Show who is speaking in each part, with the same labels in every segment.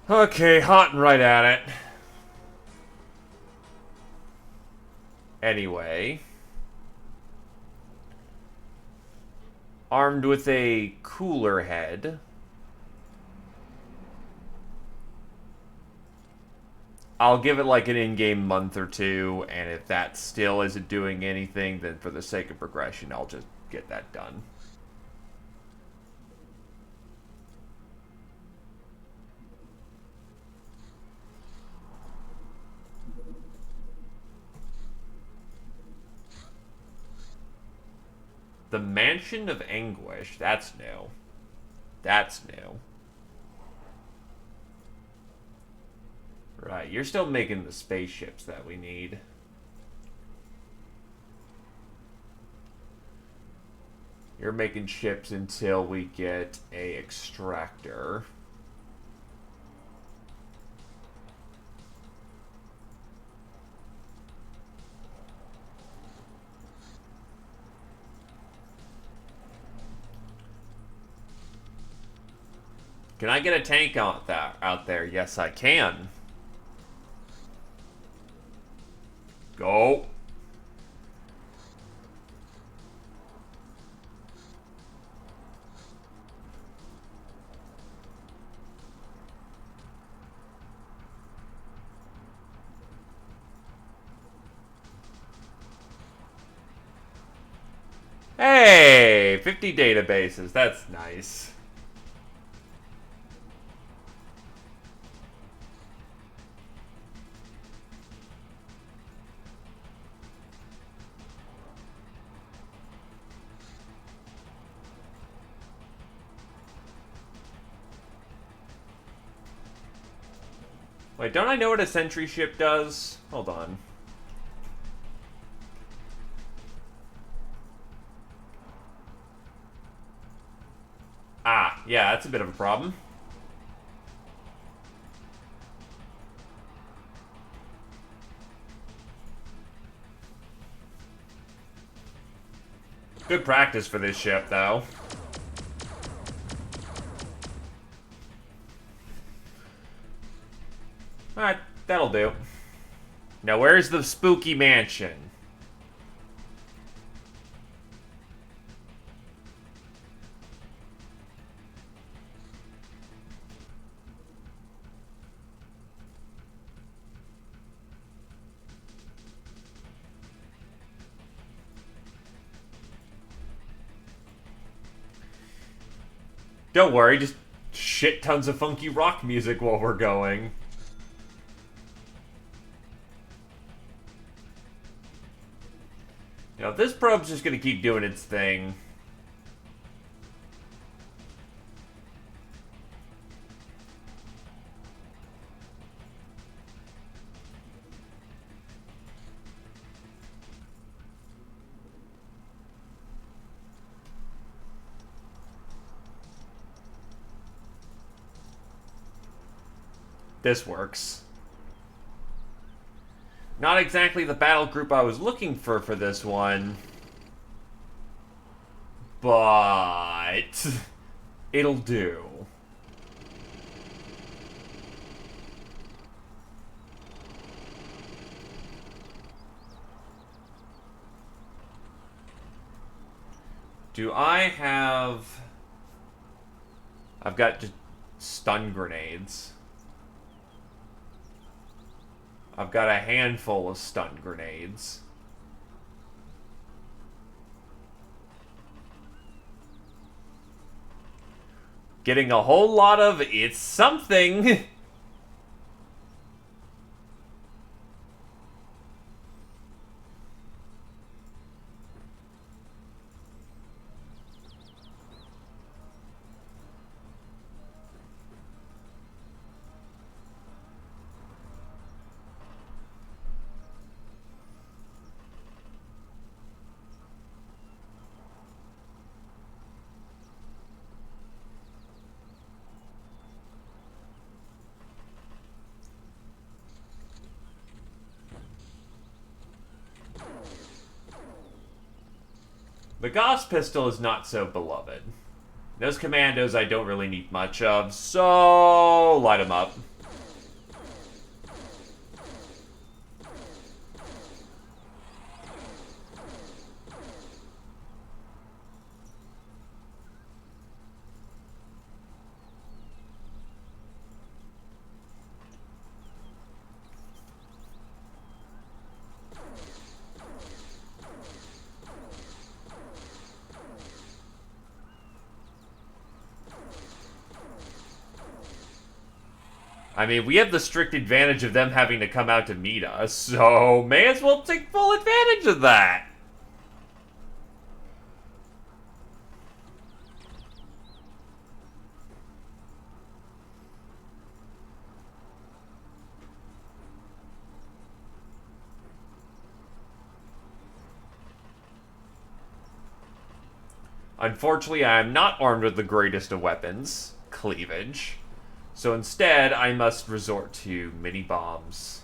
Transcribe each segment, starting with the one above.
Speaker 1: Okay, hot and right at it. Anyway. Armed with a cooler head. I'll give it like an in-game month or two, and if that still isn't doing anything, then for the sake of progression, I'll just get that done. The Mansion of Anguish. That's new. That's new. Right, you're still making the spaceships that we need. You're making ships until we get a extractor. Can I get a tank out there? Yes, I can. Go. Hey, 50 databases. That's nice. Wait, don't I know what a sentry ship does? Hold on. Ah, yeah, that's a bit of a problem. Good practice for this ship, though. Alright, that'll do. Now, where's the spooky mansion? Don't worry, just shit tons of funky rock music while we're going. You know, this probe's just gonna keep doing its thing. This works. Not exactly the battle group I was looking for this one. But it'll do. Do I have... I've got just stun grenades. I've got a handful of stun grenades. Getting a whole lot of it's something. The Gauss pistol is not so beloved. Those commandos I don't really need much of, so light them up. I mean, we have the strict advantage of them having to come out to meet us, so may as well take full advantage of that. Unfortunately, I am not armed with the greatest of weapons, cleavage. So instead, I must resort to mini bombs.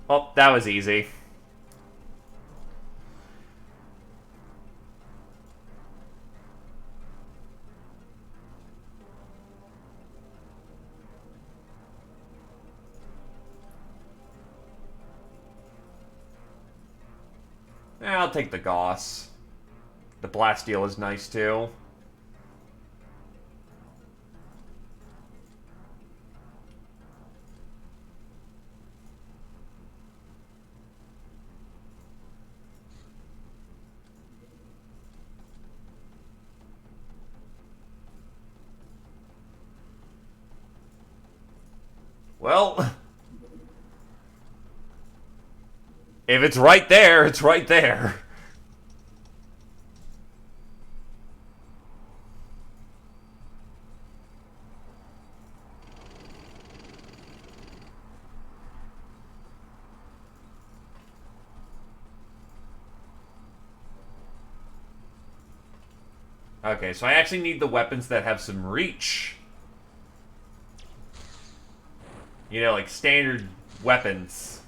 Speaker 1: Oh, that was easy. I'll take the Gauss. The Blasteel is nice too. Well, if it's right there, it's right there. Okay, so I actually need the weapons that have some reach. You know, like standard weapons.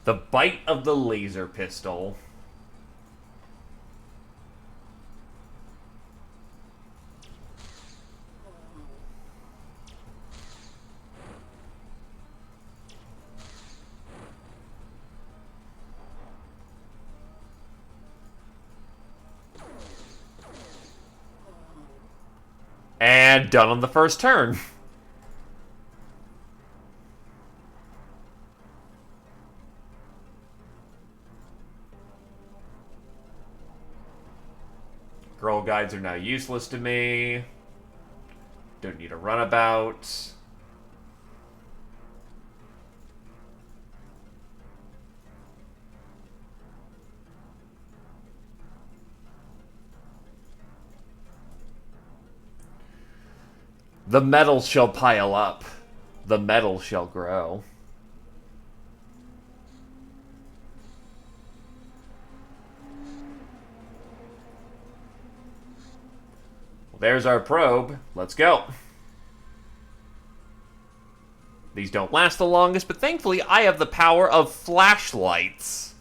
Speaker 1: The bite of the laser pistol. And done on the first turn. Girl guides are now useless to me. Don't need a runabout. The metal shall pile up. The metal shall grow. Well, there's our probe. Let's go. These don't last the longest, but thankfully I have the power of flashlights.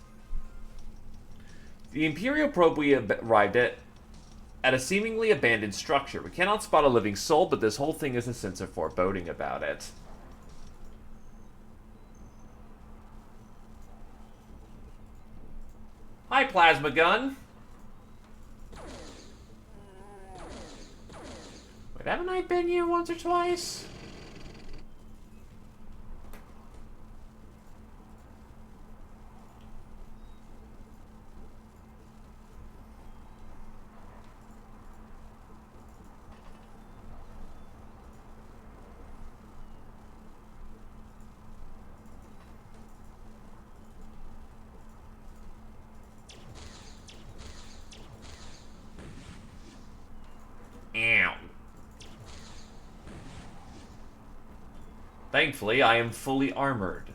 Speaker 1: The Imperial probe we arrived at a seemingly abandoned structure. We cannot spot a living soul, but this whole thing has a sense of foreboding about it. Hi, plasma gun. Wait, haven't I been here once or twice? Ow. Thankfully, I am fully armored.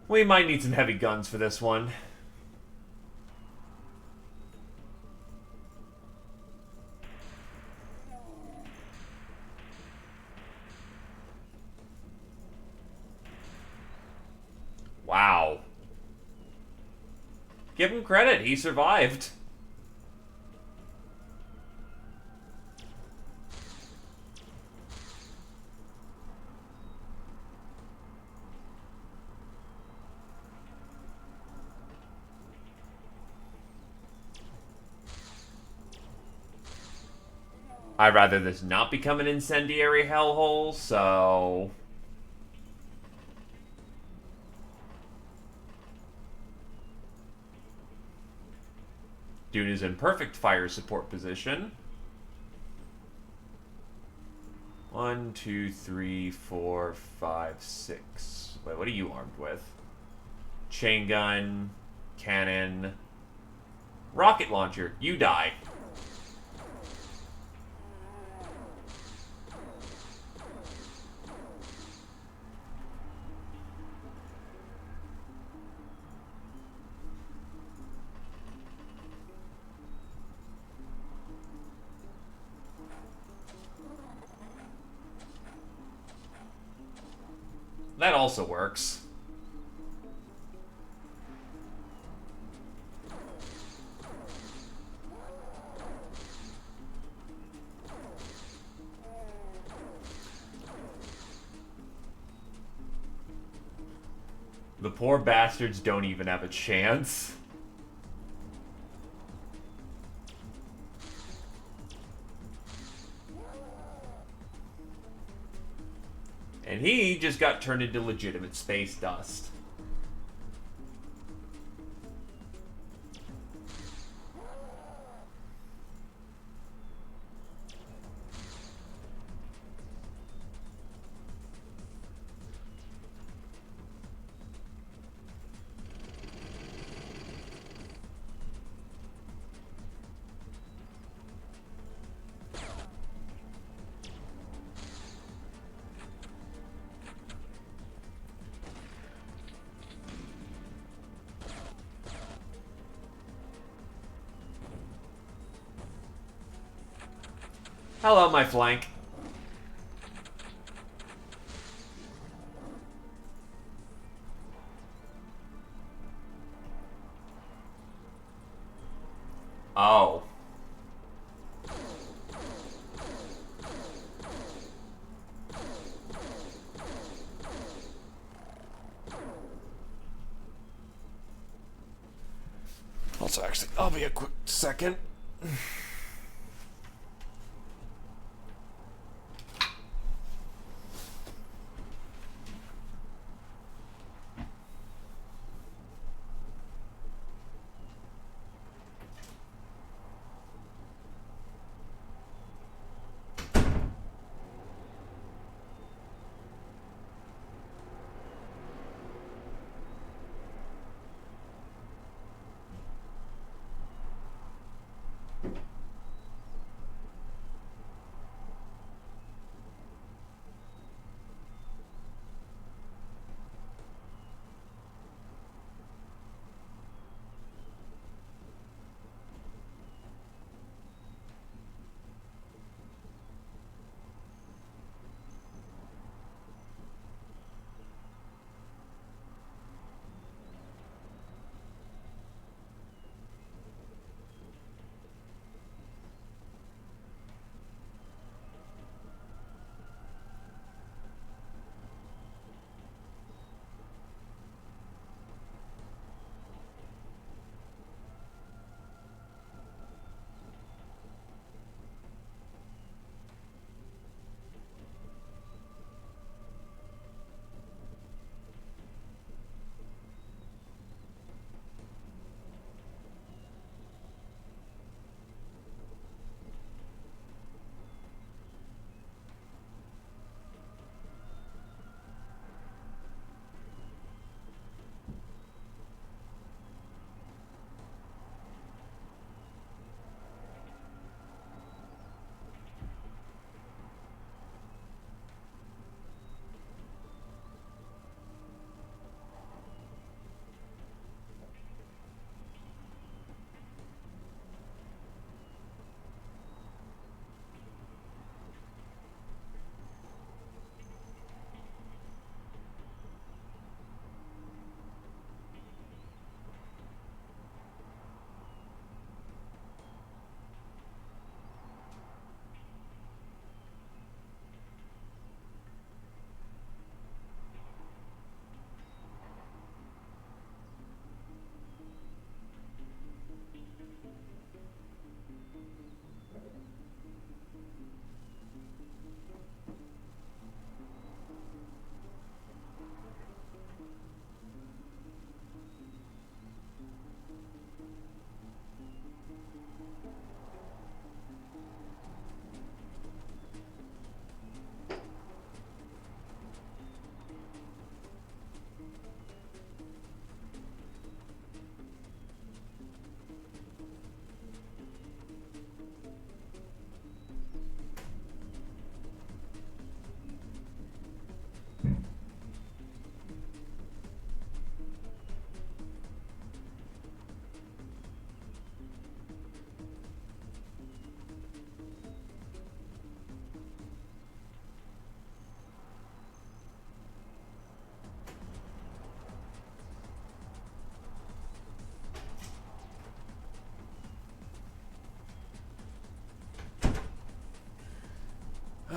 Speaker 1: We might need some heavy guns for this one. Give him credit. He survived. I'd rather this not become an incendiary hellhole, so... Dune is in perfect fire support position. 1, 2, 3, 4, 5, 6. Wait, what are you armed with? Chain gun, cannon, rocket launcher. You die. That also works. The poor bastards don't even have a chance. And he just got turned into legitimate space dust. Hello, my flank. Oh. Also, actually, I'll be a quick second.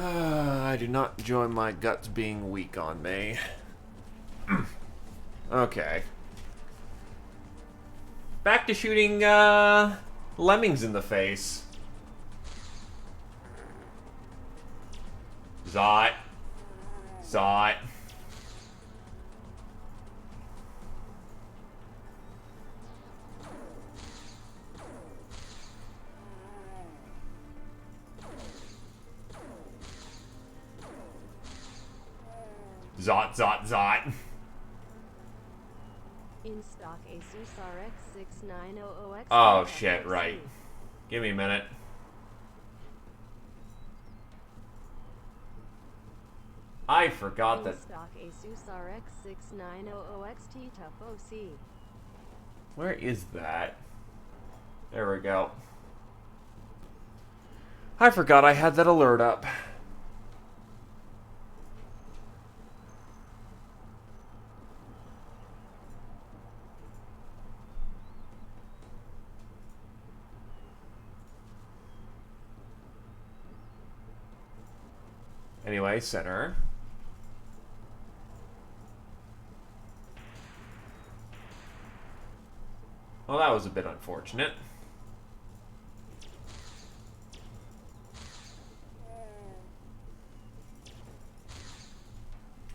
Speaker 1: I do not enjoy my guts being weak on me. Okay. Back to shooting, lemmings in the face. Zot. Zot. Zot, zot, zot.
Speaker 2: In stock Asus RX 6900X.
Speaker 1: Oh shit, right. Give me a minute. I forgot that.
Speaker 2: In stock Asus RX 6900XT Tough OC.
Speaker 1: Where is that? There we go. I forgot I had that alert up. Anyway, center. Well, that was a bit unfortunate.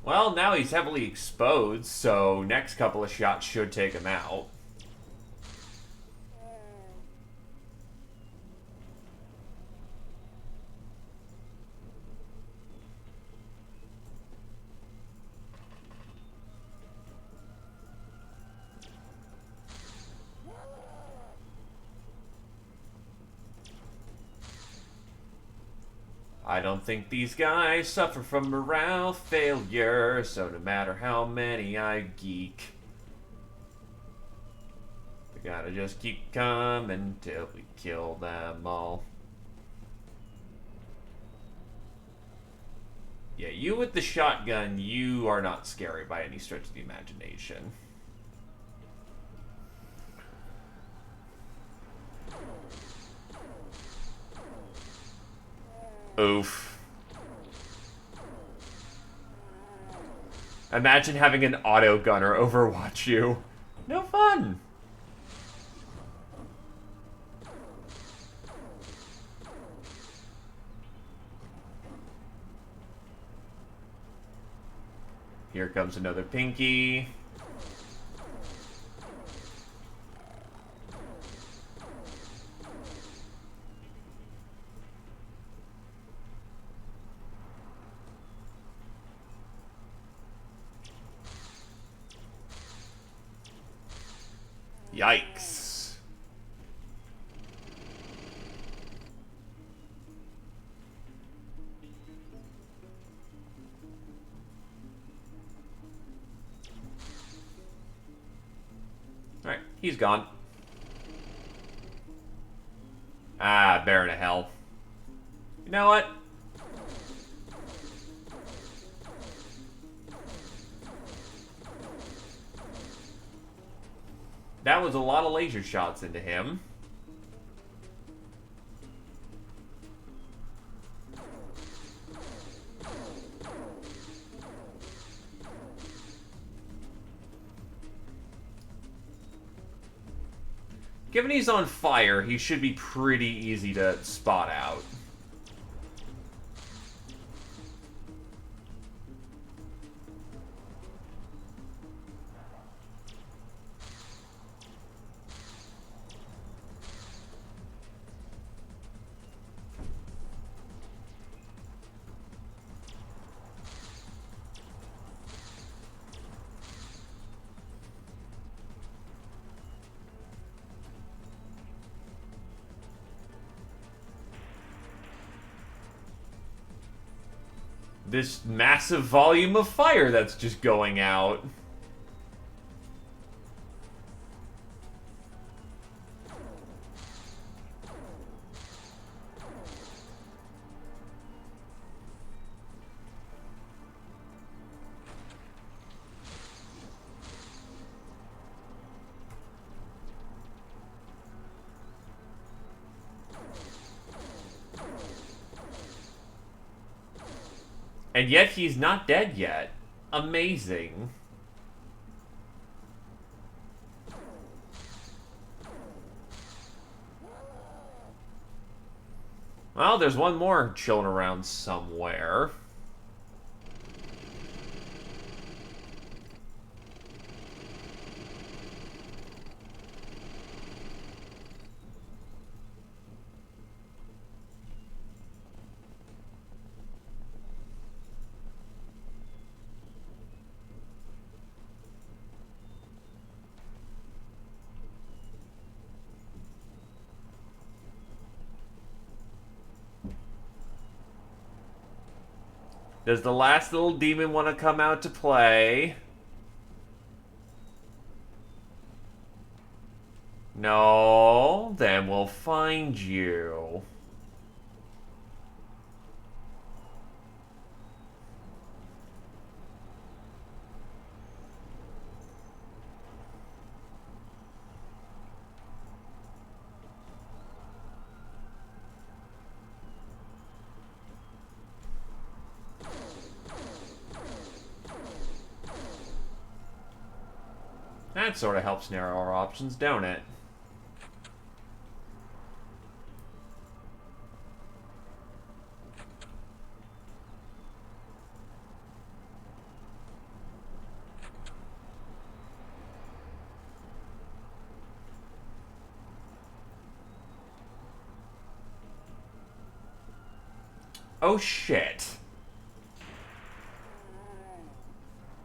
Speaker 1: Well, now he's heavily exposed, so next couple of shots should take him out. I don't think these guys suffer from morale failure, so no matter how many I geek, they gotta just keep coming till we kill them all. Yeah, you with the shotgun, you are not scary by any stretch of the imagination. Oof. Imagine having an auto gunner overwatch you. No fun. Here comes another pinky. Yikes. Alright, he's gone. Ah, Baron of Hell. You know what? That was a lot of laser shots into him. Given he's on fire, he should be pretty easy to spot out. This massive volume of fire that's just going out. And yet he's not dead yet. Amazing. Well, there's one more chilling around somewhere. Does the last little demon want to come out to play? No, then we'll find you. That sort of helps narrow our options, don't it? Oh shit.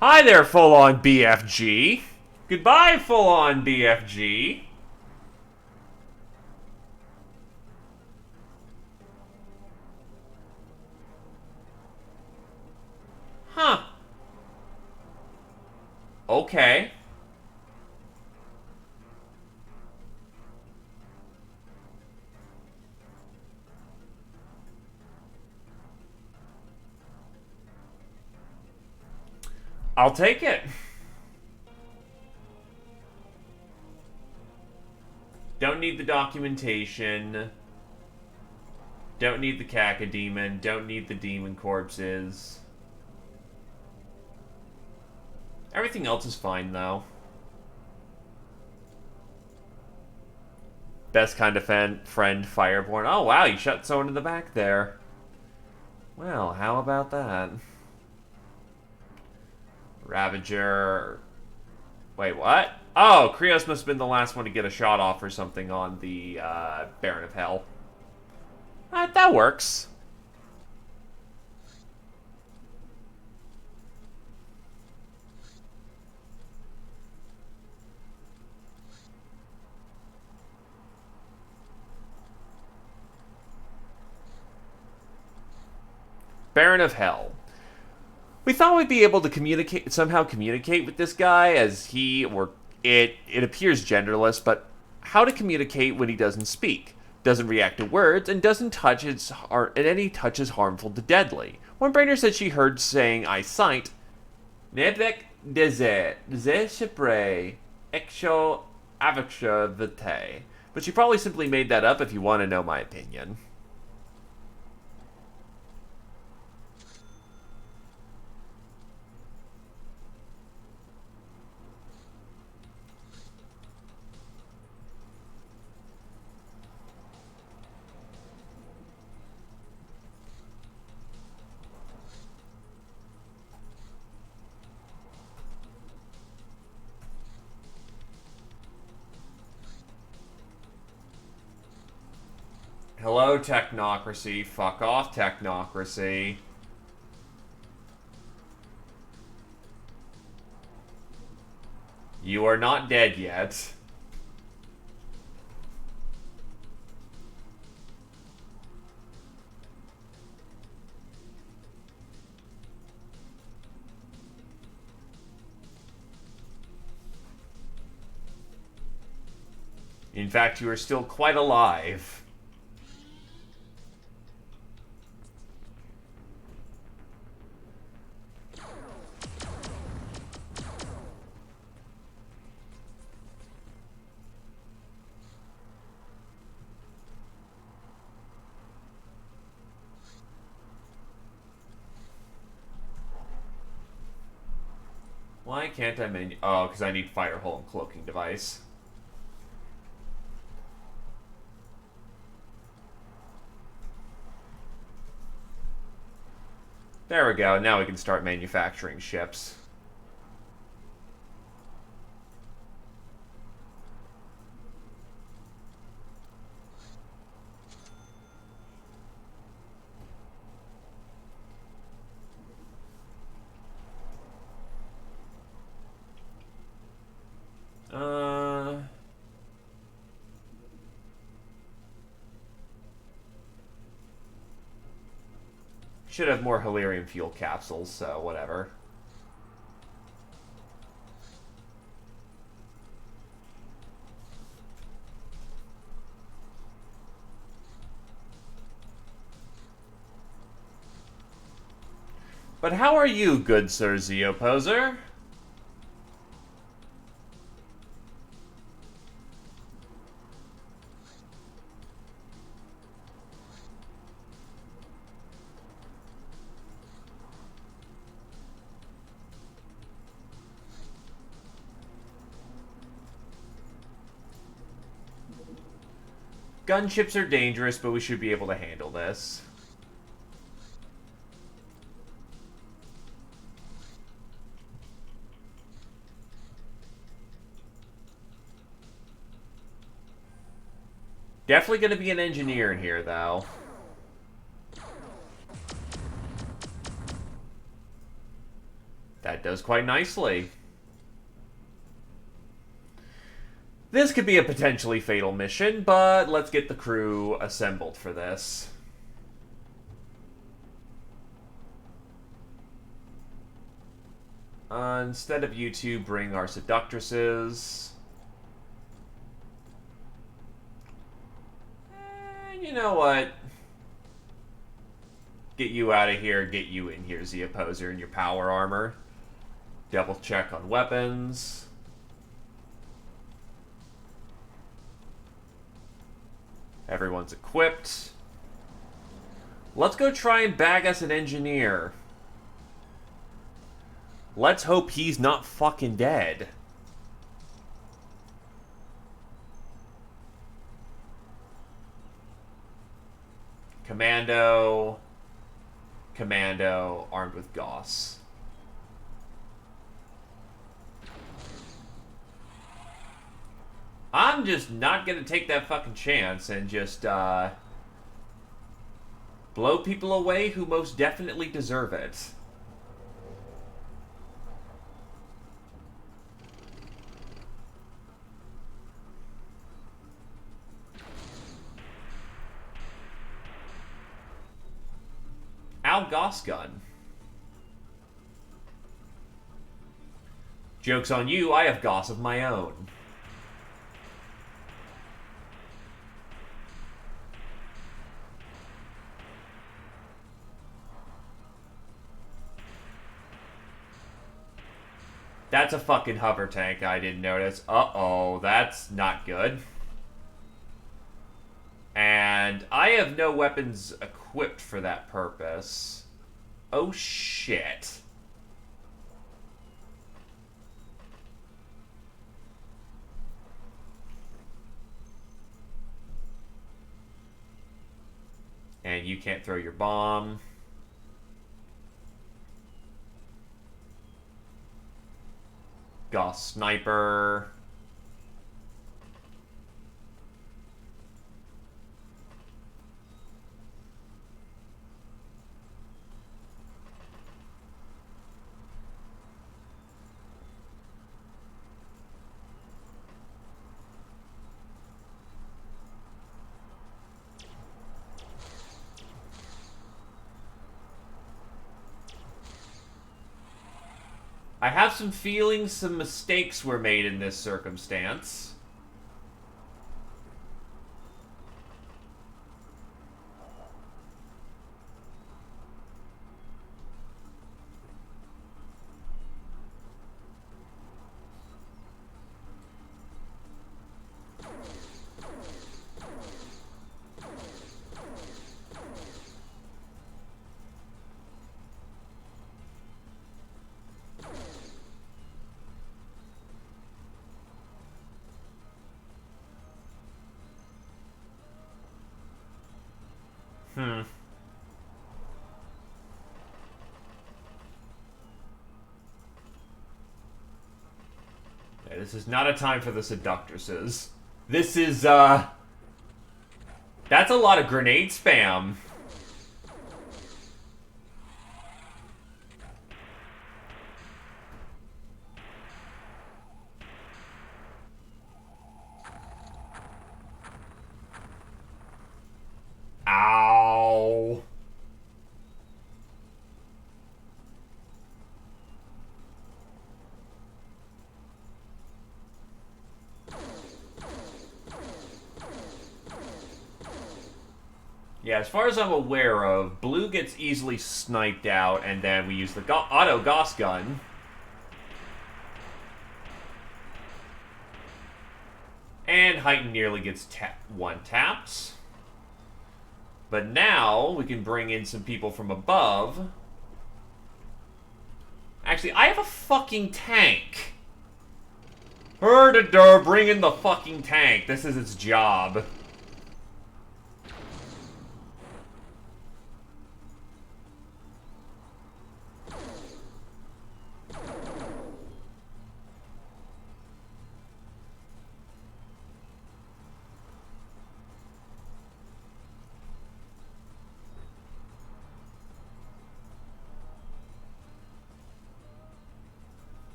Speaker 1: Hi there, full-on BFG. Goodbye, full-on BFG. Huh. Okay. I'll take it. Don't need the documentation. Don't need the cacodemon. Don't need the demon corpses. Everything else is fine, though. Best kind of friend, Fireborn. Oh, wow, you shot someone in the back there. Well, how about that? Ravager. Wait, what? Oh, Krios must have been the last one to get a shot off or something on the Baron of Hell. That works. Baron of Hell. We thought we'd be able to somehow communicate with this guy, as it appears genderless, but how to communicate when he doesn't speak, doesn't react to words, and doesn't touch and any touch is harmful to deadly. One brainer said she heard saying "I sight," Nebek deze shipre exo avaksha vite, but she probably simply made that up if you want to know my opinion. Hello, technocracy. Fuck off, technocracy. You are not dead yet. In fact, you are still quite alive. Why can't I menu? Oh, because I need fire hole and cloaking device. There we go. Now we can start manufacturing ships. Should have more Halarium fuel capsules, so whatever. But how are you, good Sir Zeoposer? Gunships are dangerous, but we should be able to handle this. Definitely going to be an engineer in here, though. That does quite nicely. This could be a potentially fatal mission, but let's get the crew assembled for this. Instead of you two, bring our seductresses. You know what? Get you out of here, get you in here, Zeoposer, in your power armor. Double check on weapons. Everyone's equipped. Let's go try and bag us an engineer. Let's hope he's not fucking dead. Commando. Commando, armed with Gauss. I'm just not gonna take that fucking chance and just, blow people away who most definitely deserve it. Al Gauss gun. Joke's on you, I have Gauss of my own. That's a fucking hover tank I didn't notice. Uh-oh, that's not good. And I have no weapons equipped for that purpose. Oh, shit. And you can't throw your bomb. Gauss sniper. I have some feelings some mistakes were made in this circumstance. Hmm. Yeah, this is not a time for the seductresses. This is, that's a lot of grenade spam. Ow. Yeah, as far as I'm aware of, blue gets easily sniped out, and then we use the auto Gauss gun. And Heighten nearly gets one tapped. But now we can bring in some people from above. Actually, I have a fucking tank. Bring in the fucking tank. This is its job.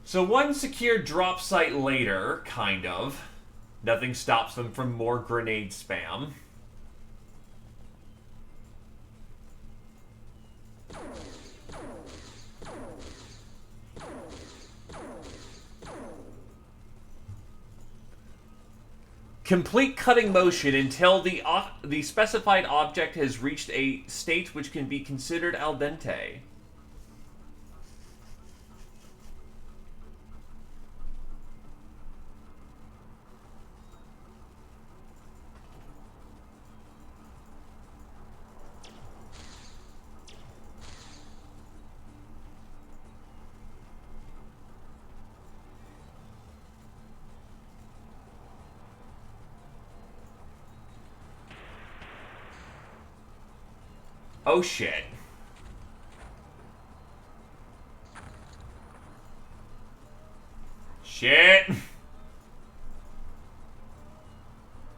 Speaker 1: So one secured drop site later, kind of. Nothing stops them from more grenade spam. Complete cutting motion until the specified object has reached a state which can be considered al dente. Oh shit. Shit.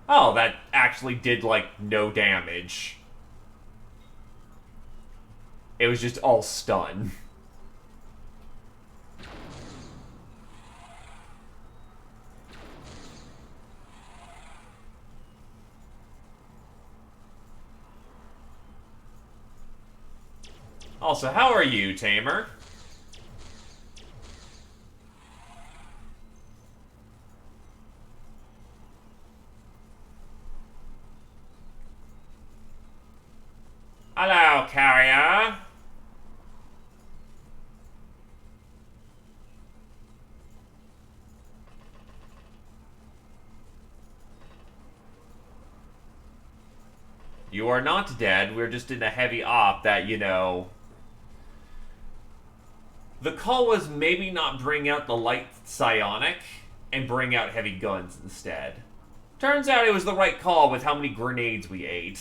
Speaker 1: Oh, that actually did, like, no damage. It was just all stun. Also, how are you, Tamer? Hello, carrier. You are not dead. We're just in a heavy op that, you know... The call was maybe not bring out the light psionic and bring out heavy guns instead. Turns out it was the right call with how many grenades we ate.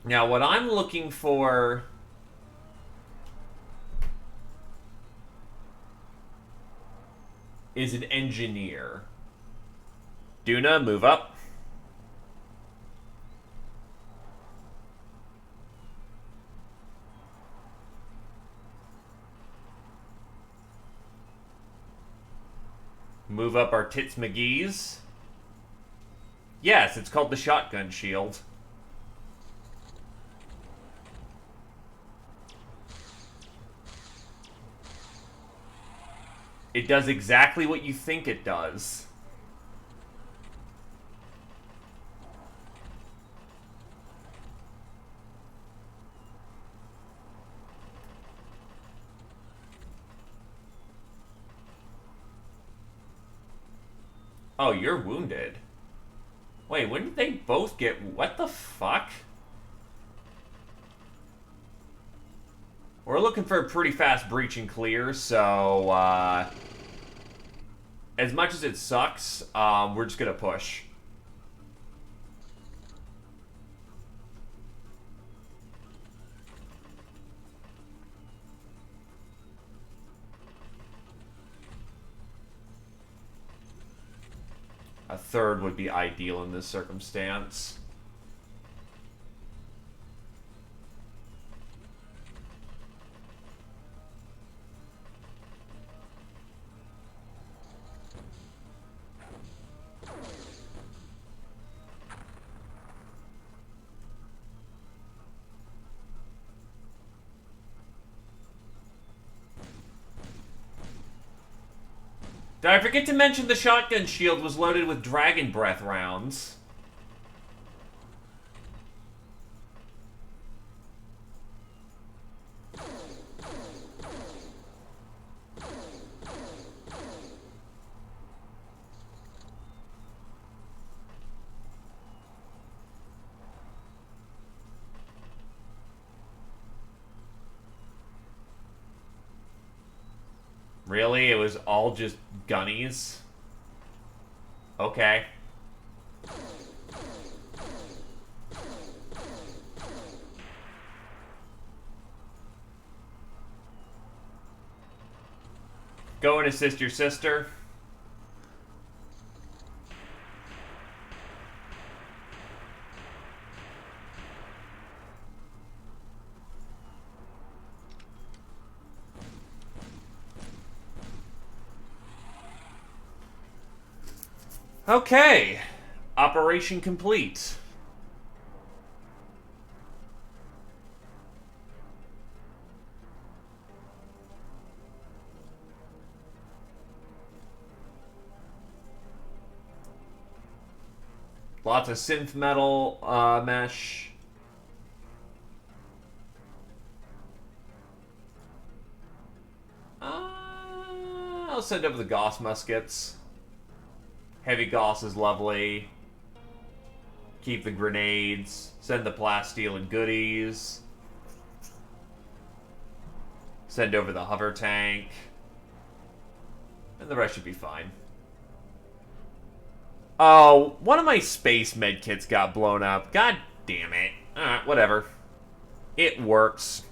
Speaker 1: Now, what I'm looking for is an engineer. Duna, move up. Move up our Tits McGee's. Yes, it's called the shotgun shield. It does exactly what you think it does. Oh, you're wounded. Wait, when did they both get... What the fuck? We're looking for a pretty fast breach and clear, so, as much as it sucks, we're just gonna push. A third would be ideal in this circumstance. Did I forget to mention the shotgun shield was loaded with dragon breath rounds? Really? It was all just gunnies? Okay. Go and assist your sister. Okay. Operation complete. Lots of synth metal mesh. I'll send over the Gauss muskets. Heavy Gauss is lovely. Keep the grenades. Send the plasteel and goodies. Send over the hover tank. And the rest should be fine. Oh, one of my space medkits got blown up. God damn it. Whatever. It works.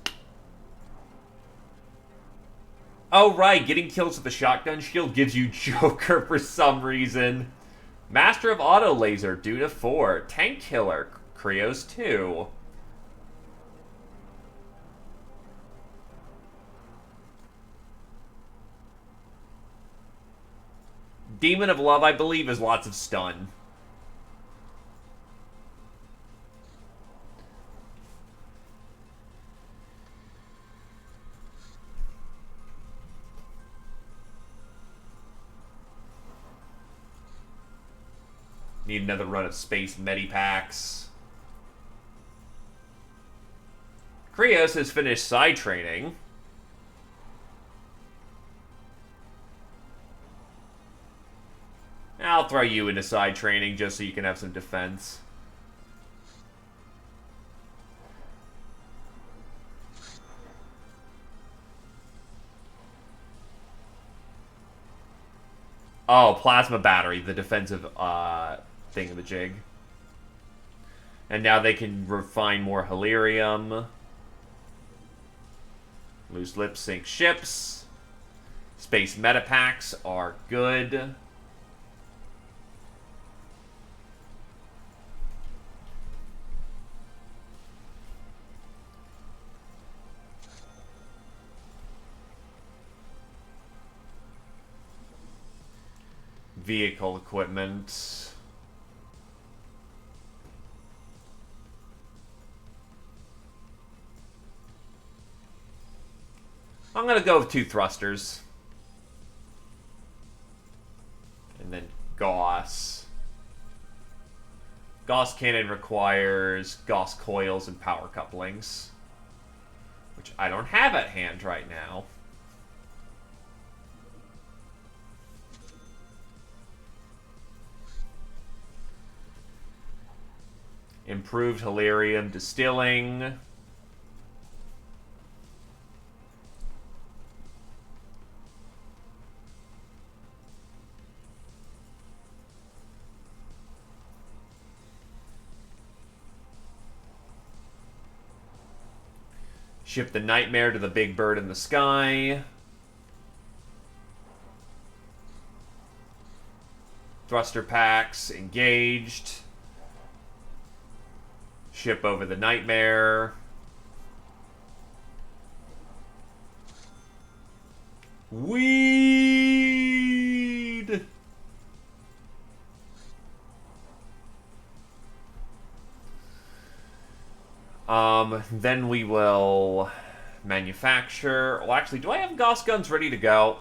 Speaker 1: Oh, right. Getting kills with the shotgun shield gives you Joker for some reason. Master of Auto Laser, Duna 4. Tank Killer, Krios 2. Demon of Love, I believe, is lots of stun. Need another run of space medipacks. Krios has finished side training. I'll throw you into side training just so you can have some defense. Oh, plasma battery, the defensive thingamajig. And now they can refine more Halirium. Loose lip sync ships. Space metapacks are good. vehicle equipment. I'm gonna go with 2 thrusters. And then Gauss. Gauss cannon requires Gauss coils and power couplings, which I don't have at hand right now. Improved Hilarium distilling. Ship the Nightmare to the big bird in the sky. Thruster packs engaged. Ship over the Nightmare. Weed! Then we will manufacture... Well, actually, do I have Gauss guns ready to go?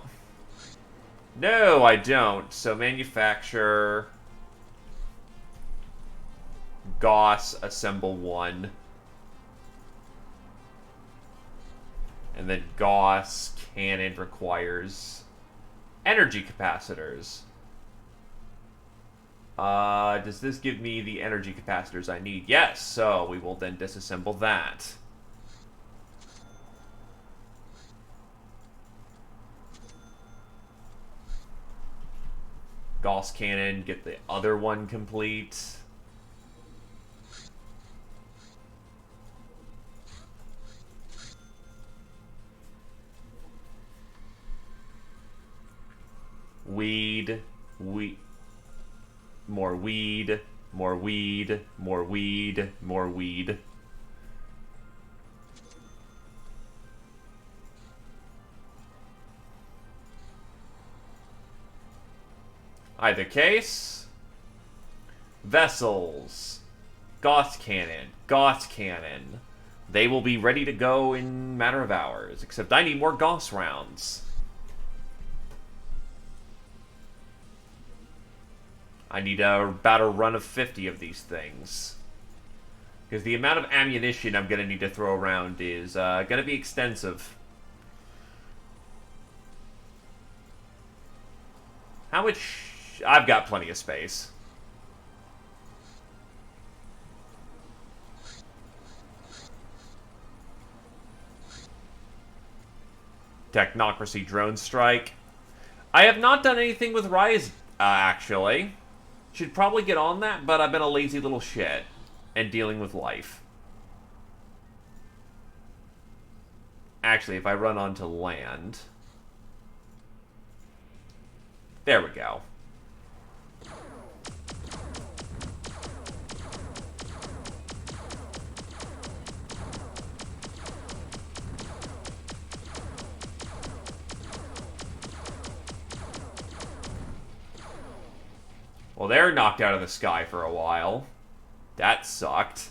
Speaker 1: No, I don't. So manufacture... Gauss, assemble 1. And then Gauss cannon requires energy capacitors. Does this give me the energy capacitors I need? Yes, so we will then disassemble that. Gauss cannon, get the other one complete. Weed, more weed, more weed, more weed, more weed. Either case, vessels, Gauss cannon, Gauss cannon. They will be ready to go in a matter of hours, except I need more Gauss rounds. I need about a run of 50 of these things. Because the amount of ammunition I'm going to need to throw around is going to be extensive. How much... I've got plenty of space. Technocracy drone strike. I have not done anything with Rise, actually. Should probably get on that, but I've been a lazy little shit. And dealing with life. Actually, if I run onto land... There we go. Well, they're knocked out of the sky for a while. That sucked.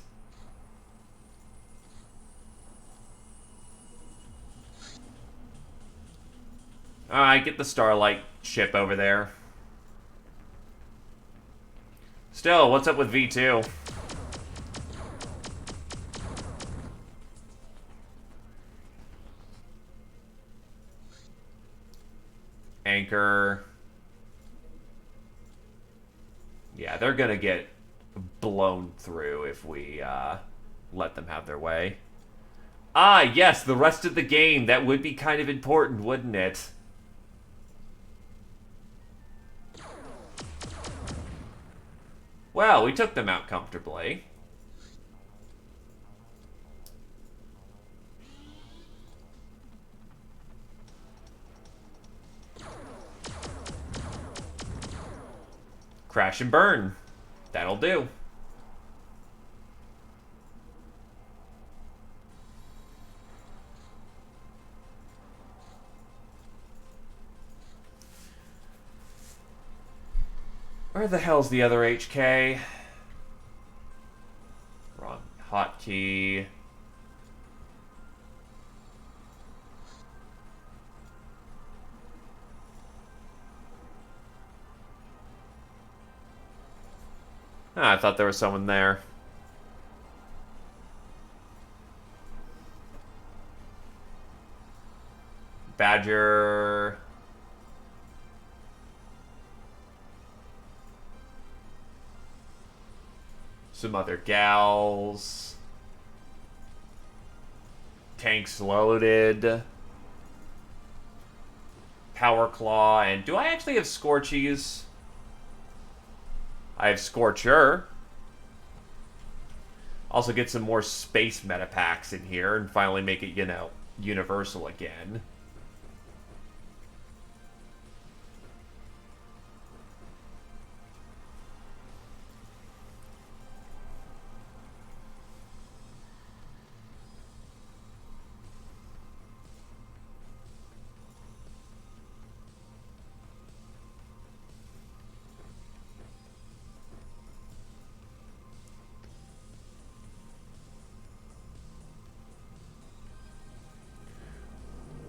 Speaker 1: Alright, get the Starlight ship over there. Still, what's up with V2? Anchor. Yeah, they're gonna get blown through if we let them have their way. Ah, yes, the rest of the game. That would be kind of important, wouldn't it? Well, we took them out comfortably. Crash and burn. That'll do. Where the hell's the other HK? Wrong hotkey. Ah, I thought there was someone there. Badger. Some other gals. Tanks loaded. Power Claw. And do I actually have Scorchies? I have Scorcher. Also get some more space meta packs in here and finally make it, you know, universal again.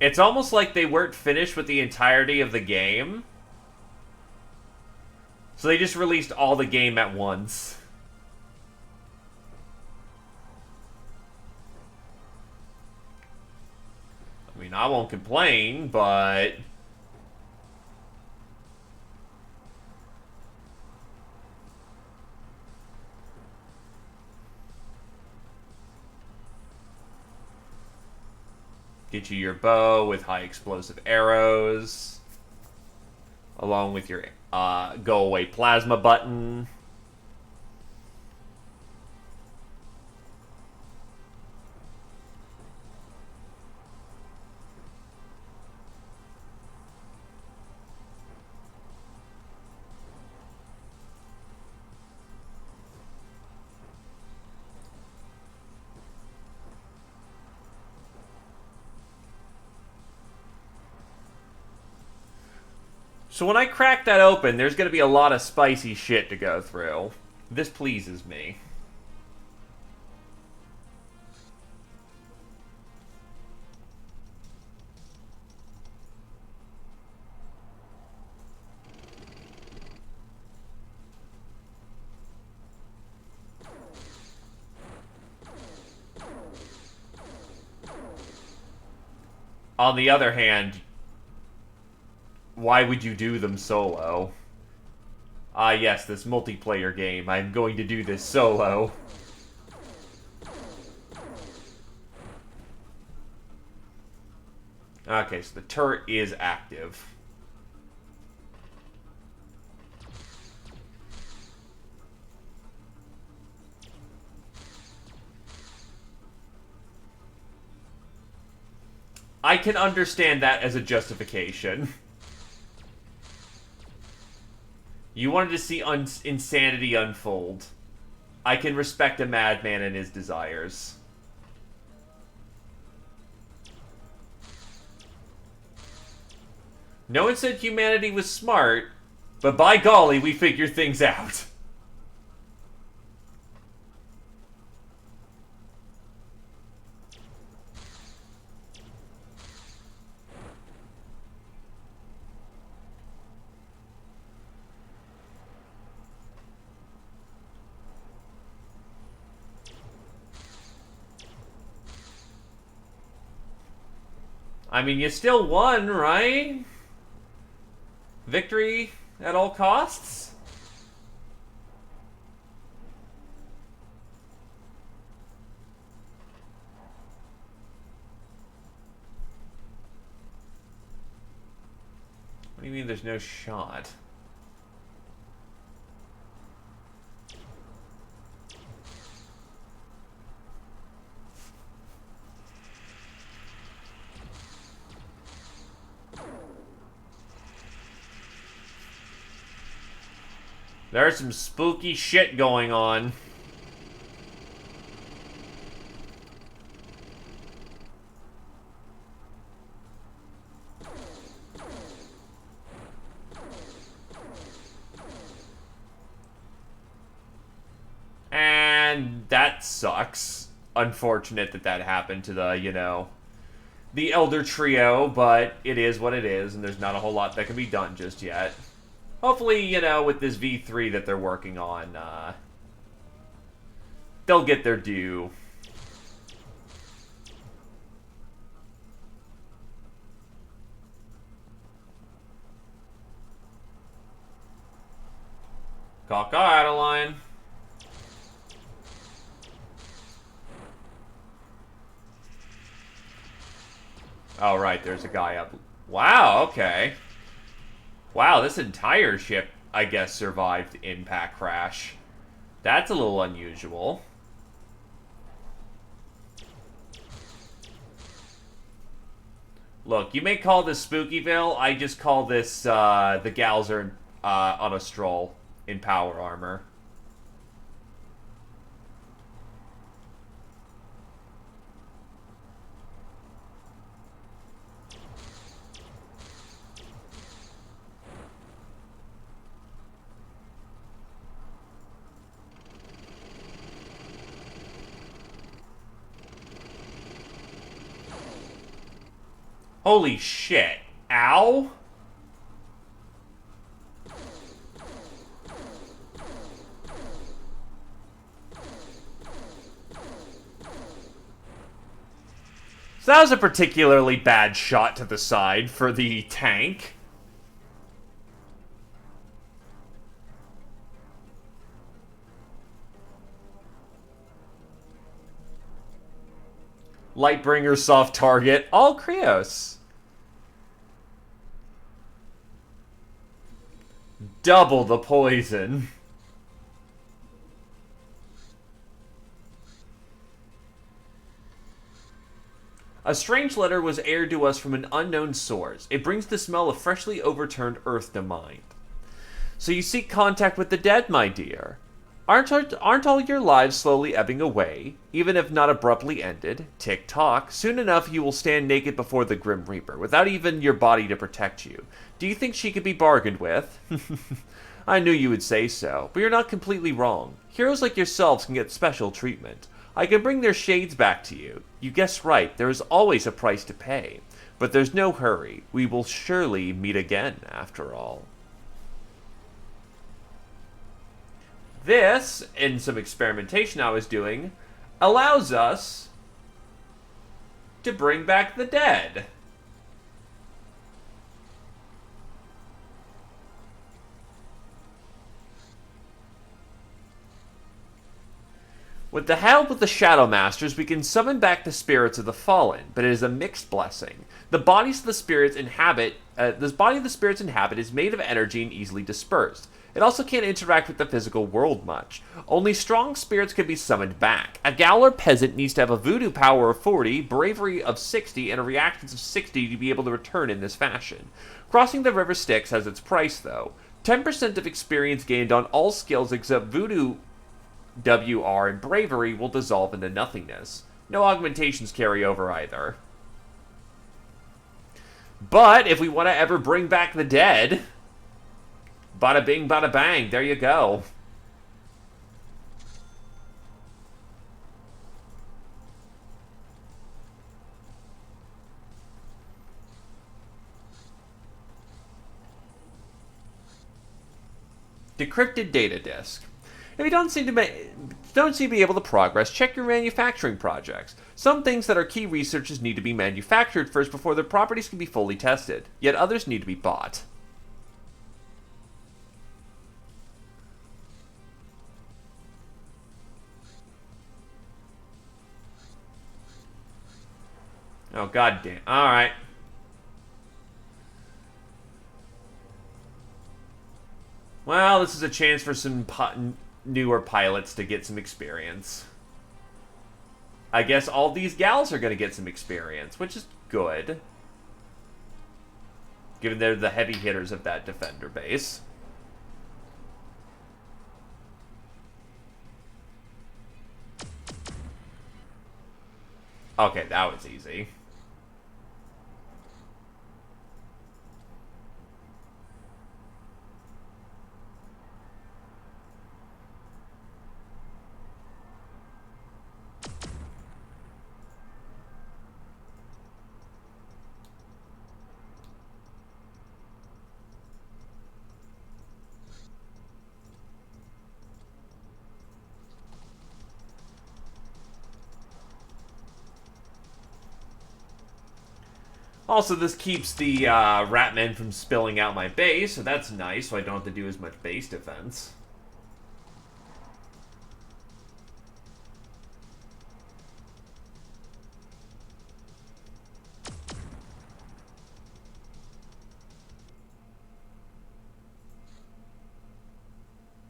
Speaker 1: It's almost like they weren't finished with the entirety of the game. So they just released all the game at once. I mean, I won't complain, but... Get you your bow with high explosive arrows. Along with your go away plasma button. So when I crack that open, there's going to be a lot of spicy shit to go through. This pleases me. On the other hand, why would you do them solo? Ah, yes, this multiplayer game. I'm going to do this solo. Okay, so the turret is active. I can understand that as a justification. You wanted to see insanity unfold. I can respect a madman and his desires. No one said humanity was smart, but by golly, we figure things out. I mean, you still won, right? Victory at all costs? What do you mean there's no shot? There's some spooky shit going on. man, that sucks. Unfortunate that that happened to the, the Elder Trio, but it is what it is, and there's not a whole lot that can be done just yet. Hopefully, with this V3 that they're working on, they'll get their due. Caw-caw, Adeline. Oh, right, there's a guy up. Wow, okay. Wow, this entire ship, I guess, survived the impact crash. That's a little unusual. Look, you may call this Spookyville. I just call this, the gals are on a stroll in power armor. Holy shit. Ow? So that was a particularly bad shot to the side for the tank. Lightbringer, soft target, all Krios. Double the poison. A strange letter was aired to us from an unknown source. It brings the smell of freshly overturned earth to mind. So you seek contact with the dead, my dear. Aren't all your lives slowly ebbing away, even if not abruptly ended? Tick-tock. Soon enough you will stand naked before the Grim Reaper, without even your body to protect you. Do you think she could be bargained with? I knew you would say so, but you're not completely wrong. Heroes like yourselves can get special treatment. I can bring their shades back to you. You guessed right, there is always a price to pay. But there's no hurry. We will surely meet again, after all. This, in some experimentation I was doing, allows us to bring back the dead. With the help of the Shadow Masters, we can summon back the spirits of the fallen, but it is a mixed blessing. The bodies the spirits inhabit is made of energy and easily dispersed. It also can't interact with the physical world much. Only strong spirits can be summoned back. A Gowler peasant needs to have a voodoo power of 40, bravery of 60, and a reactions of 60 to be able to return in this fashion. Crossing the river Styx has its price, though. 10% of experience gained on all skills except voodoo, WR, and bravery will dissolve into nothingness. No augmentations carry over either. But if we want to ever bring back the dead, bada bing, bada bang, there you go. Decrypted data disk. If you don't seem to be able to progress, check your manufacturing projects. Some things that are key researches need to be manufactured first before their properties can be fully tested, yet others need to be bought. Oh, goddamn. Alright. Well, this is a chance for some newer pilots to get some experience. I guess all these gals are going to get some experience, which is good. Given they're the heavy hitters of that defender base. Okay, that was easy. Also, this keeps the Ratmen from spilling out my base, so that's nice, so I don't have to do as much base defense.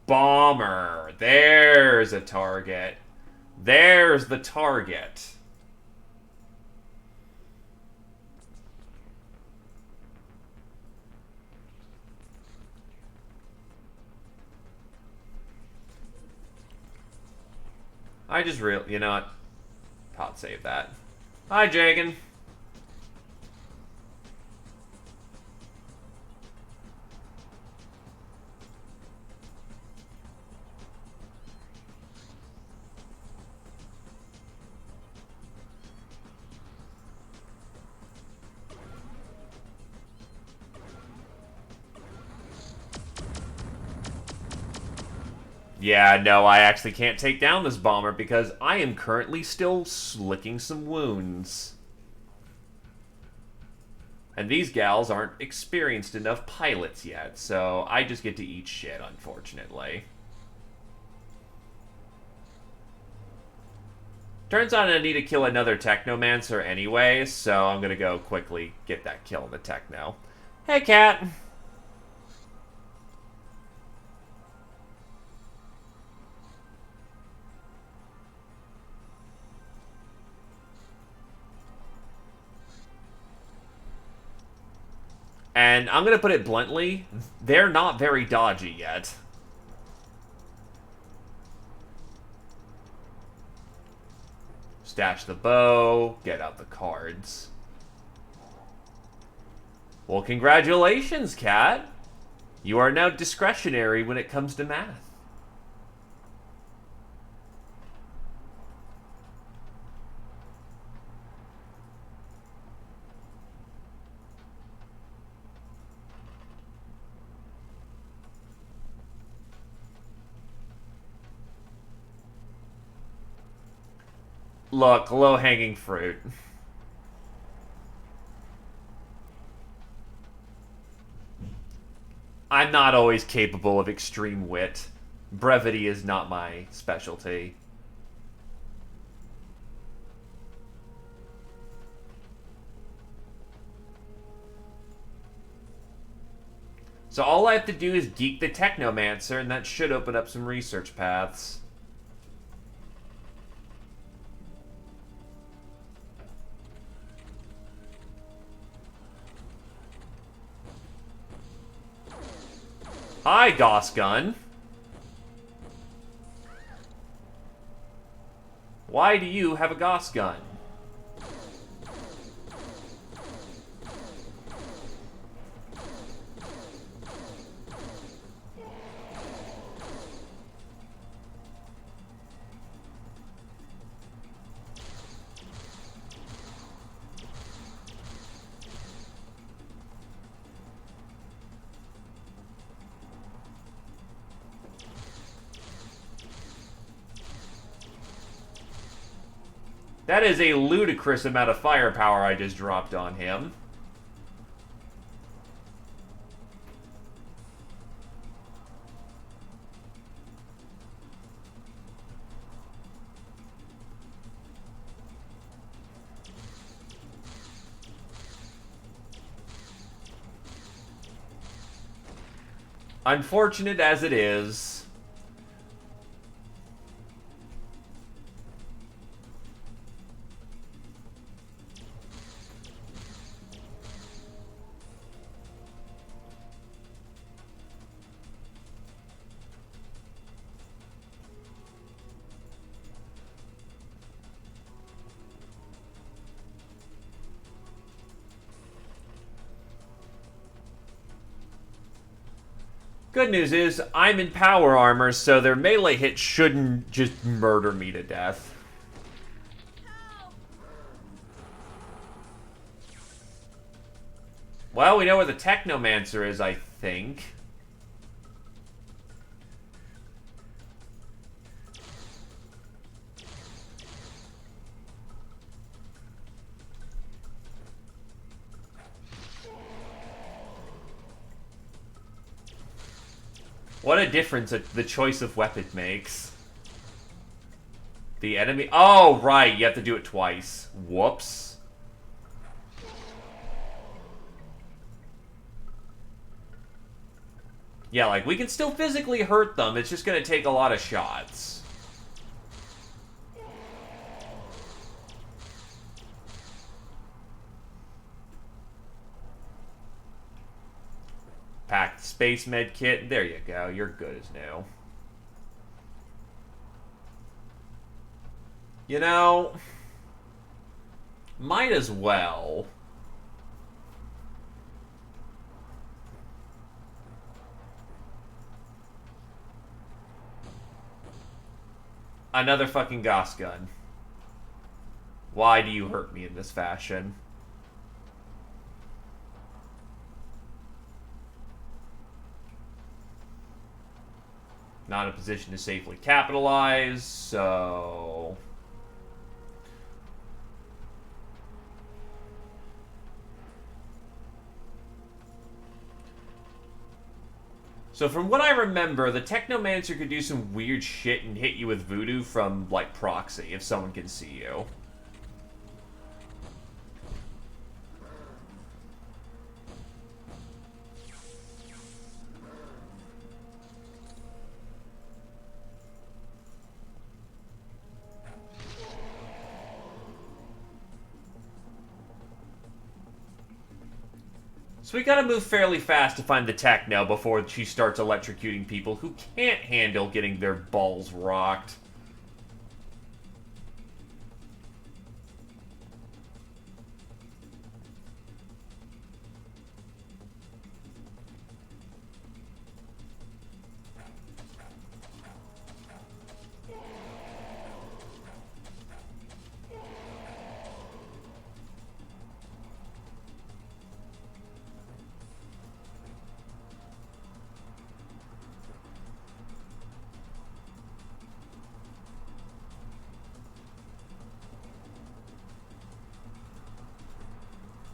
Speaker 1: Bomber. There's a target. There's the target. I just you know what? Pot save that. Hi, Jagan. Yeah, no, I actually can't take down this bomber because I am currently still licking some wounds. And these gals aren't experienced enough pilots yet, so I just get to eat shit, unfortunately. Turns out I need to kill another Technomancer anyway, so I'm gonna go quickly get that kill in the Techno. Hey, cat! And I'm gonna put it bluntly, they're not very dodgy yet. Stash the bow, get out the cards. Well, congratulations, cat! You are now discretionary when it comes to math. Look, low-hanging fruit. I'm not always capable of extreme wit. Brevity is not my specialty. So all I have to do is geek the Technomancer, and that should open up some research paths. Hi, Gauss Gun. Why do you have a Gauss Gun? That is a ludicrous amount of firepower I just dropped on him. Unfortunate as it is, good news is, I'm in power armor, so their melee hit shouldn't just murder me to death. Well, we know where the Technomancer is, I think. What a difference the choice of weapon makes. The enemy... Oh, right. You have to do it twice. Whoops. Yeah, like, we can still physically hurt them. It's just gonna take a lot of shots. Packed space med kit. There you go. You're good as new. You know, might as well. Another fucking Gauss gun. Why do you hurt me in this fashion? Not in a position to safely capitalize, so... So from what I remember, the Technomancer could do some weird shit and hit you with voodoo from, like, proxy, if someone can see you. So we gotta move fairly fast to find the Techno before she starts electrocuting people who can't handle getting their balls rocked.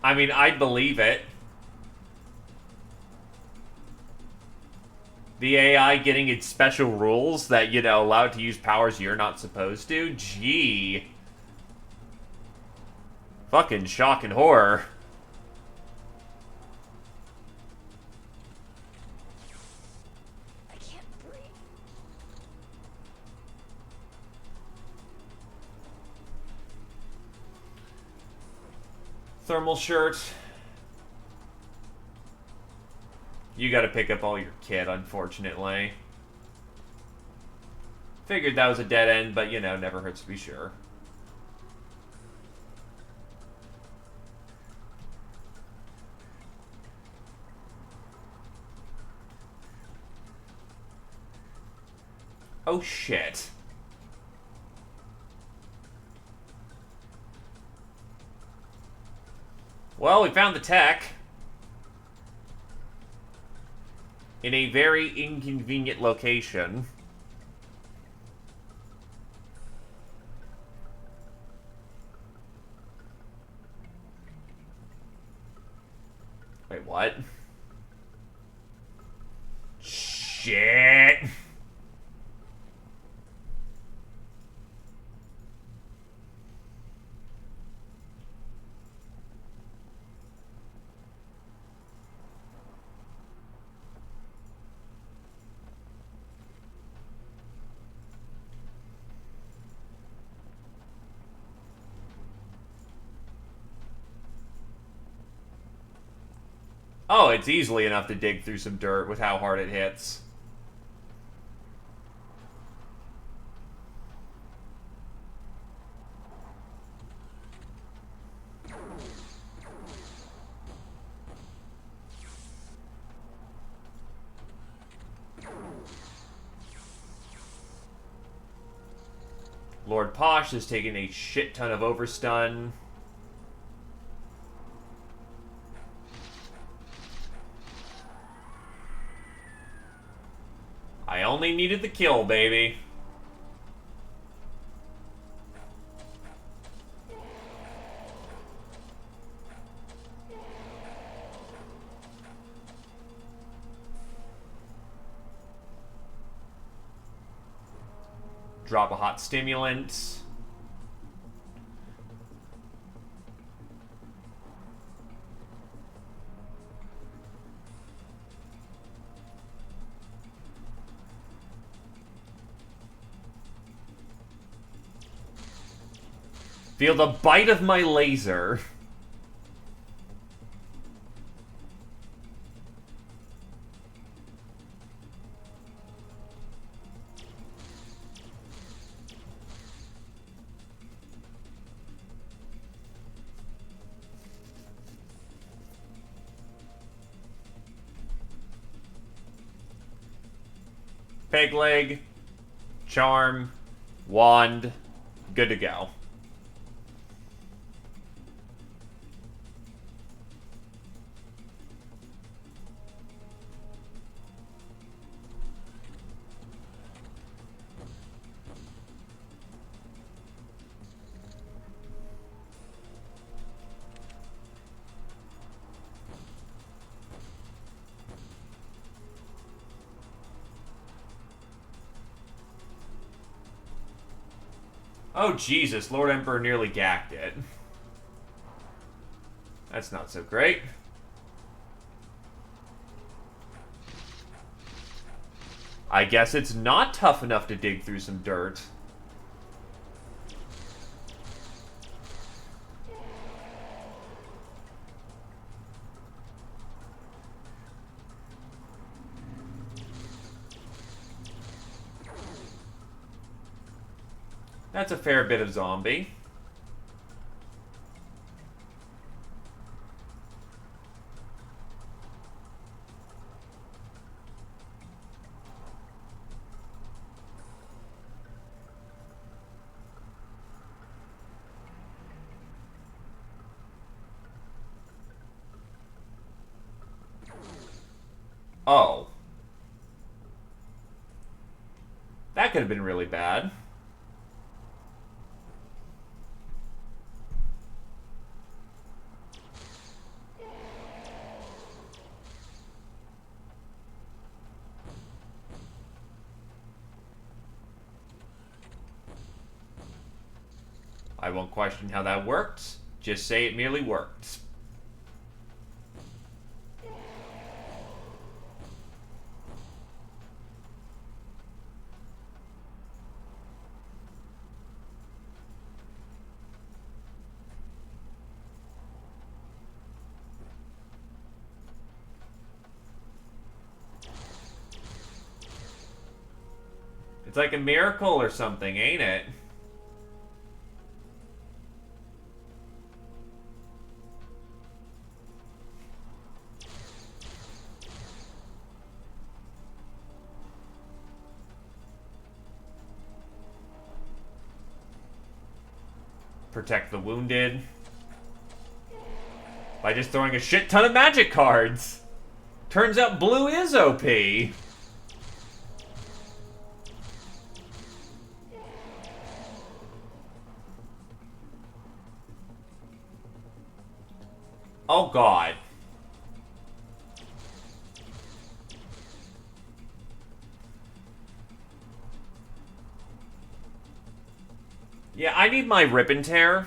Speaker 1: I mean, I'd believe it. The AI getting its special rules that, you know, allow it to use powers you're not supposed to? Gee. Fucking shock and horror.
Speaker 3: I can't breathe.
Speaker 1: Thermal shirt. You gotta pick up all your kit, unfortunately. Figured that was a dead end, but, you know, never hurts to be sure. Oh, shit. Well, we found the tech. In a very inconvenient location. Wait, what? Shit! Oh, it's easily enough to dig through some dirt with how hard it hits. Lord Posh has taken a shit ton of overstun. I only needed the kill, baby. Drop a hot stimulant. Feel the bite of my laser. Peg leg, charm, wand, good to go. Oh, Jesus. Lord Emperor nearly gacked it. That's not so great. I guess it's not tough enough to dig through some dirt. That's a fair bit of zombie. Oh. That could have been really bad. I won't question how that worked. Just say it merely worked. It's like a miracle or something, ain't it? Protect the wounded by just throwing a shit ton of magic cards. Turns out blue is OP. Oh god. Yeah, I need my rip and tear.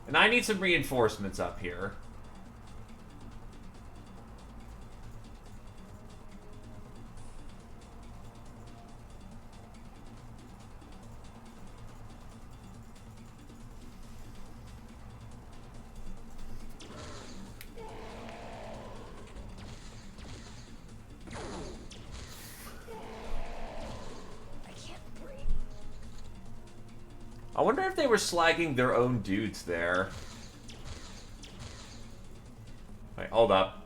Speaker 1: And I need some reinforcements up here. I wonder if they were slagging their own dudes there. Wait, hold up.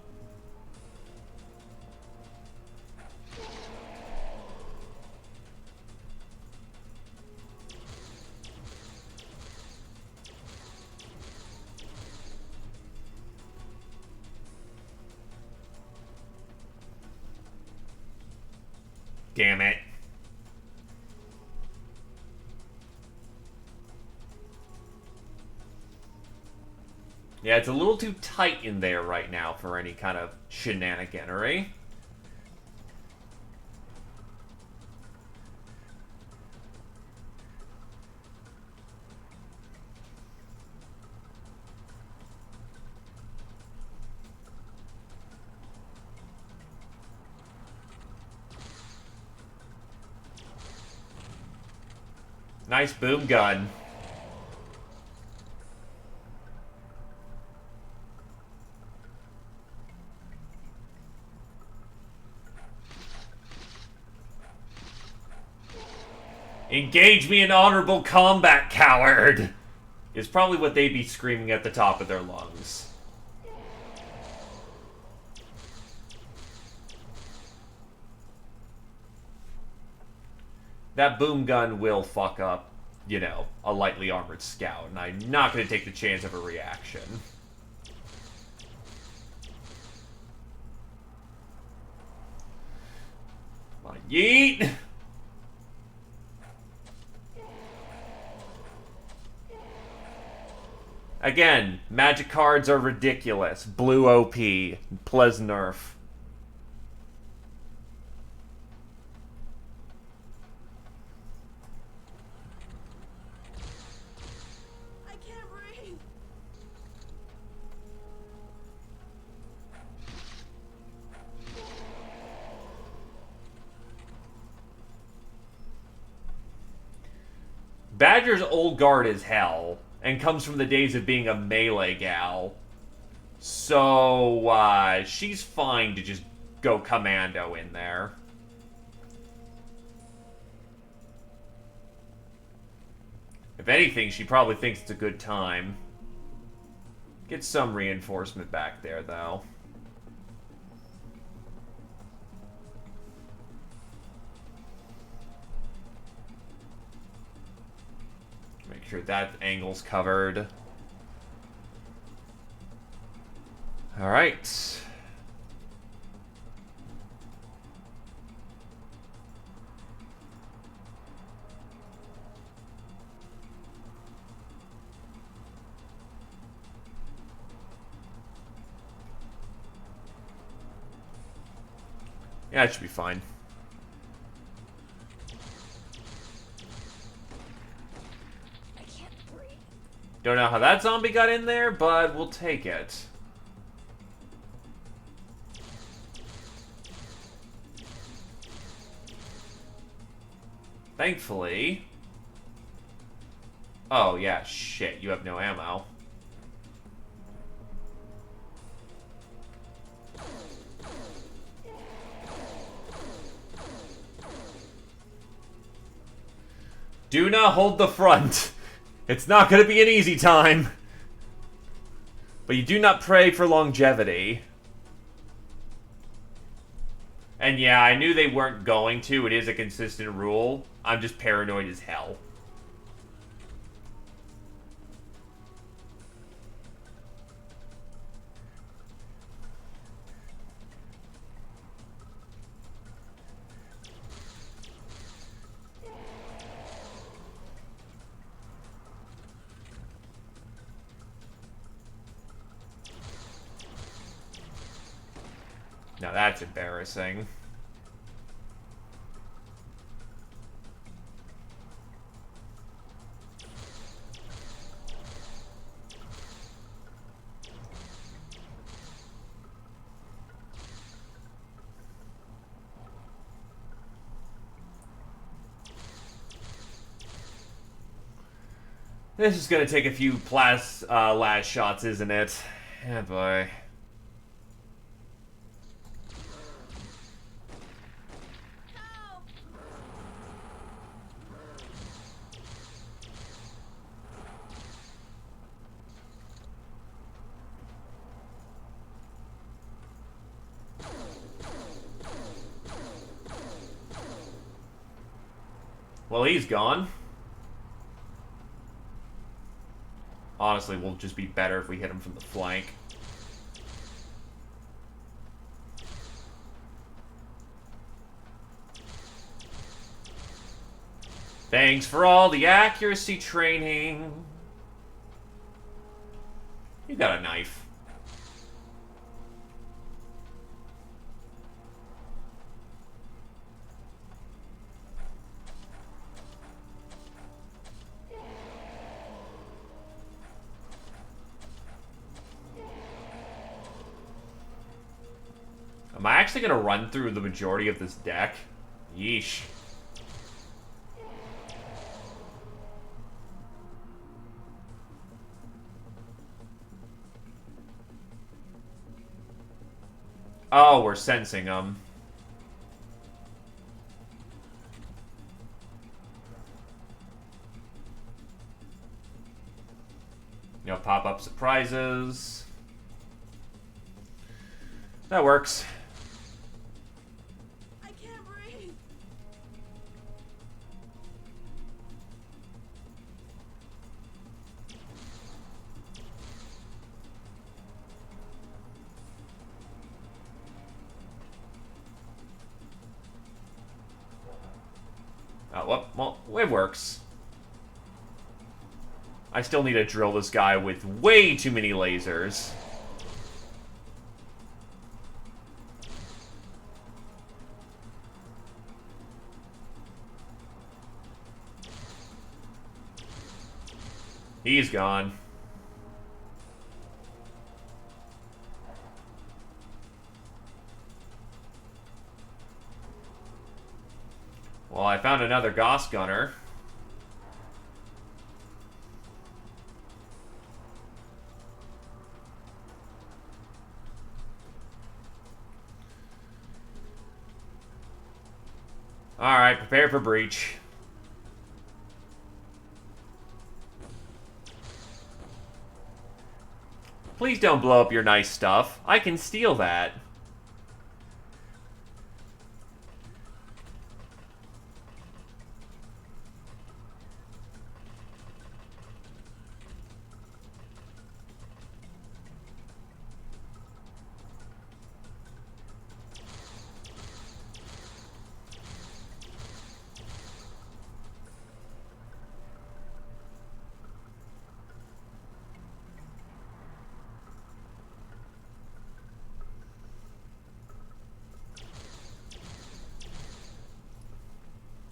Speaker 1: Damn it. Yeah, it's a little too tight in there right now for any kind of shenaniganery. Nice boom gun. Engage me in honorable combat, coward! Is probably what they'd be screaming at the top of their lungs. That boom gun will fuck up, you know, a lightly armored scout, and I'm not going to take the chance of a reaction. Come on, yeet! Again, magic cards are ridiculous. Blue OP, Ples nerf.
Speaker 3: I can't breathe.
Speaker 1: Badger's old guard is hell, and comes from the days of being a melee gal. So, she's fine to just go commando in there. If anything, she probably thinks it's a good time. Get some reinforcement back there, though. Make sure that angle's covered. Alright. Yeah, it should be fine.
Speaker 3: I can't breathe.
Speaker 1: Don't know how that zombie got in there, but we'll take it. Thankfully... Oh, yeah, shit, you have no ammo. Do not hold the front. It's not going to be an easy time. But you do not pray for longevity. And yeah, I knew they weren't going to. It is a consistent rule. I'm just paranoid as hell. Now that's embarrassing. This is gonna take a few last shots, isn't it? Yeah, boy.
Speaker 3: Help!
Speaker 1: Well, he's gone. Honestly, we'll just be better if we hit him from the flank. Thanks for all the accuracy training. You got a knife. Am I actually gonna run through the majority of this deck? Yeesh. Oh, we're sensing them. You know, pop-up surprises. That works.
Speaker 3: I can't breathe.
Speaker 1: Oh, well, it works. I still need to drill this guy with way too many lasers. He's gone. Well, I found another Gauss Gunner. Alright, prepare for breach. Please don't blow up your nice stuff. I can steal that.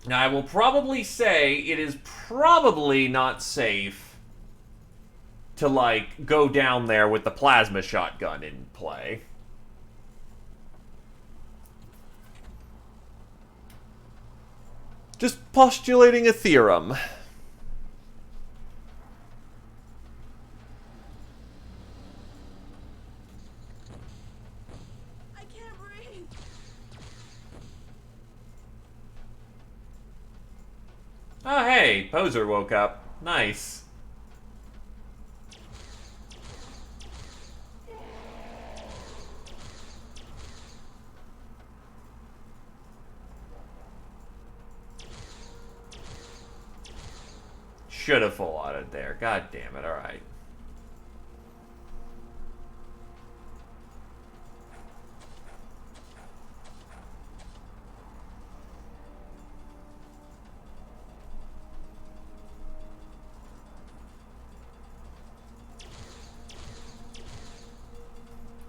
Speaker 1: Now, I will probably say it is probably not safe to, like, go down there with the plasma shotgun in play. Just postulating a theorem.
Speaker 3: I can't breathe.
Speaker 1: Oh, hey, Poser woke up. Nice. Should have full autoed there. God damn it, alright.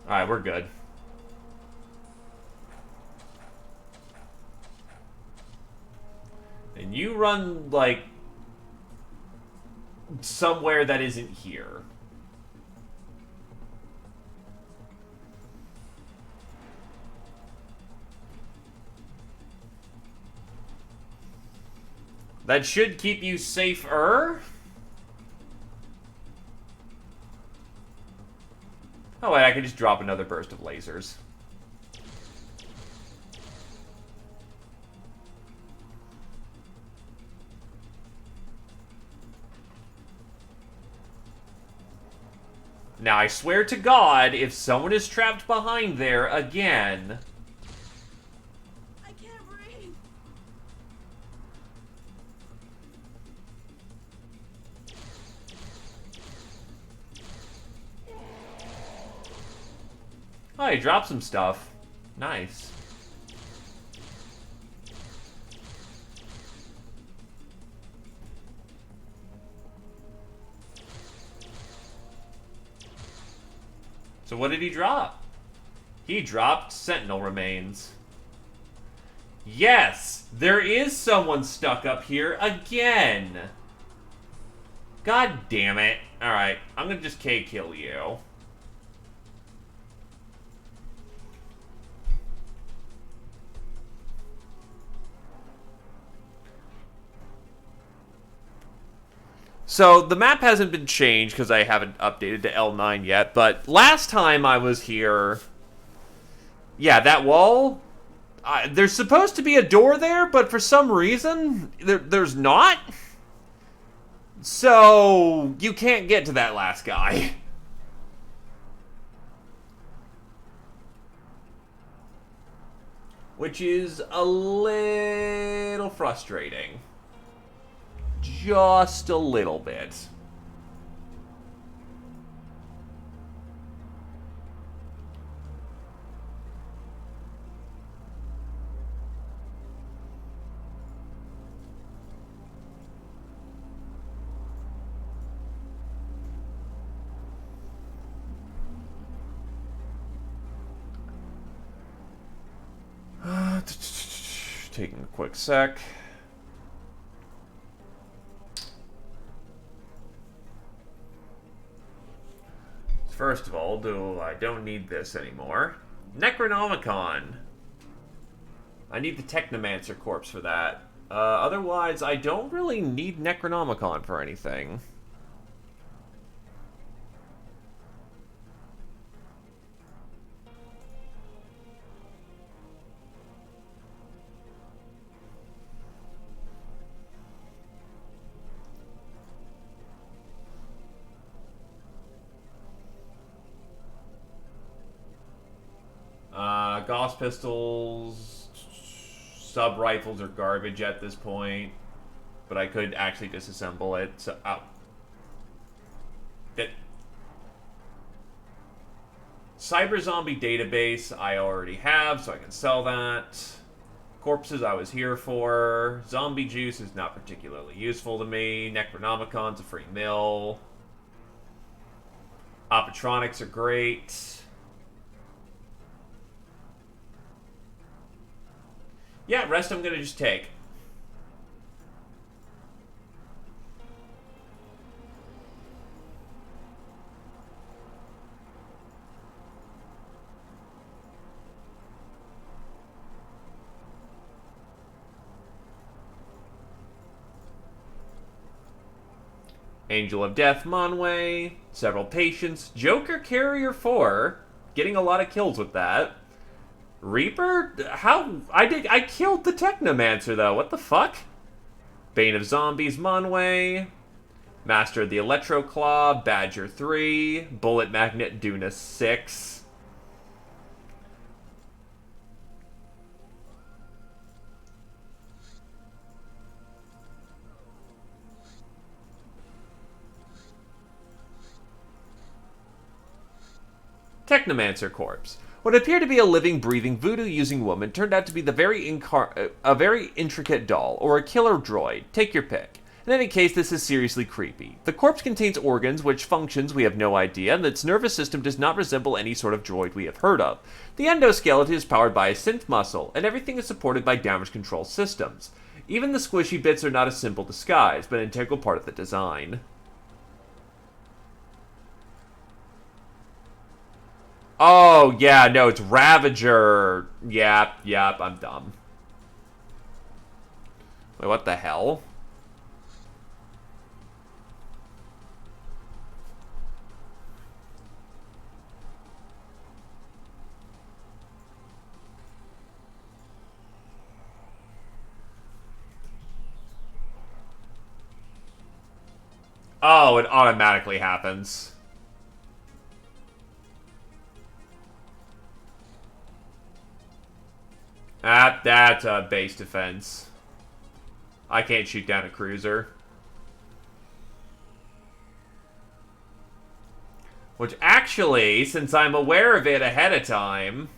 Speaker 1: Alright, we're good. And you run, like, somewhere that isn't here. That should keep you safer. Oh wait, I can just drop another burst of lasers. Now, I swear to God, if someone is trapped behind there again...
Speaker 3: I can't breathe.
Speaker 1: Oh, he dropped some stuff. Nice. So what did he drop? He dropped Sentinel Remains. Yes! There is someone stuck up here again! God damn it. Alright, I'm gonna just K-kill you. So, the map hasn't been changed because I haven't updated to L9 yet, but last time I was here... Yeah, that wall... there's supposed to be a door there, but for some reason, there's not. So, you can't get to that last guy. Which is a little frustrating. Just a little bit. Taking a quick sec. First of all, I don't need this anymore. Necronomicon. I need the Technomancer corpse for that. Otherwise, I don't really need Necronomicon for anything. Gauss pistols, sub rifles are garbage at this point, but I could actually disassemble it. So, Cyber Zombie database I already have, so I can sell that. Corpses I was here for. Zombie juice is not particularly useful to me. Necronomicon's a free mill. Opitronics are great. Yeah, rest I'm gonna just take. Angel of Death, Monway, several patients, Joker Carrier 4, getting a lot of kills with that. Reaper? How? I killed the Technomancer, though. What the fuck? Bane of Zombies, Monway. Master of the Electro Claw, Badger 3. Bullet Magnet, Duna 6. Technomancer Corpse. What appeared to be a living, breathing, voodoo-using woman turned out to be a very intricate doll, or a killer droid. Take your pick. In any case, this is seriously creepy. The corpse contains organs, which functions we have no idea, and its nervous system does not resemble any sort of droid we have heard of. The endoskeleton is powered by a synth muscle, and everything is supported by damage control systems. Even the squishy bits are not a simple disguise, but an integral part of the design. Oh, yeah, no, it's Ravager. Yep, I'm dumb. Wait, what the hell? Oh, it automatically happens. That's a base defense. I can't shoot down a cruiser. Which actually, since I'm aware of it ahead of time...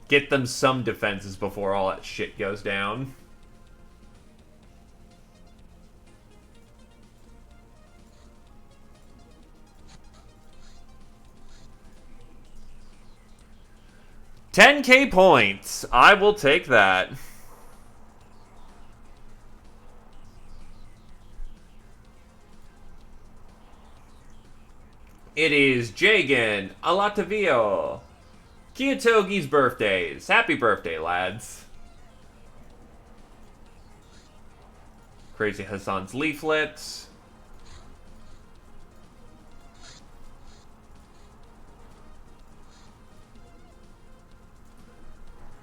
Speaker 1: Get them some defenses before all that shit goes down. $10K points. I will take that. It is Jagan Alatavio. Kiyotogi's birthdays. Happy birthday, lads. Crazy Hassan's leaflets.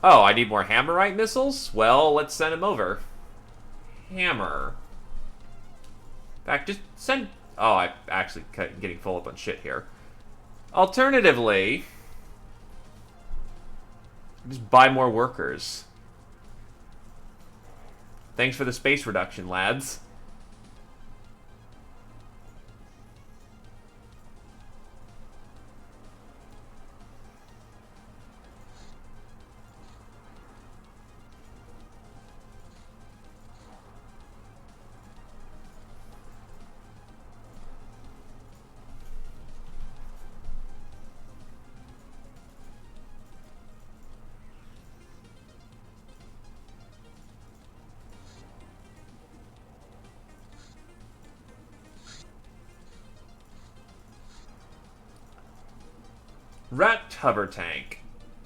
Speaker 1: Oh, I need more Hammerite missiles? Well, let's send him over. Hammer. In fact, just send... Oh, I'm actually getting full up on shit here. Alternatively, just buy more workers. Thanks for the space reduction, lads. Rat hover tank.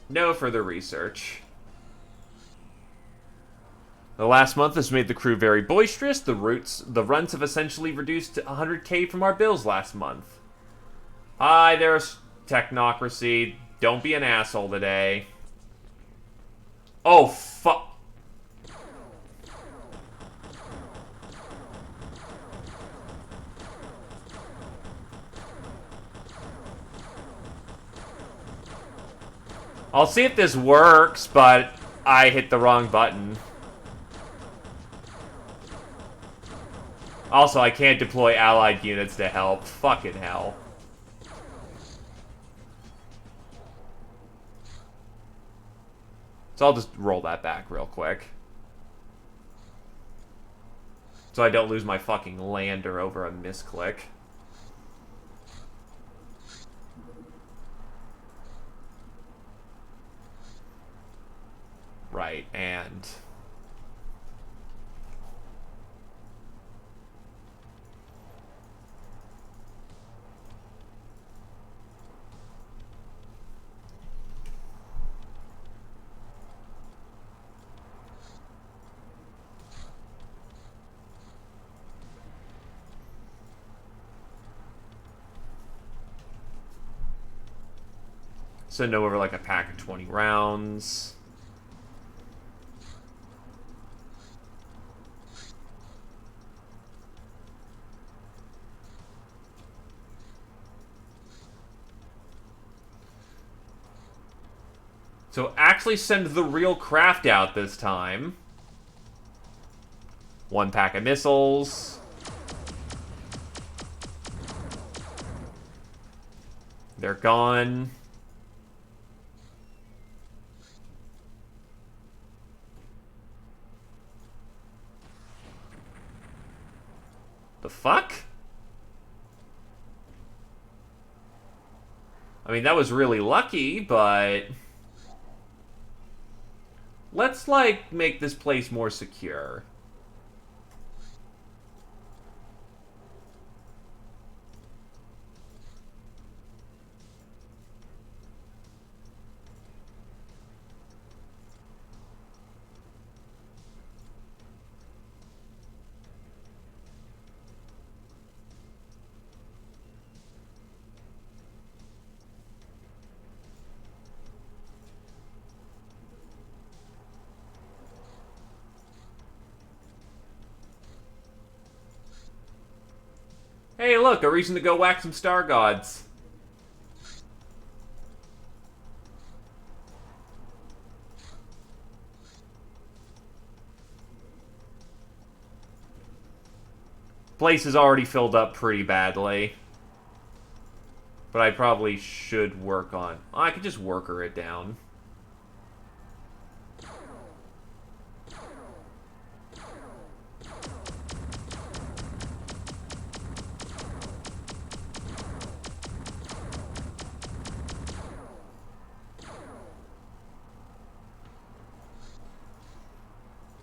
Speaker 1: No further research. The last month has made the crew very boisterous. The runs have essentially reduced to 100K from our bills last month. Hi, there's technocracy. Don't be an asshole today. Oh, fuck. I'll see if this works, but I hit the wrong button. Also, I can't deploy allied units to help. Fucking hell. So I'll just roll that back real quick. So I don't lose my fucking lander over a misclick. Right, and... send over like a pack of 20 rounds. So actually send the real craft out this time. 1 pack of missiles. They're gone. The fuck? I mean, that was really lucky, but... let's, like, make this place more secure. Hey, look, a reason to go whack some star gods. Place is already filled up pretty badly. But I probably should work on... I could just worker it down.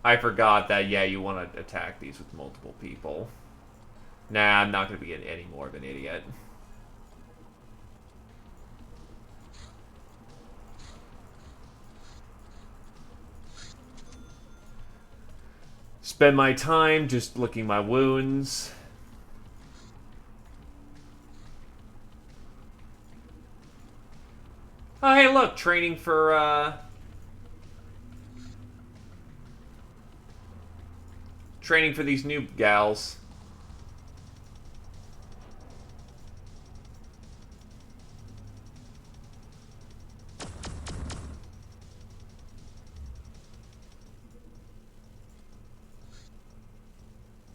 Speaker 1: I forgot that, yeah, you want to attack these with multiple people. Nah, I'm not going to be any more of an idiot. Spend my time just licking my wounds. Oh, hey, look, training for, training for these new gals.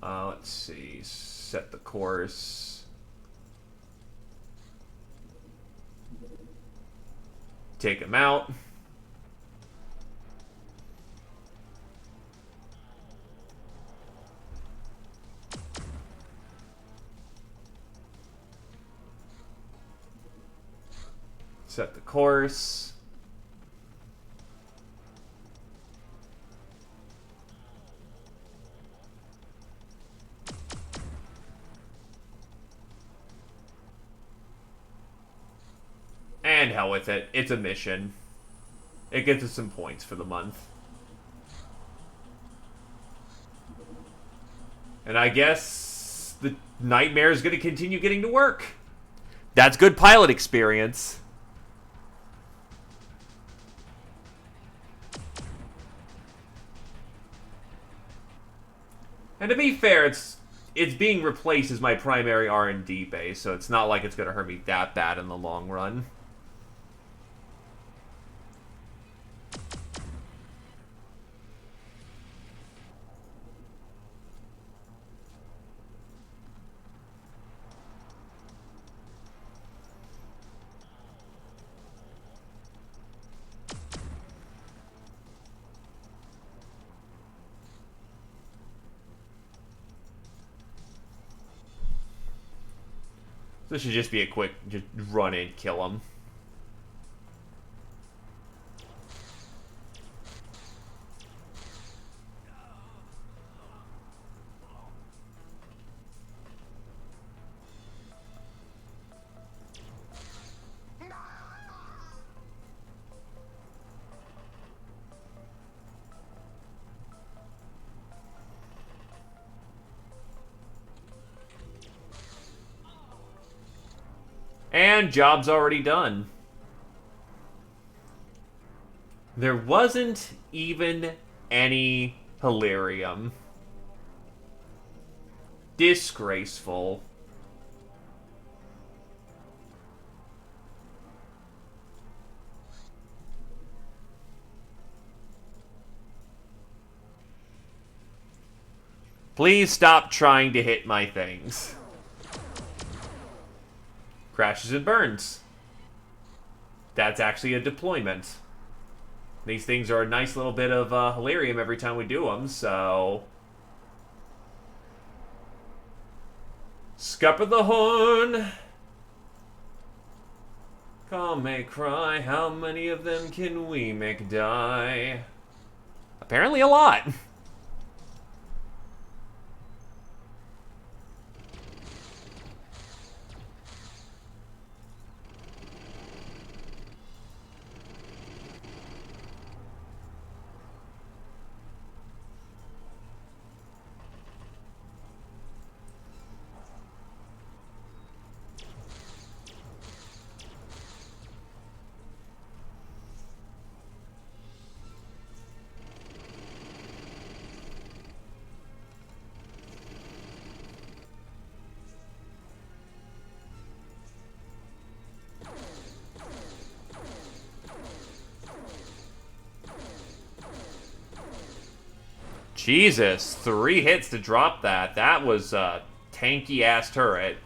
Speaker 1: Let's see. Set the course. Take him out. Set the course. And hell with it. It's a mission. It gets us some points for the month. And I guess the nightmare is going to continue getting to work. That's good pilot experience. And to be fair, it's being replaced as my primary R&D base, so it's not like it's going to hurt me that bad in the long run. This should just be a quick, just run in, kill him. And job's already done. There wasn't even any Hilarium. Disgraceful. Please stop trying to hit my things. Crashes and burns. That's actually a deployment. These things are a nice little bit of Hilarium every time we do them, so... Scupper the horn. Come may cry, how many of them can we make die? Apparently a lot. Jesus, 3 hits to drop that. That was a tanky-ass turret.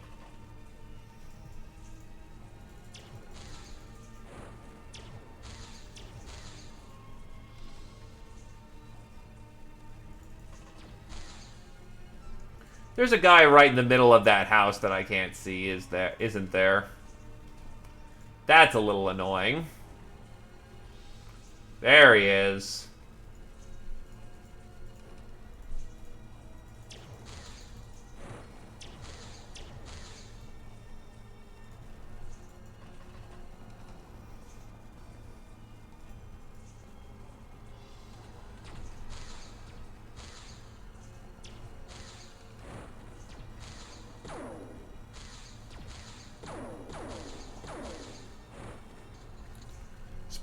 Speaker 1: There's a guy right in the middle of that house that I can't see, isn't there? That's a little annoying. There he is.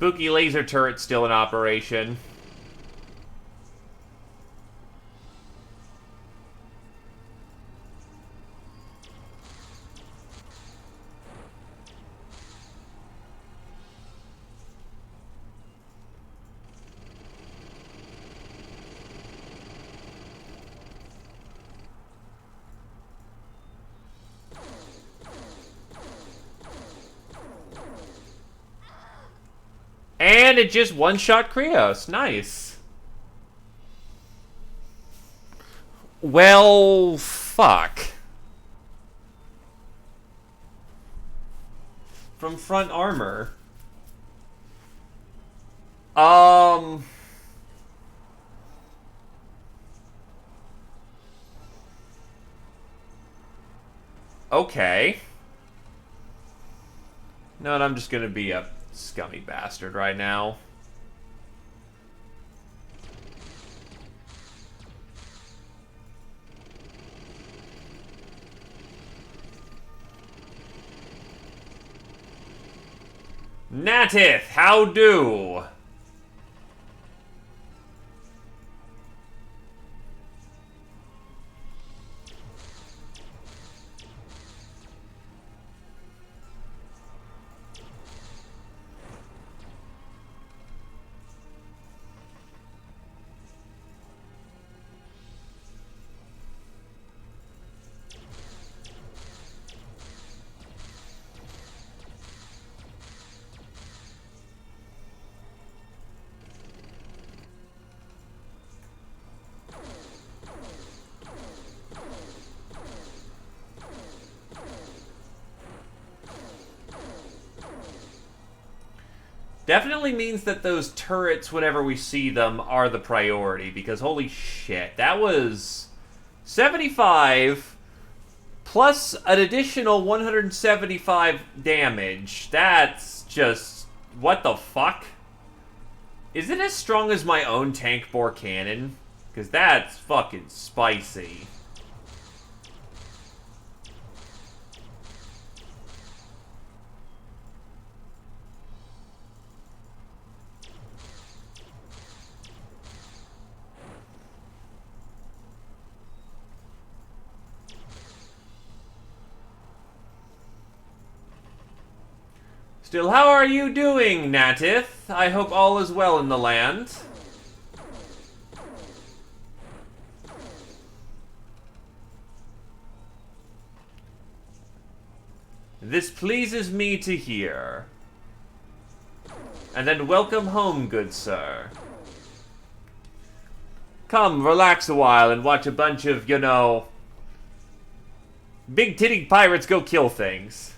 Speaker 1: Spooky laser turret still in operation. And it just one-shot Krios. Nice. Well, fuck. From front armor. Okay. No, I'm just gonna be a scummy bastard right now. Natith, how do? Definitely means that those turrets, whenever we see them, are the priority, because holy shit, that was 75 plus an additional 175 damage. That's just... what the fuck? Is it as strong as my own tank bore cannon? Because that's fucking spicy. Still, how are you doing, Natith? I hope all is well in the land. This pleases me to hear. And then welcome home, good sir. Come, relax a while and watch a bunch of, you know, big-titty pirates go kill things.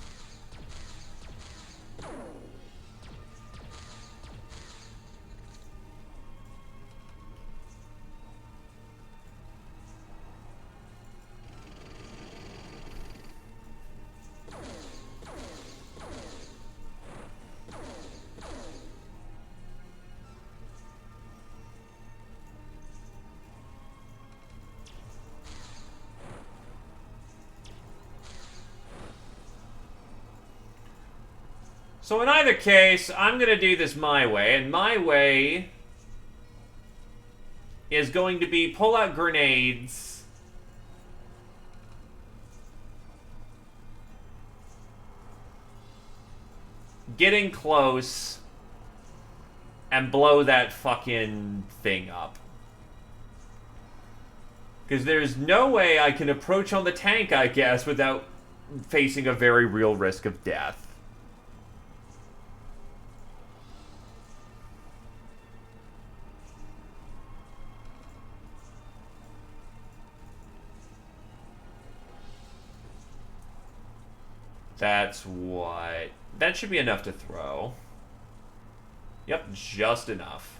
Speaker 1: So in either case, I'm going to do this my way, and my way is going to be pull out grenades, get in close, and blow that fucking thing up. Because there's no way I can approach on the tank, I guess, without facing a very real risk of death. That's what... that should be enough to throw. Yep, just enough.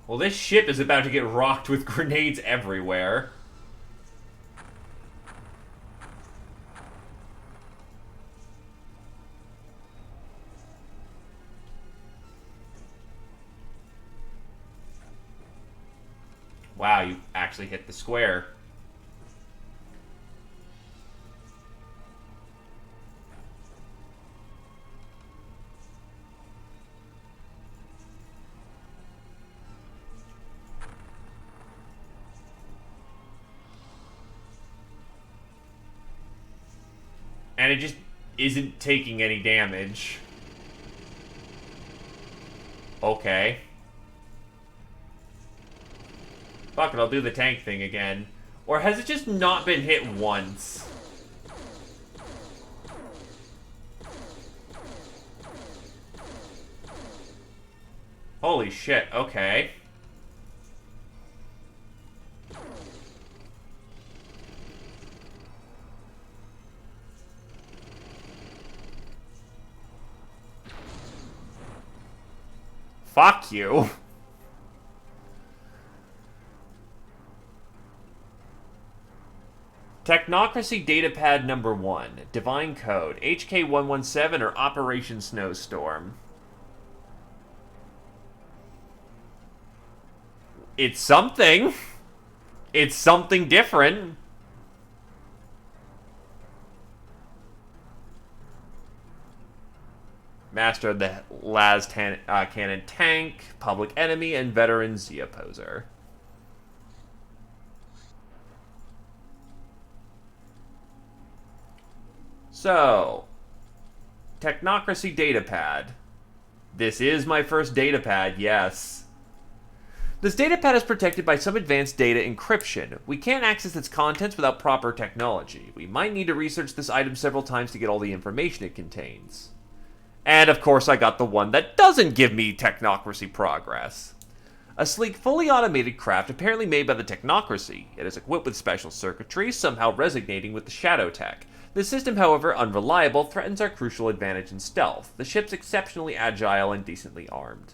Speaker 1: Well, this ship is about to get rocked with grenades everywhere. Wow, you actually hit the square. And it just isn't taking any damage. Okay. Fuck it, I'll do the tank thing again. Or has it just not been hit once? Holy shit, okay. Fuck you. Technocracy Datapad number 1. Divine Code. HK117 or Operation Snowstorm. It's something. It's something different. Master of the Cannon Tank, Public Enemy, and Veteran Z Opposer. So, Technocracy Datapad. This is my first datapad, yes. This datapad is protected by some advanced data encryption. We can't access its contents without proper technology. We might need to research this item several times to get all the information it contains. And of course I got the one that doesn't give me technocracy progress. A sleek, fully automated craft apparently made by the Technocracy. It is equipped with special circuitry, somehow resonating with the Shadow Tech. The system, however unreliable, threatens our crucial advantage in stealth. The ship's exceptionally agile and decently armed.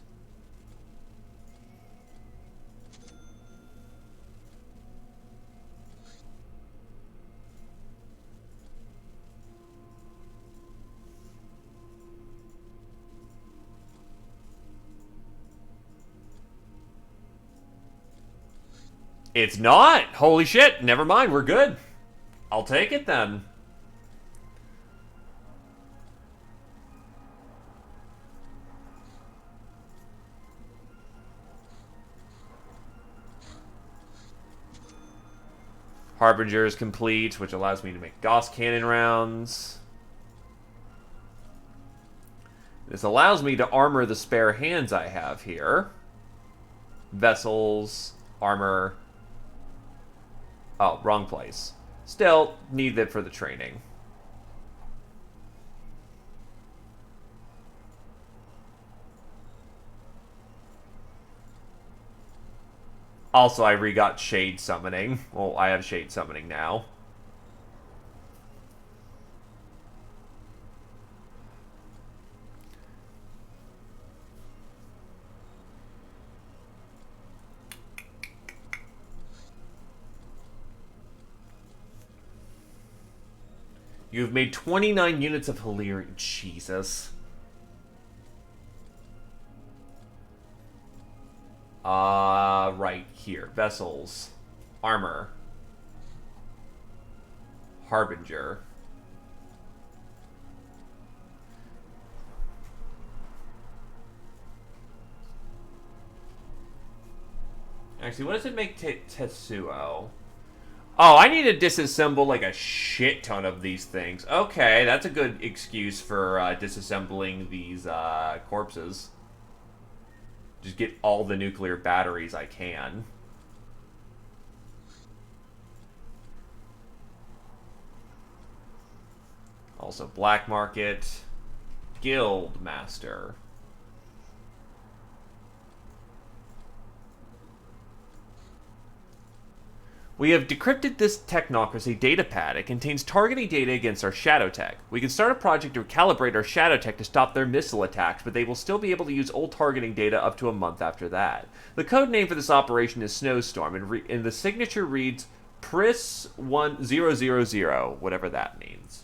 Speaker 1: It's not! Holy shit! Never mind, we're good. I'll take it then. Harbinger is complete, which allows me to make Gauss cannon rounds. This allows me to armor the spare hands I have here. Vessels, armor. Oh, wrong place. Still, need it for the training. Also, I re-got Shade Summoning. Well, I have Shade Summoning now. You've made 29 units of Hillyrian. Jesus. Right here. Vessels. Armor. Harbinger. Actually, what does it make Tetsuo? Oh, I need to disassemble like a shit ton of these things. Okay, that's a good excuse for disassembling these corpses. Just get all the nuclear batteries I can. Also, Black Market. Guild Master. We have decrypted this technocracy datapad. It contains targeting data against our shadow tech. We can start a project to calibrate our shadow tech to stop their missile attacks, but they will still be able to use old targeting data up to a month after that. The code name for this operation is Snowstorm, and the signature reads PRIS1000, whatever that means.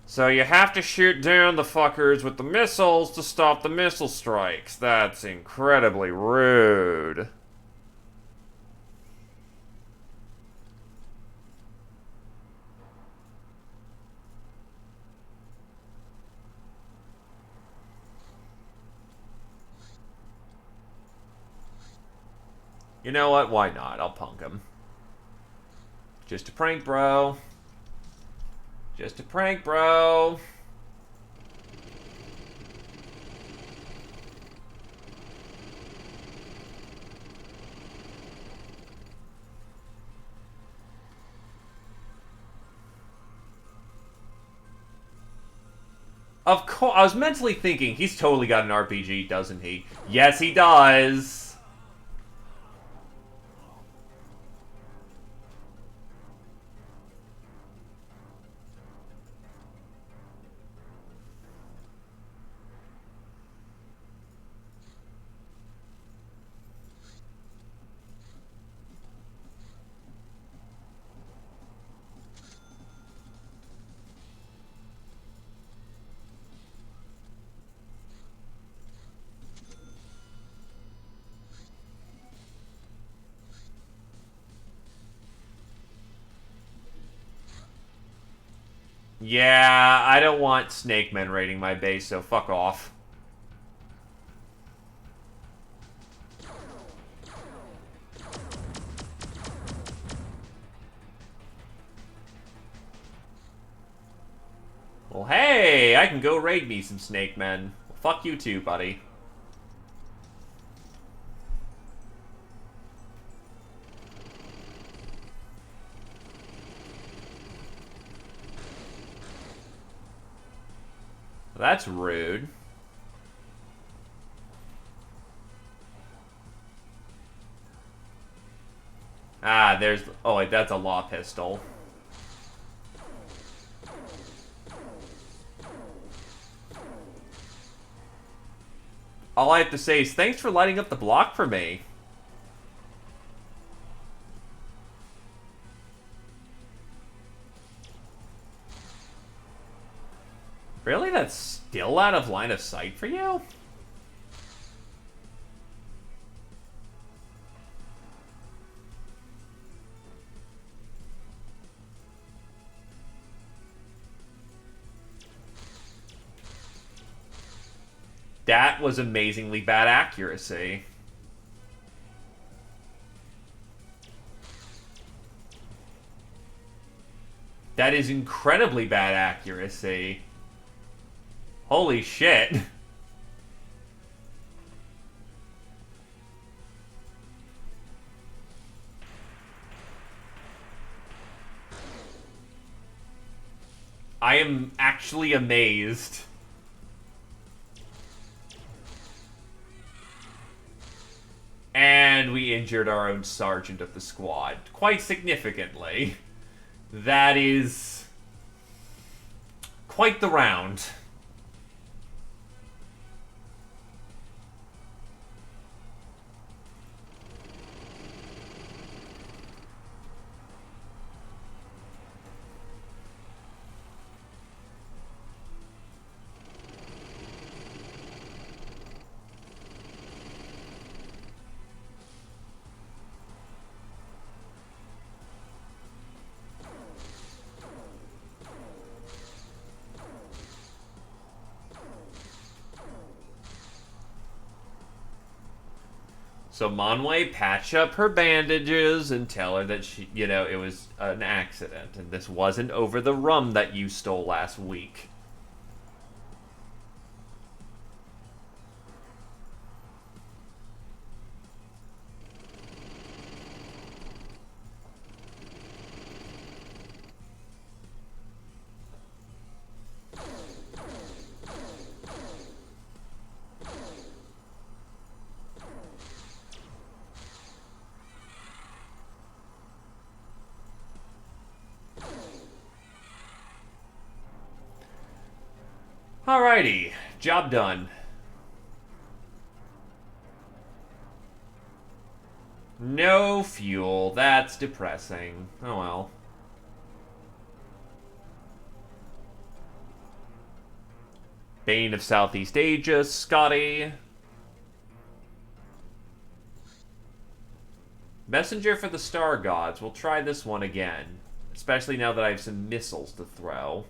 Speaker 1: So you have to shoot down the fuckers with the missiles to stop the missile strikes. That's incredibly rude. You know what? Why not? I'll punk him. Just a prank, bro. Just a prank, bro. Of course, I was mentally thinking, he's totally got an RPG, doesn't he? Yes, he does. Yeah, I don't want snake men raiding my base, so fuck off. Well, hey, I can go raid me some snake men. Well, fuck you too, buddy. That's rude. Ah, there's... Oh, wait, that's a law pistol. All I have to say is thanks for lighting up the block for me. Really? That's still out of line of sight for you? That was amazingly bad accuracy. That is incredibly bad accuracy. Holy shit. I am actually amazed. And we injured our own sergeant of the squad. Quite significantly. That is... quite the round. So Monway, patch up her bandages and tell her that she, you know, it was an accident and this wasn't over the rum that you stole last week. Alrighty, job done. No fuel, that's depressing. Oh well. Bane of Southeast Asia, Scotty. Messenger for the Star Gods. We'll try this one again. Especially now that I have some missiles to throw.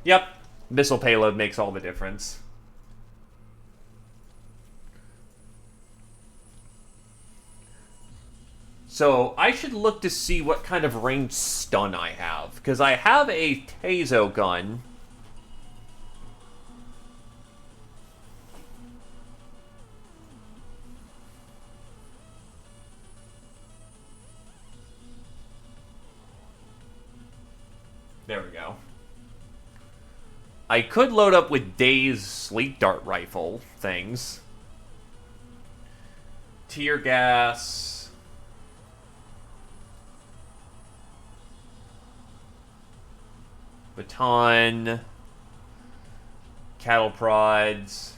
Speaker 1: Yep. Missile payload makes all the difference. So, I should look to see what kind of ranged stun I have. Because I have a Tazo gun. There we go. I could load up with Dave's sleep dart rifle things. Tear gas. Baton. Cattle prods.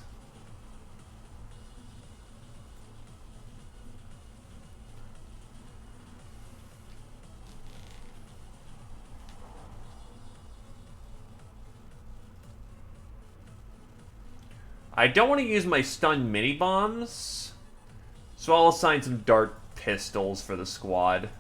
Speaker 1: I don't want to use my stun mini bombs, so I'll assign some dart pistols for the squad.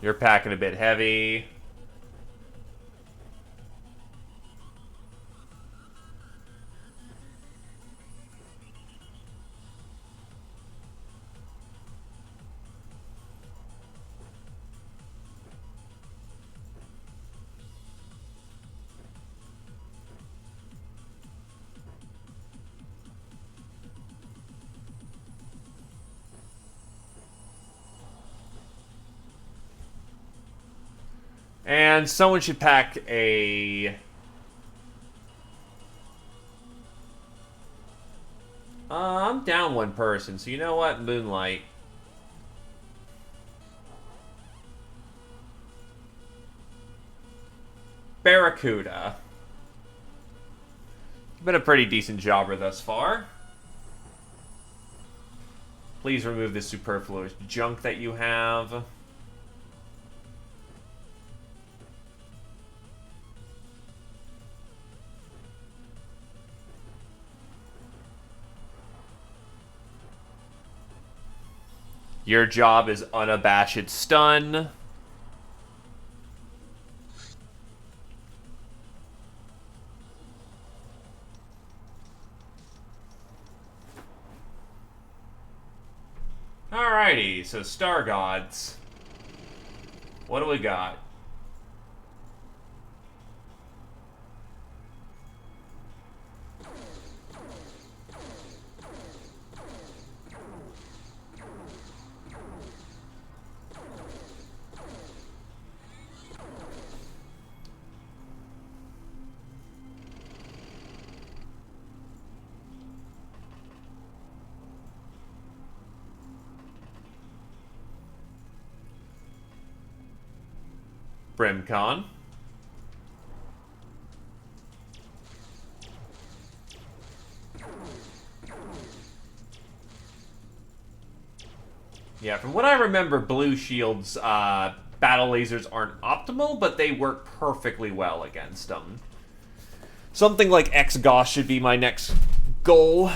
Speaker 1: You're packing a bit heavy. And someone should pack a... I'm down one person, so you know what? Moonlight. Barracuda. Been a pretty decent jobber thus far. Please remove the superfluous junk that you have. Your job is unabashed stun. Alrighty, so Star Gods. What do we got? Brimcon. Yeah, from what I remember, Blue Shield's battle lasers aren't optimal, but they work perfectly well against them. Something like X-Gosh should be my next goal.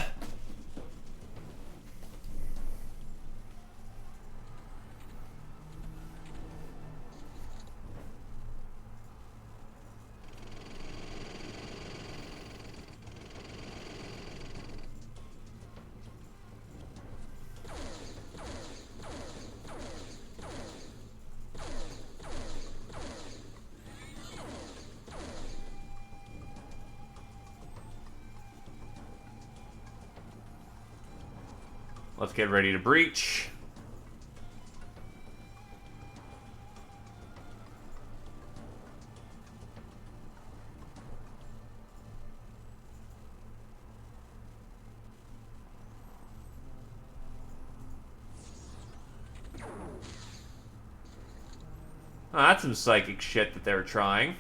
Speaker 1: Let's get ready to breach. Oh, that's some psychic shit that they were trying.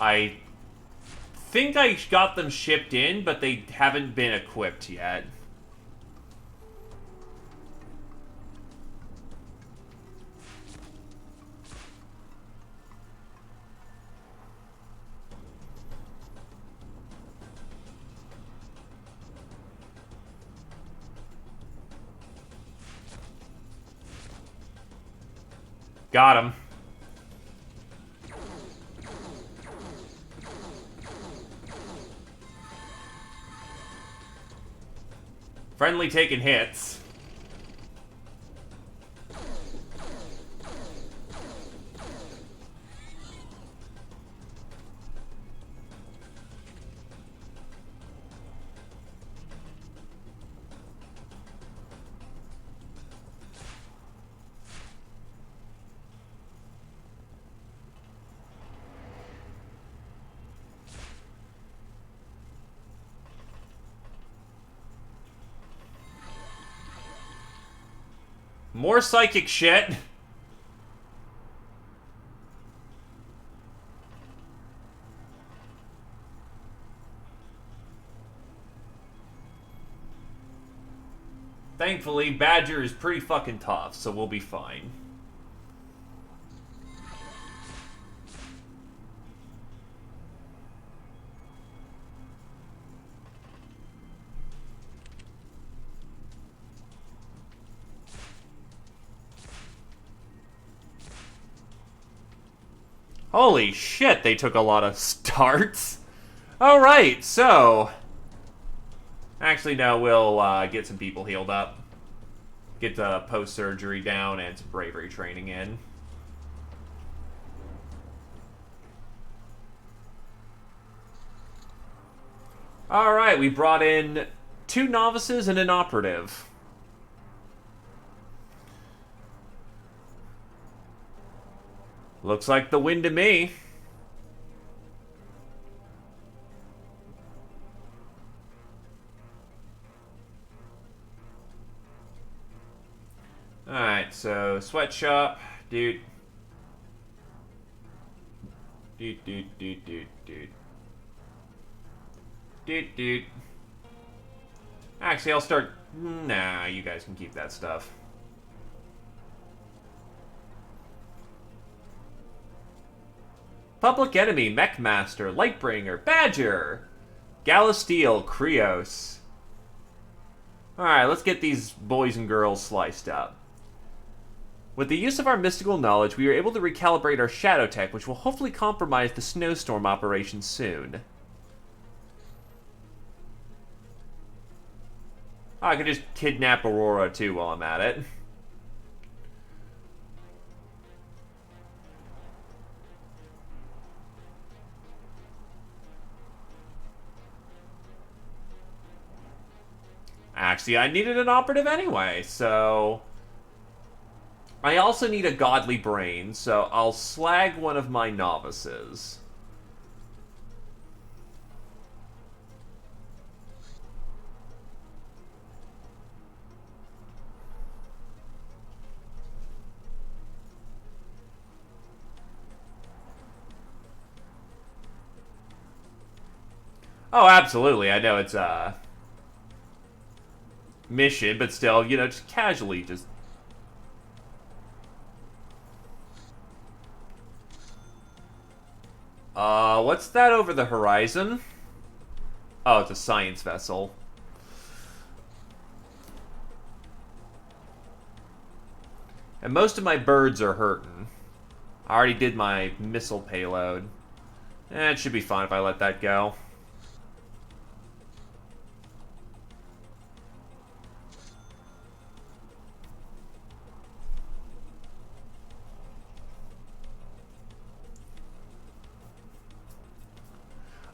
Speaker 1: I think I got them shipped in, but they haven't been equipped yet. Got him. Friendly taking hits. More psychic shit. Thankfully, Badger is pretty fucking tough, so we'll be fine. Holy shit, they took a lot of starts. Alright, so... Actually, no, we'll get some people healed up. Get the post-surgery down and some bravery training in. Alright, we brought in 2 novices and an operative. Looks like the win to me. Alright, so sweatshop, dude. Dude. Actually, I'll start... Nah, you guys can keep that stuff. Public Enemy, Mechmaster, Lightbringer, Badger, Galasteel, Krios. Alright, let's get these boys and girls sliced up. With the use of our mystical knowledge, we are able to recalibrate our shadow tech, which will hopefully compromise the snowstorm operation soon. Oh, I could just kidnap Aurora too while I'm at it. Actually, I needed an operative anyway, so... I also need a godly brain, so I'll slag one of my novices. Oh, absolutely. I know it's a mission, but still, you know, just casually just... what's that over the horizon? Oh, it's a science vessel. And most of my birds are hurting. I already did my missile payload. It should be fine if I let that go.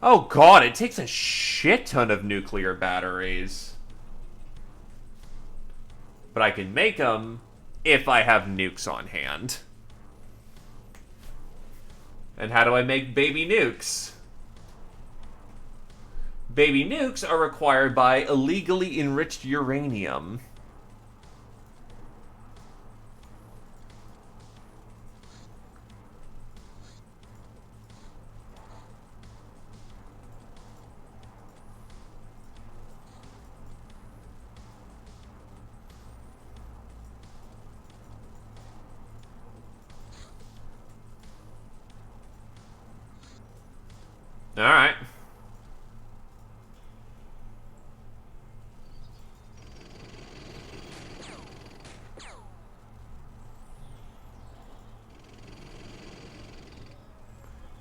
Speaker 1: Oh god, it takes a shit ton of nuclear batteries. But I can make them if I have nukes on hand. And how do I make baby nukes? Baby nukes are required by illegally enriched uranium. Alright.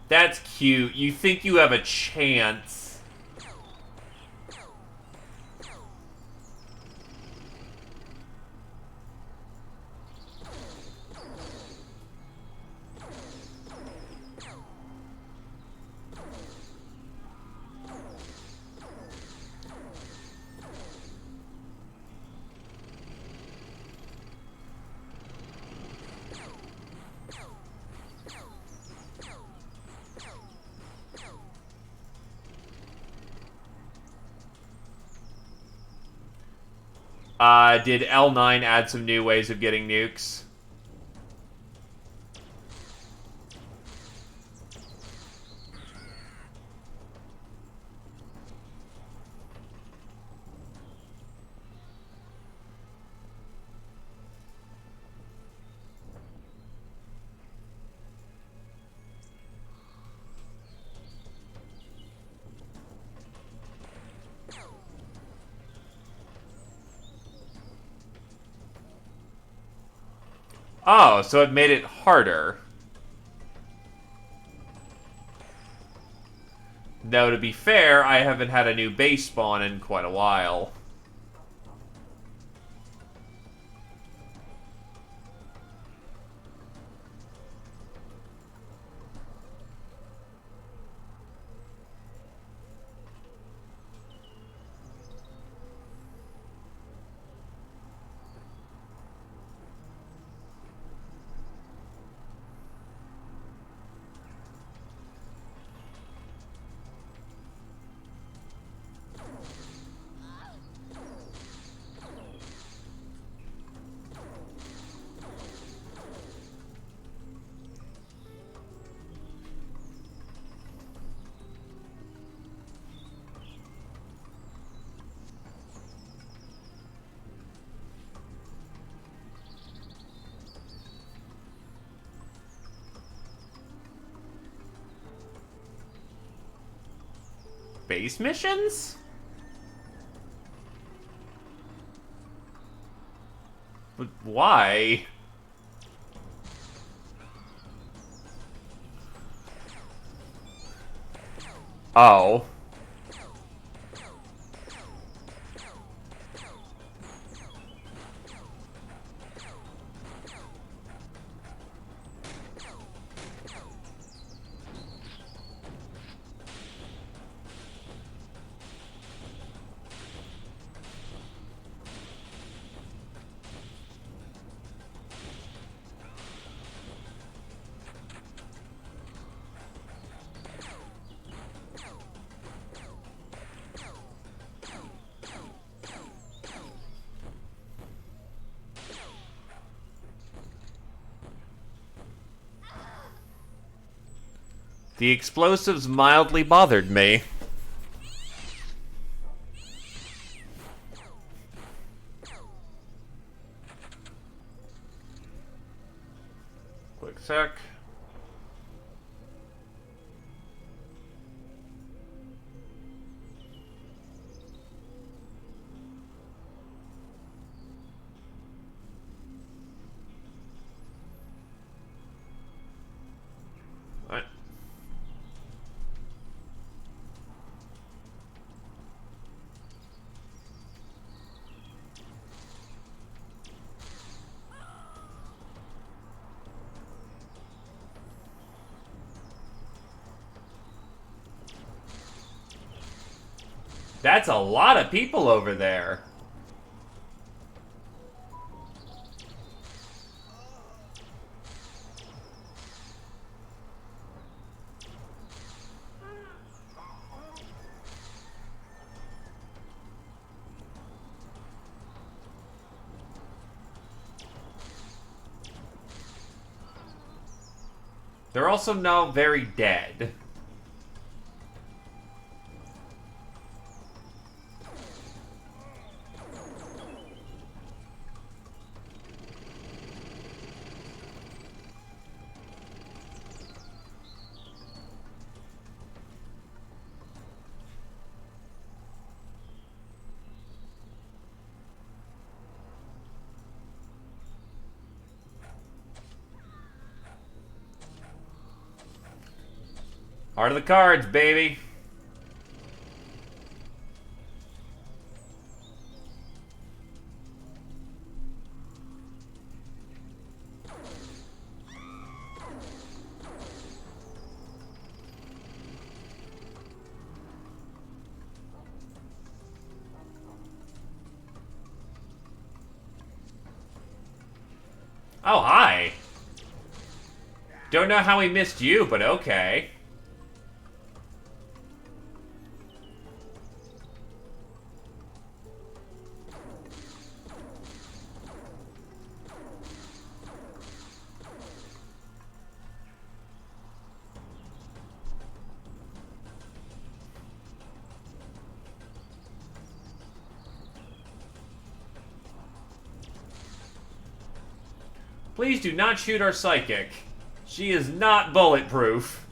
Speaker 1: That's cute. You think you have a chance. Did L9 add some new ways of getting nukes? Oh, so it made it harder. Though, to be fair, I haven't had a new base spawn in quite a while. Base missions? But why? Oh. The explosives mildly bothered me. Quick sec. That's a lot of people over there. They're also now very dead. Heart of the cards, baby. Oh, hi. Don't know how we missed you, but okay. Please do not shoot our psychic. She is not bulletproof.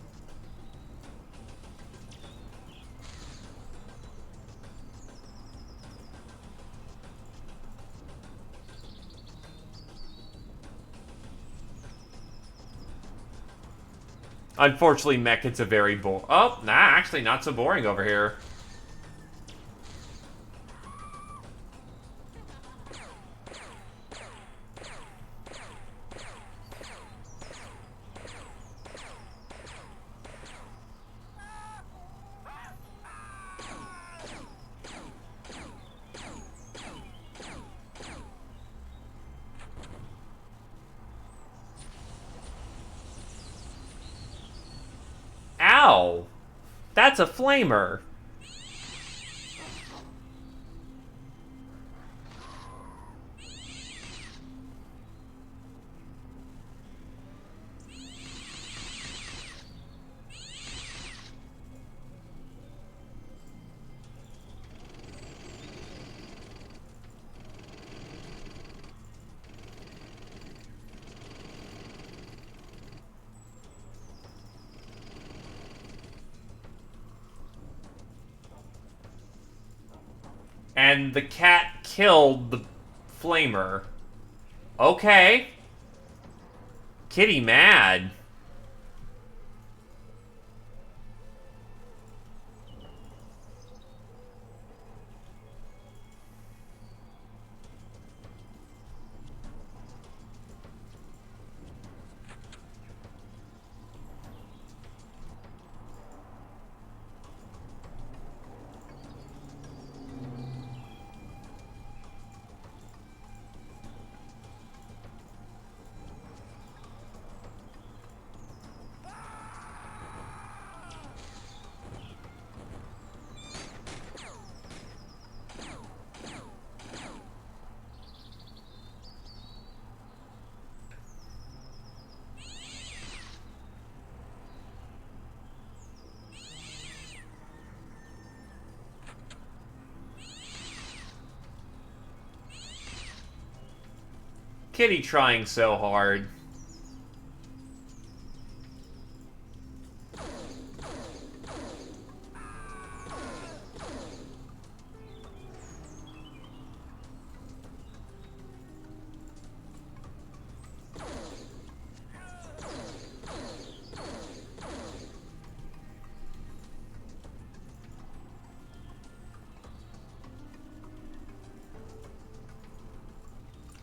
Speaker 1: Unfortunately, mech, it's a very oh, nah, actually not so boring over here. Ow! That's a flamer. And the cat killed the flamer. Okay. Kitty mad. Kitty trying so hard.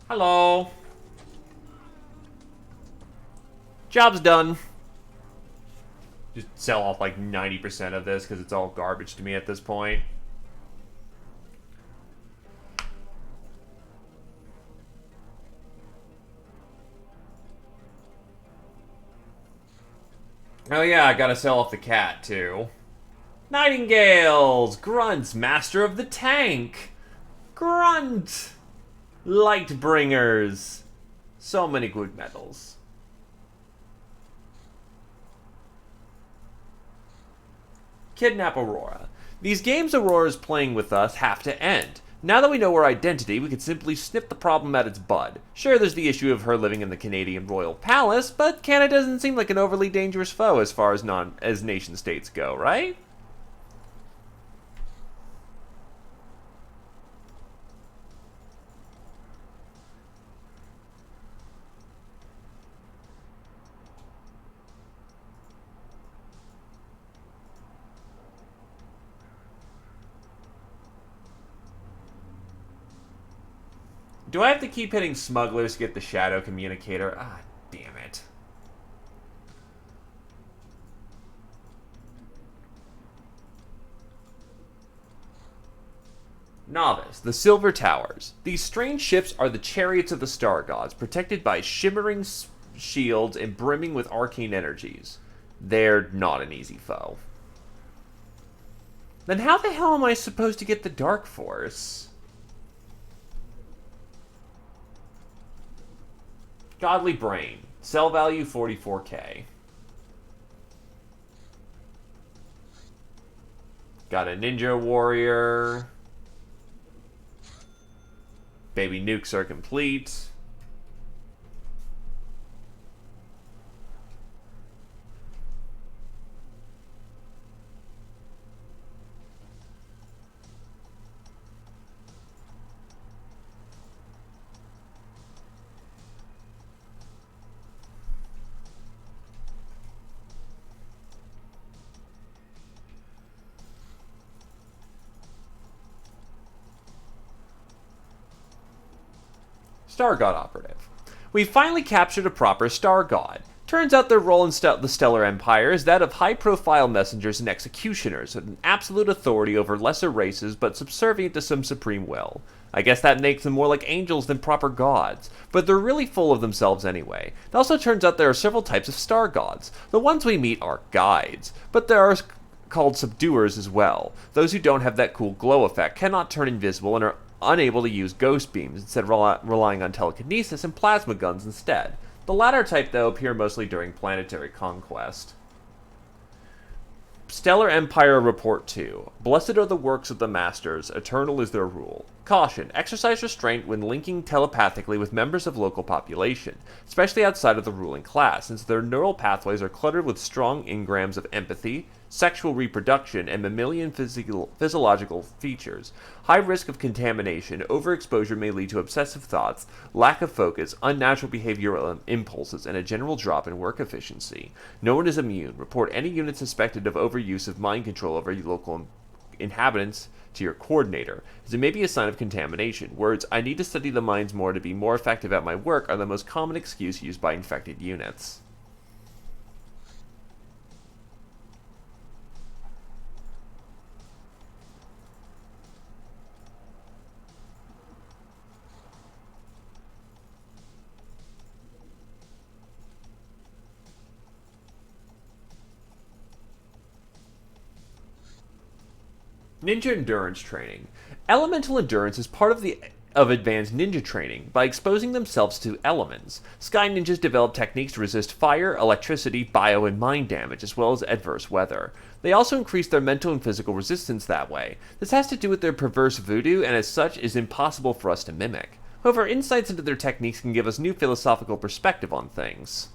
Speaker 1: Hello. Job's done. Just sell off like 90% of this because it's all garbage to me at this point. Oh yeah, I gotta sell off the cat, too. Nightingales! Grunts, master of the tank! Grunt! Lightbringers! So many good medals. Kidnap Aurora. These games Aurora is playing with us have to end. Now that we know her identity, we can simply snip the problem at its bud. Sure, there's the issue of her living in the Canadian Royal Palace, but Canada doesn't seem like an overly dangerous foe as far as nation states go, right? Do I have to keep hitting smugglers to get the shadow communicator? Ah, damn it. Novice, the Silver Towers. These strange ships are the chariots of the star gods, protected by shimmering shields and brimming with arcane energies. They're not an easy foe. Then how the hell am I supposed to get the Dark Force? Godly Brain. Sell value 44k. Got a Ninja Warrior. Baby nukes are complete. Star God Operative. We finally captured a proper Star God. Turns out their role in the Stellar Empire is that of high-profile messengers and executioners, with an absolute authority over lesser races but subservient to some supreme will. I guess that makes them more like angels than proper gods, but they're really full of themselves anyway. It also turns out there are several types of Star Gods. The ones we meet are guides, but there are called subduers as well. Those who don't have that cool glow effect, cannot turn invisible, and are unable to use ghost beams, instead relying on telekinesis and plasma guns instead. The latter type, though, appear mostly during planetary conquest. Stellar Empire Report 2. Blessed are the works of the Masters, eternal is their rule. Caution, exercise restraint when linking telepathically with members of local population, especially outside of the ruling class, since their neural pathways are cluttered with strong engrams of empathy, sexual reproduction, and mammalian physiological features. High risk of contamination, overexposure may lead to obsessive thoughts, lack of focus, unnatural behavioral impulses, and a general drop in work efficiency. No one is immune. Report any unit suspected of overuse of mind control over local inhabitants to your coordinator, as it may be a sign of contamination. Words, "I need to study the minds more to be more effective at my work," are the most common excuse used by infected units. Ninja Endurance Training. Elemental Endurance is part of advanced ninja training by exposing themselves to elements. Sky ninjas develop techniques to resist fire, electricity, bio, and mind damage, as well as adverse weather. They also increase their mental and physical resistance that way. This has to do with their perverse voodoo, and as such is impossible for us to mimic. However, insights into their techniques can give us new philosophical perspective on things.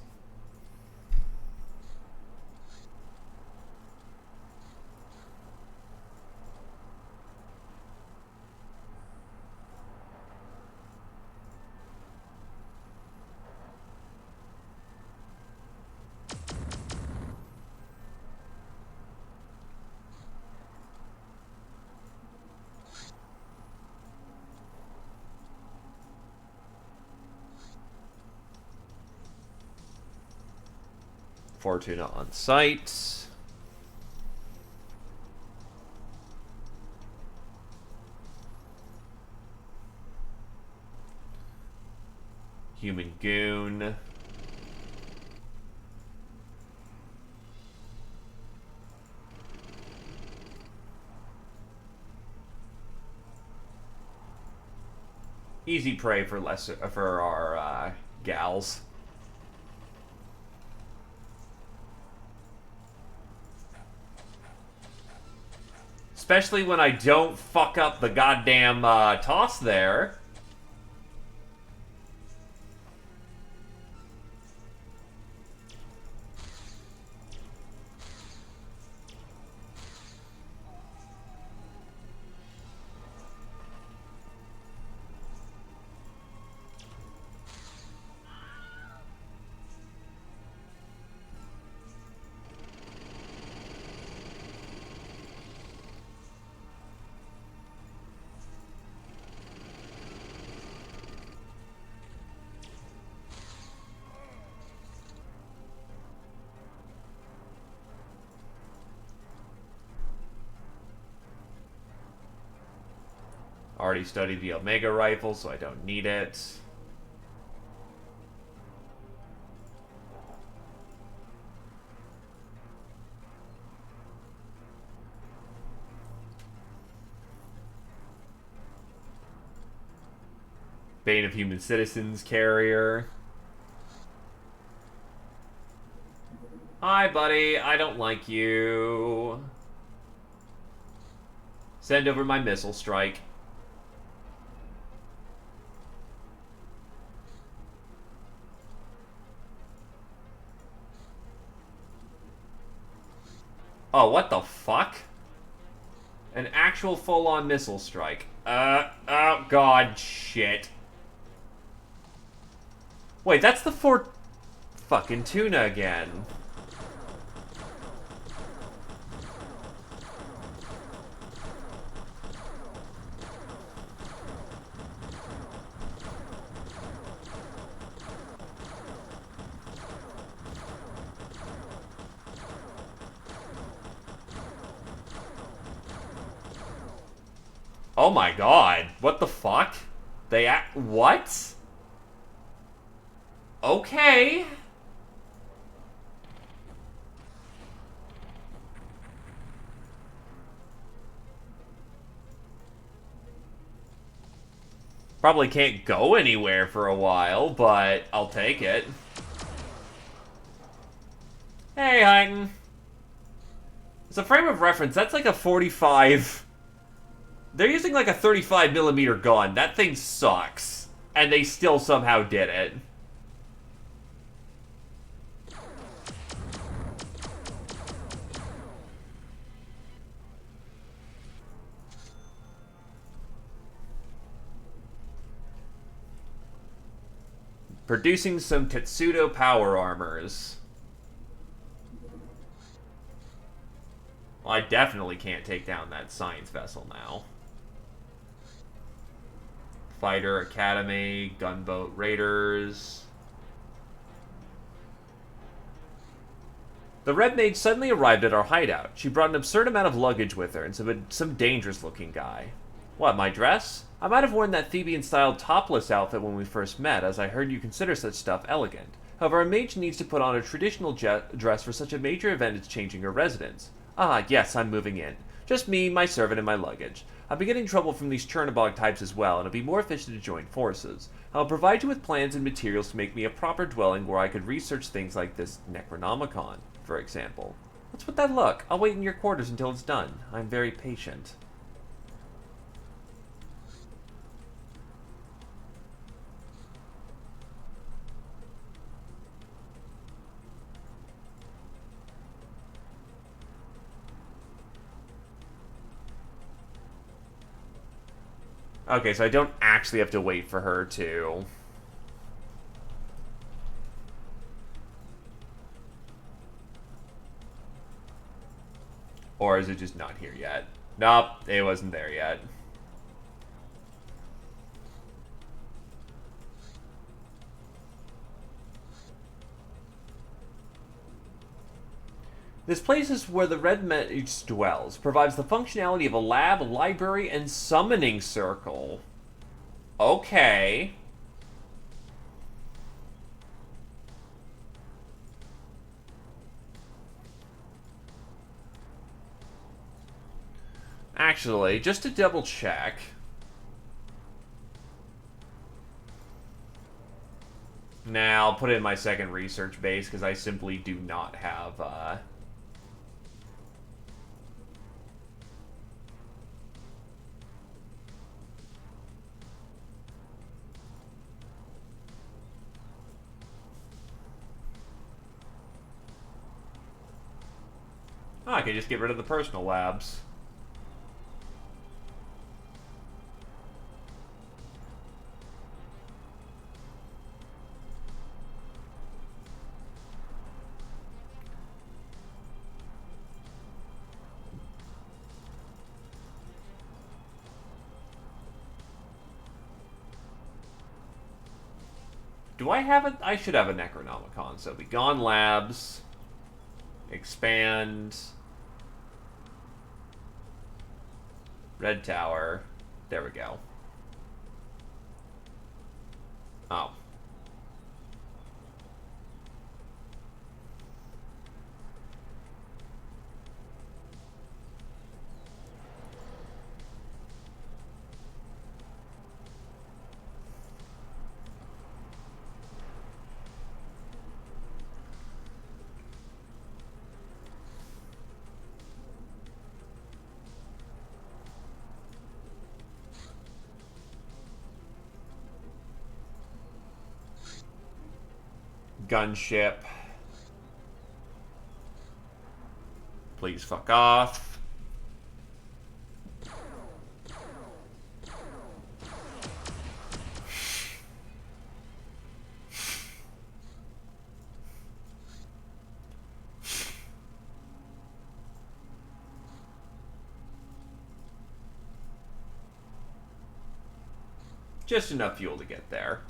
Speaker 1: Fortuna on site. Human Goon. Easy prey for our gals. Especially when I don't fuck up the goddamn toss there. Already studied the Omega rifle, so I don't need it. Bane of Human Citizens carrier. Hi, buddy. I don't like you. Send over my missile strike. Oh, what the fuck? An actual full-on missile strike. Oh god, shit. Wait, that's the Fort fucking Tuna again. Oh my god, what the fuck? They act- what? Okay. Probably can't go anywhere for a while, but I'll take it. Hey, Hyten. As a frame of reference, that's like a 45... They're using like a 35mm gun. That thing sucks. And they still somehow did it. Producing some Tetsudo power armors. Well, I definitely can't take down that science vessel now. Fighter Academy, Gunboat Raiders. The Red Mage suddenly arrived at our hideout. She brought an absurd amount of luggage with her and some dangerous-looking guy. What, my dress? I might have worn that Theban-styled topless outfit when we first met, as I heard you consider such stuff elegant. However, a mage needs to put on a traditional dress for such a major event as changing her residence. Ah, yes, I'm moving in. Just me, my servant, and my luggage. I've been getting trouble from these Chernobog types as well, and it'll be more efficient to join forces. I'll provide you with plans and materials to make me a proper dwelling where I could research things like this Necronomicon, for example. What's with that look? I'll wait in your quarters until it's done. I'm very patient. Okay, so I don't actually have to wait for her to... Or is it just not here yet? Nope, it wasn't there yet. This place is where the Red Mage dwells. Provides the functionality of a lab, library, and summoning circle. Okay. Actually, just to double check. Nah, I'll put it in my second research base because I simply do not have, Oh, I could just get rid of the personal labs. Do I have it? I should have a Necronomicon. So be gone labs. Expand. Red Tower. There we go. Oh. Gunship. Please fuck off. Just enough fuel to get there.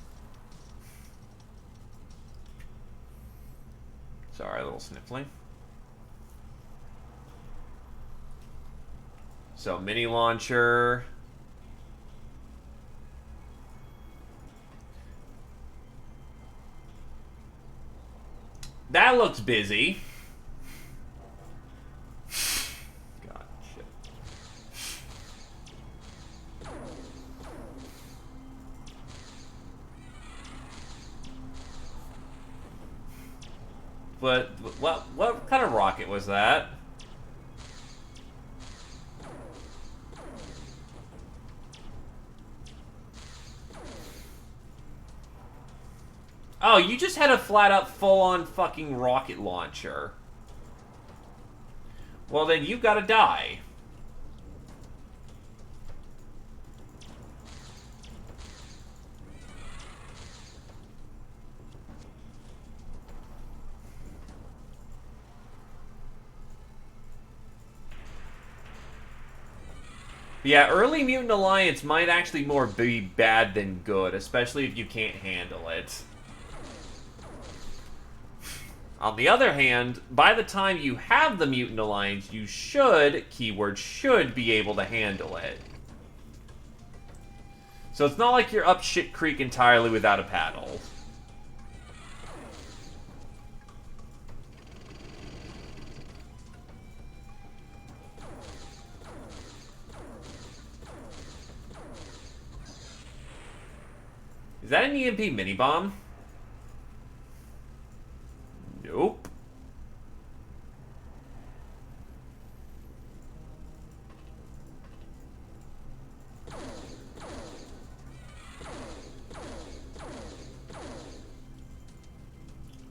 Speaker 1: Sorry, a little sniffling. So, mini launcher. That looks busy. God, shit. But what kind of rocket was that? Oh, you just had a flat-out full-on fucking rocket launcher. Well, then you gotta die. Yeah, early Mutant Alliance might actually more be bad than good, especially if you can't handle it. On the other hand, by the time you have the Mutant Alliance, you should, keyword should, be able to handle it. So it's not like you're up shit creek entirely without a paddle. Is that an EMP mini-bomb? Nope.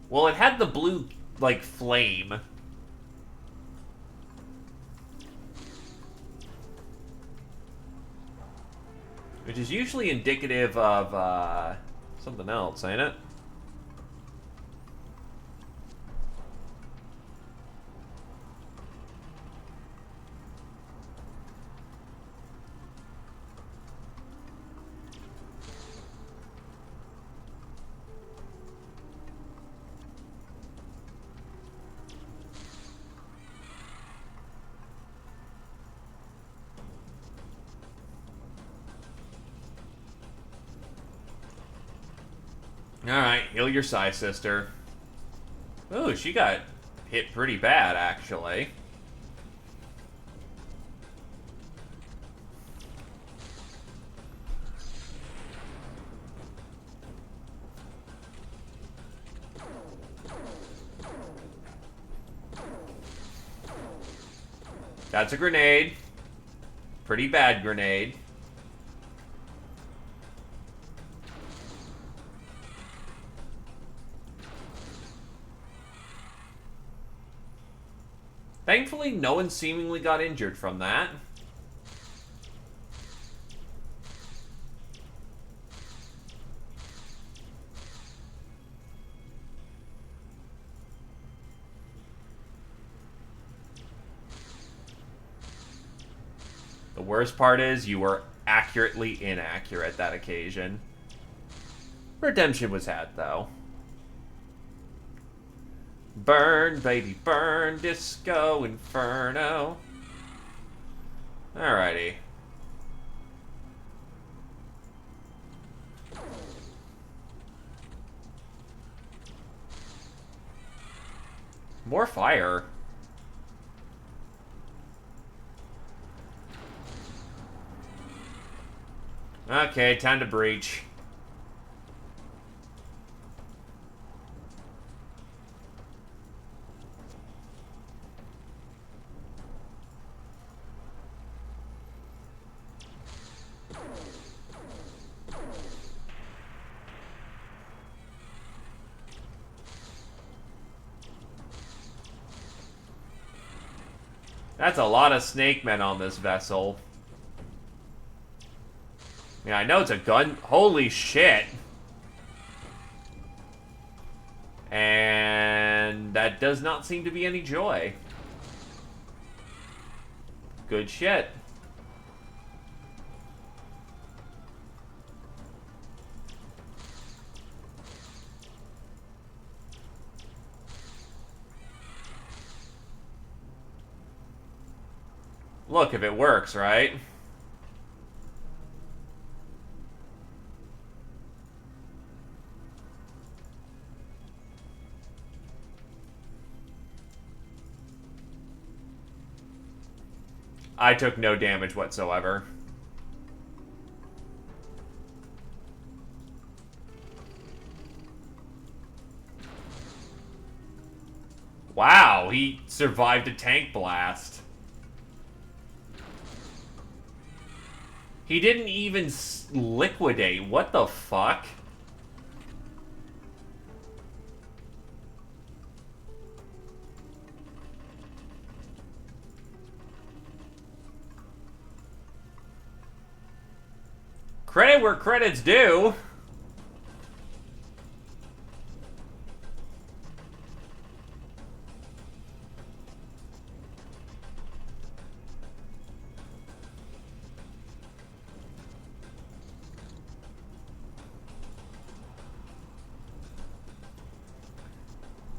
Speaker 1: Well, it had the blue, like, flame. Which is usually indicative of, something else, ain't it? Alright, heal your Psy sister. Ooh, she got hit pretty bad, actually. That's a grenade. Pretty bad grenade. Thankfully, no one seemingly got injured from that. The worst part is you were accurately inaccurate that occasion. Redemption was had, though. Burn, baby, burn, disco inferno. Alrighty. More fire. Okay, time to breach. That's a lot of snake men on this vessel. Yeah, I know it's a gun. Holy shit. And that does not seem to be any joy. Good shit. Look, if it works, right? I took no damage whatsoever. Wow, he survived a tank blast. He didn't even liquidate. What the fuck? Credit where credit's due.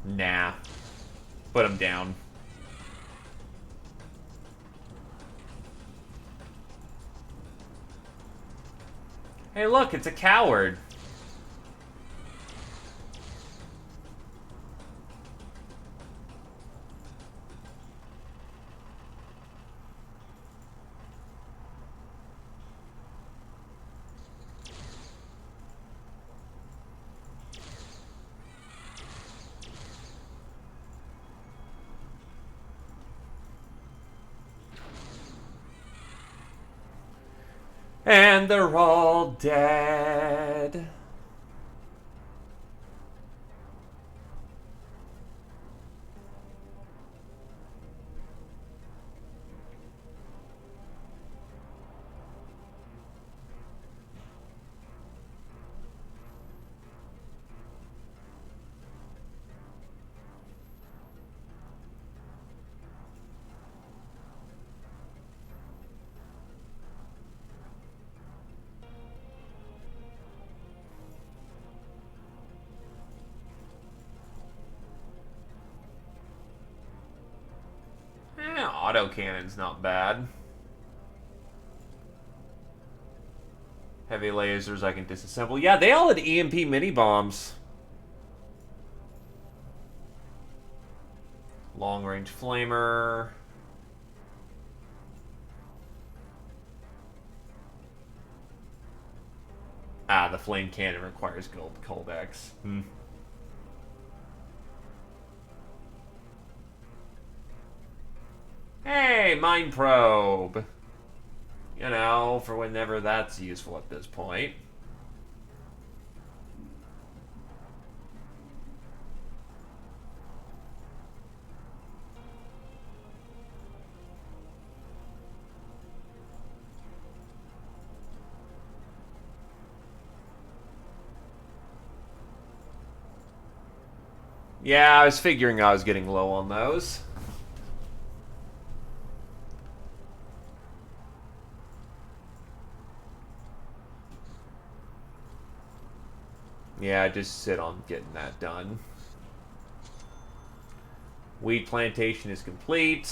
Speaker 1: Nah. Put him down. Hey, look, it's a coward. And they're all dead. Autocannon's not bad. Heavy lasers I can disassemble. Yeah, they all had EMP mini bombs. Long range flamer. Ah, the flame cannon requires gold codex. Hey, Hey, Mind Probe. You know, for whenever that's useful at this point. Yeah, I was figuring I was getting low on those. Yeah, just sit on getting that done. Wheat plantation is complete.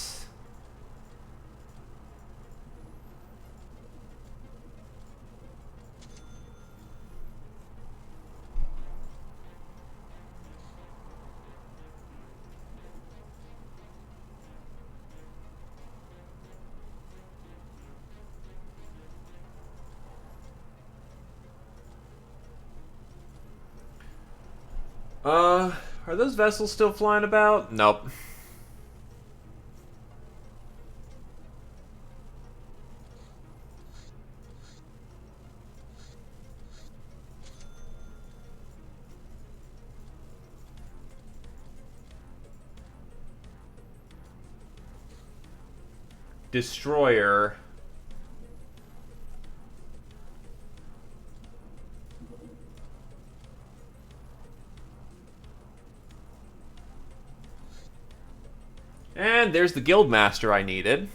Speaker 1: Are those vessels still flying about? Nope. Destroyer. And there's the Guildmaster I needed.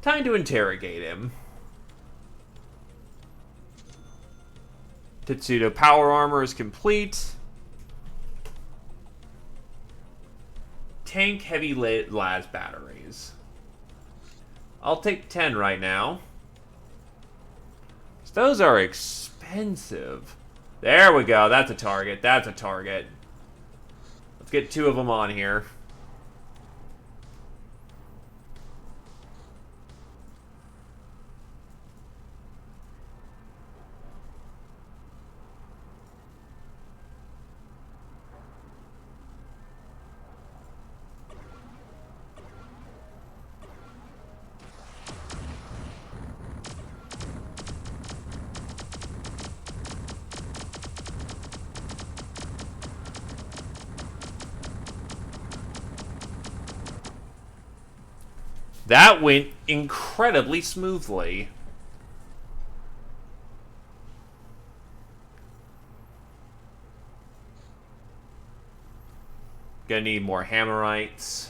Speaker 1: Time to interrogate him. Tetsudo power armor is complete. Tank heavy las batteries. I'll take 10 right now. Those are expensive. There we go. That's a target. That's a target. Let's get 2 of them on here. That went incredibly smoothly. Gonna need more Hammerites.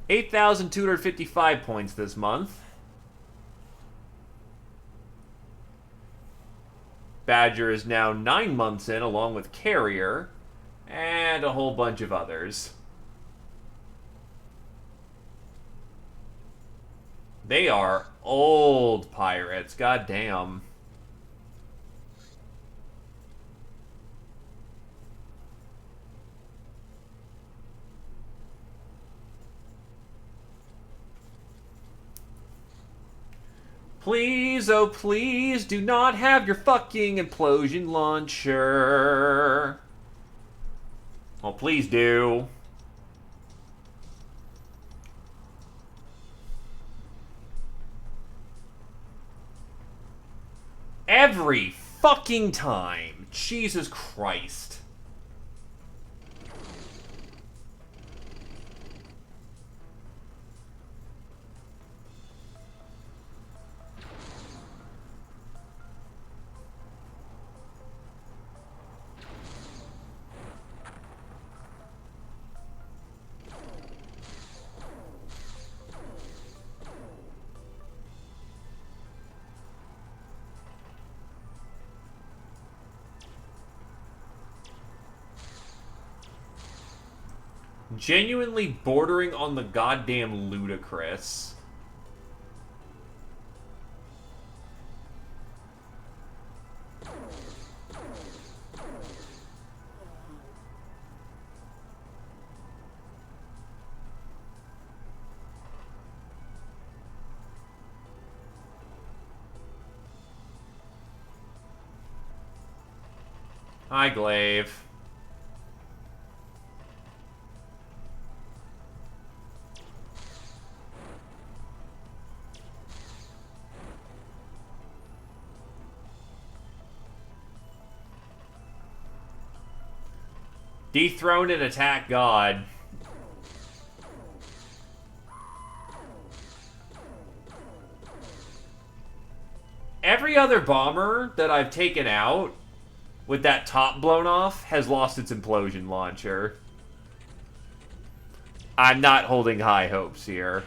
Speaker 1: $8,255 points this month. Badger is now 9 months in, along with Carrier. And a whole bunch of others. They are old pirates. God damn. Please, oh please, do not have your fucking implosion launcher. Oh, please do. Every fucking time. Jesus Christ. Genuinely bordering on the goddamn ludicrous. Hi, Glaive. Dethrone and attack God. Every other bomber that I've taken out with that top blown off has lost its implosion launcher. I'm not holding high hopes here.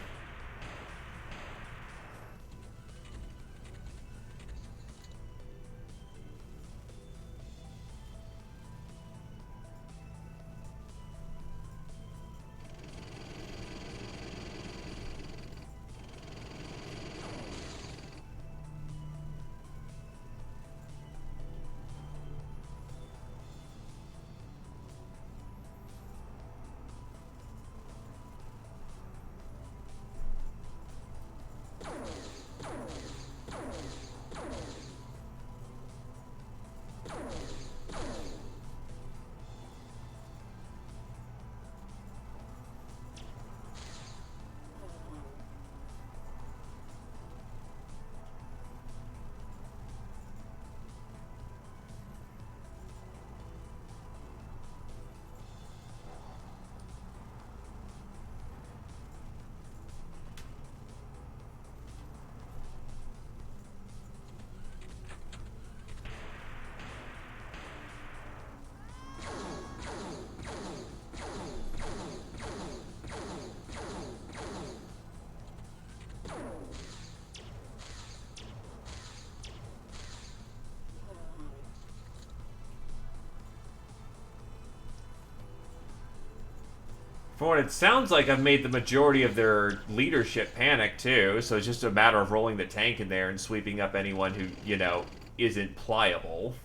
Speaker 1: For what it sounds like, I've made the majority of their leadership panic, too, so it's just a matter of rolling the tank in there and sweeping up anyone who, you know, isn't pliable.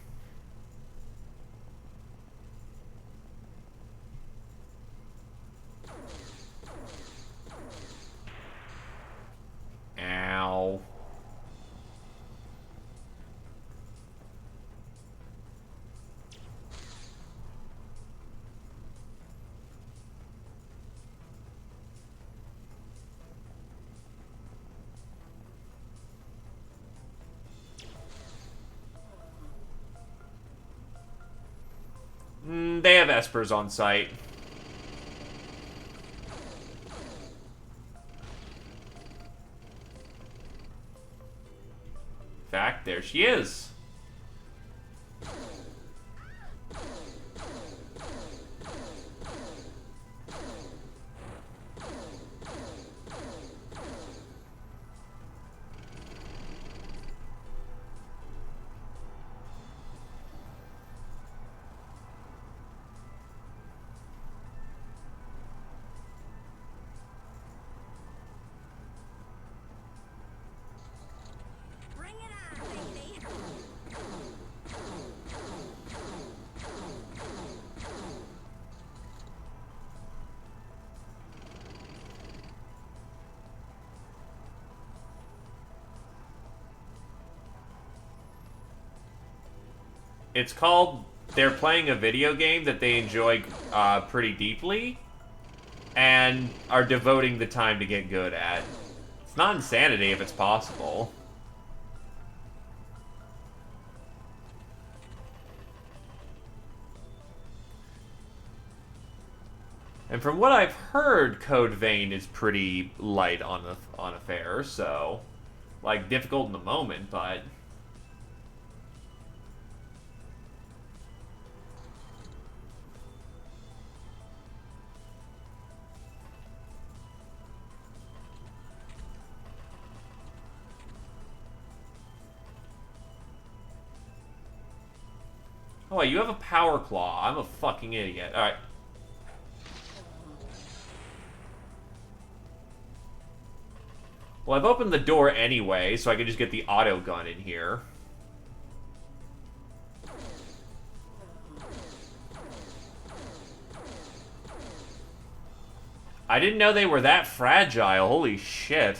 Speaker 1: Ow. They have espers on site. In fact, there she is.
Speaker 3: Bring it on, baby.
Speaker 1: It's called, they're playing a video game that they enjoy pretty deeply and are devoting the time to get good at. It's not insanity if it's possible. And from what I've heard, Code Vein is pretty light on affairs, so like difficult in the moment, but oh wait, you have a power claw. I'm a fucking idiot. All right. Well, I've opened the door anyway, so I can just get the auto gun in here. I didn't know they were that fragile. Holy shit.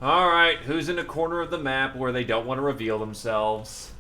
Speaker 1: Alright, who's in a corner of the map where they don't want to reveal themselves?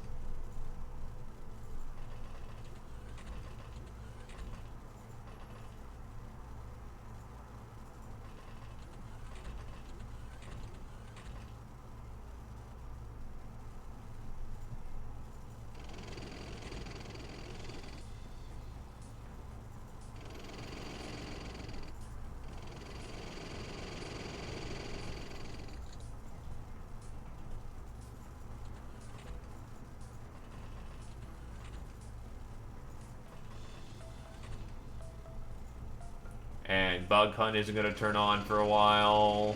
Speaker 1: And Bug Hunt isn't going to turn on for a while.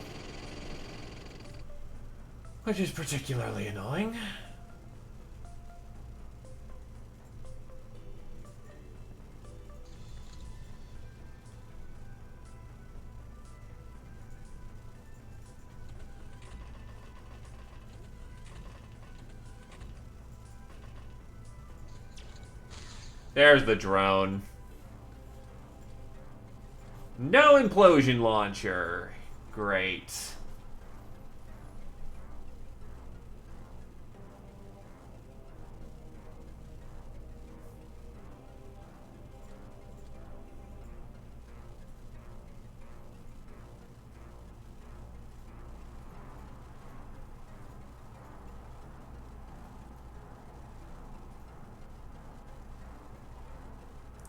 Speaker 1: Which is particularly annoying. There's the drone. No implosion launcher. Great.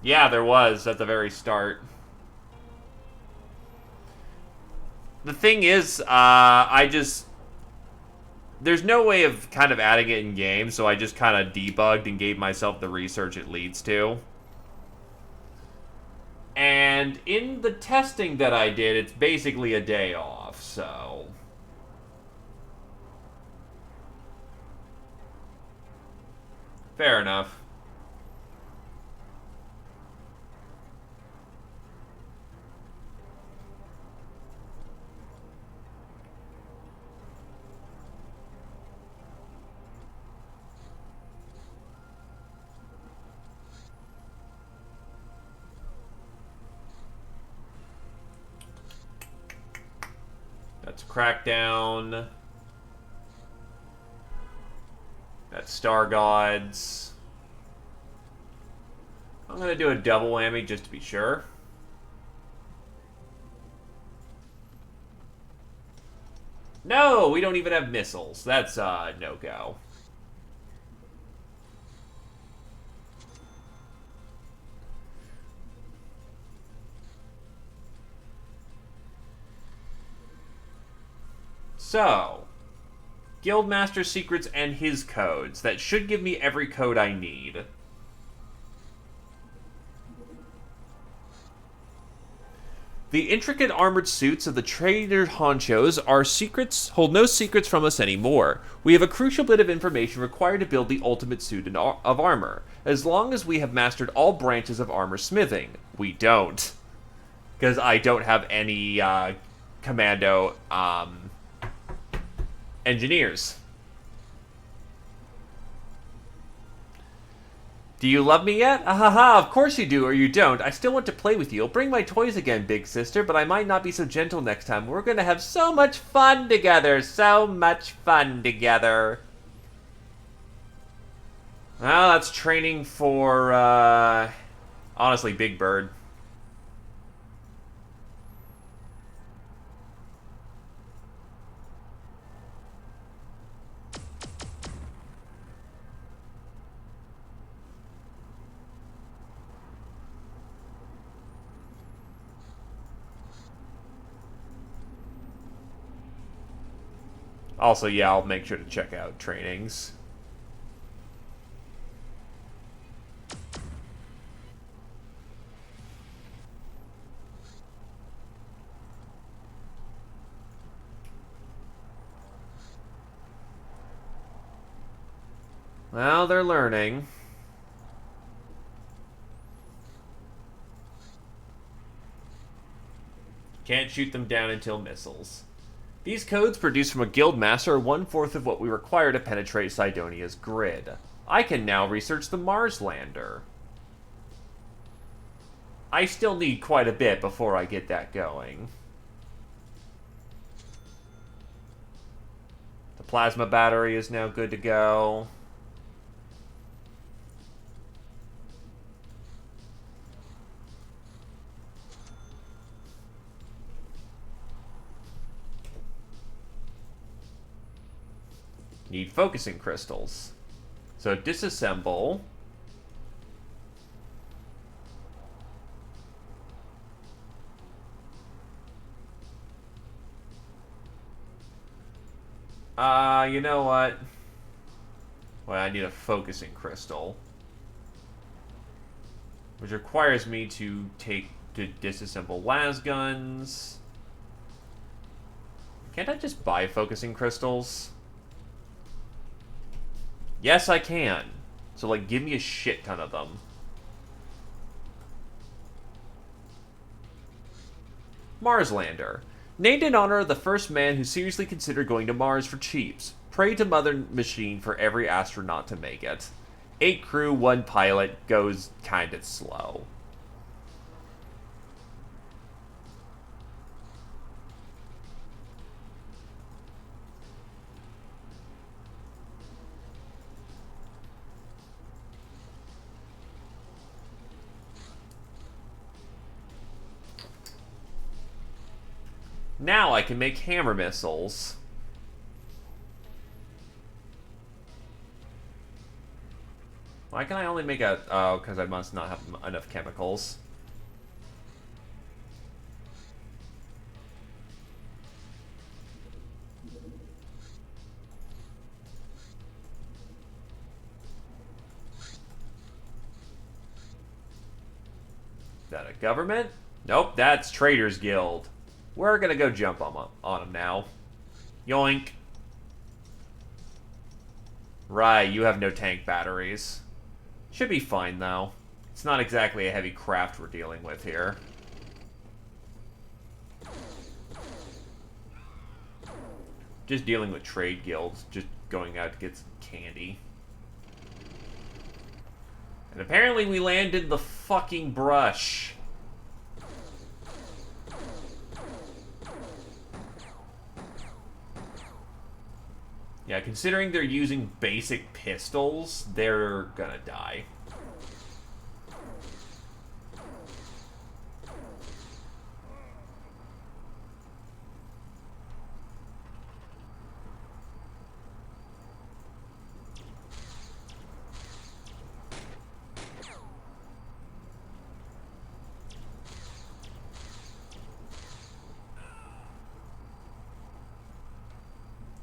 Speaker 1: Yeah, there was at the very start. The thing is, there's no way of kind of adding it in game, so I just kind of debugged and gave myself the research it leads to. And in the testing that I did, it's basically a day off, so... Fair enough. That's Crackdown. That's Star Gods. I'm gonna do a double whammy just to be sure. No, we don't even have missiles. That's no-go. So, Guildmaster secrets and his codes. That should give me every code I need. The intricate armored suits of the trader honchos are secrets, hold no secrets from us anymore. We have a crucial bit of information required to build the ultimate suit of armor, as long as we have mastered all branches of armor smithing. We don't. Because I don't have any commando engineers. Do you love me yet? Ahaha, of course you do, or you don't. I still want to play with you. I'll bring my toys again, big sister, but I might not be so gentle next time. We're gonna have so much fun together. So much fun together. Well, that's training for, honestly, Big Bird. Also, yeah, I'll make sure to check out trainings. Well, they're learning. Can't shoot them down until missiles. These codes produced from a guild master are 1/4 of what we require to penetrate Sidonia's grid. I can now research the Mars lander. I still need quite a bit before I get that going. Plasma battery is now good to go. Need focusing crystals. So disassemble. You know what? Well, I need a focusing crystal. Which requires me to disassemble las guns. Can't I just buy focusing crystals? Yes, I can. So, like, give me a shit ton of them. Mars Lander. Named in honor of the first man who seriously considered going to Mars for cheaps. Pray to Mother Machine for every astronaut to make it. 8 crew, 1 pilot, goes kinda slow. Now I can make hammer missiles. Why can I only make a... Oh, because I must not have enough chemicals. Is that a government? Nope, that's Traders Guild. We're gonna go jump on him now. Yoink. Right, you have no tank batteries. Should be fine, though. It's not exactly a heavy craft we're dealing with here. Just dealing with trade guilds, just going out to get some candy. And apparently we landed the fucking brush. Yeah, considering they're using basic pistols, they're gonna die.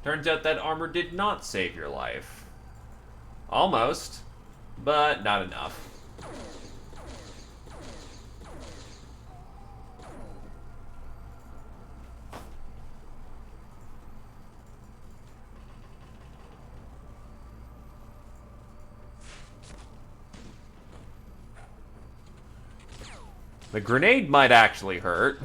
Speaker 1: Turns out that armor did not save your life. Almost, but not enough. The grenade might actually hurt.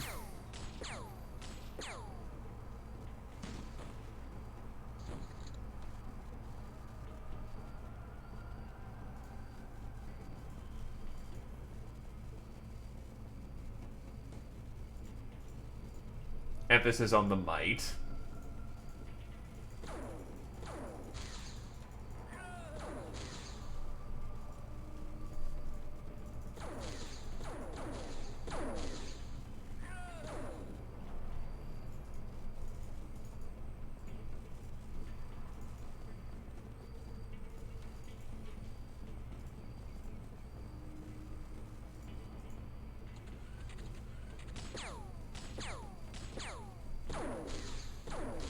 Speaker 1: Emphasis on the might.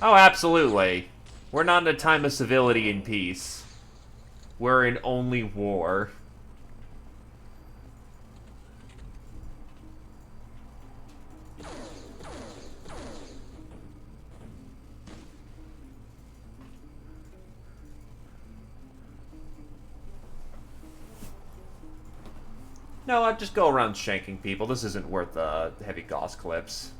Speaker 1: Oh, absolutely. We're not in a time of civility and peace. We're in only war. No, I'd just go around shanking people. This isn't worth the heavy gauss clips.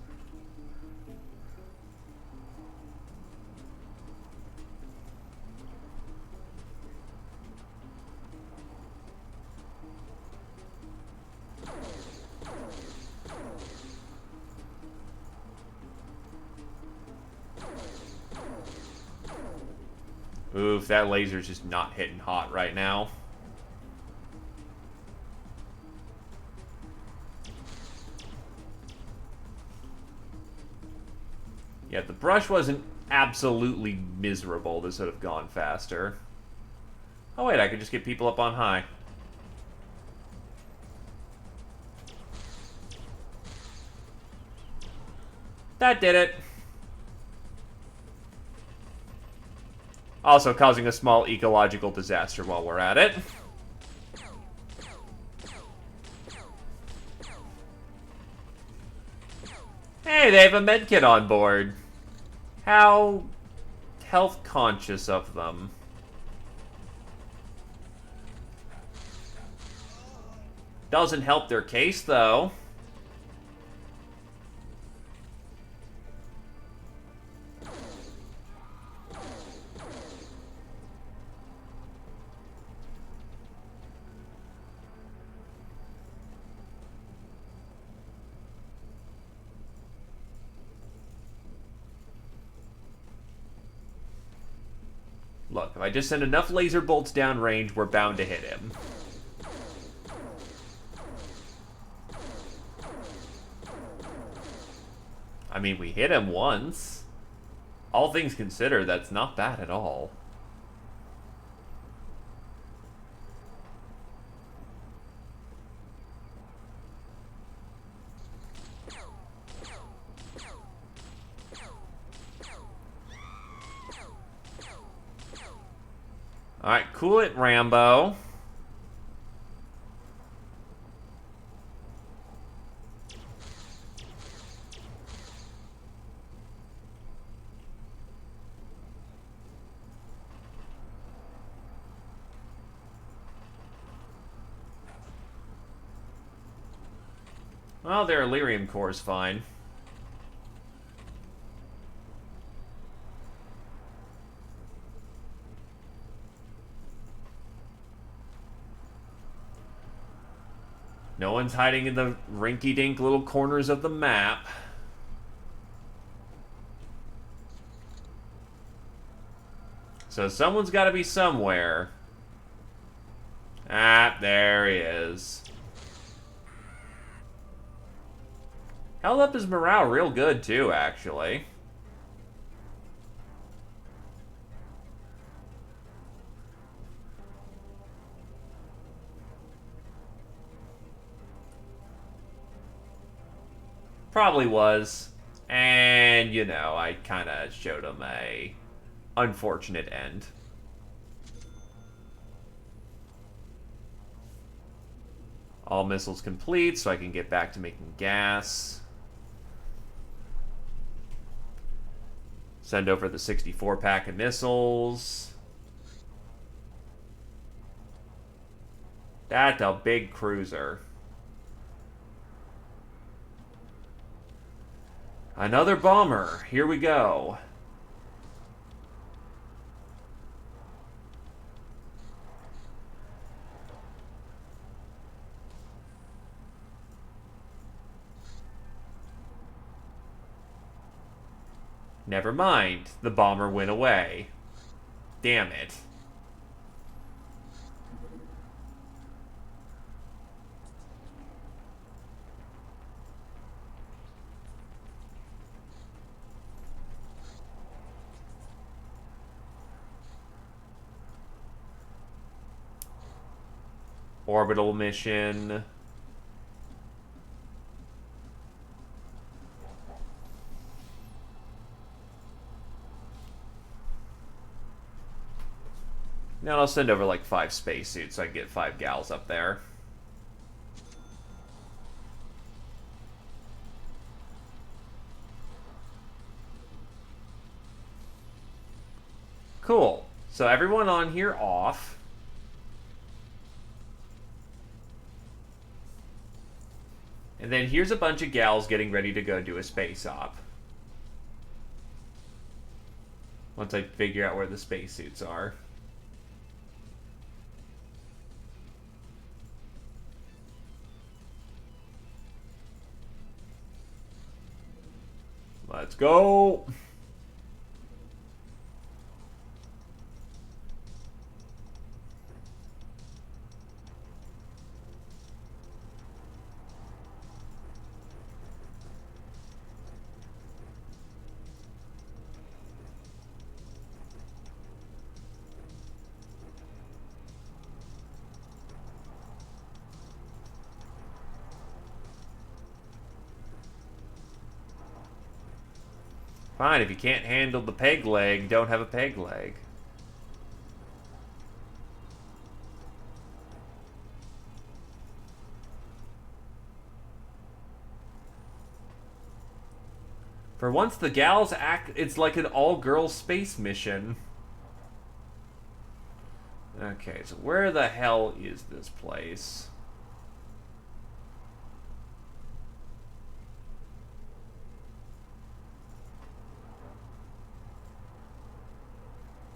Speaker 1: Oof, that laser's just not hitting hot right now. Yeah, if the brush wasn't absolutely miserable, this would have gone faster. Oh wait, I could just get people up on high. That did it. Also causing a small ecological disaster while we're at it. Hey, they have a medkit on board. How health conscious of them. Doesn't help their case, though. Look, if I just send enough laser bolts downrange, we're bound to hit him. I mean, we hit him once. All things considered, that's not bad at all. Alright, cool it, Rambo. Well, their Illyrium core is fine. No one's hiding in the rinky-dink little corners of the map. So someone's got to be somewhere. Ah, there he is. Held up his morale real good, too, actually. Probably was. And, you know, I kind of showed him a unfortunate end. All missiles complete, so I can get back to making gas. Send over the 64-pack of missiles. That's a big cruiser. Another bomber. Here we go. Never mind. The bomber went away. Damn it. Orbital mission. Now I'll send over like 5 spacesuits so I can get 5 gals up there. Cool. So everyone on here off. And then here's a bunch of gals getting ready to go do a space op. Once I figure out where the spacesuits are. Let's go! Fine, if you can't handle the peg leg, don't have a peg leg. For once, the gals act... It's like an all-girls space mission. Okay, so where the hell is this place?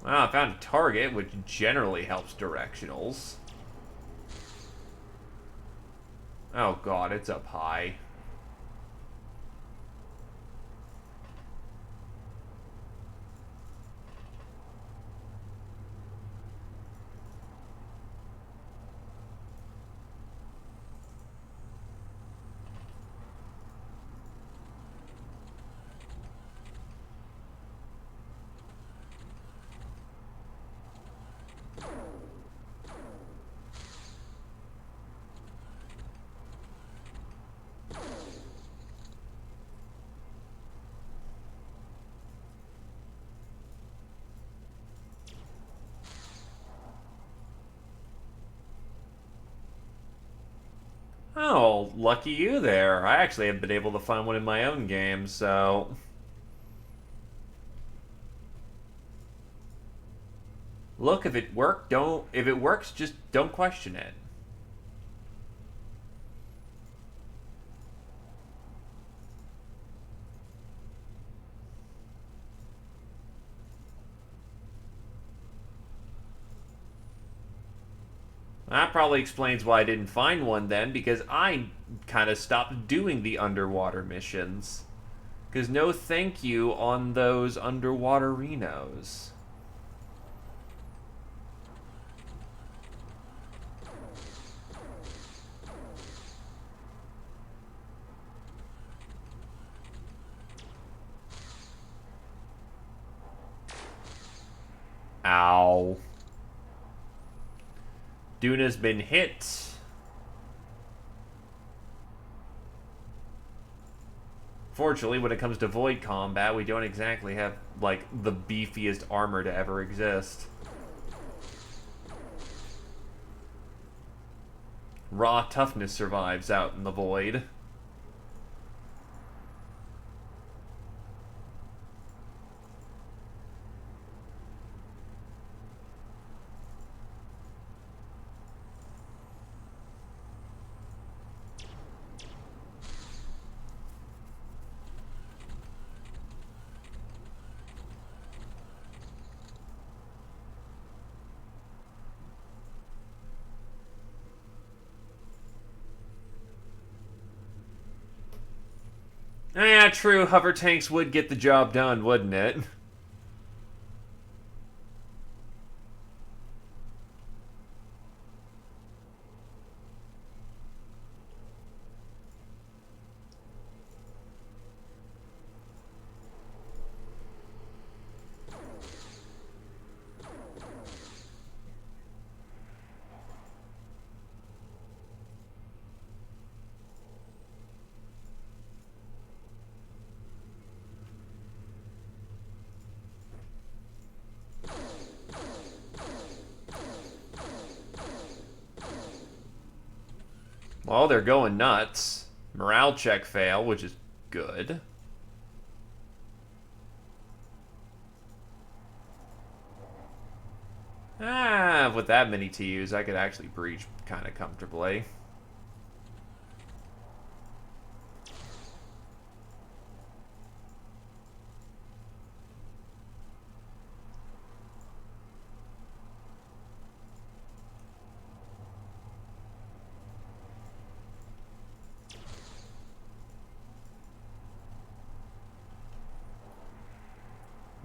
Speaker 1: Well, I found a target, which generally helps directionals. Oh god, it's up high. Oh, lucky you there. I actually have been able to find one in my own game, so... Look, if it worked, don't... If it works, just don't question it. That probably explains why I didn't find one then, because I kind of stopped doing the underwater missions. Because no thank you on those underwater Renos. Ow. Duna's been hit. Fortunately, when it comes to void combat, we don't exactly have, like, the beefiest armor to ever exist. Raw toughness survives out in the void. Yeah, true. Hover tanks would get the job done, wouldn't it? Well, they're going nuts. Morale check fail, which is good. Ah, with that many TUs, I could actually breach kind of comfortably.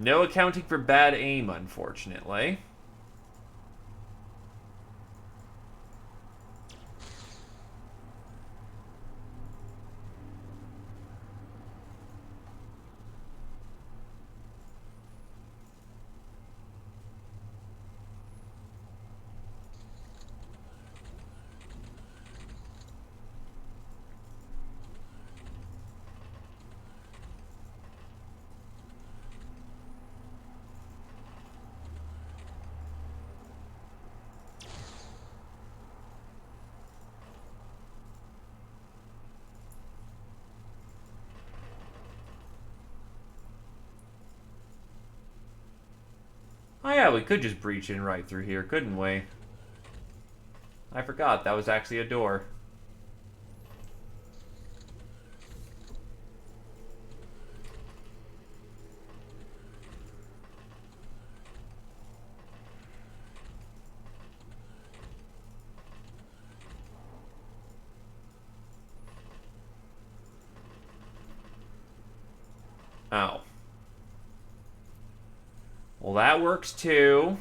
Speaker 1: No accounting for bad aim, unfortunately. Oh yeah, we could just breach in right through here, couldn't we? I forgot, that was actually a door. Oh. Well, that works too.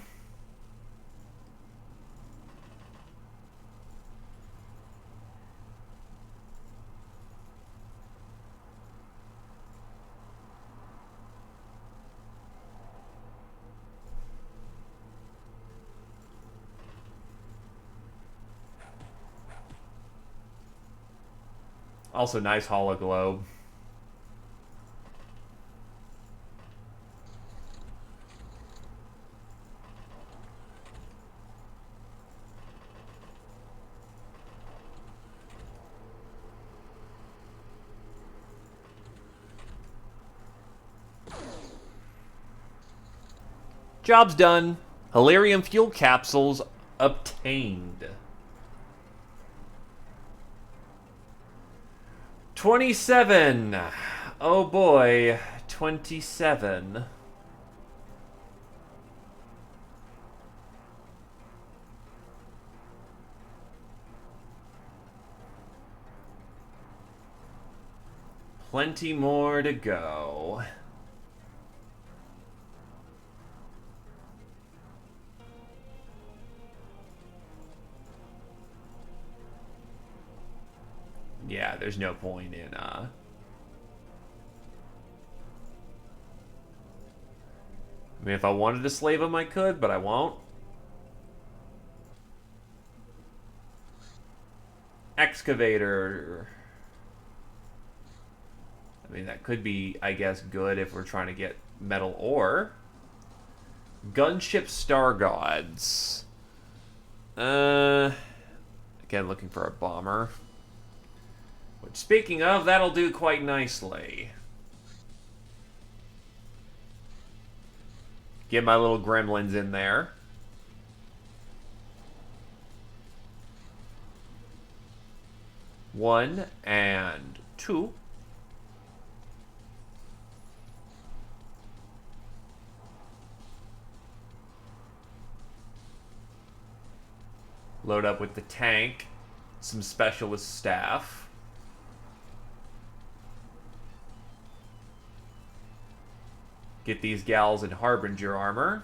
Speaker 1: Also, nice hologlobe. Job's done. Hilarium fuel capsules obtained. 27. Oh boy. 27. Plenty more to go. Yeah, there's no point in, I mean, if I wanted to slave him, I could, but I won't. Excavator. I mean, that could be, I guess, good if we're trying to get metal ore. Gunship Star Gods. Again, looking for a bomber. Which, speaking of, that'll do quite nicely. Get my little gremlins in there. One and two. Load up with the tank, some specialist staff. Get these gals in Harbinger armor.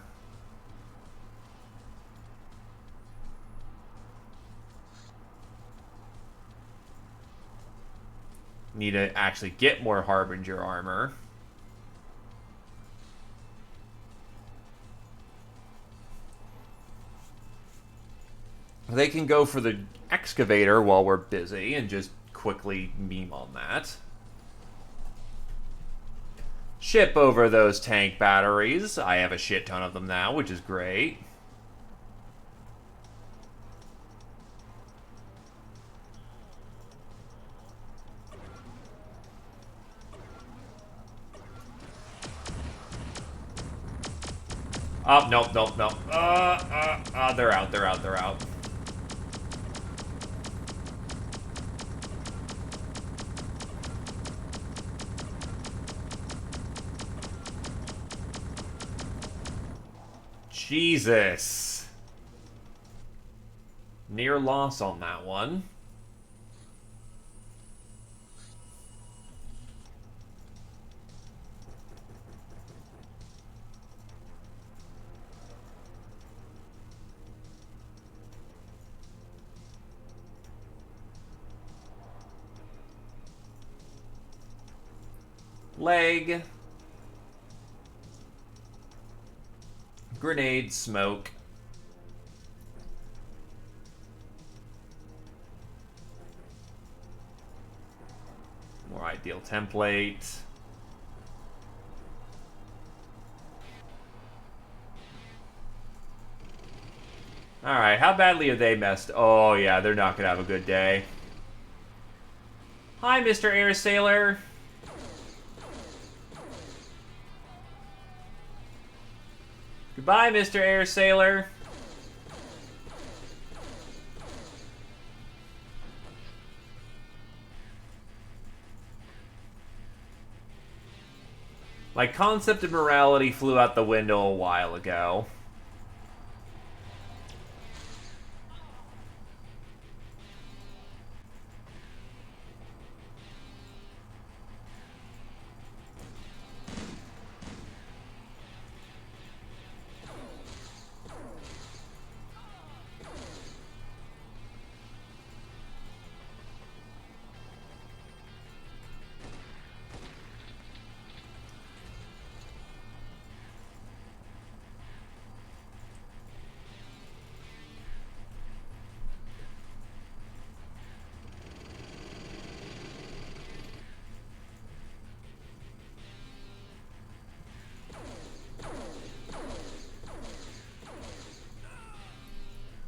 Speaker 1: Need to actually get more Harbinger armor. They can go for the excavator while we're busy and just quickly meme on that. Ship over those tank batteries. I have a shit ton of them now, which is great. Oh, nope, nope, nope. They're out, they're out, they're out. Jesus. Near loss on that one. Leg. Grenade, smoke. More ideal template. Alright, how badly have they messed? Oh yeah, they're not gonna have a good day. Hi, Mr. Air Sailor. Goodbye, Mr. Air Sailor. My concept of morality flew out the window a while ago.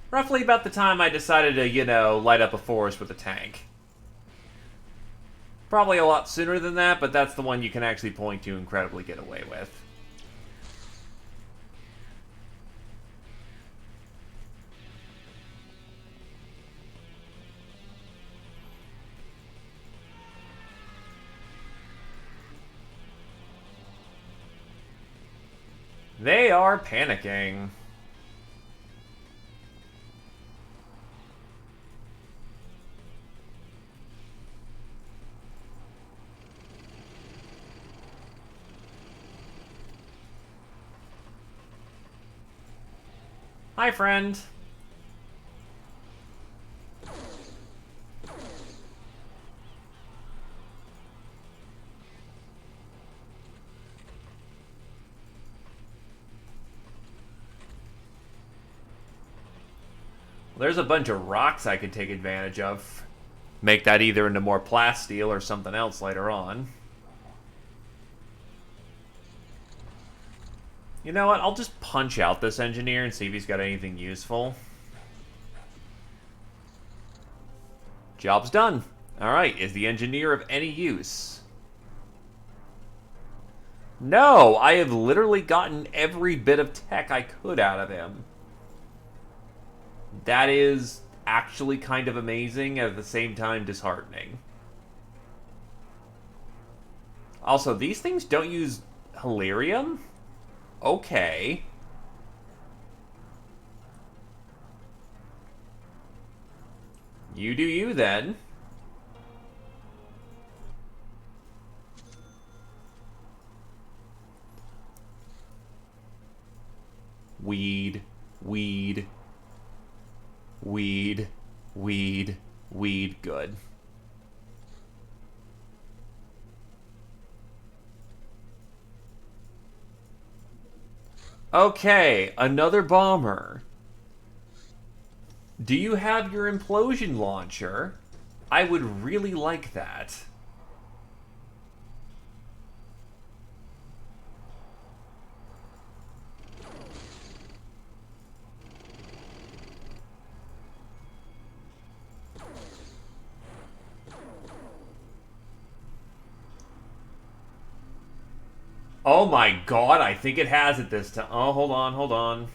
Speaker 1: Roughly about the time I decided to, you know, light up a forest with a tank. Probably a lot sooner than that, but that's the one you can actually point to and incredibly get away with. They are panicking. Hi, friend. There's a bunch of rocks I could take advantage of. Make that either into more plasteel or something else later on. You know what? I'll just punch out this engineer and see if he's got anything useful. Job's done. Alright, is the engineer of any use? No, I have literally gotten every bit of tech I could out of him. That is actually kind of amazing, at the same time disheartening. Also, these things don't use Hilarium? Okay. You do you, then. Weed, weed, weed, weed, weed, good. Okay, another bomber. Do you have your implosion launcher? I would really like that. Oh my god, I think it has it this time. Oh, hold on, hold on.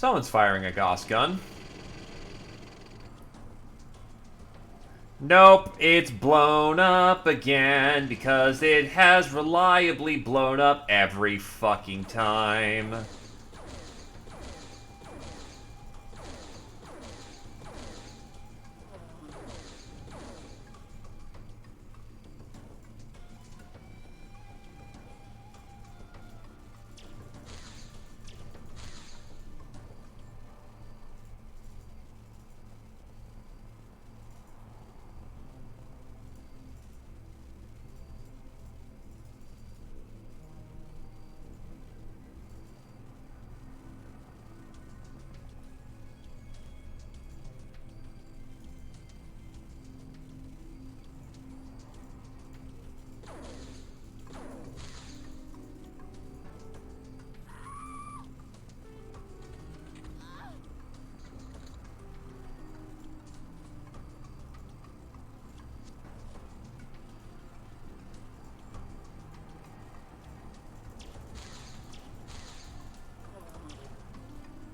Speaker 1: Someone's firing a Gauss gun. Nope, it's blown up again because it has reliably blown up every fucking time.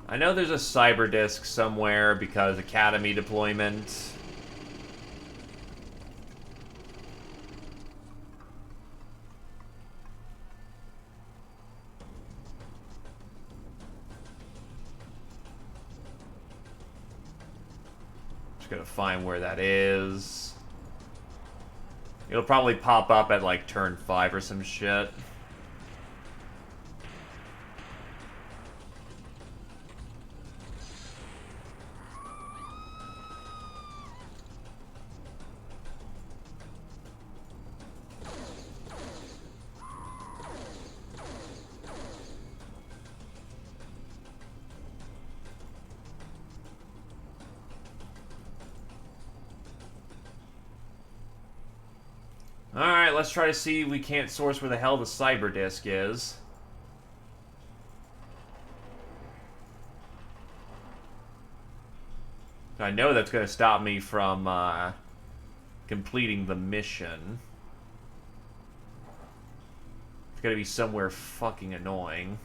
Speaker 1: I know there's a cyber disk somewhere because Academy deployment. Just gonna find where that is. It'll probably pop up at like turn 5 or some shit. Alright, let's try to see if we can't source where the hell the cyber disk is. I know that's going to stop me from completing the mission. It's going to be somewhere fucking annoying.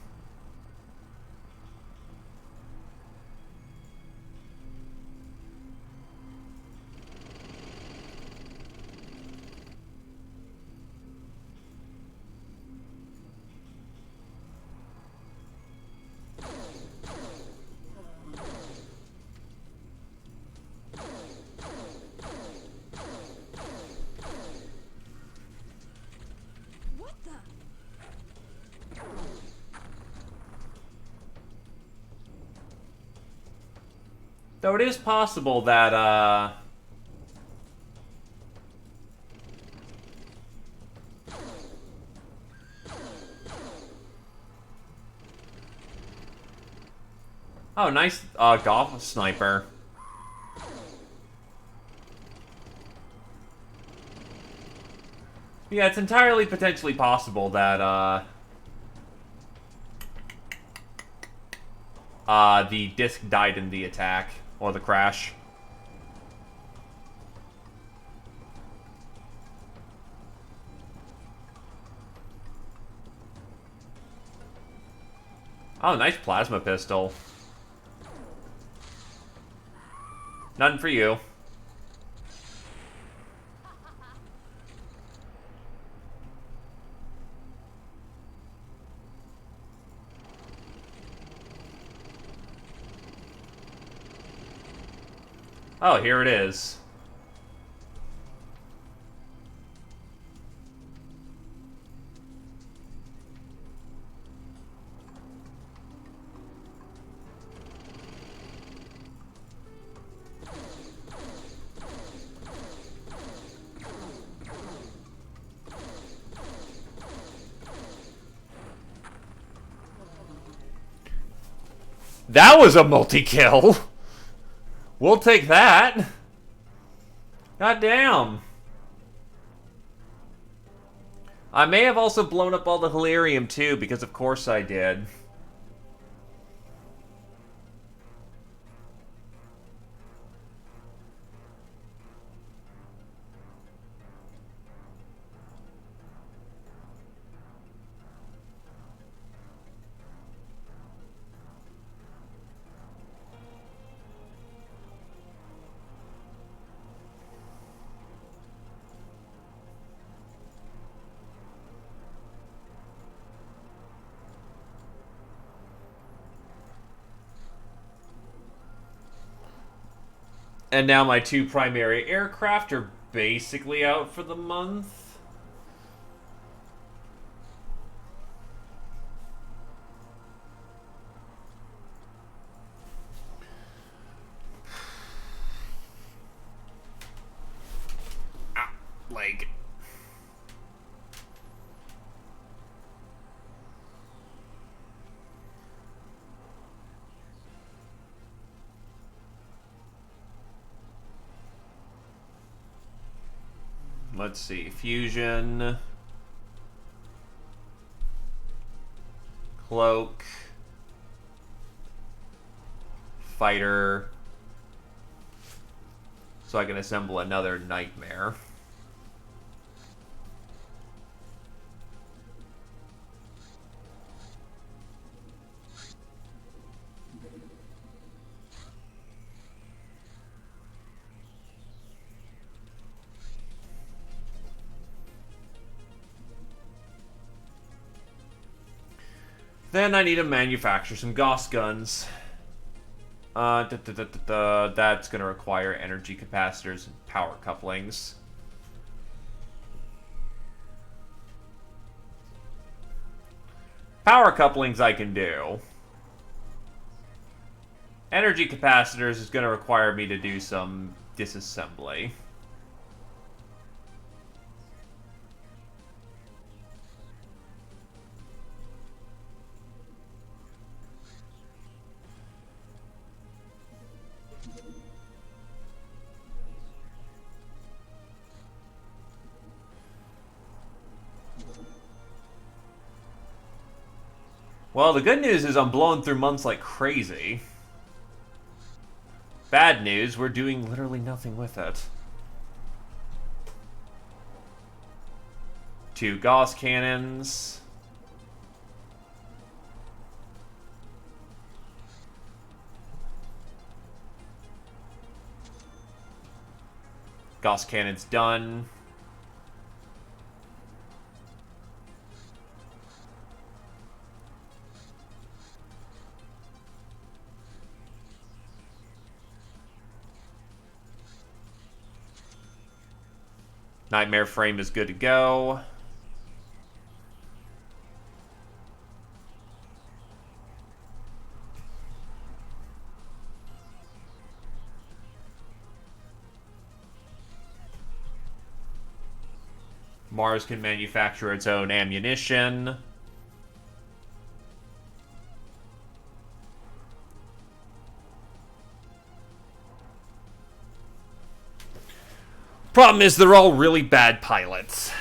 Speaker 3: What the?
Speaker 1: Though it is possible that, Oh, nice, golf sniper. Yeah, it's entirely potentially possible that, the disc died in the attack, or the crash. Oh, nice plasma pistol. Nothing for you. Oh, here it is. That was a multi-kill. We'll take that. God damn. I may have also blown up all the Hilarium too, because of course I did. And now my 2 primary aircraft are basically out for the month. Ah, leg. Let's see. Fusion. Cloak. Fighter. So I can assemble another nightmare. Then I need to manufacture some Gauss guns. That's going to require energy capacitors and power couplings. Power couplings I can do. Energy capacitors is going to require me to do some disassembly. Well, the good news is I'm blowing through months like crazy. Bad news, we're doing literally nothing with it. 2 Gauss cannons. Gauss cannon's done. Nightmare frame is good to go. Mars can manufacture its own ammunition. Problem is, they're all really bad pilots.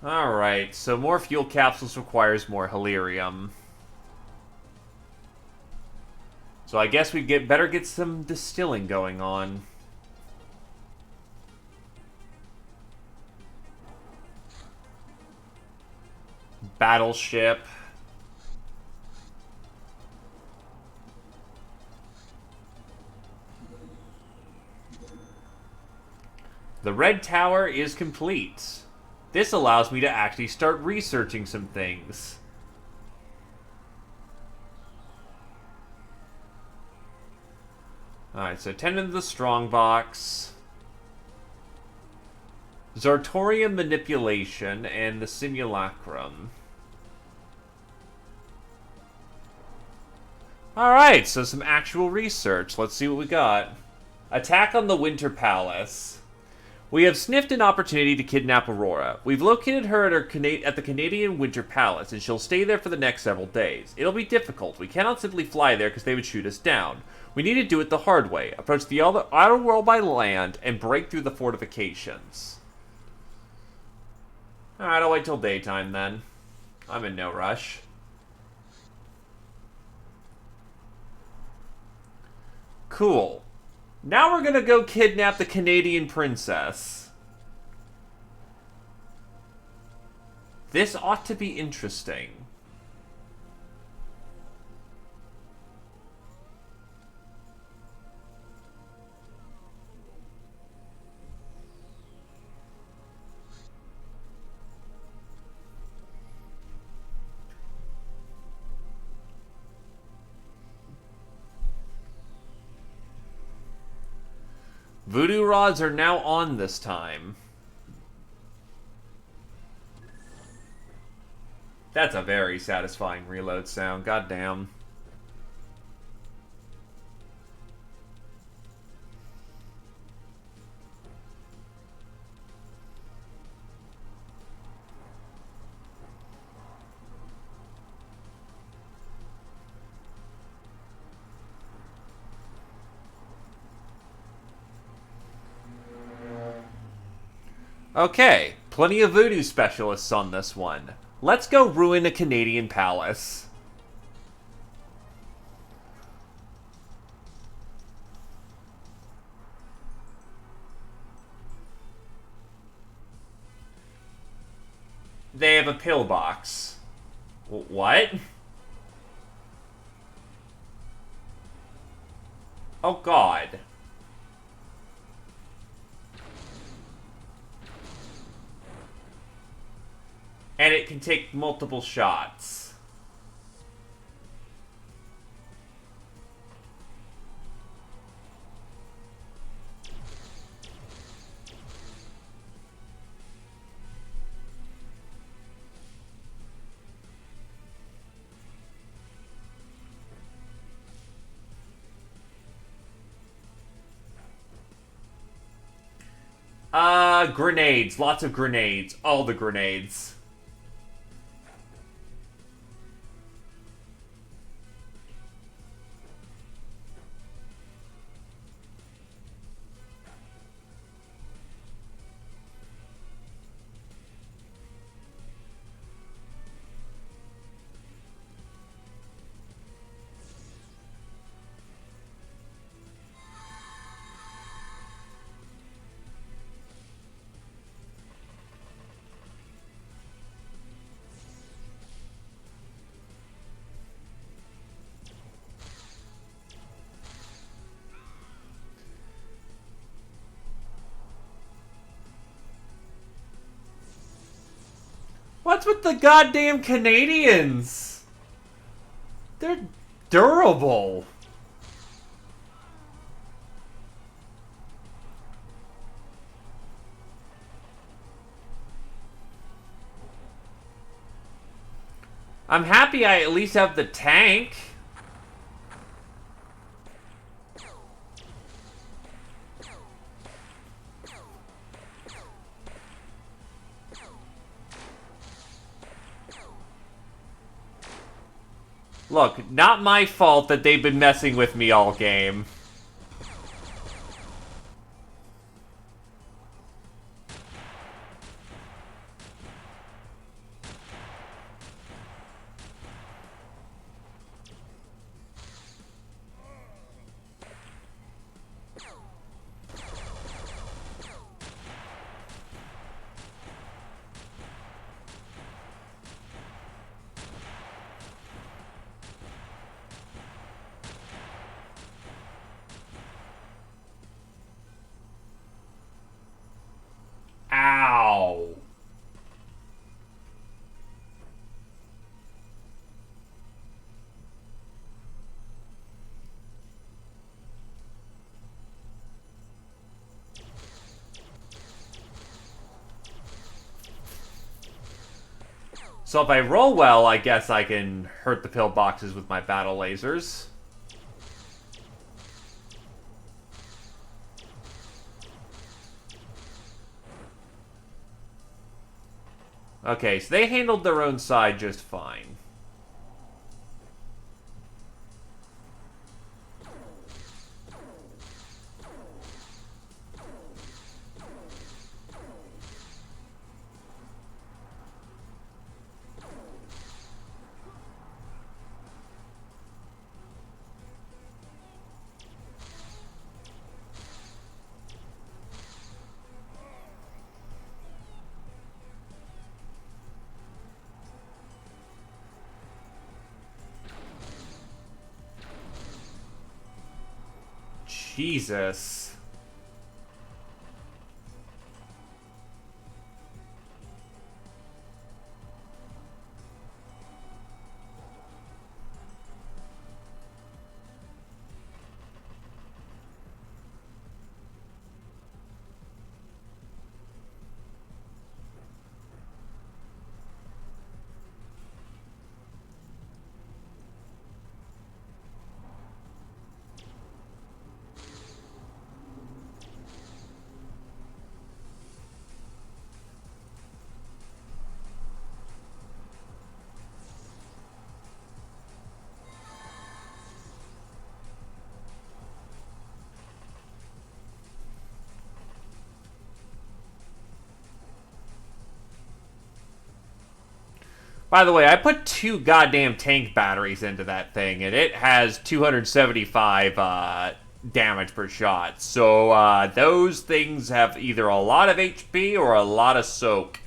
Speaker 1: Alright, so more fuel capsules requires more Halirium. So I guess we better get some distilling going on. Battleship. The Red Tower is complete. This allows me to actually start researching some things. Alright, so tend to the strongbox. Zartorium manipulation and the simulacrum. Alright, so some actual research. Let's see what we got. Attack on the Winter Palace. We have sniffed an opportunity to kidnap Aurora. We've located her at the Canadian Winter Palace, and she'll stay there for the next several days. It'll be difficult. We cannot simply fly there because they would shoot us down. We need to do it the hard way. Approach the outer world by land and break through the fortifications. Alright, I'll wait till daytime then. I'm in no rush. Cool. Now we're gonna go kidnap the Canadian princess. This ought to be interesting. Voodoo rods are now on this time. That's a very satisfying reload sound, goddamn. Okay, plenty of voodoo specialists on this one. Let's go ruin a Canadian palace. They have a pillbox. What? Oh god. And it can take multiple shots. Grenades. Lots of grenades. All the grenades. What's with the goddamn Canadians? They're durable. I'm happy I at least have the tank. Look, not my fault that they've been messing with me all game. Ow. So if I roll well, I guess I can hurt the pillboxes with my battle lasers. Okay, so they handled their own side just fine. Jesus. By the way, I put 2 goddamn tank batteries into that thing, and it has 275 damage per shot. So those things have either a lot of HP or a lot of soak.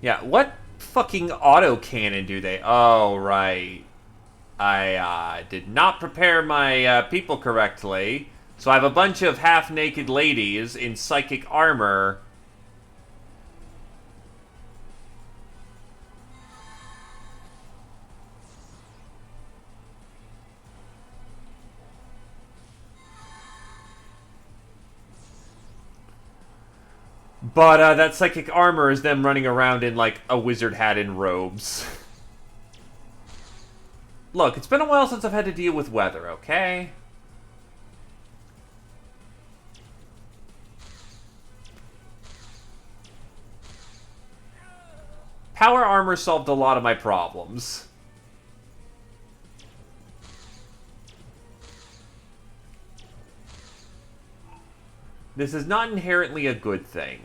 Speaker 1: Yeah, what fucking autocannon do they... Oh, right. I did not prepare my people correctly. So I have a bunch of half-naked ladies in psychic armor. But that psychic armor is them running around in, like, a wizard hat and robes. Look, it's been a while since I've had to deal with weather, okay? Power armor solved a lot of my problems. This is not inherently a good thing.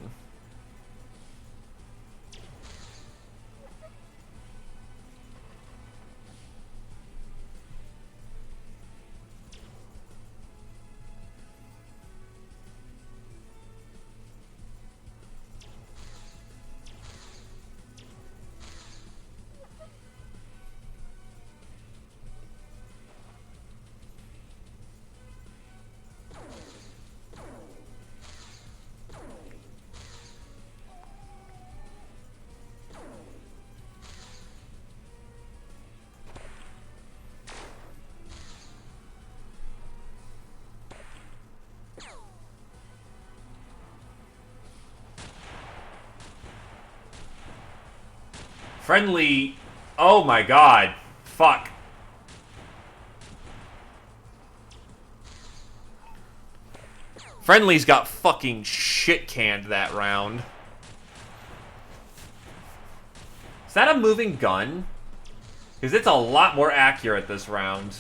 Speaker 1: Friendly... Oh my god. Fuck. Friendly's got fucking shit canned that round. Is that a moving gun? Because it's a lot more accurate this round.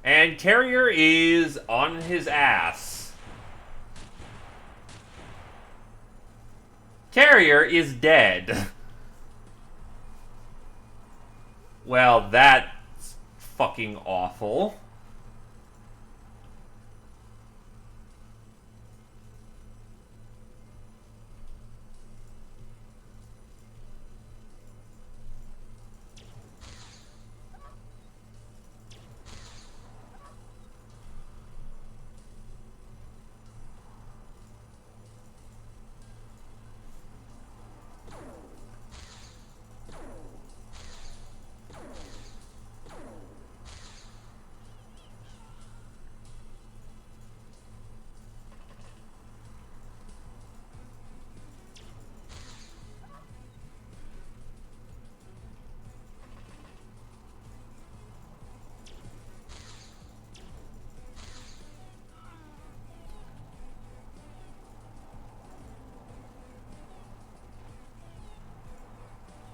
Speaker 1: And Carrier is on his ass. Carrier is dead. Well, that's fucking awful.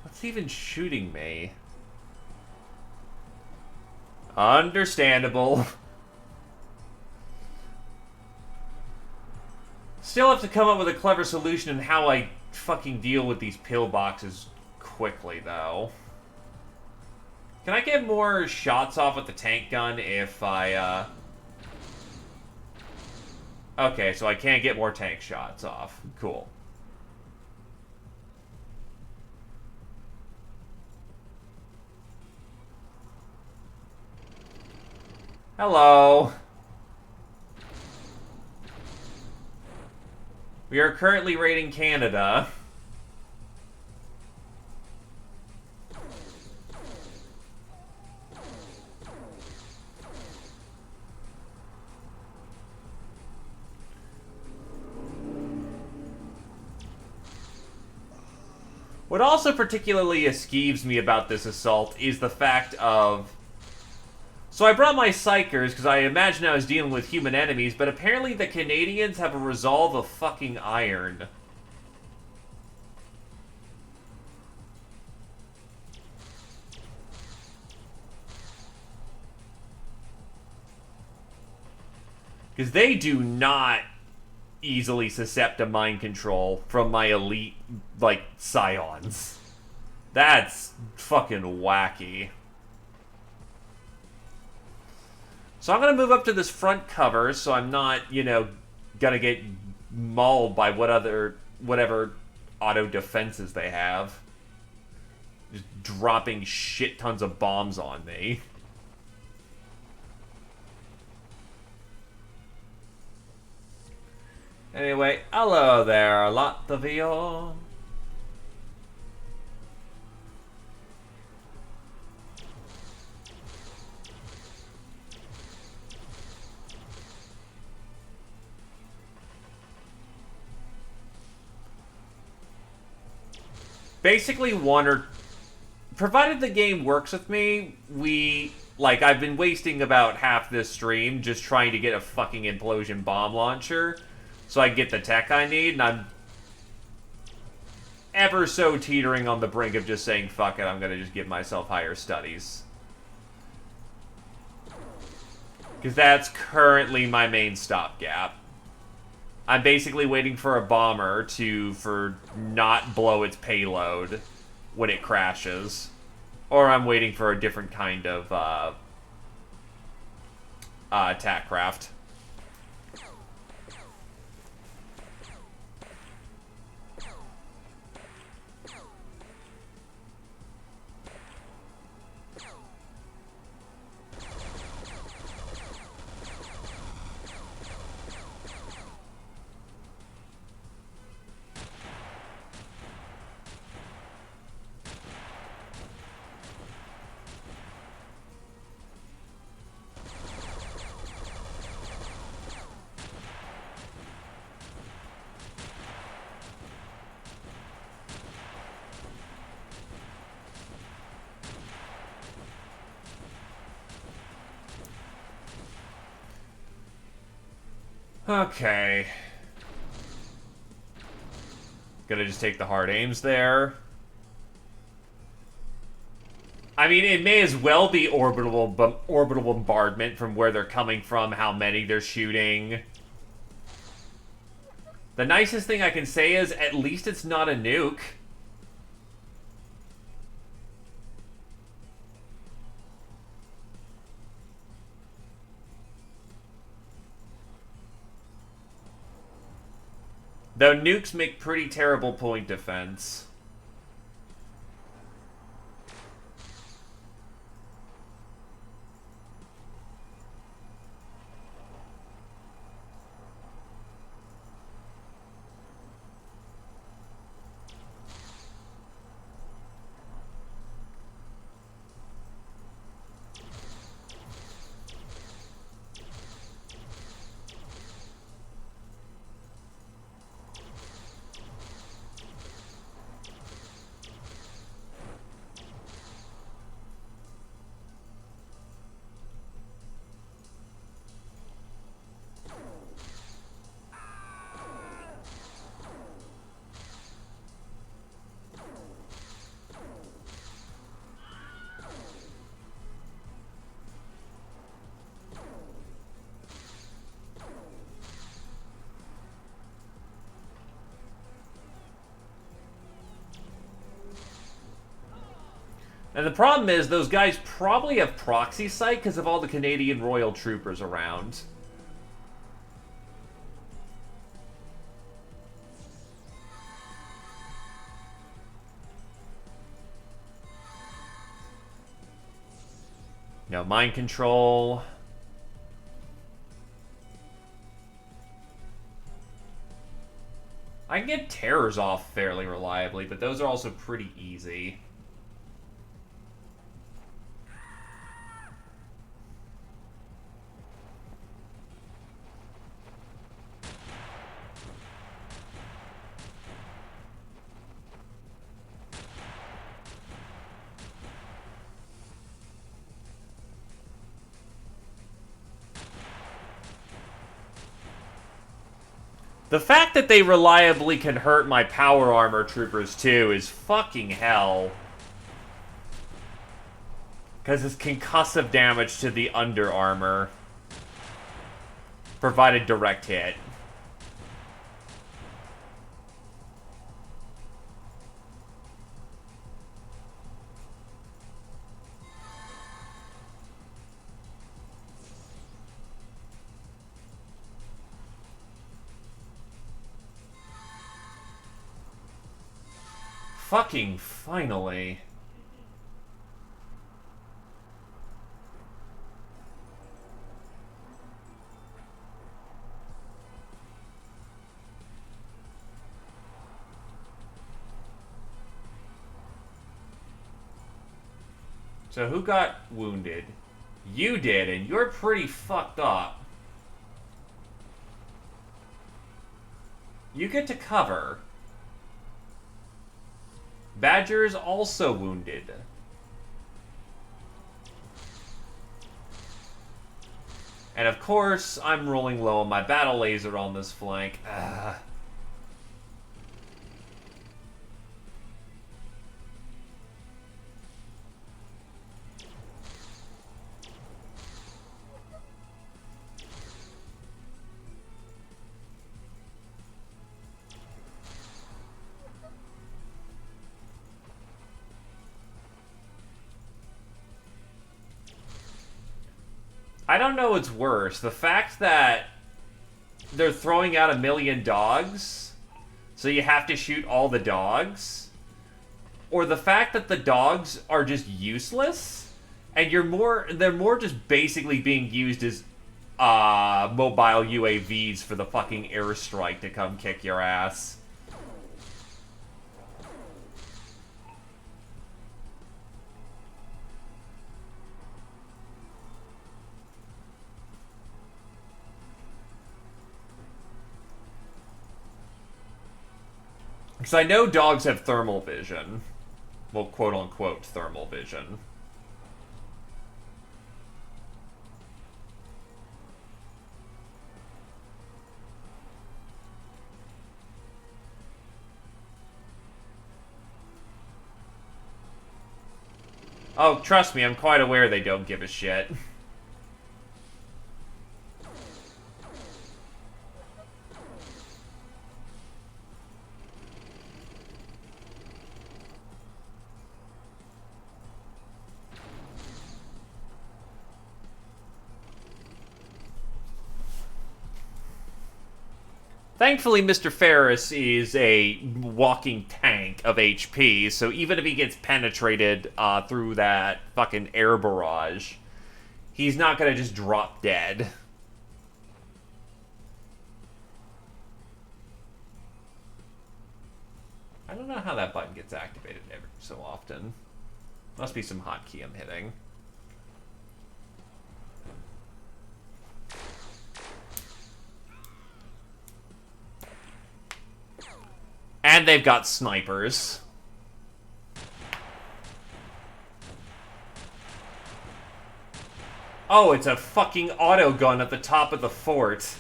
Speaker 1: What's even shooting me? Understandable. Still have to come up with a clever solution in how I fucking deal with these pillboxes quickly, though. Can I get more shots off with the tank gun if I, Okay, so I can't get more tank shots off. Cool. Hello. We are currently raiding Canada. What also particularly skeeves me about this assault is the fact of... So I brought my Psychers because I imagined I was dealing with human enemies, but apparently the Canadians have a resolve of fucking iron. Because they do not easily suscept to mind control from my elite, like, scions. That's fucking wacky. So I'm gonna move up to this front cover so I'm not, you know, gonna get mauled by whatever auto defenses they have. Just dropping shit tons of bombs on me. Anyway, hello there, Latvia. Basically, provided the game works with me, I've been wasting about half this stream just trying to get a fucking implosion bomb launcher so I can get the tech I need, and I'm ever so teetering on the brink of just saying, fuck it, I'm gonna just give myself higher studies. Because that's currently my main stopgap. I'm basically waiting for a bomber for not blow its payload when it crashes. Or I'm waiting for a different kind of, attack craft. Okay. Gonna just take the hard aims there. I mean, it may as well be orbital bombardment from where they're coming from, how many they're shooting. The nicest thing I can say is, at least it's not a nuke. Though nukes make pretty terrible point defense. And the problem is, those guys probably have proxy sight because of all the Canadian Royal Troopers around. No mind control. I can get terrors off fairly reliably, but those are also pretty easy. The fact that they reliably can hurt my power armor troopers too is fucking hell. Because it's concussive damage to the under armor. Provided direct hit. Fucking finally. So who got wounded? You did, and you're pretty fucked up. You get to cover. Badger is also wounded. And of course, I'm rolling low on my battle laser on this flank. Ugh. I don't know what's worse. The fact that they're throwing out 1,000,000 dogs, so you have to shoot all the dogs, or the fact that the dogs are just useless, and they're more just basically being used as mobile UAVs for the fucking airstrike to come kick your ass. Because I know dogs have thermal vision. Well, quote-unquote thermal vision. Oh, trust me, I'm quite aware they don't give a shit. Thankfully, Mr. Ferris is a walking tank of HP, so even if he gets penetrated through that fucking air barrage, he's not gonna just drop dead. I don't know how that button gets activated every so often. Must be some hotkey I'm hitting. And they've got snipers. Oh, it's a fucking auto gun at the top of the fort.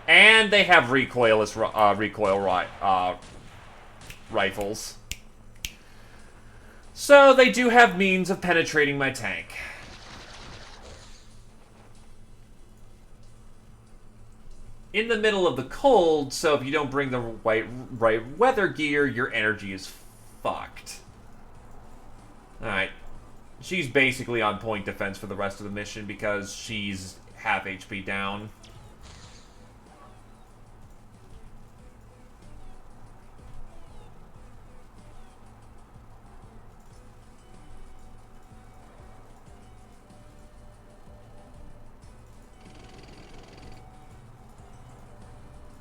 Speaker 1: And they have recoilless rifles. So they do have means of penetrating my tank. In the middle of the cold, so if you don't bring the right weather gear, your energy is fucked. Alright. She's basically on point defense for the rest of the mission because she's half HP down.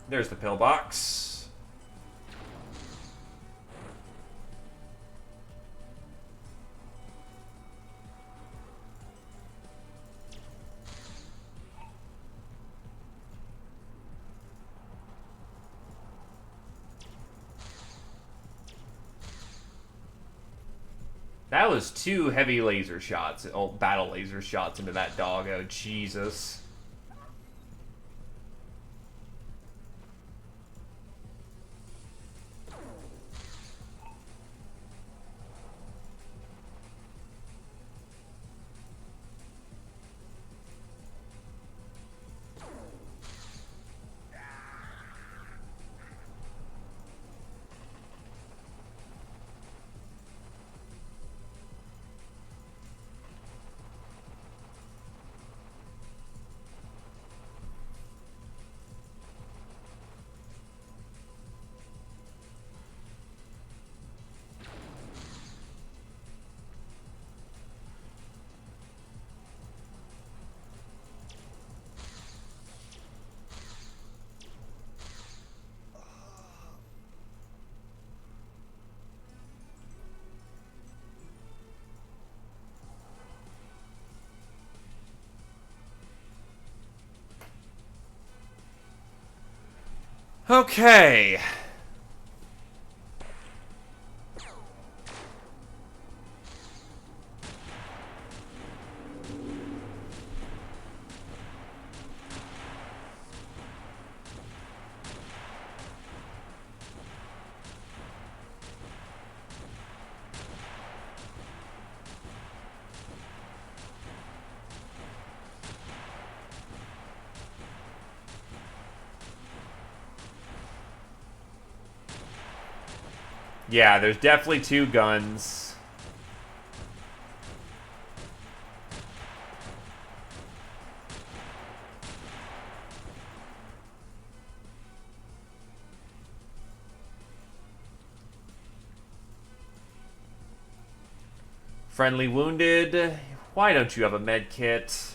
Speaker 1: There's the pillbox. That was 2 heavy laser shots. Oh, battle laser shots into that dog. Oh, Jesus. Okay. Yeah, there's definitely 2 guns. Friendly wounded. Why don't you have a med kit?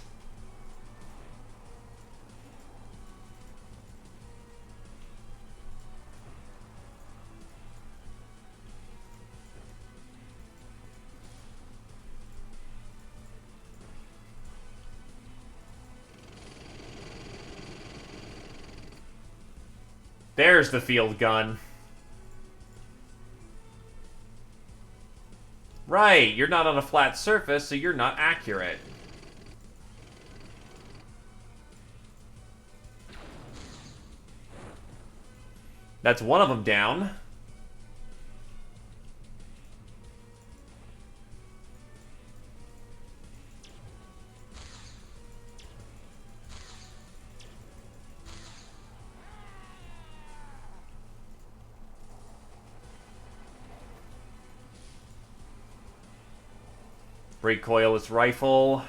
Speaker 1: There's the field gun. Right, you're not on a flat surface, so you're not accurate. That's one of them down. Recoilless rifle.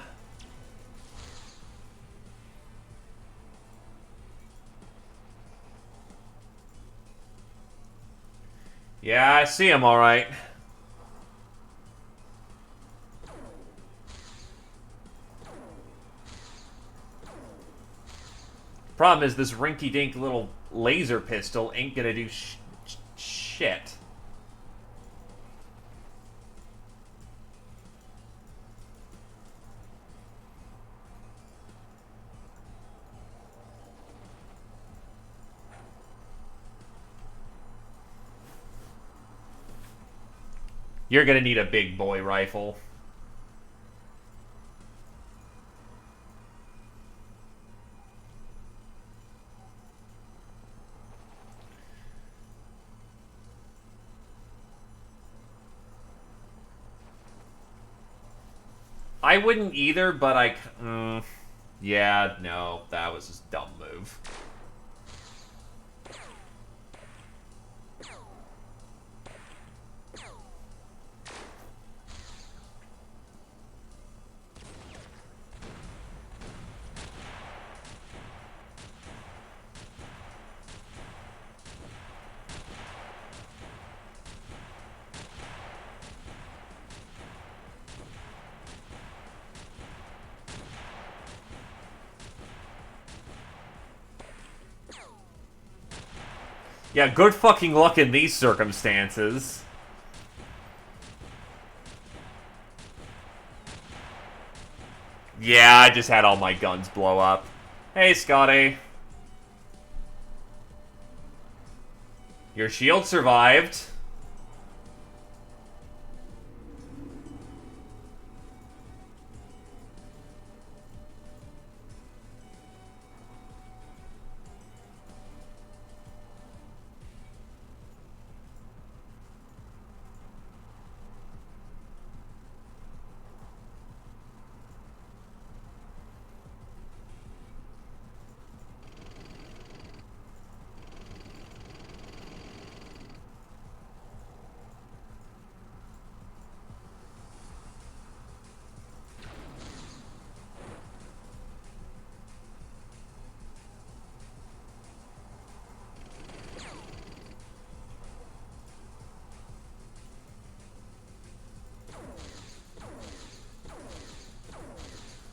Speaker 1: Yeah, I see him all right. Problem is, this rinky-dink little laser pistol ain't gonna do shit. You're gonna need a big boy rifle. I wouldn't either, but yeah, no, that was just a dumb move. Yeah, good fucking luck in these circumstances. Yeah, I just had all my guns blow up. Hey, Scotty. Your shield survived.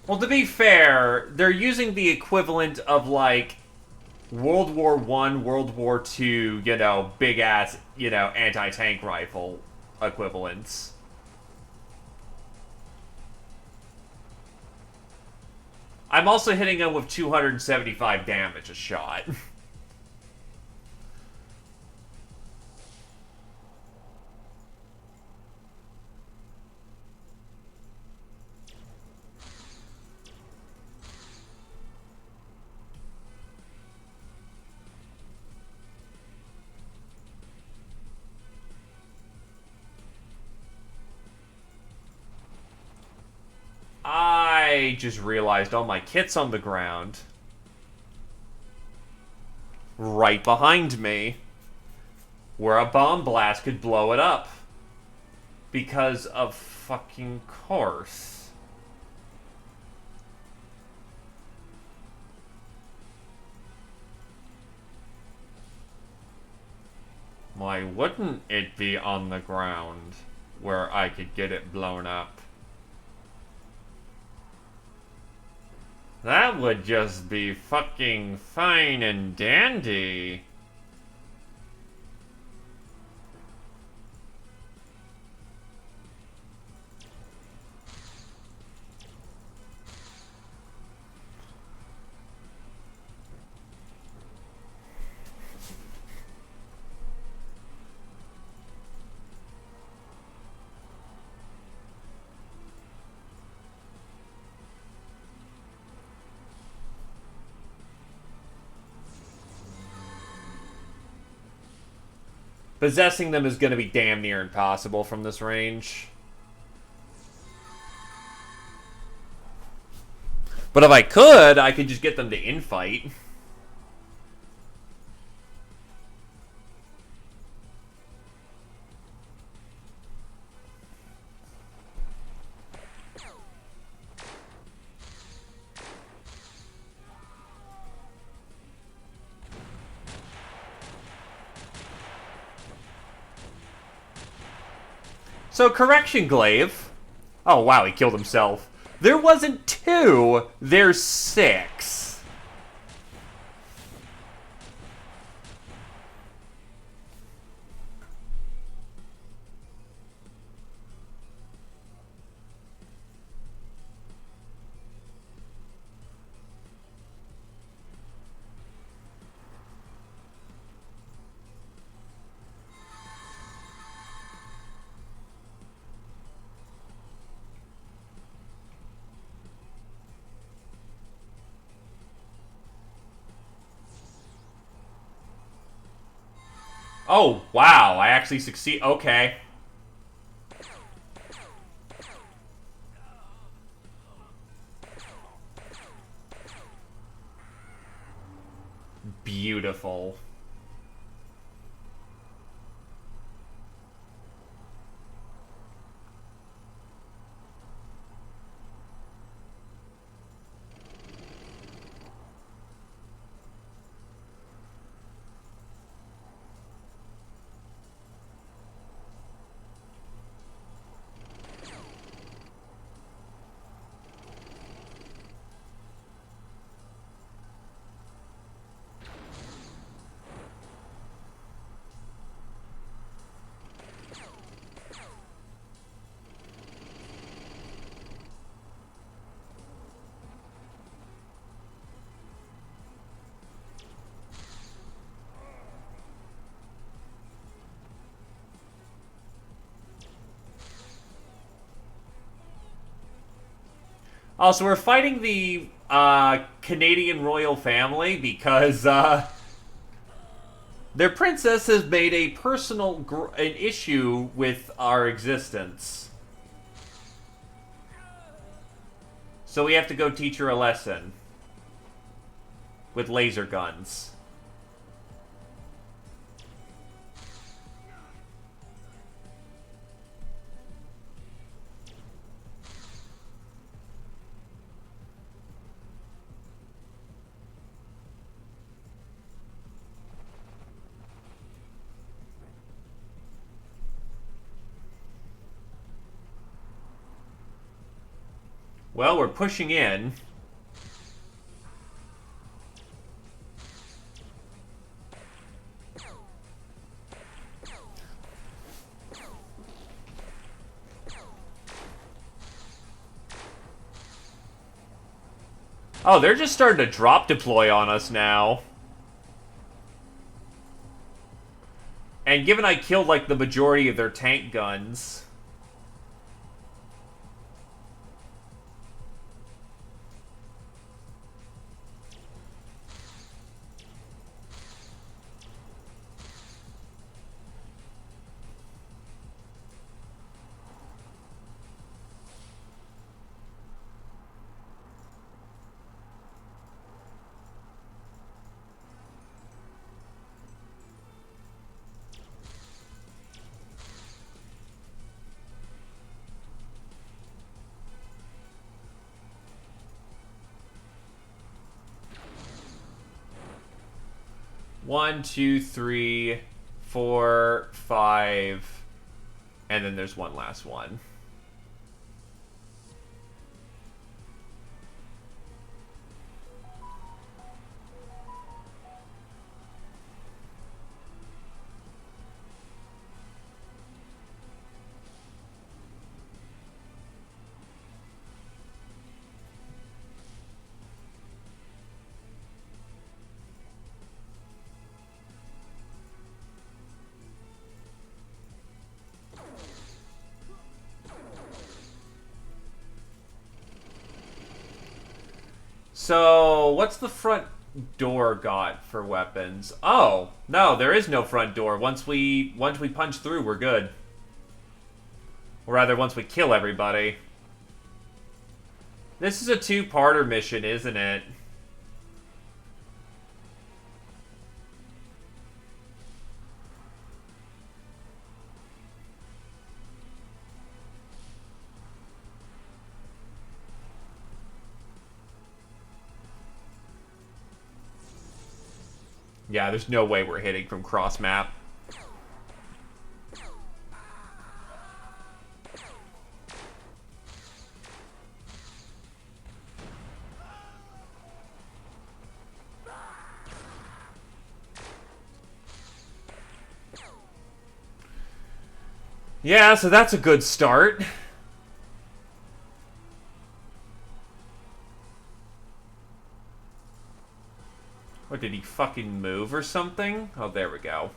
Speaker 1: Well, to be fair, they're using the equivalent of, like, World War One, World War Two, you know, big-ass, you know, anti-tank rifle equivalents. I'm also hitting them with 275 damage a shot. I just realized all my kit's on the ground. Right behind me. Where a bomb blast could blow it up. Because of fucking course. Why wouldn't it be on the ground where I could get it blown up? That would just be fucking fine and dandy. Possessing them is going to be damn near impossible from this range. But if I could just get them to infight. So, correction, Glaive. Oh, wow, he killed himself. There wasn't 2, there's 6. Oh, wow, I actually succeed. Okay. Beautiful. Also, we're fighting the Canadian royal family because their princess has made a an issue with our existence. So we have to go teach her a lesson with laser guns. Well, we're pushing in. Oh, they're just starting to drop deploy on us now. And given I killed, like, the majority of their tank guns... One, two, three, four, five, and then there's one last one. So, what's the front door got for weapons? Oh, no, there is no front door. Once we punch through, we're good. Or rather, once we kill everybody. This is a two-parter mission, isn't it? Yeah, there's no way we're hitting from cross-map. Yeah, so that's a good start. What, did he fucking move or something? Oh, there we go.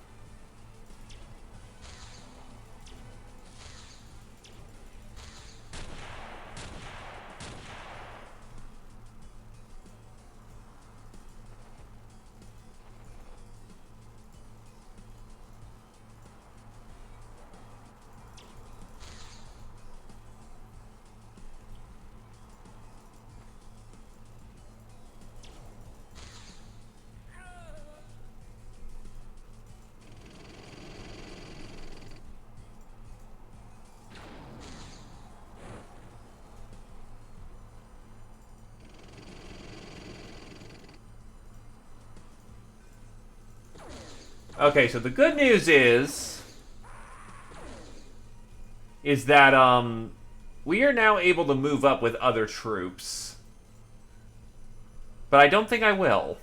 Speaker 1: Okay, so the good news is that, we are now able to move up with other troops. But I don't think I will.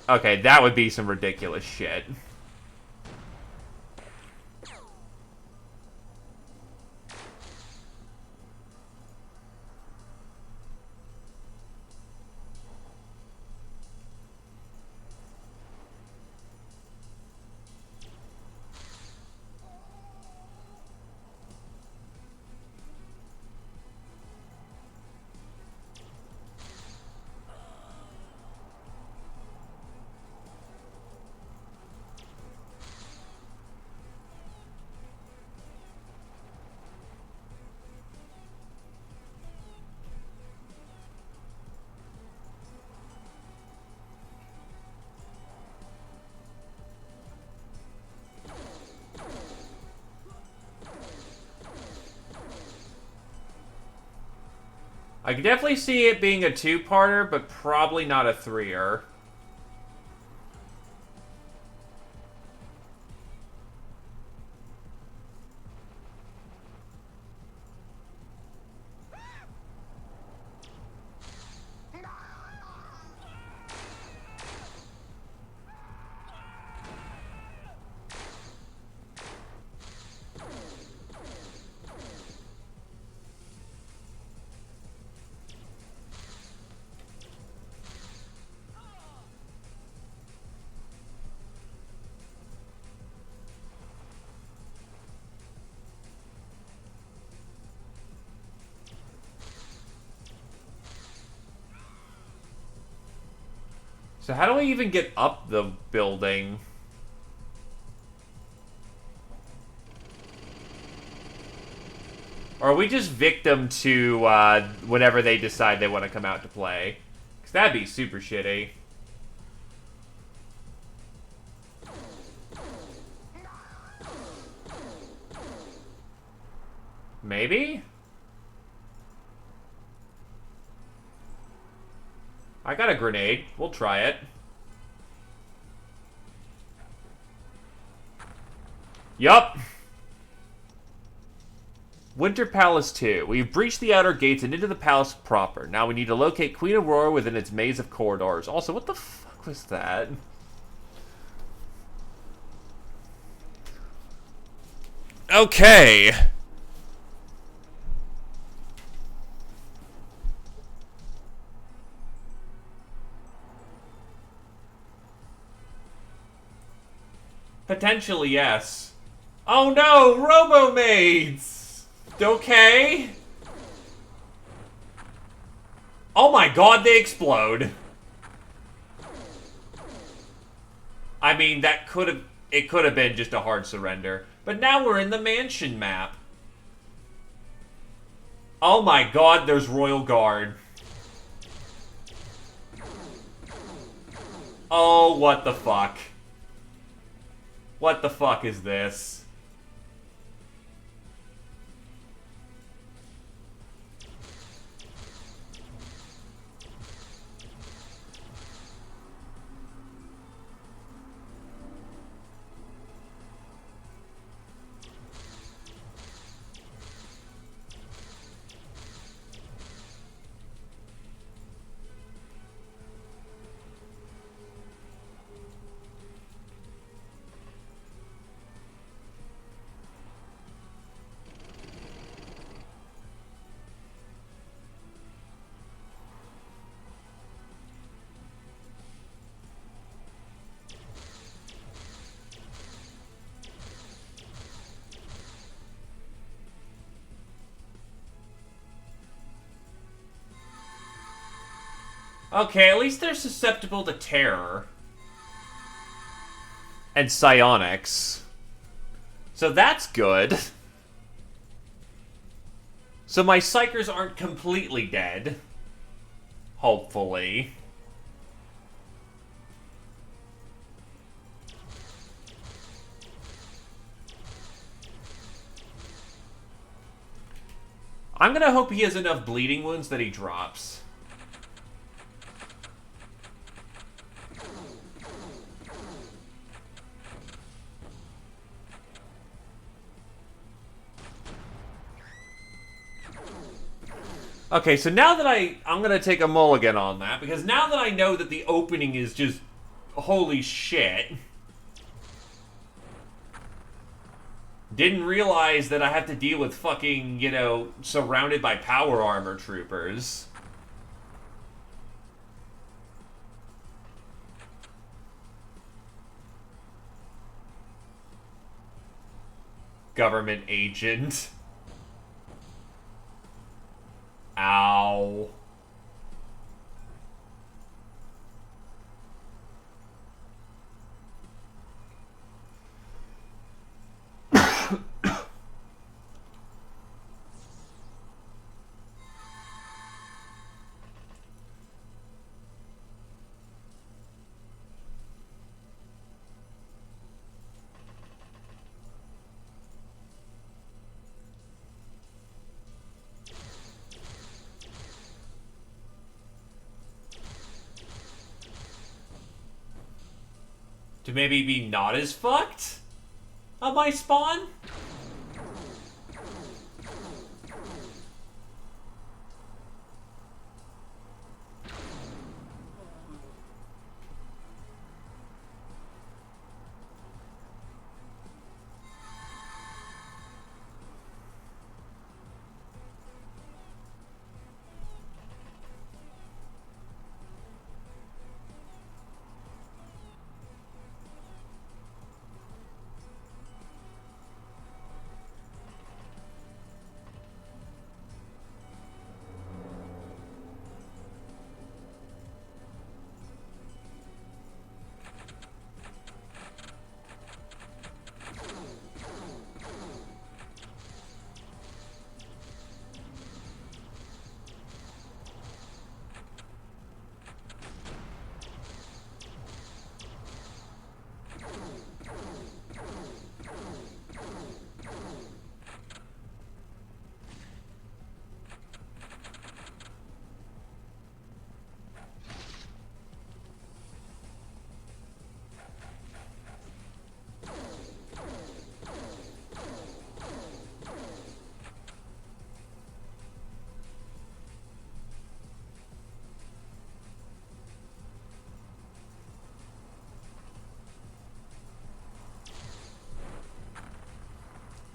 Speaker 1: Okay, that would be some ridiculous shit. I can definitely see it being a two-parter, but probably not a three-er. So how do I even get up the building? Or are we just victim to whenever they decide they want to come out to play? Because that'd be super shitty. Maybe? I got a grenade. We'll try it. Yup. Winter Palace 2. We've breached the outer gates and into the palace proper. Now we need to locate Queen Aurora within its maze of corridors. Also, what the fuck was that? Okay. Potentially, yes. Oh no, Robo-Maids! Okay. Oh my god, they explode. I mean, that could have... It could have been just a hard surrender. But now we're in the mansion map. Oh my god, there's Royal Guard. Oh, what the fuck? What the fuck is this? Okay, at least they're susceptible to terror. And psionics. So that's good. So my psychers aren't completely dead. Hopefully. I'm gonna hope he has enough bleeding wounds that he drops. Okay, so now that I'm gonna take a mulligan on that, because now that I know that the opening is just holy shit. Didn't realize that I have to deal with fucking, you know, surrounded by power armor troopers. Government agent. Ow. To maybe be not as fucked on my spawn?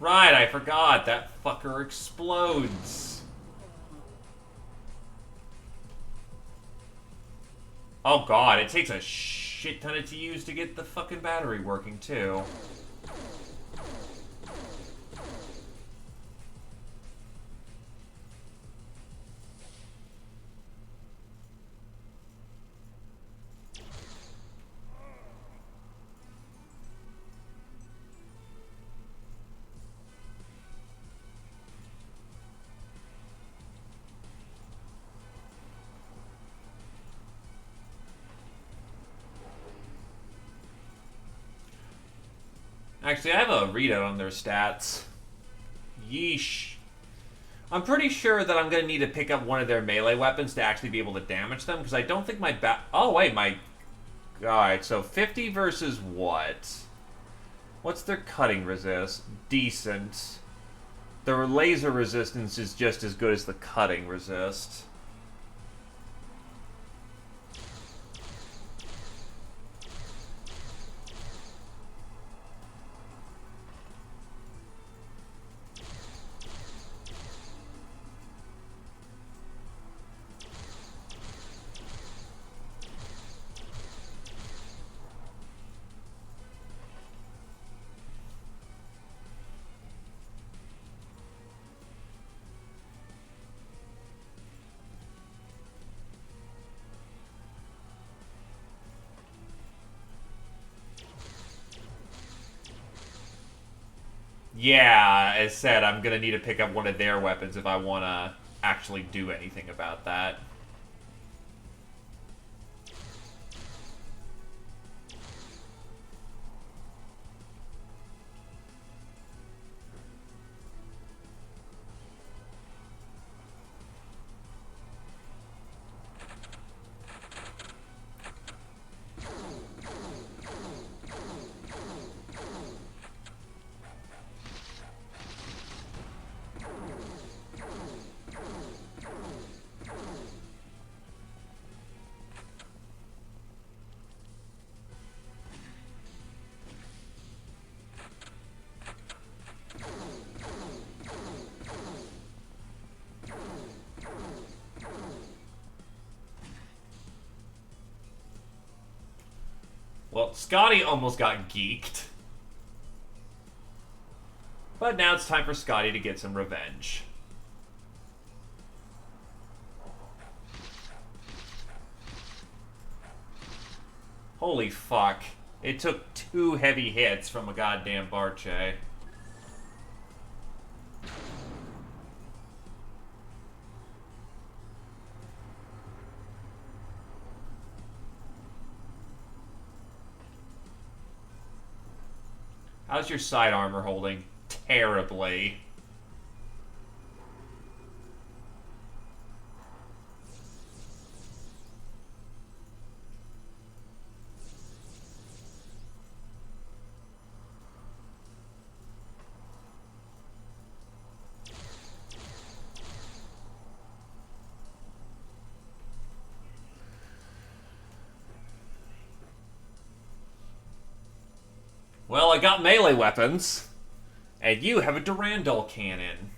Speaker 1: Right, I forgot. That fucker explodes. Oh god, it takes a shit ton to use to get the fucking battery working, too. Actually, I have a readout on their stats. Yeesh. I'm pretty sure that I'm going to need to pick up one of their melee weapons to actually be able to damage them, because I don't think my oh, wait, my... Alright, so 50 versus what? What's their cutting resist? Decent. Their laser resistance is just as good as the cutting resist. Yeah, as said, I'm gonna need to pick up one of their weapons if I want to actually do anything about that. Well, Scotty almost got geeked. But now it's time for Scotty to get some revenge. Holy fuck. It took 2 heavy hits from a goddamn Barche. How's your side armor holding? Terribly. Well, I got melee weapons. And you have a Durandal cannon.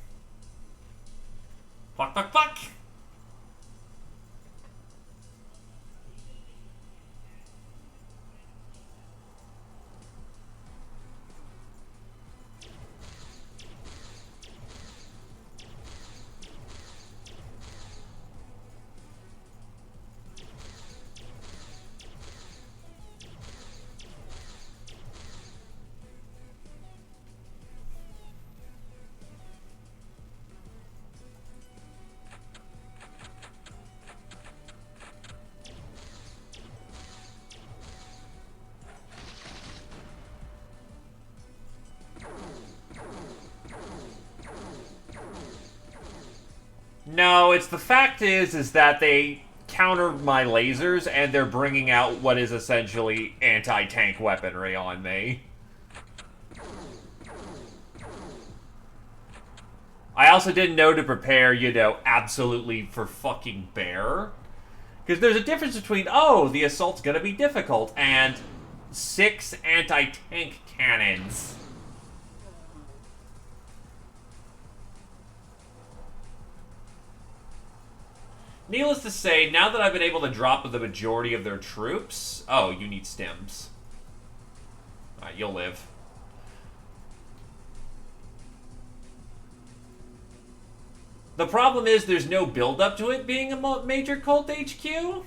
Speaker 1: Fuck, fuck, fuck! No, it's the fact is that they countered my lasers and they're bringing out what is essentially anti-tank weaponry on me. I also didn't know to prepare, you know, absolutely for fucking bear. Because there's a difference between, oh, the assault's gonna be difficult, and 6 anti-tank cannons. Needless to say, now that I've been able to drop the majority of their troops... Oh, you need stims. Alright, you'll live. The problem is there's no build-up to it being a major cult HQ.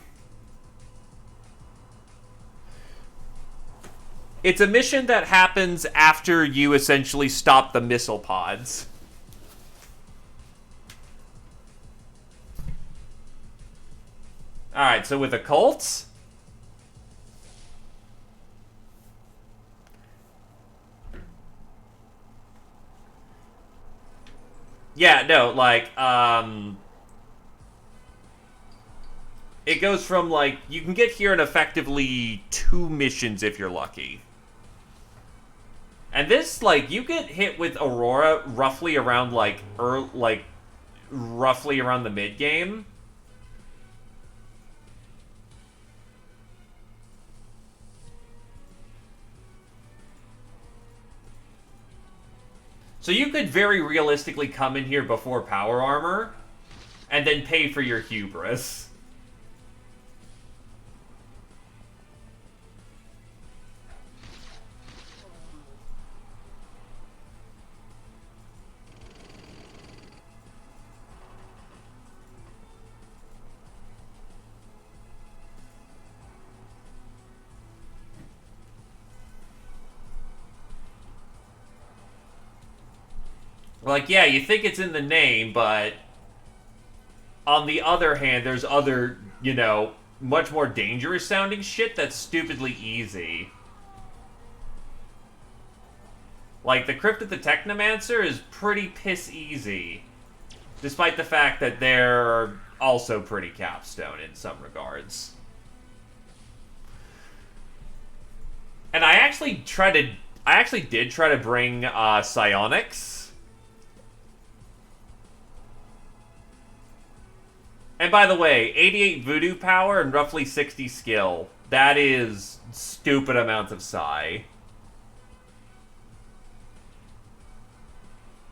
Speaker 1: It's a mission that happens after you essentially stop the missile pods. Alright, so with the cults... Yeah, no, like, it goes from, like, you can get here in effectively 2 missions if you're lucky. And this, like, you get hit with Aurora roughly around, like, roughly around the mid-game. So you could very realistically come in here before power armor, and then pay for your hubris. Like, yeah, you think it's in the name, but on the other hand, there's other, you know, much more dangerous sounding shit that's stupidly easy. Like, the Crypt of the Technomancer is pretty piss easy, despite the fact that they're also pretty capstone in some regards. And I actually did try to bring psionics. And by the way, 88 voodoo power and roughly 60 skill. That is stupid amounts of psi.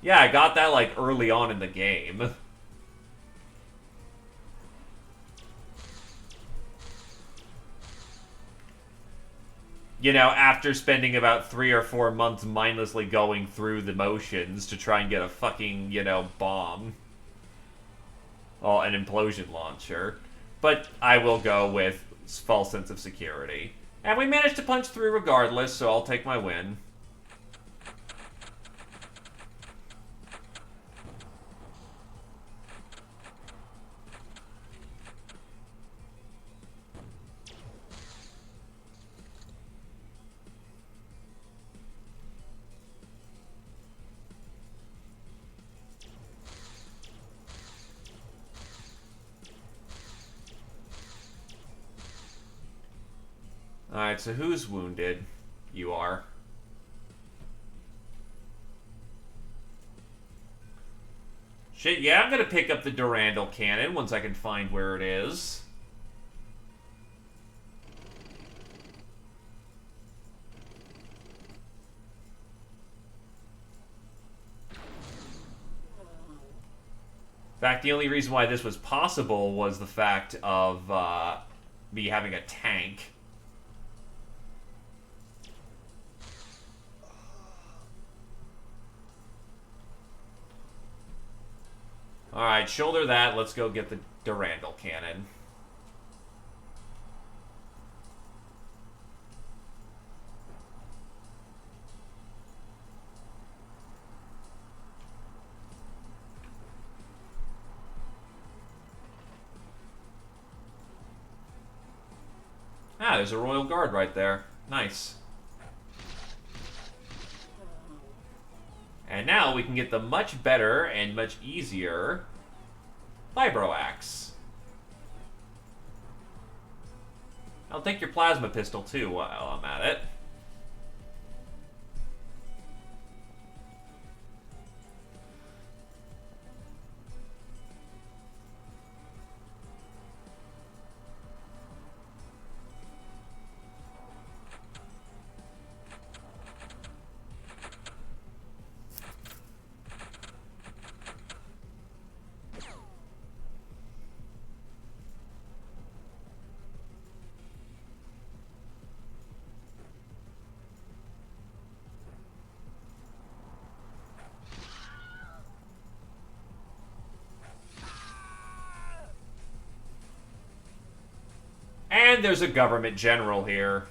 Speaker 1: Yeah, I got that, like, early on in the game. You know, after spending about 3 or 4 months mindlessly going through the motions to try and get a fucking, you know, bomb. Well, an implosion launcher. But I will go with false sense of security. And we managed to punch through regardless, so I'll take my win. Alright, so who's wounded? You are. Shit, yeah, I'm gonna pick up the Durandal cannon once I can find where it is. fact, the only reason why this was possible was the fact of me having a tank. Alright, shoulder that. Let's go get the Durandal cannon. Ah, there's a Royal Guard right there. Nice. And now we can get the much better and much easier Vibro Axe. I'll take your plasma pistol too while I'm at it. And there's a government general here.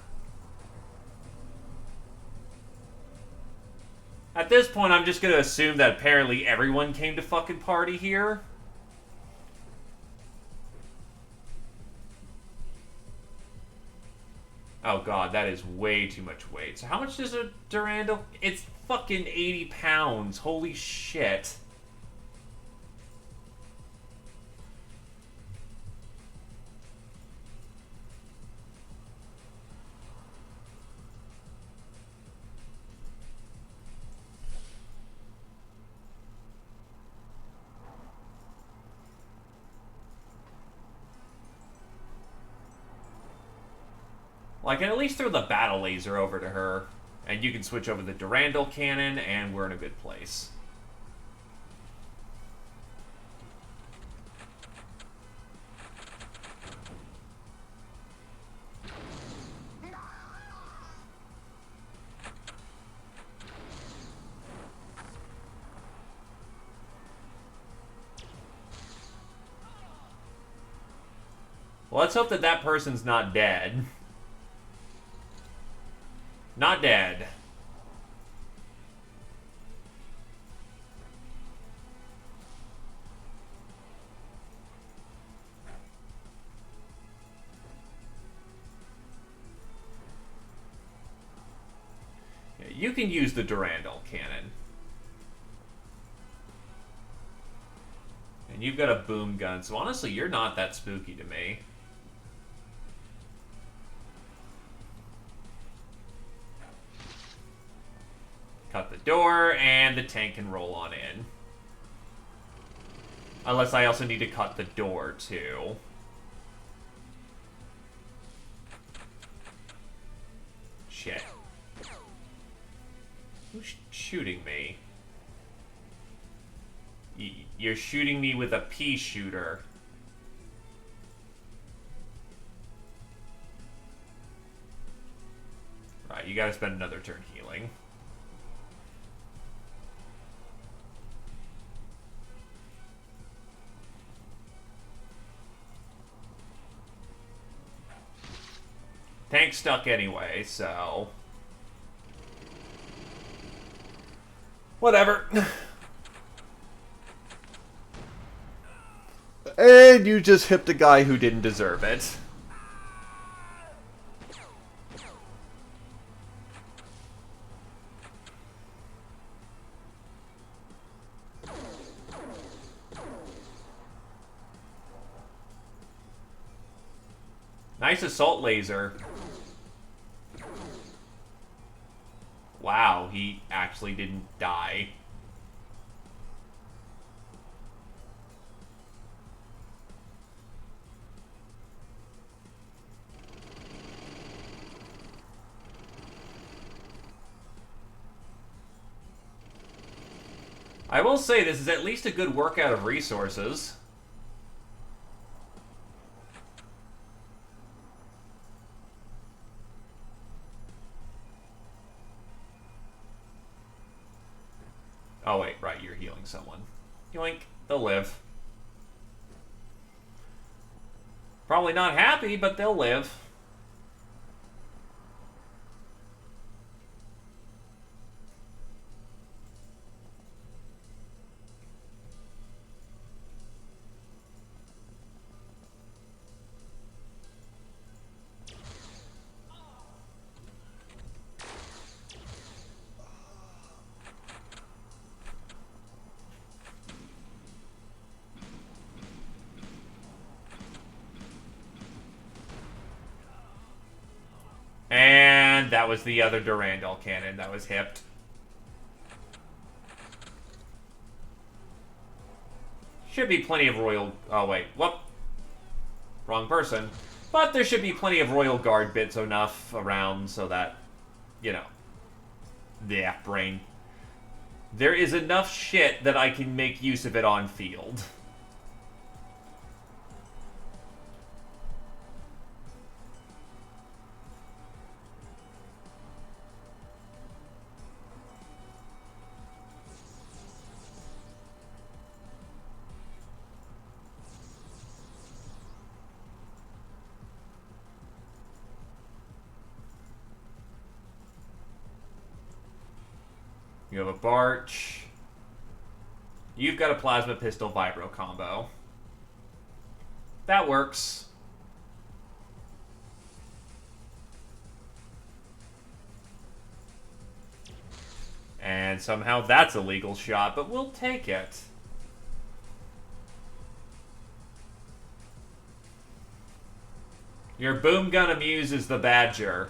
Speaker 1: At this point, I'm just gonna assume that apparently everyone came to fucking party here. Oh god, that is way too much weight. So how much does a Durandal? It's fucking 80 pounds. Holy shit. Well, I can at least throw the battle laser over to her, and you can switch over the Durandal cannon, and we're in a good place. Well, let's hope that that person's not dead. Not dead. Yeah, you can use the Durandal cannon. And you've got a boom gun, so honestly, you're not that spooky to me. Cut the door, and the tank can roll on in. Unless I also need to cut the door, too. Shit. Who's shooting me? You're shooting me with a pea shooter. Right, you gotta spend another turn healing. Tank's stuck anyway, so... whatever. And you just hipped a guy who didn't deserve it. Nice assault laser. Wow, he actually didn't die. I will say this is at least a good workout of resources. Oh wait, right, you're healing someone. Yoink, they'll live. Probably not happy, but they'll live. And that was the other Durandal cannon that was hipped. Should be plenty of Royal... Oh, wait. Whoop. Wrong person. But there should be plenty of Royal Guard bits enough around so that, you know... Yeah, brain. There is enough shit that I can make use of it on field. You have a Barch. You've got a Plasma Pistol Vibro combo. That works. And somehow that's a legal shot, but we'll take it. Your boom gun amuses the Badger.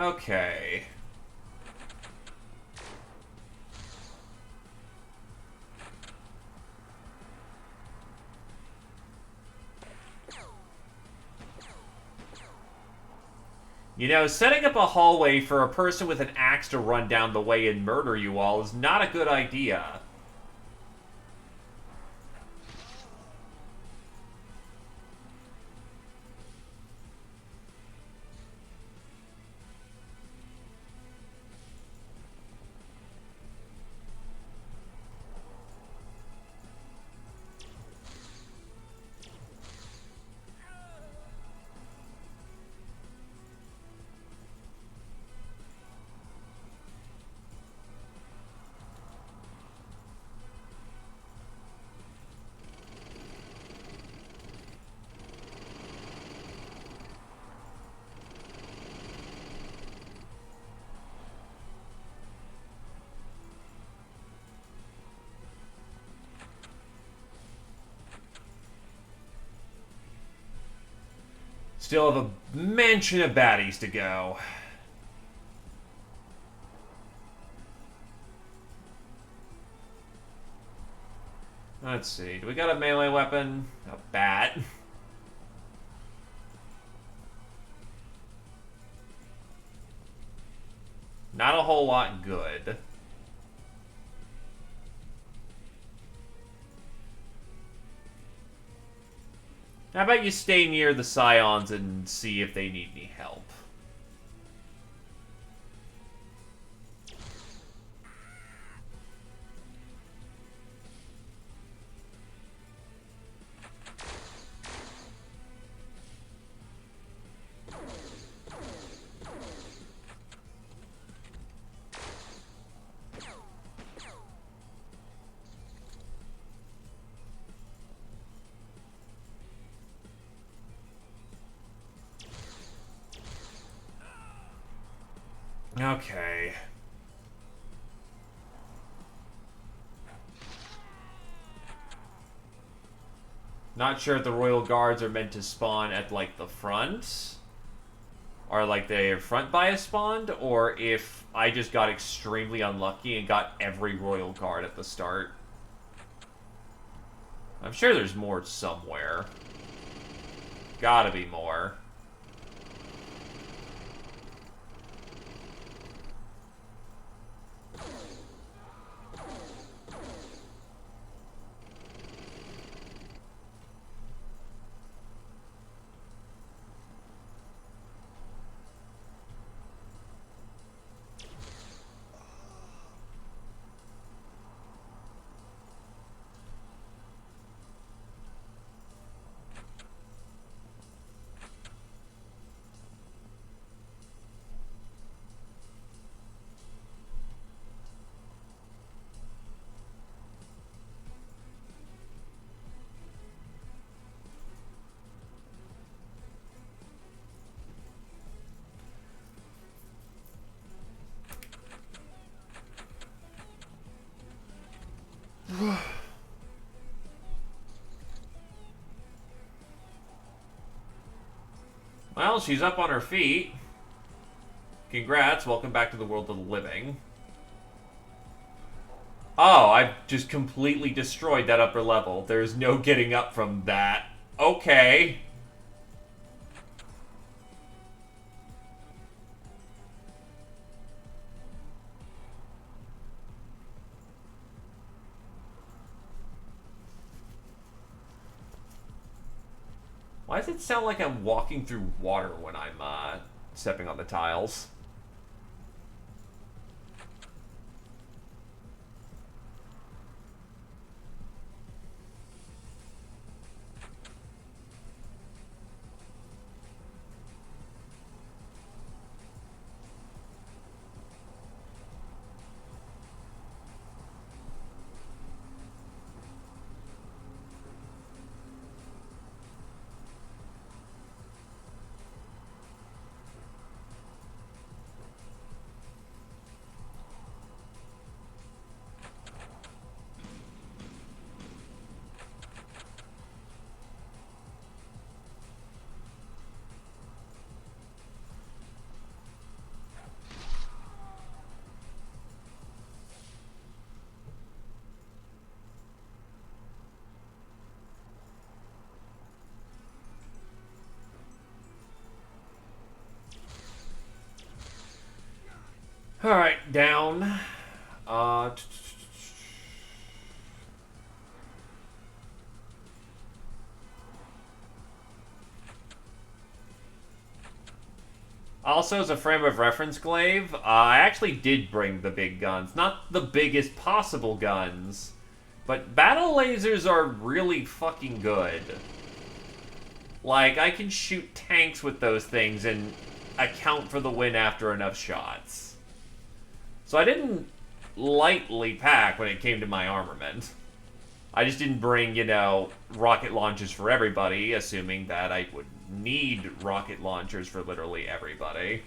Speaker 1: Okay. You know, setting up a hallway for a person with an axe to run down the way and murder you all is not a good idea. Still have a mansion of baddies to go. Let's see. Do we got a melee weapon? A bat. Not a whole lot good. How about you stay near the Scions and see if they need any help? Okay. Not sure if the Royal Guards are meant to spawn at, like, the front. Or, like, they're front bias spawned. Or if I just got extremely unlucky and got every Royal Guard at the start. I'm sure there's more somewhere. Gotta be more. Well, she's up on her feet. Congrats, welcome back to the world of the living. Oh, I've just completely destroyed that upper level. There's no getting up from that. Okay. Why does it sound like I'm walking through water when I'm, stepping on the tiles? Alright, down. Also, as a frame of reference, Glaive, I actually did bring the big guns. Not the biggest possible guns, but battle lasers are really fucking good. Like, I can shoot tanks with those things and account for the win after enough shots. So I didn't lightly pack when it came to my armament. I just didn't bring, you know, rocket launchers for everybody, assuming that I would need rocket launchers for literally everybody.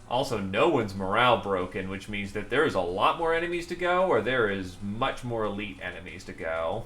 Speaker 1: Also, no one's morale broken, which means that there is a lot more enemies to go, or there is much more elite enemies to go.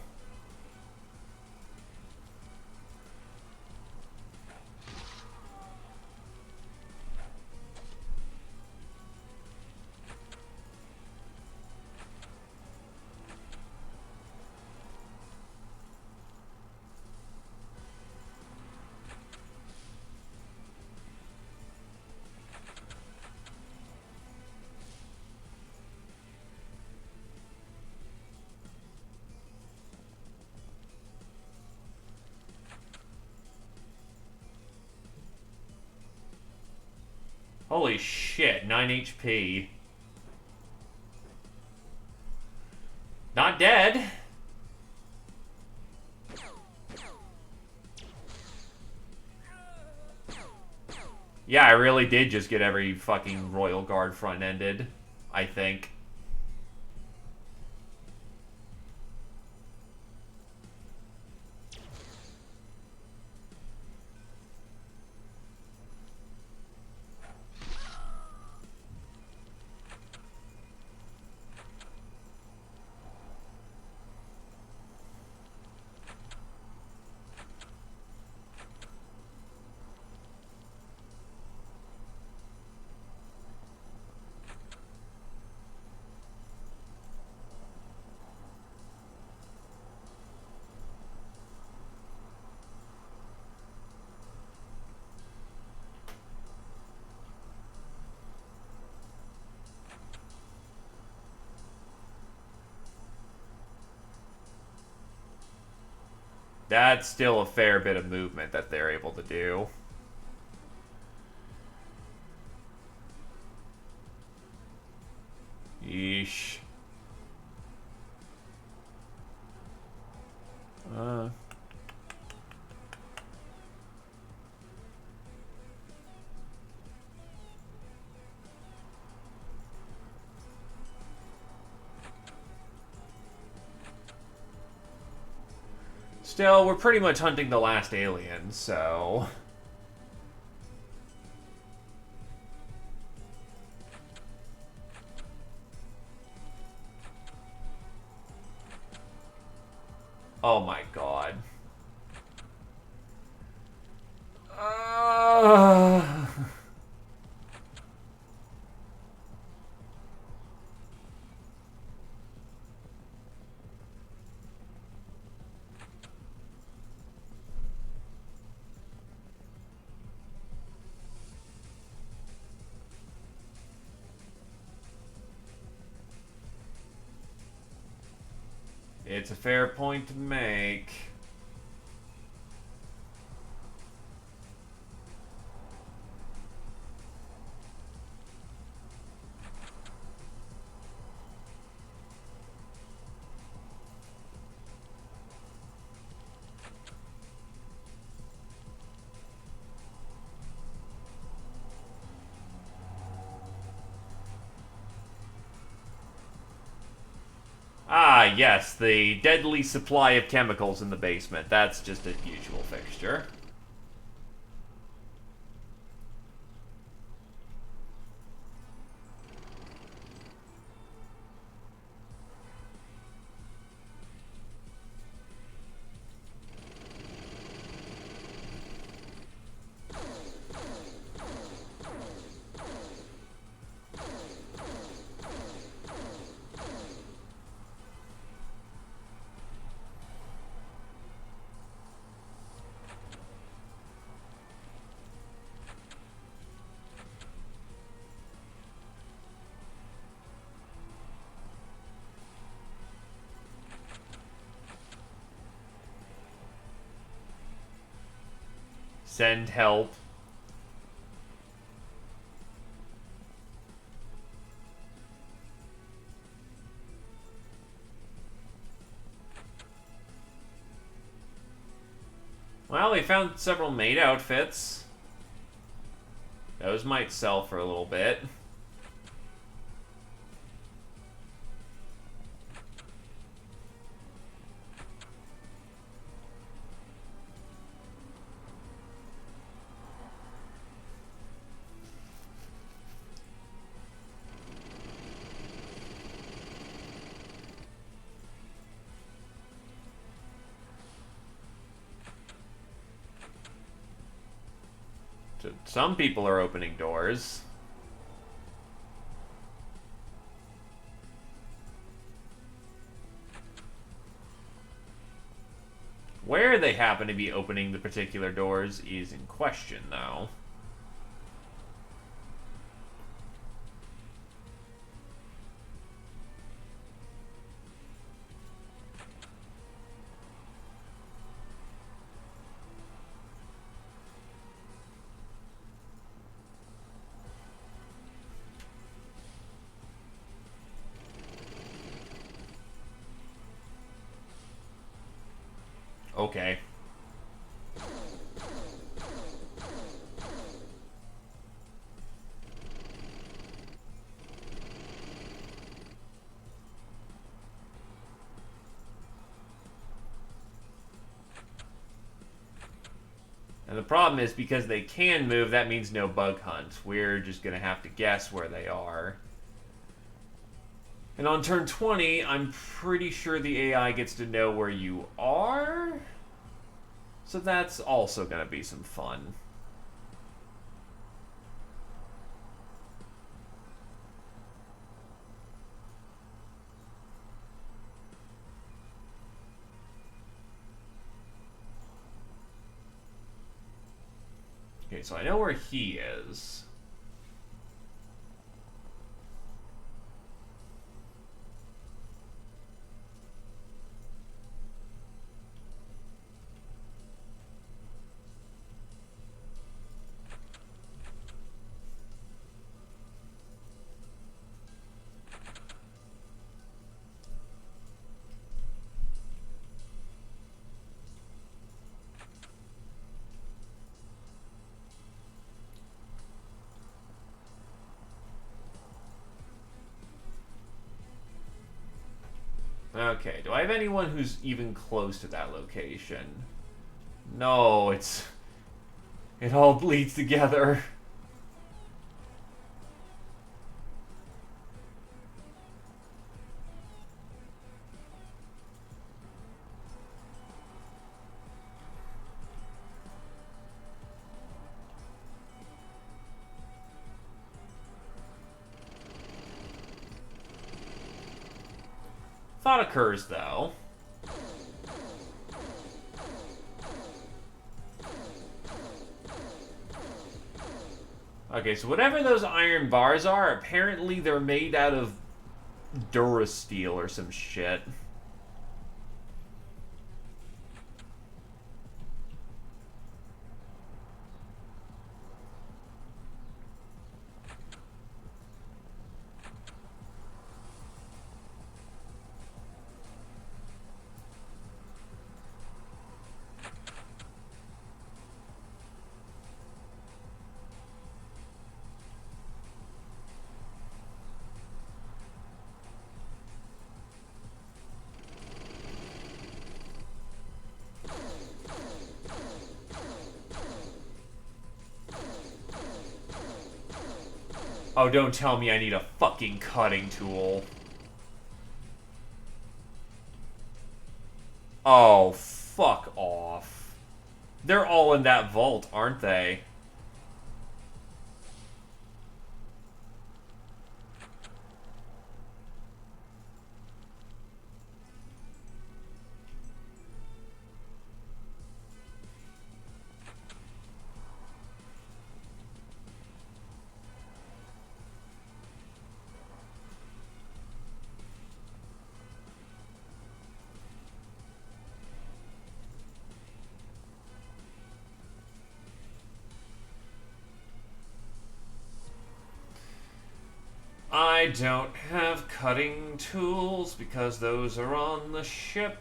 Speaker 1: Holy shit, 9 HP. Not dead. Yeah, I really did just get every fucking Royal Guard front-ended, I think. That's still a fair bit of movement that they're able to do. Yeesh. Still, we're pretty much hunting the last alien, so... Oh my god. It's a fair point to make. Ah, yes, the deadly supply of chemicals in the basement. That's just a usual fixture. Send help. Well, we found several maid outfits. Those might sell for a little bit. Some people are opening doors. Where they happen to be opening the particular doors is in question, though. Okay. And the problem is, because they can move, that means no bug hunt. We're just going to have to guess where they are. And on turn 20, I'm pretty sure the AI gets to know where you are. So that's also going to be some fun. Okay, so I know where he is. Okay, do I have anyone who's even close to that location? No, it all bleeds together. Thought occurs, though. Okay, so whatever those iron bars are, apparently they're made out of Durasteel or some shit. Oh, don't tell me I need a fucking cutting tool. Oh, fuck off. They're all in that vault, aren't they? I don't have cutting tools because those are on the ship,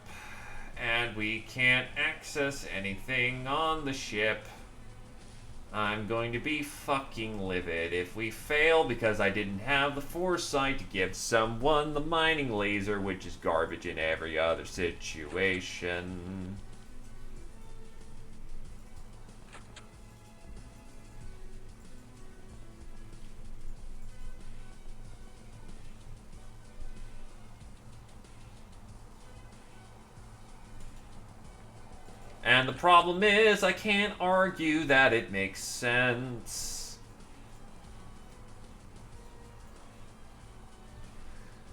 Speaker 1: and we can't access anything on the ship. I'm going to be fucking livid if we fail because I didn't have the foresight to give someone the mining laser, which is garbage in every other situation. And the problem is, I can't argue that it makes sense.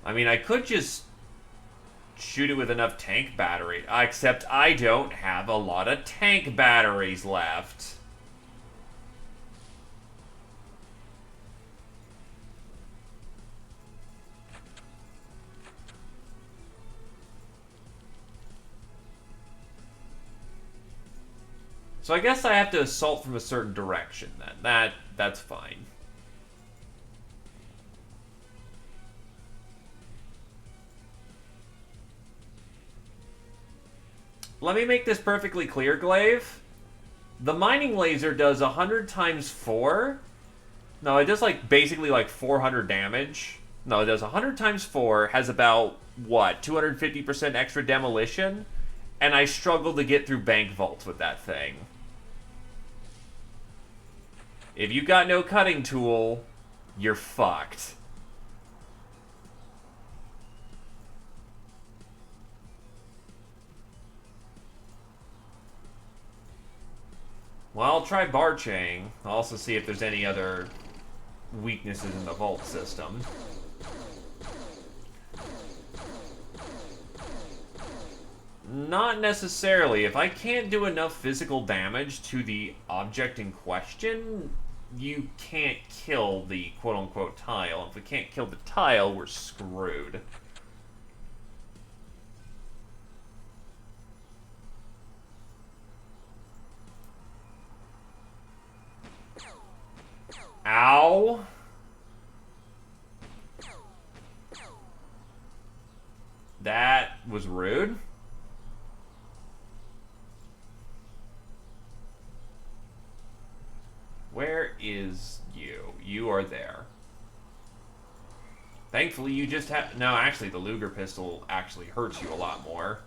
Speaker 1: I mean, I could just shoot it with enough tank battery, except I don't have a lot of tank batteries left. So I guess I have to assault from a certain direction then. That's fine. let me make this perfectly clear, Glaive. The mining laser does 100 times 4. No, it does like basically like 400 damage. No, it does 100 times 4, has about, what, 250% extra demolition? And I struggle to get through bank vaults with that thing. If you got no cutting tool, you're fucked. Well, I'll try barching. I'll also see if there's any other weaknesses in the vault system. Not necessarily. If I can't do enough physical damage to the object in question, you can't kill the quote-unquote tile. If we can't kill the tile, we're screwed. Ow! That was rude. Where is you? You are there. Thankfully, you just have... No, actually, the Luger pistol actually hurts you a lot more.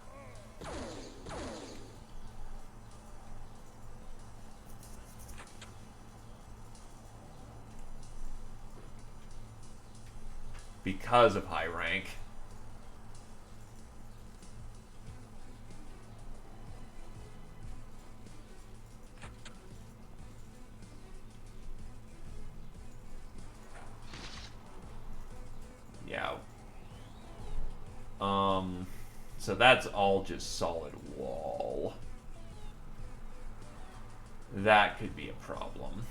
Speaker 1: Because of high rank. Yeah. So that's all just solid wall. That could be a problem.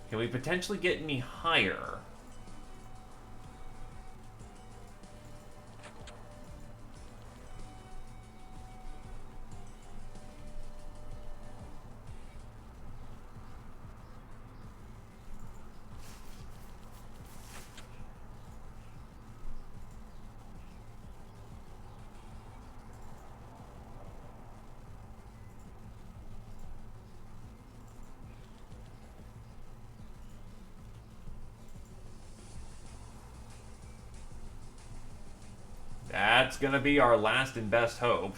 Speaker 1: Can we potentially get any higher? That's gonna be our last and best hope.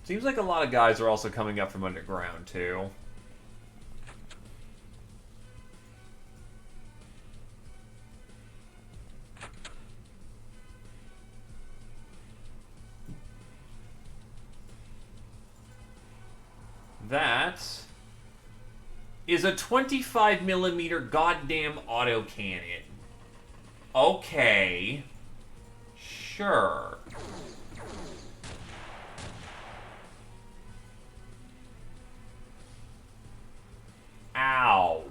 Speaker 1: Seems like a lot of guys are also coming up from underground, too. That is a 25mm goddamn autocannon. Okay. Sure. Ow.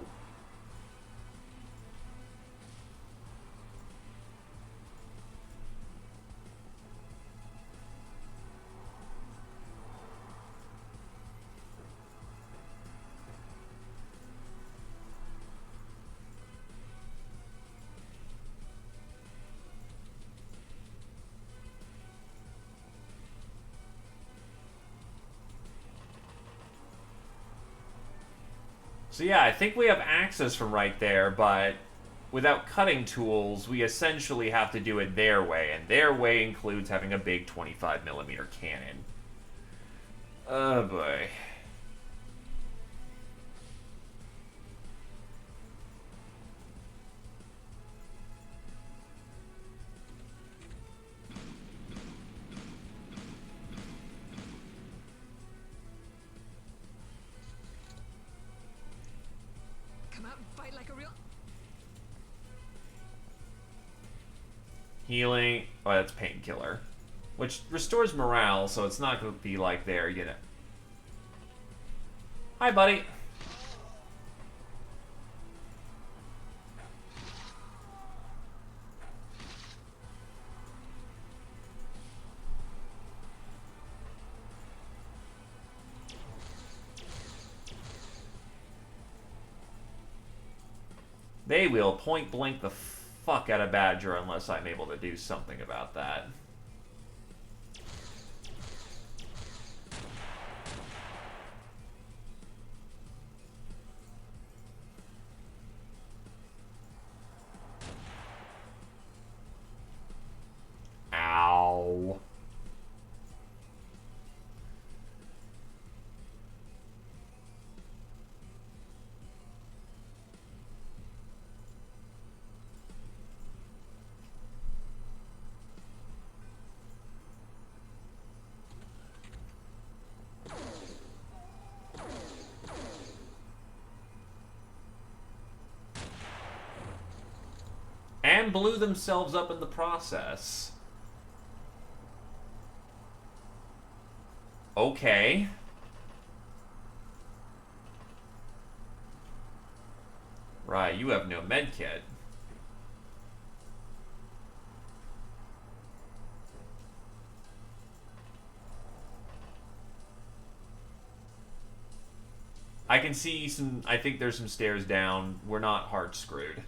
Speaker 1: So yeah, I think we have access from right there, but without cutting tools, we essentially have to do it their way, and their way includes having a big 25mm cannon. Oh boy.
Speaker 4: out and fight like a real.
Speaker 1: Healing. Oh, that's painkiller. Which restores morale, so it's not going to be like there, you know. Hi, buddy. They will point blank the fuck out of Badger unless I'm able to do something about that. Ow. And blew themselves up in the process. Okay. Right, you have no medkit. I can see some... I think there's some stairs down. We're not hard screwed.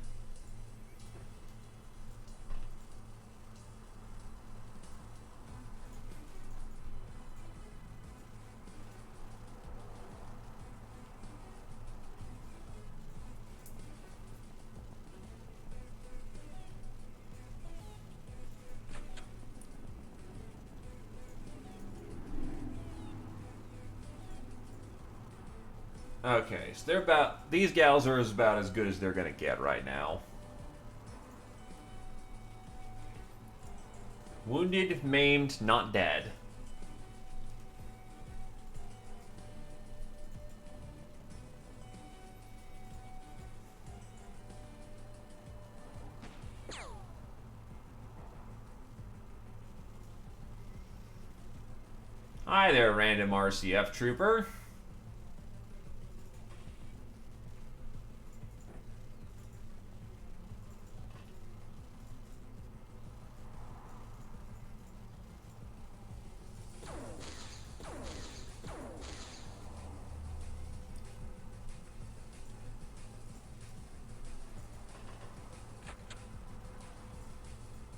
Speaker 1: Okay, so they're about... These gals are about as good as they're gonna get right now. Wounded, maimed, not dead. Hi there, random RCF trooper.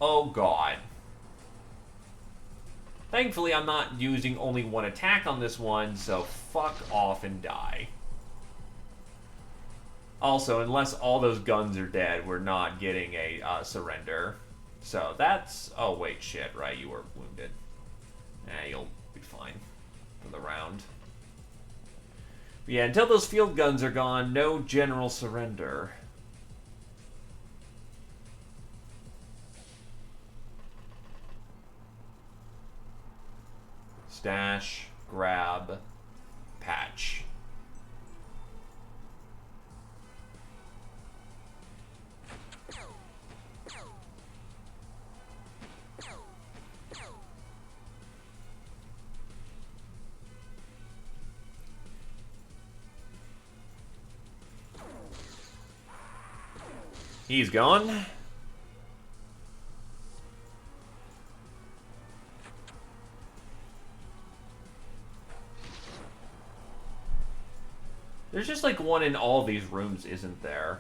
Speaker 1: Oh god. Thankfully, I'm not using only one attack on this one, so fuck off and die. Also, unless all those guns are dead, we're not getting a surrender. So that's... Oh, wait, shit, right, you were wounded. You'll be fine for the round. But yeah, until those field guns are gone, no general surrender. Stash, grab, patch. He's gone. There's just like one in all these rooms, isn't there?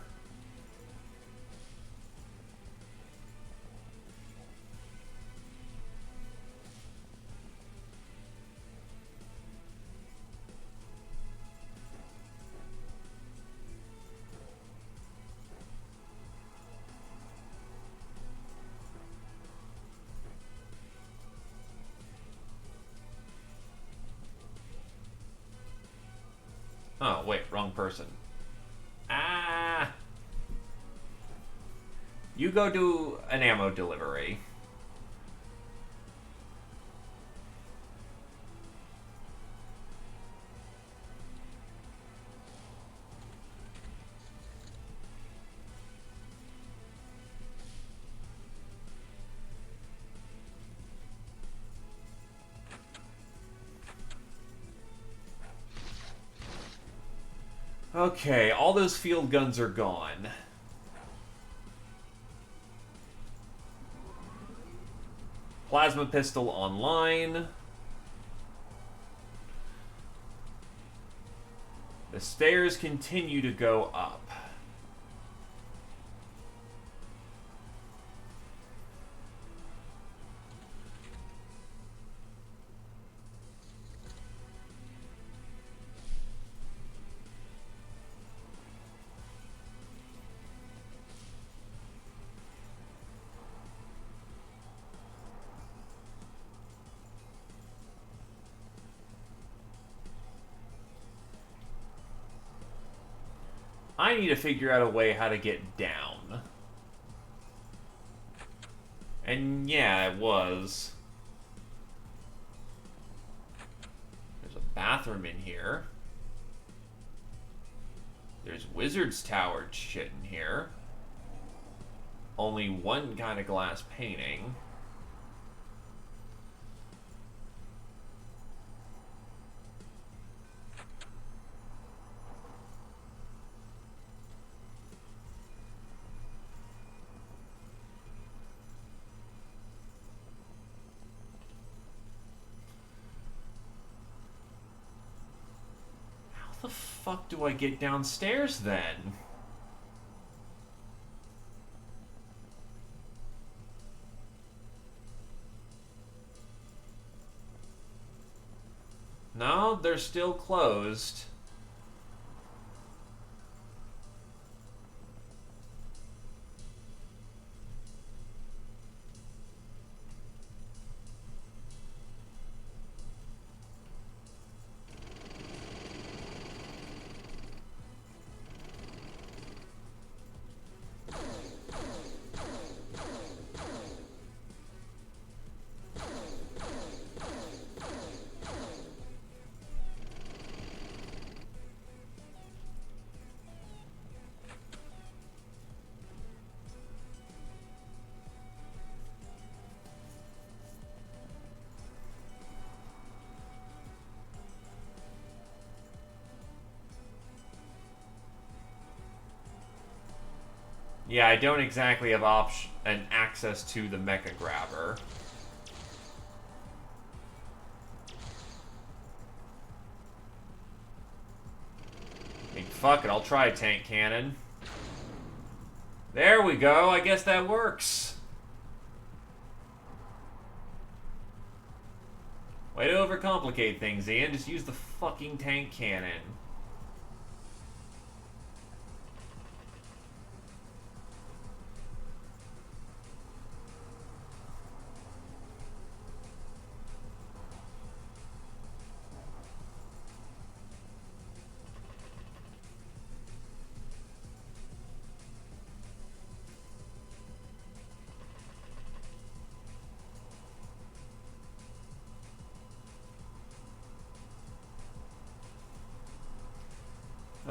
Speaker 1: Oh, wait, wrong person. Ah! You go do an ammo delivery. Okay, all those field guns are gone. Plasma pistol online. The stairs continue to go up. I need to figure out a way how to get down. And yeah, it was. There's a bathroom in here. There's Wizard's Tower shit in here. Only one kind of glass painting. How the fuck do I get downstairs then? No, they're still closed. Yeah, I don't exactly have an access to the Mecha Grabber. I mean, fuck it, I'll try a tank cannon. There we go, I guess that works. Way to overcomplicate things, Ian. Just use the fucking tank cannon.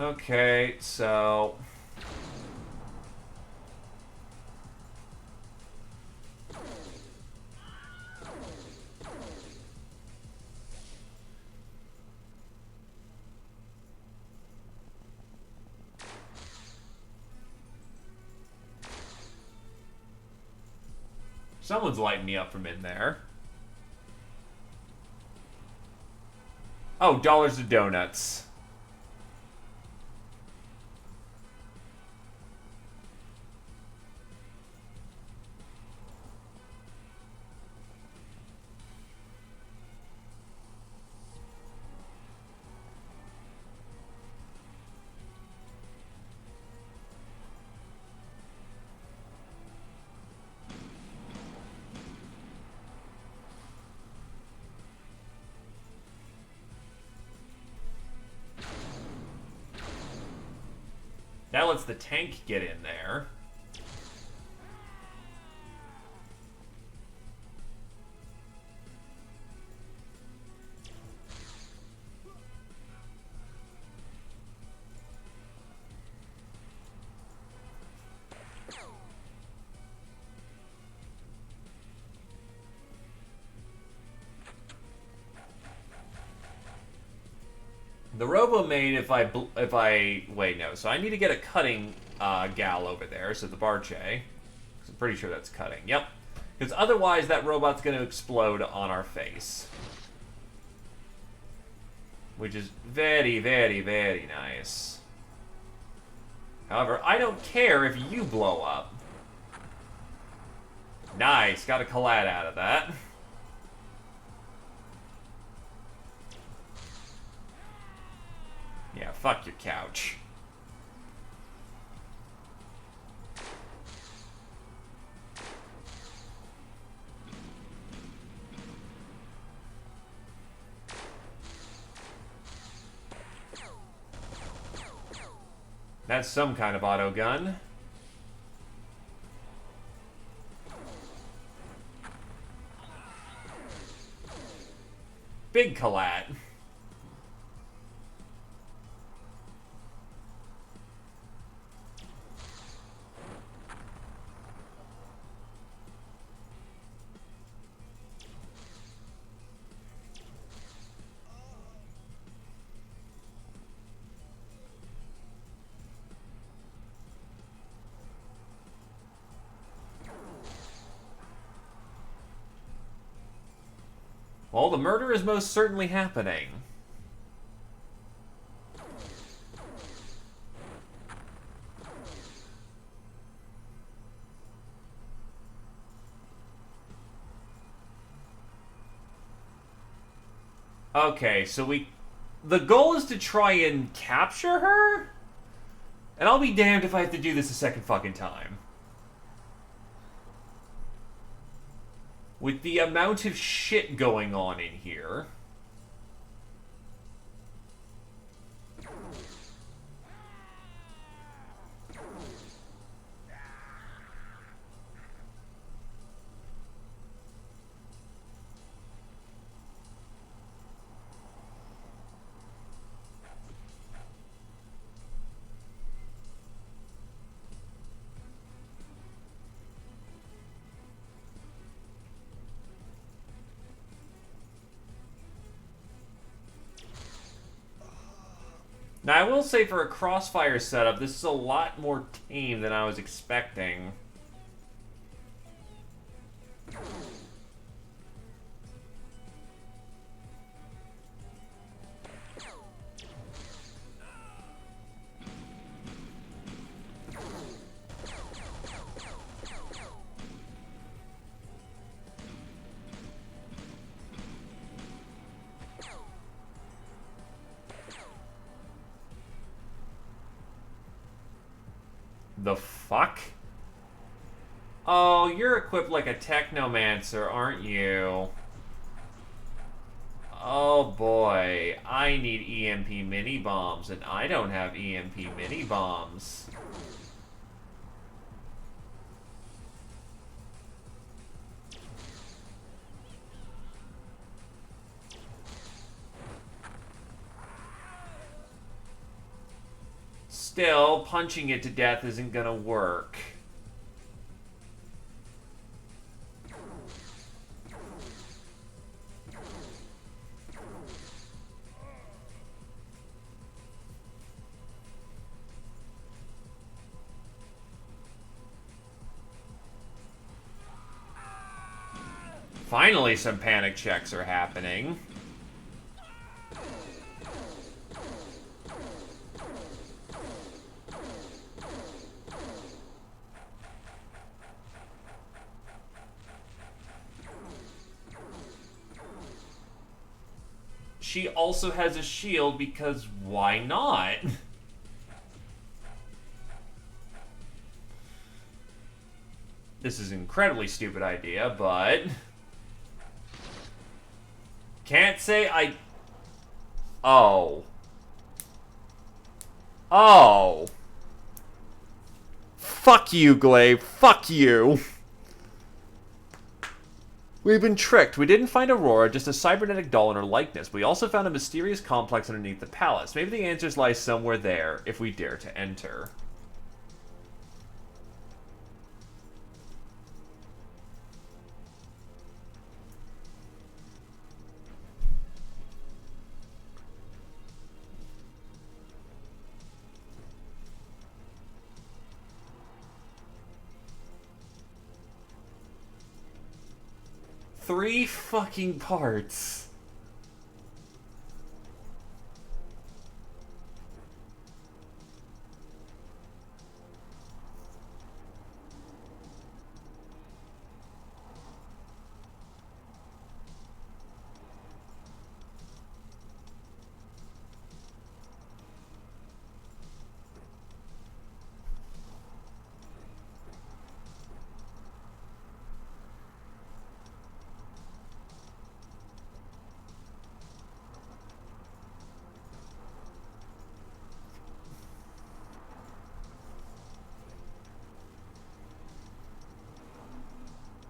Speaker 1: Okay, so... Someone's lighting me up from in there. Oh, dollars to donuts. That lets the tank get in there. The robo made if I wait no. So I need to get a cutting gal over there. So the Barche. I'm pretty sure that's cutting. Yep. Because otherwise that robot's going to explode on our face. Which is very, very, very nice. However, I don't care if you blow up. Nice. Got a collat out of that. Yeah, fuck your couch. That's some kind of auto gun. Big collat. Well, the murder is most certainly happening. Okay, so the goal is to try and capture her? And I'll be damned if I have to do this a second fucking time. With the amount of shit going on in here. Now, I will say for a crossfire setup, this is a lot more tame than I was expecting. The fuck? Oh, you're equipped like a technomancer, aren't you? Oh boy, I need EMP mini bombs, and I don't have EMP mini bombs. Still, punching it to death isn't gonna work. Finally, some panic checks are happening. She also has a shield because why not? This is an incredibly stupid idea, but... Can't say I... Oh. Oh. Fuck you, Glaive. Fuck you. We've been tricked. We didn't find Aurora, just a cybernetic doll in her likeness. We also found a mysterious complex underneath the palace. Maybe the answers lie somewhere there, if we dare to enter. 3 fucking parts.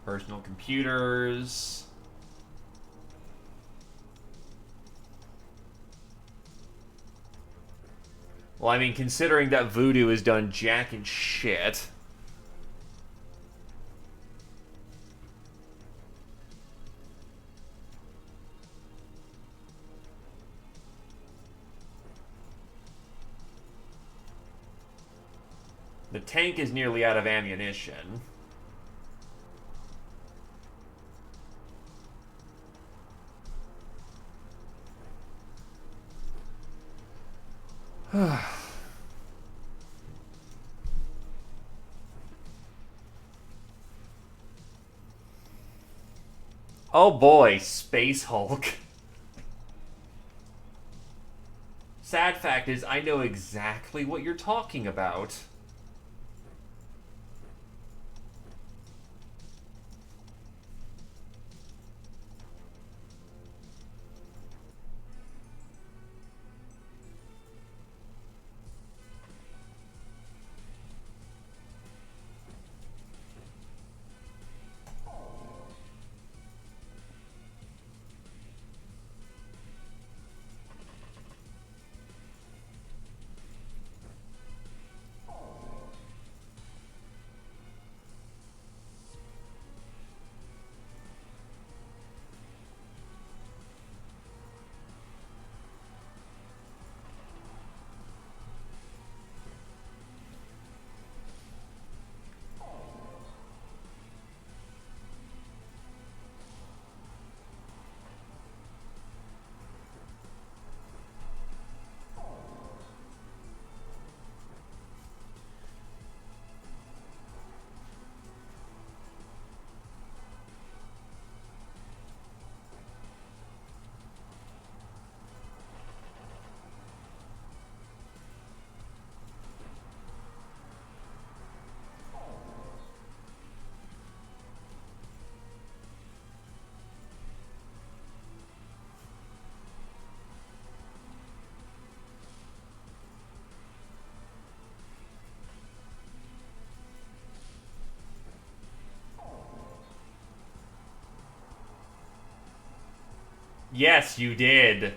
Speaker 1: Personal computers. Well, I mean, considering that Voodoo has done jack and shit. The tank is nearly out of ammunition. Oh boy, Space Hulk. Sad fact is, I know exactly what you're talking about. Yes, you did.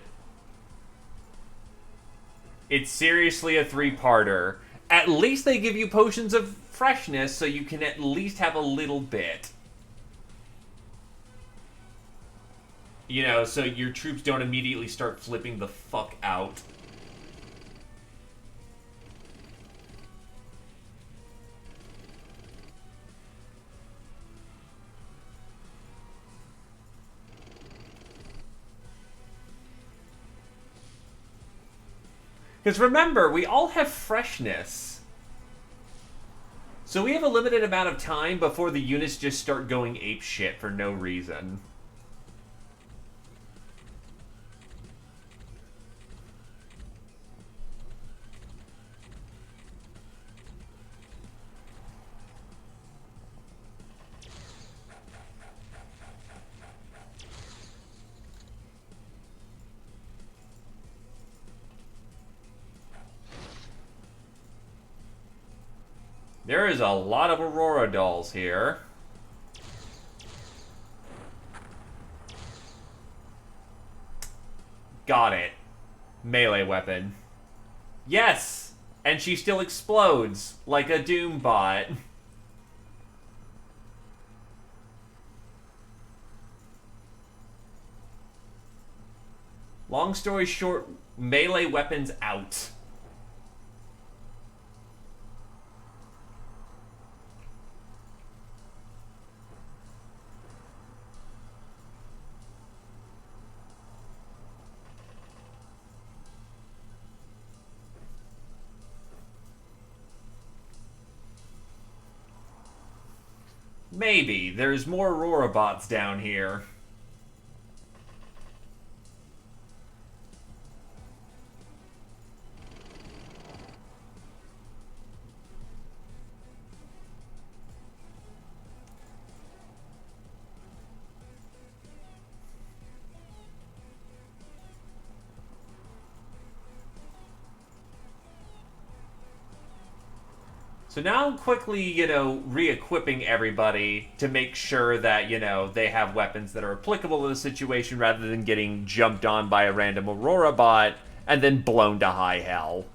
Speaker 1: It's seriously a 3-parter. At least they give you potions of freshness so you can at least have a little bit. You know, so your troops don't immediately start flipping the fuck out. Because remember, we all have freshness. So we have a limited amount of time before the units just start going apeshit for no reason. There is a lot of Aurora dolls here. Got it. Melee weapon. Yes! And she still explodes, like a Doom bot. Long story short, melee weapons out. Maybe. There's more Aurora bots down here. So now I'm quickly, re-equipping everybody to make sure that, they have weapons that are applicable to the situation rather than getting jumped on by a random Aurora bot and then blown to high hell.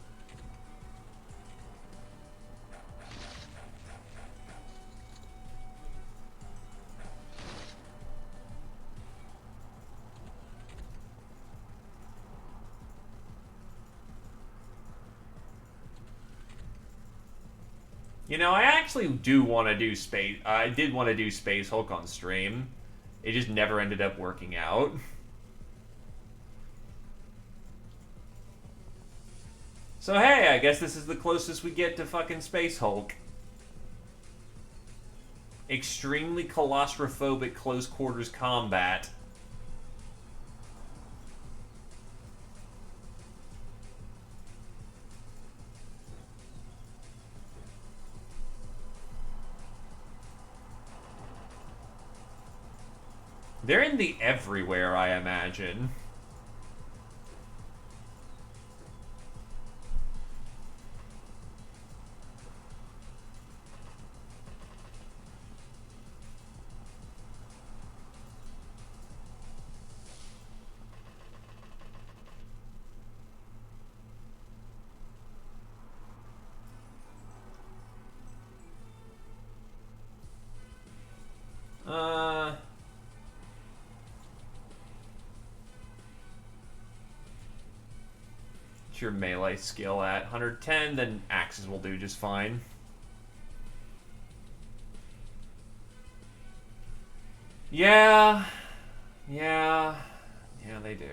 Speaker 1: I actually do want to do Space... I did want to do Space Hulk on stream. It just never ended up working out. So hey, I guess this is the closest we get to fucking Space Hulk. Extremely claustrophobic close quarters combat. They're in the everywhere, I imagine. What's your melee skill at? 110, then axes will do just fine. Yeah, they do.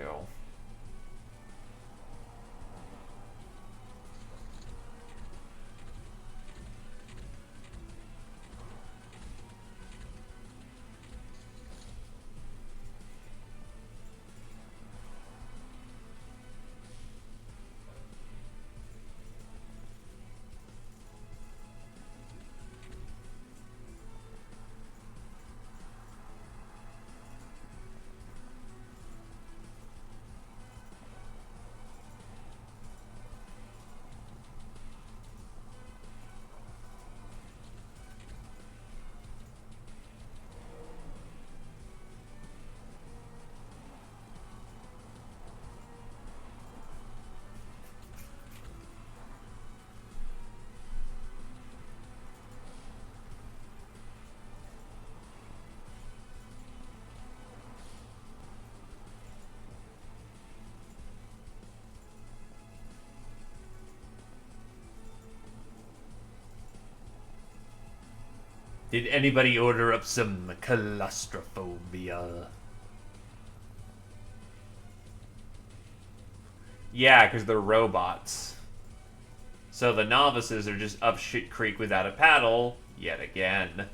Speaker 1: Did anybody order up some claustrophobia? Yeah, because they're robots. So the novices are just up shit creek without a paddle, yet again.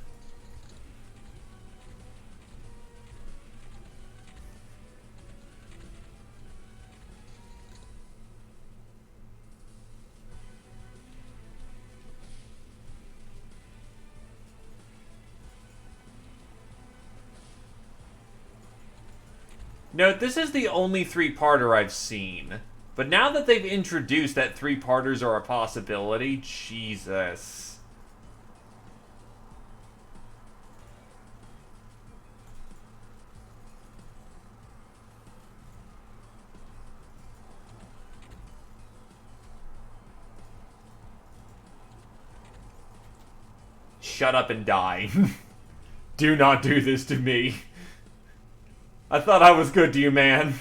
Speaker 1: Note, this is the only three-parter I've seen. But now that they've introduced that three-parters are a possibility, Jesus. Shut up and die. Do not do this to me. I thought I was good to you, man.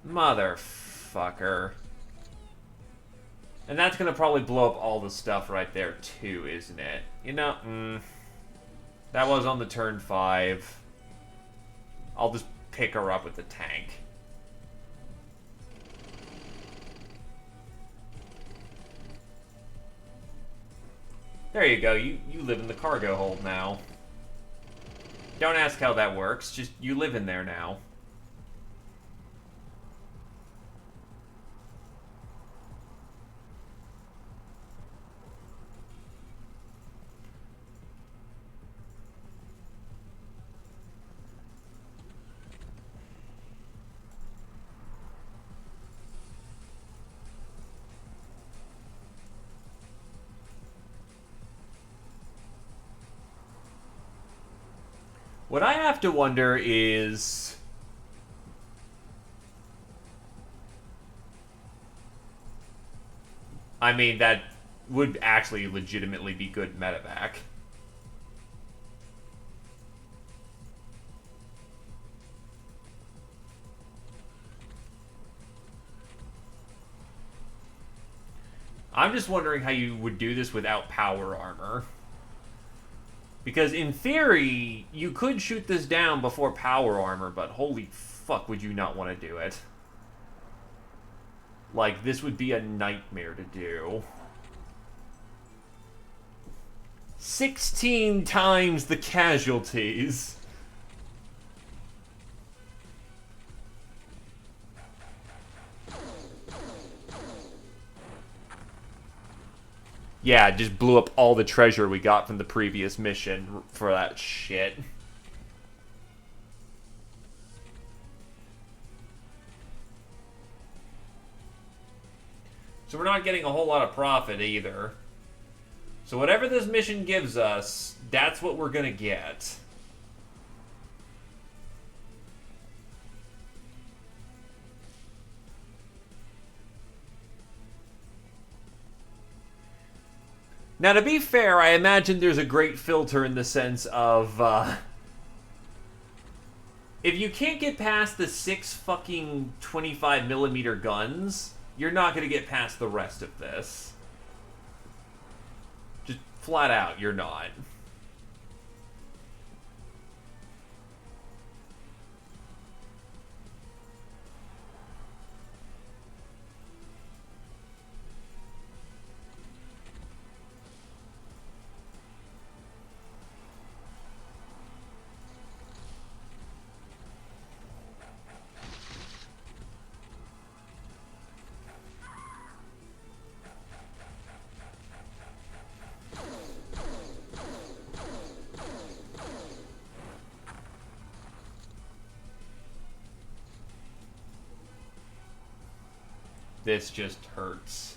Speaker 1: Motherfucker. And that's gonna probably blow up all the stuff right there too, isn't it? You know, that was on the turn 5. I'll just pick her up with the tank. There you go, you live in the cargo hold now. Don't ask how that works, just you live in there now. What I have to wonder is... I mean, that would actually legitimately be good medevac. I'm just wondering how you would do this without power armor. Because in theory, you could shoot this down before power armor, but holy fuck would you not want to do it. Like, this would be a nightmare to do. 16 times the casualties. Yeah, just blew up all the treasure we got from the previous mission for that shit. So we're not getting a whole lot of profit either. So whatever this mission gives us, that's what we're gonna get. Now, to be fair, I imagine there's a great filter in the sense of, if you can't get past the 6 fucking 25mm guns, you're not going to get past the rest of this. Just flat out, you're not. This just hurts.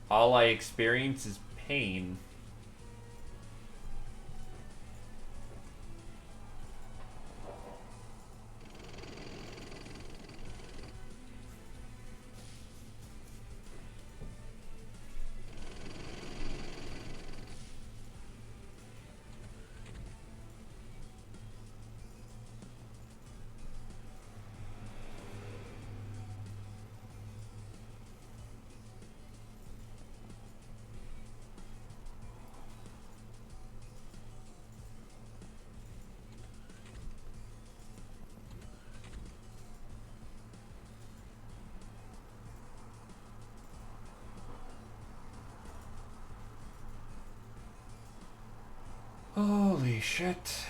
Speaker 1: All I experience is pain. Holy shit.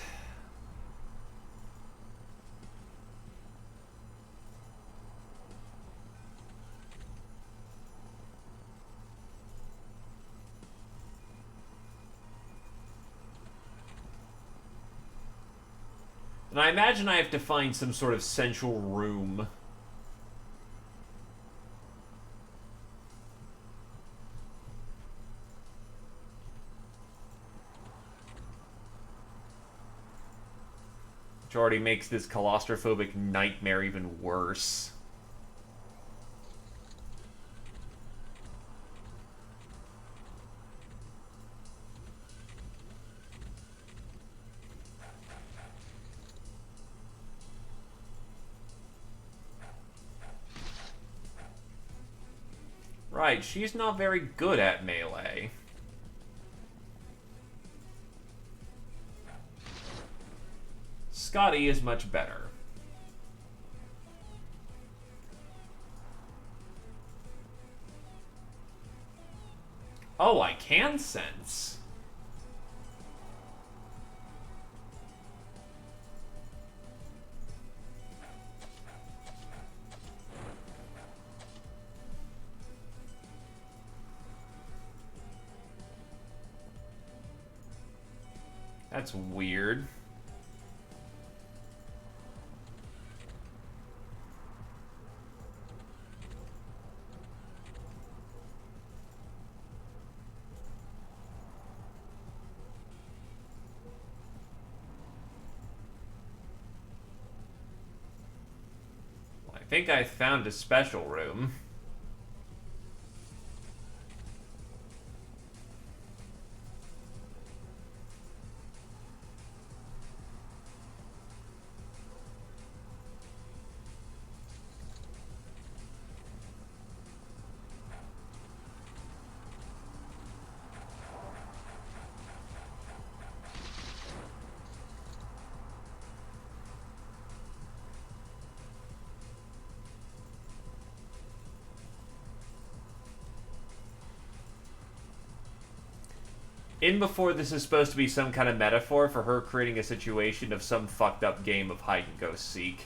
Speaker 1: And I imagine I have to find some sort of central room. already makes this claustrophobic nightmare even worse. Right, she's not very good at melee. Scotty is much better. Oh, I can sense. That's weird. I think I found a special room. In before, this is supposed to be some kind of metaphor for her creating a situation of some fucked up game of hide and go seek.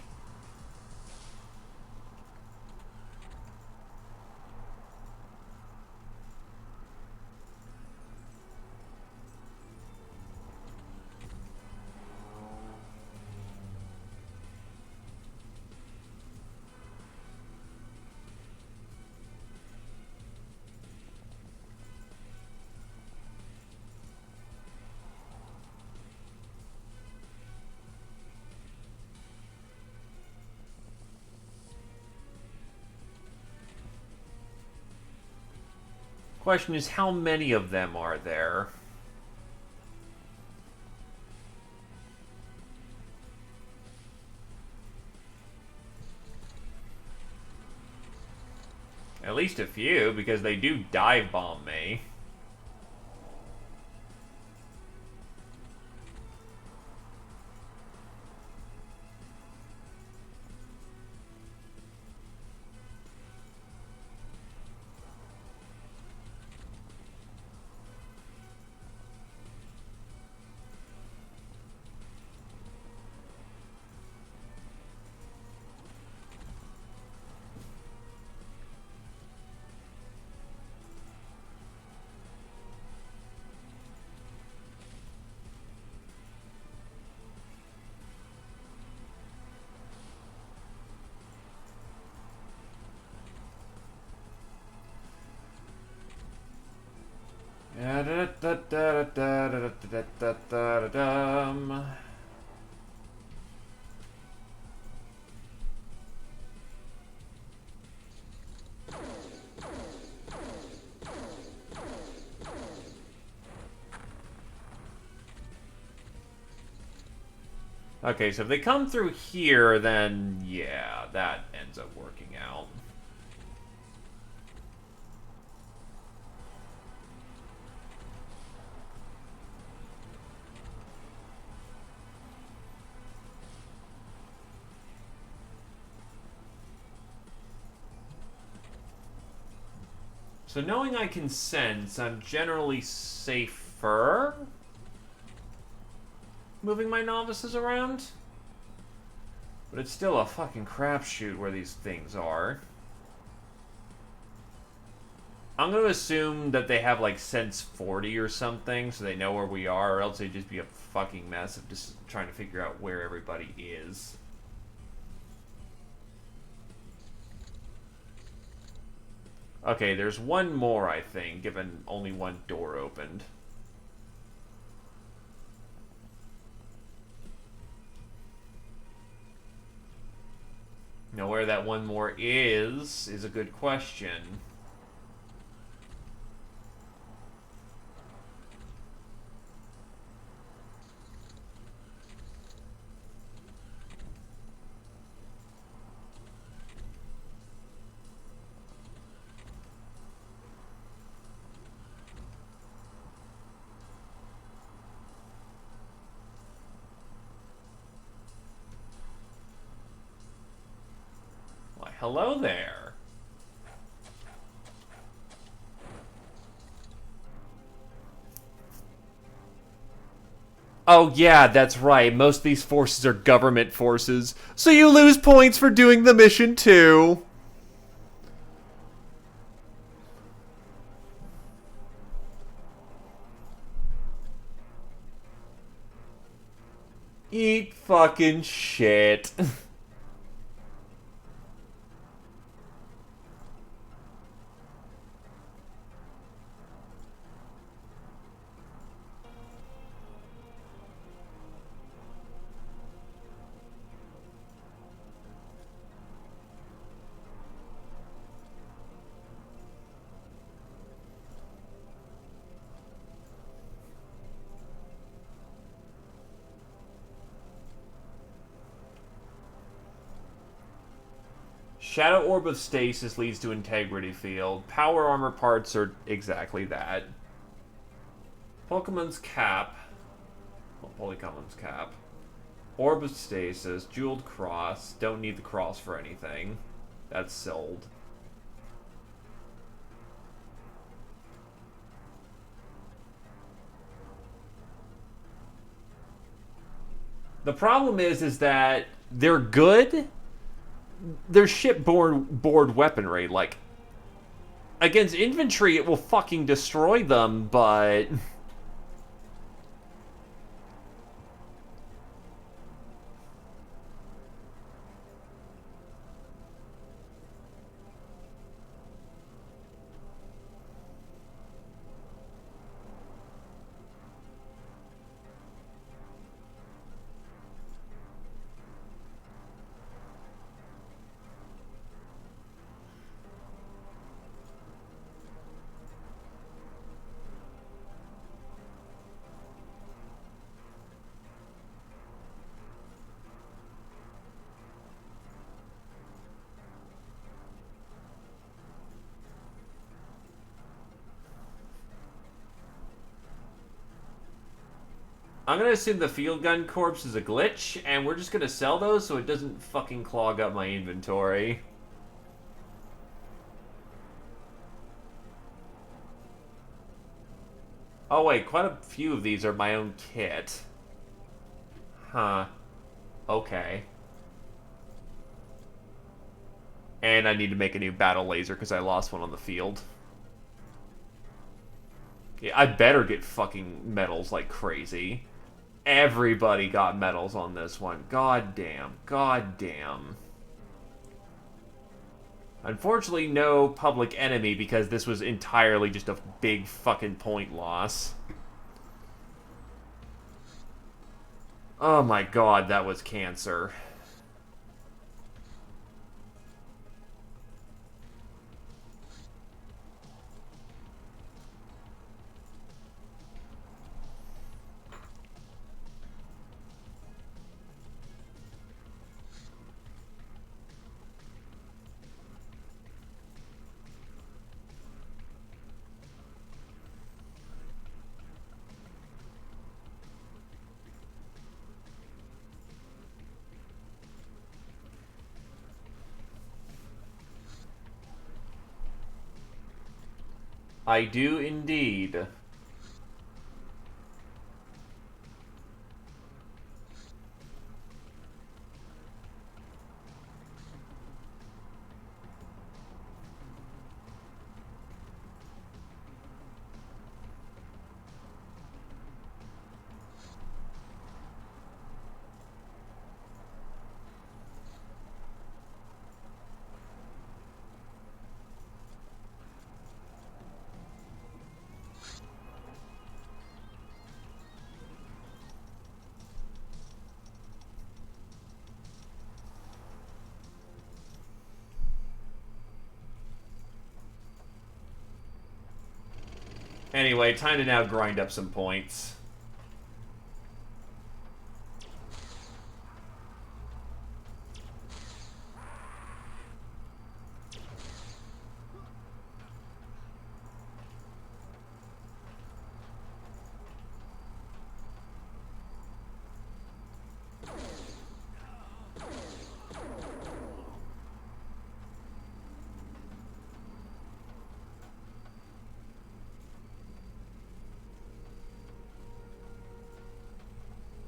Speaker 1: Question is, how many of them are there? At least a few, because they do dive bomb me. Okay, so if they come through here, then yeah, that ends up working out. So knowing I can sense, I'm generally safer moving my novices around. But it's still a fucking crapshoot where these things are. I'm going to assume that they have like sense 40 or something, so they know where we are, or else they'd just be a fucking mess of just trying to figure out where everybody is. Okay, there's one more, I think, given only one door opened. where that one more is a good question. Why, hello there. Oh, yeah, that's right. Most of these forces are government forces, so you lose points for doing the mission, too. Eat fucking shit. Shadow Orb of Stasis leads to Integrity Field. Power Armor parts are exactly that. Pokemon's Cap. Well, Polycomon's Cap. Orb of Stasis. Jeweled Cross. Don't need the cross for anything. That's sold. The problem is that they're good. They're shipboard weaponry. Like, against infantry, it will fucking destroy them, but... I'm gonna assume the field gun corpse is a glitch, and we're just gonna sell those so it doesn't fucking clog up my inventory. Oh wait, quite a few of these are my own kit. Huh. Okay. And I need to make a new battle laser because I lost one on the field. Yeah, I better get fucking medals like crazy. Everybody got medals on this one. God damn. God damn. Unfortunately, no public enemy because this was entirely just a big fucking point loss. Oh my god, that was cancer. I do indeed. Anyway, time to now grind up some points.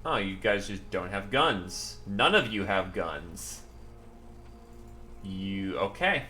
Speaker 1: Oh, you guys just don't have guns. None of you have guns. Okay.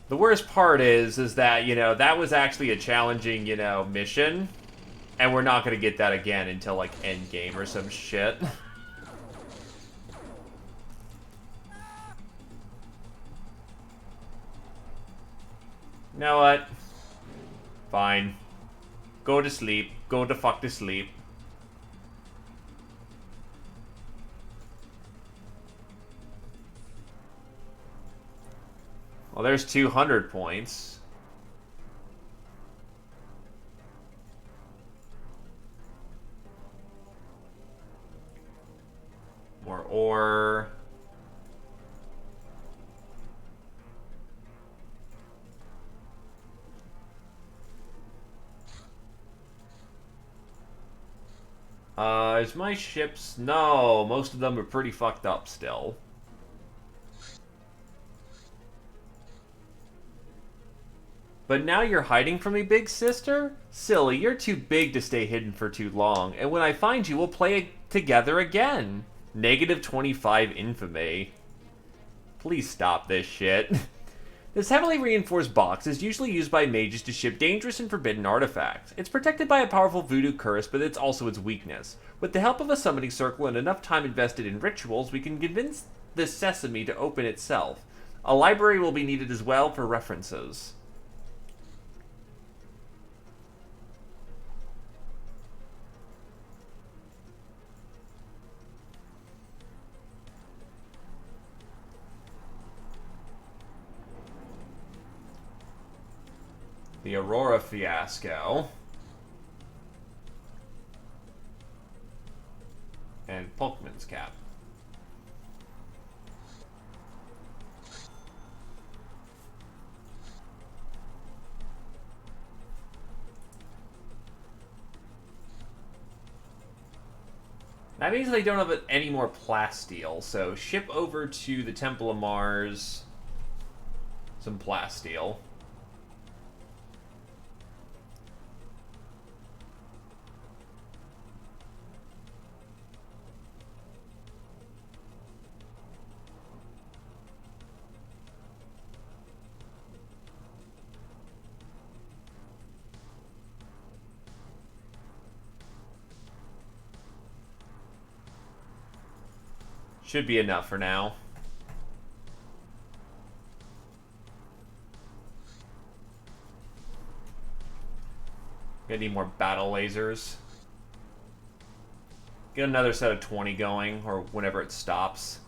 Speaker 1: The worst part is that, that was actually a challenging, mission. And we're not going to get that again until, like, endgame or some shit. You know what? Fine. Go to sleep. Go the fuck to sleep. Well, there's 200 points. More ore. Is my ships? No, most of them are pretty fucked up still. But now you're hiding from me, big sister? Silly, you're too big to stay hidden for too long, and when I find you, we'll play together again. Negative 25 infamy. Please stop this shit. This heavily reinforced box is usually used by mages to ship dangerous and forbidden artifacts. It's protected by a powerful voodoo curse, but it's also its weakness. With the help of a summoning circle and enough time invested in rituals, we can convince the sesame to open itself. A library will be needed as well for references. The Aurora fiasco. And Pokemons cap. That means they don't have any more plasteel, so ship over to the Temple of Mars some plasteel. Should be enough for now. Gonna need more battle lasers. Get another set of 20 going, or whenever it stops.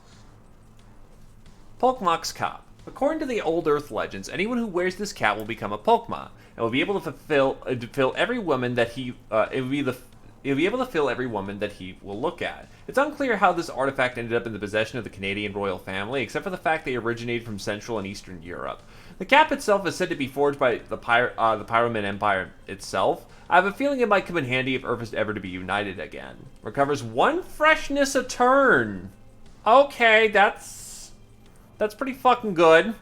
Speaker 1: Pokemok's Cap. According to the old Earth legends, anyone who wears this cap will become a Pokemon, and will be able to fill every woman that he He'll be able to fill every woman that he will look at. It's unclear how this artifact ended up in the possession of the Canadian royal family, except for the fact they originated from Central and Eastern Europe. The cap itself is said to be forged by the Pyramid Empire itself. I have a feeling it might come in handy if Earth is ever to be united again. Recovers 1 freshness a turn. Okay, that's pretty fucking good.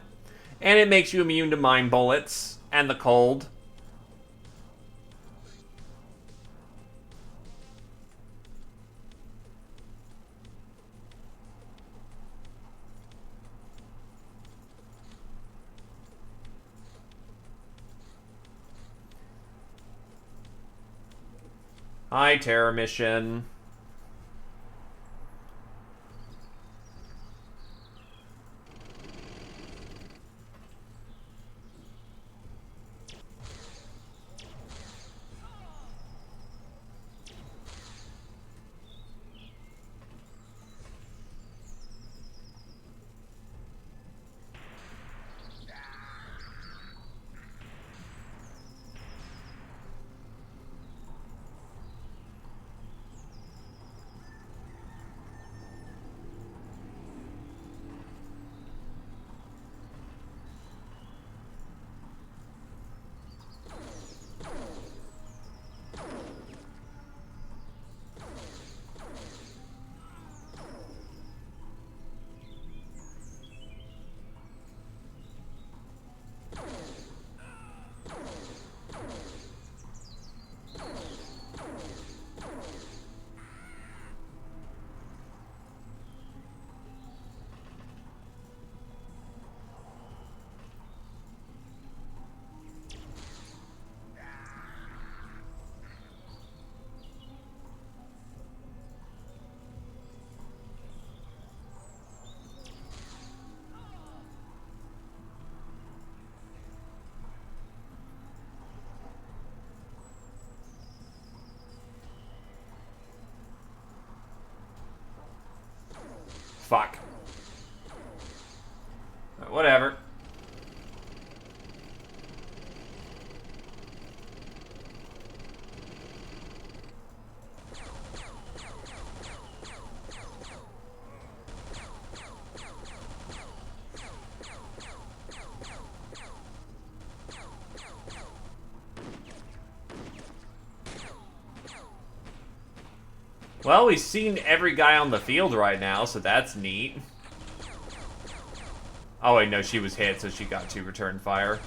Speaker 1: And it makes you immune to mine bullets and the cold. Hi, Terror Mission. Fuck. Whatever. Well, we've seen every guy on the field right now, so that's neat. Oh wait, no, she was hit, so she got to return fire.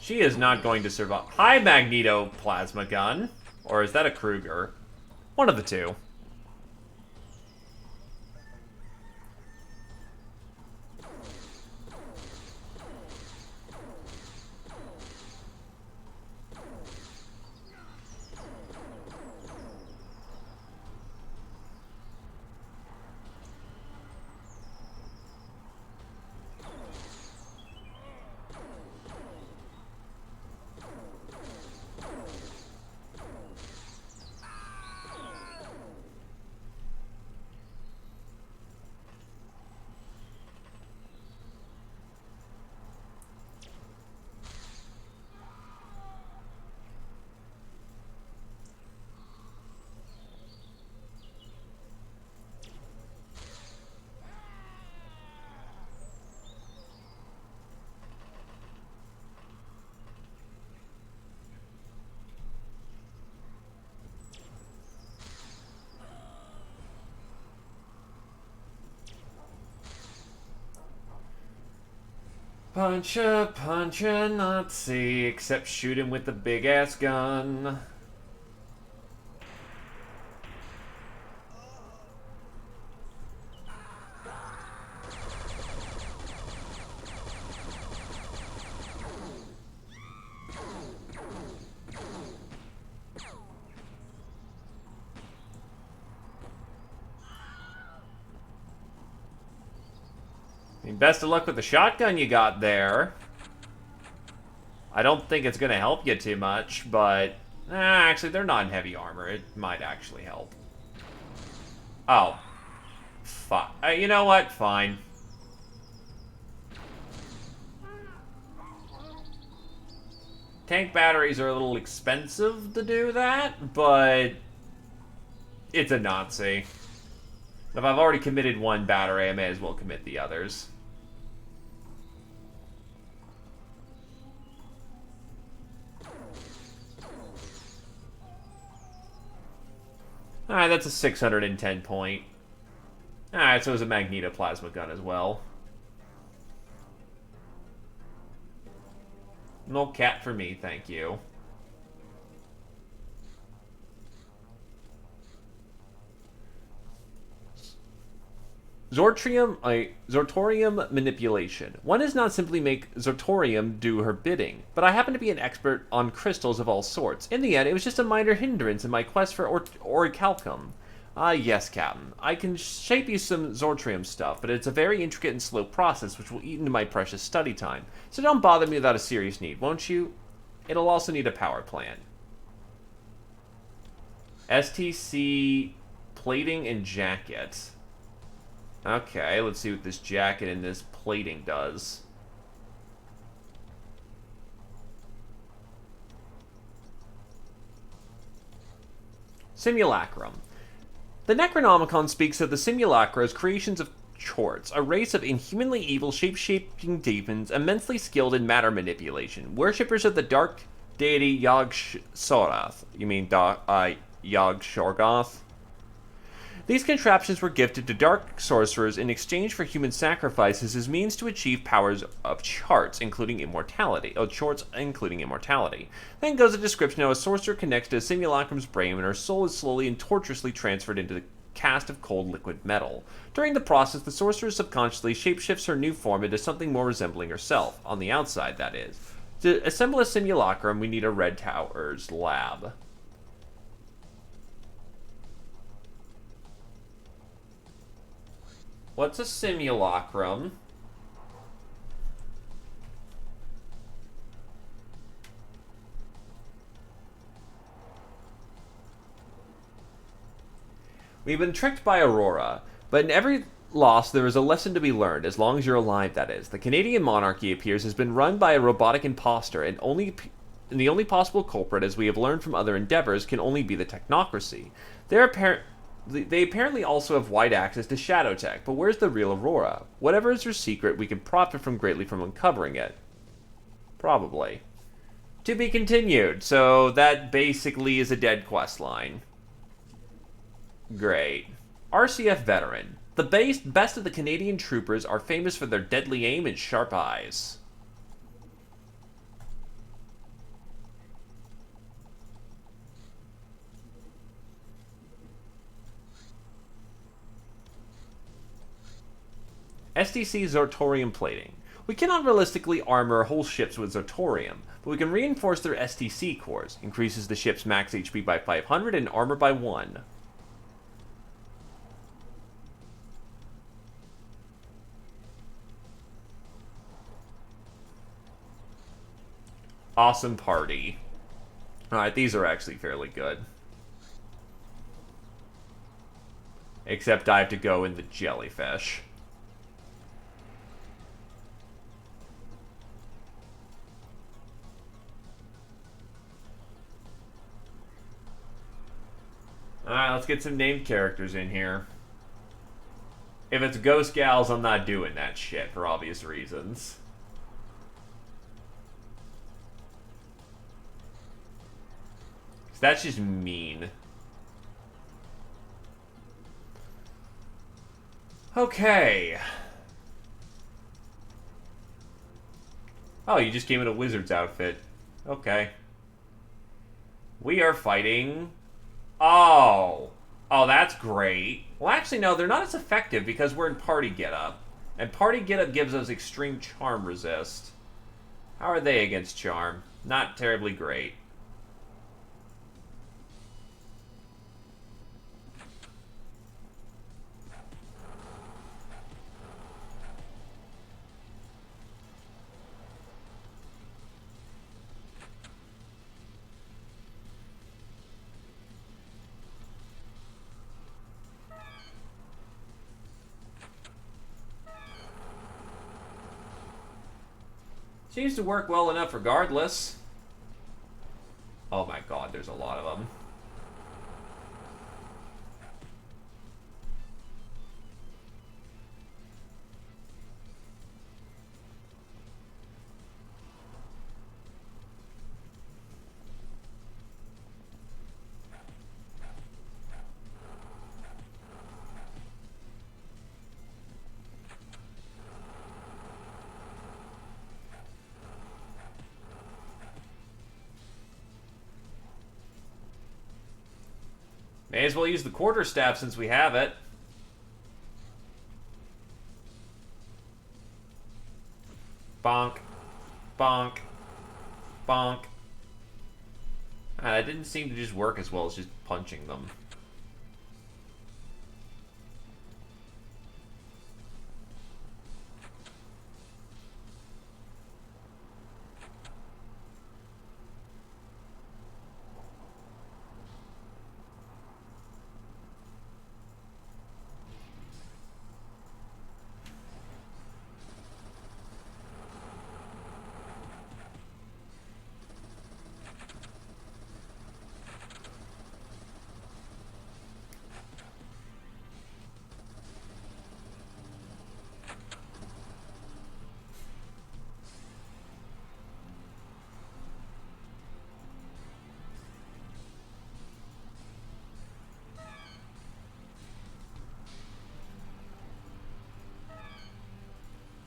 Speaker 1: She is not going to survive. Hi, Magneto Plasma Gun. Or is that a Kruger? One of the two. Punch a Nazi, except shoot him with the big ass gun. Best of luck with the shotgun you got there. I don't think it's going to help you too much, but... actually, they're not in heavy armor. It might actually help. Oh. Fuck. You know what? Fine. Tank batteries are a little expensive to do that, but... it's a Nazi. If I've already committed one battery, I may as well commit the others. Alright, that's a 610 point. Alright, so it's a Magneto Plasma Gun as well. No cat for me, thank you. Zortorium manipulation. One does not simply make Zortorium do her bidding, but I happen to be an expert on crystals of all sorts. In the end, it was just a minor hindrance in my quest for orichalcum. Ah, yes, Captain. I can shape you some Zortrium stuff, but it's a very intricate and slow process which will eat into my precious study time. So don't bother me without a serious need, won't you? It'll also need a power plant. STC plating and jacket. Okay, let's see what this jacket and this plating does. Simulacrum. The Necronomicon speaks of the Simulacra as creations of Chorts, a race of inhumanly evil shape-shaping demons immensely skilled in matter manipulation, worshippers of the dark deity Yog-Sothoth. You mean Yog-Shorgoth? These contraptions were gifted to dark sorcerers in exchange for human sacrifices as means to achieve powers of charts, including immortality. Then goes a description of how a sorcerer connects to a simulacrum's brain when her soul is slowly and tortuously transferred into the cast of cold liquid metal. During the process, the sorcerer subconsciously shapeshifts her new form into something more resembling herself, on the outside, that is. To assemble a simulacrum, we need a Red Tower's lab. What's a simulacrum? We've been tricked by Aurora, but in every loss there is a lesson to be learned, as long as you're alive, that is. The Canadian monarchy appears has been run by a robotic imposter, and the only possible culprit, as we have learned from other endeavors, can only be the technocracy. They apparently also have wide access to shadow tech, but where's the real Aurora? Whatever is her secret, we can profit from greatly from uncovering it. Probably. To be continued, so that basically is a dead quest line. Great. RCF veteran. The best of the Canadian troopers are famous for their deadly aim and sharp eyes. STC Zortorium plating. We cannot realistically armor whole ships with Zortorium, but we can reinforce their STC cores. Increases the ship's max HP by 500 and armor by 1. Awesome party. Alright, these are actually fairly good. Except I have to go in the jellyfish. Alright, let's get some named characters in here. If it's Ghost Gals, I'm not doing that shit for obvious reasons. That's just mean. Okay. Oh, you just came in a wizard's outfit. Okay. We are fighting... Oh. Oh, that's great. Well, actually, no, they're not as effective because we're in party getup. And party getup gives us extreme charm resist. How are they against charm? Not terribly great. Seems to work well enough regardless. Oh my god, there's a lot of them. May as well use the quarterstaff since we have it. bonk. That didn't seem to just work as well as just punching them.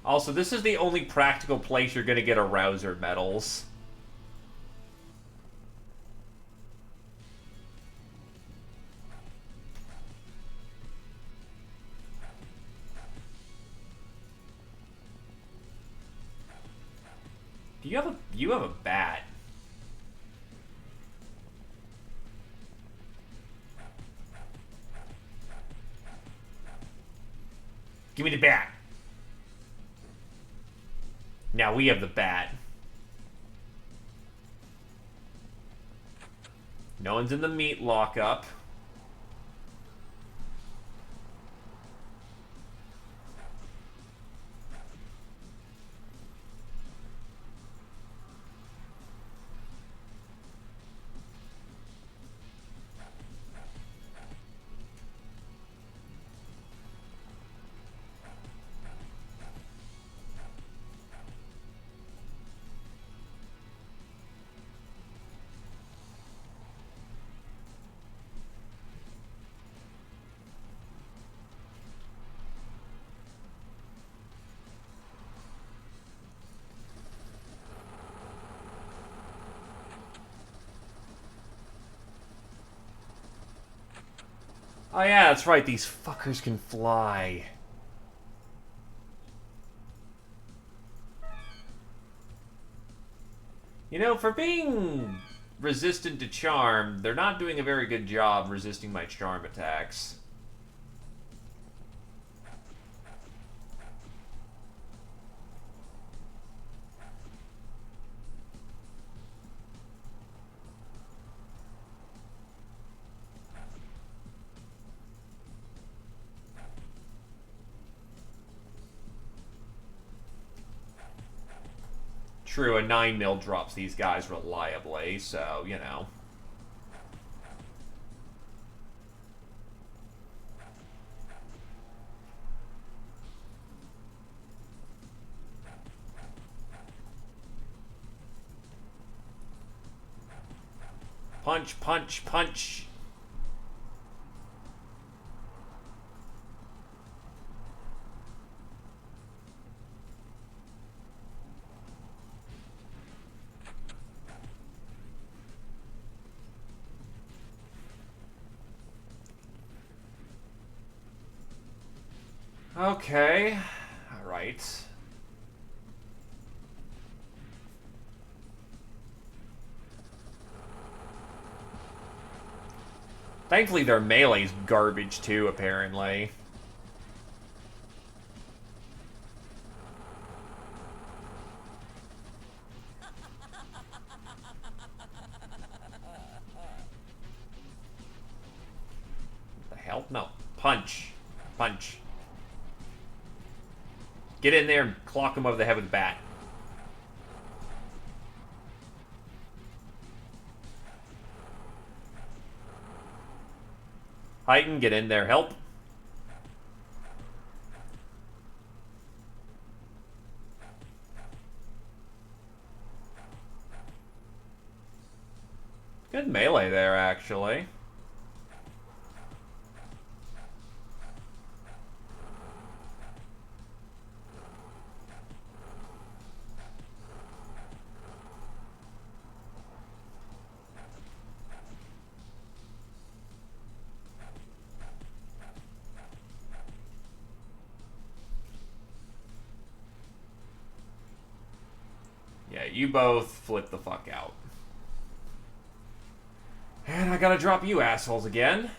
Speaker 1: Also, this is the only practical place you're going to get Arouser medals. You have a bat. Give me the bat. Now we have the bat. No one's in the meat lockup. Oh yeah, that's right, these fuckers can fly. You know, for being resistant to charm, they're not doing a very good job resisting my charm attacks. True, a 9mm drops these guys reliably, so, you know. Punch, punch, punch. Okay. Alright. Thankfully, their melee's garbage, too, apparently. What the hell? No. Punch. Punch. Get in there and clock him over the head with the bat. Heighten, get in there. Help. Good melee there, actually. Yeah, you both flip the fuck out. And I gotta drop you assholes again.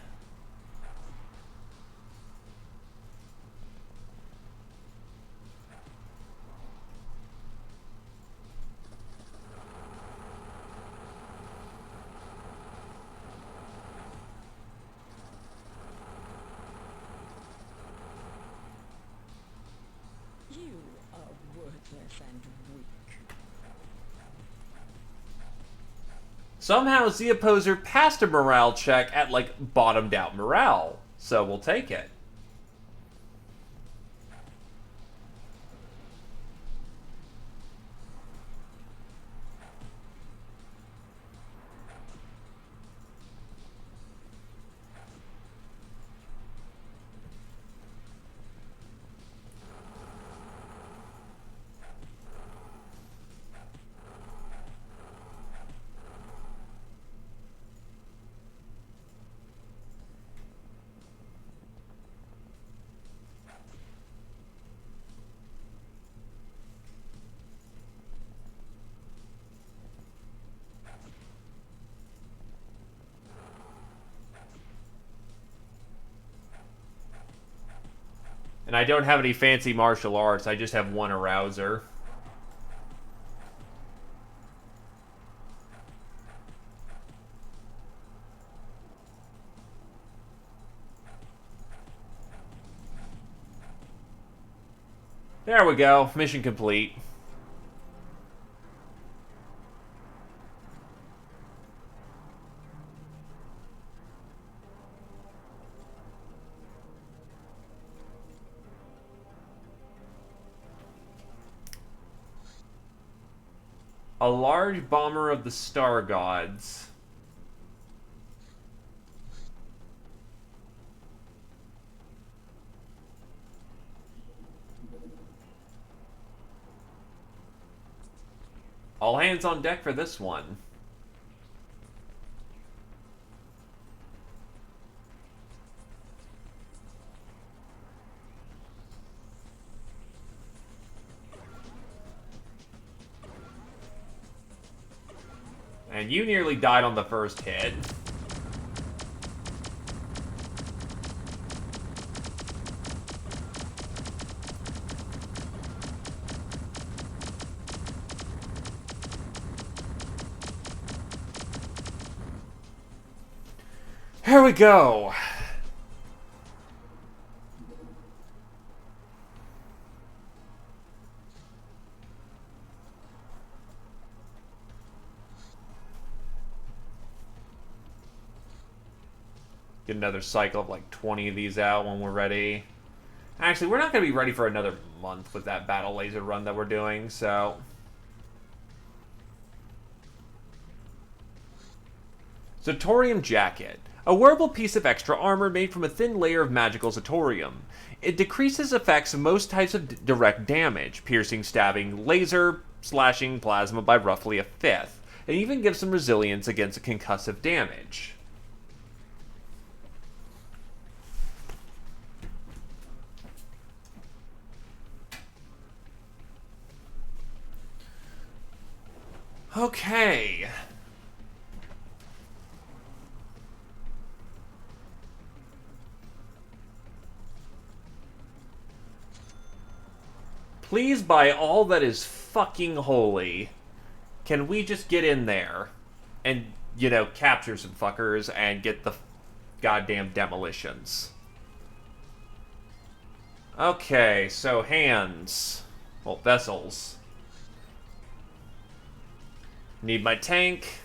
Speaker 4: You are worthless and weak.
Speaker 1: Somehow the opposer passed a morale check at, like, bottomed out morale. So we'll take it. And I don't have any fancy martial arts, I just have one arouser. There we go, mission complete. A large bomber of the star gods. All hands on deck for this one. And you nearly died on the first hit. Here we go. Get another cycle of like 20 of these out when we're ready. Actually, we're not going to be ready for another month with that battle laser run that we're doing, so... Zatorium Jacket. A wearable piece of extra armor made from a thin layer of magical Zatorium. It decreases effects of most types of direct damage, piercing, stabbing, laser, slashing, plasma by roughly a fifth. It even gives some resilience against concussive damage. Okay. Please, by all that is fucking holy, can we just get in there and, you know, capture some fuckers and get the goddamn demolitions? Okay, so hands. Well, vessels. Need my tank.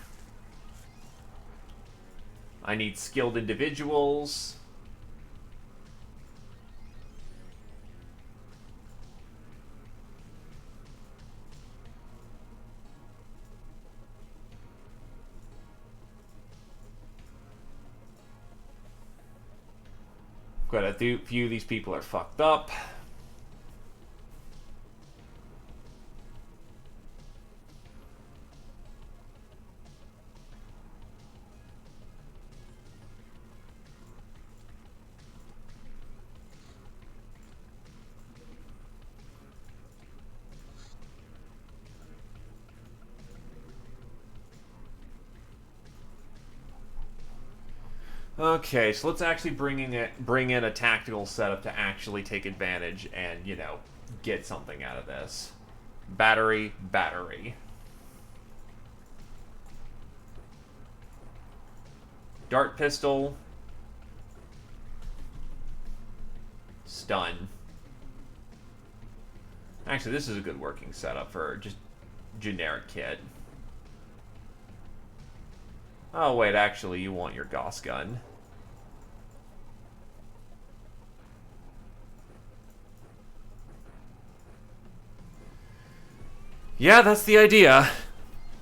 Speaker 1: I need skilled individuals. Quite a few of these people are fucked up. Okay, so let's actually bring in a tactical setup to actually take advantage and, you know, get something out of this. Battery, battery. Dart pistol. Stun. Actually, this is a good working setup for just generic kit. Oh, wait, actually, you want your Gauss gun. Yeah, that's the idea.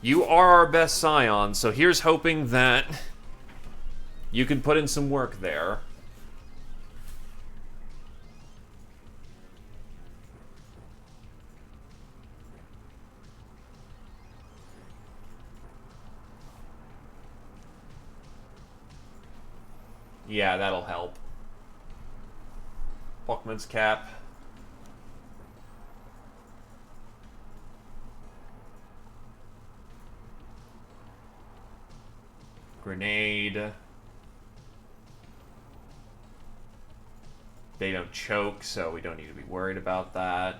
Speaker 1: You are our best scion, so here's hoping that you can put in some work there. Yeah, that'll help. Buckman's cap. Grenade. They don't choke, so we don't need to be worried about that.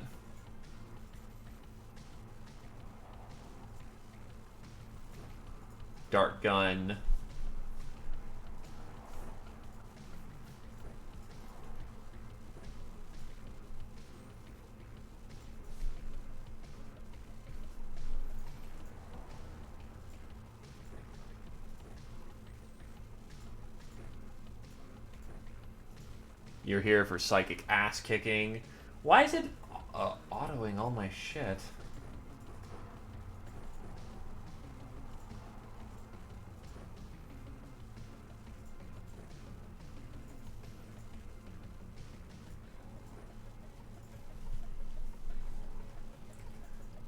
Speaker 1: Dart gun. You're here for psychic ass kicking. Why is it autoing all my shit?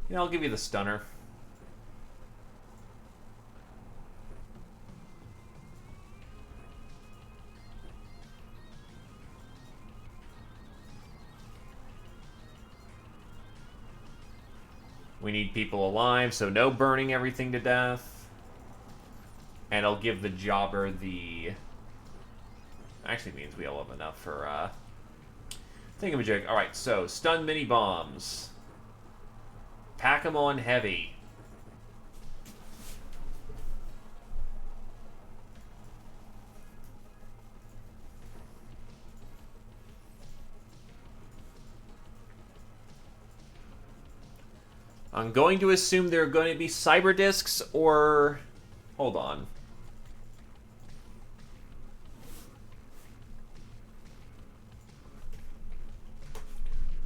Speaker 1: Yeah, I'll give you the stunner. We need people alive, so no burning everything to death. And I'll give the jobber the... Actually means we'll have enough for, thingamajig. Alright, so, stun mini bombs. Pack them on heavy. I'm going to assume they're going to be cyber discs or... Hold on.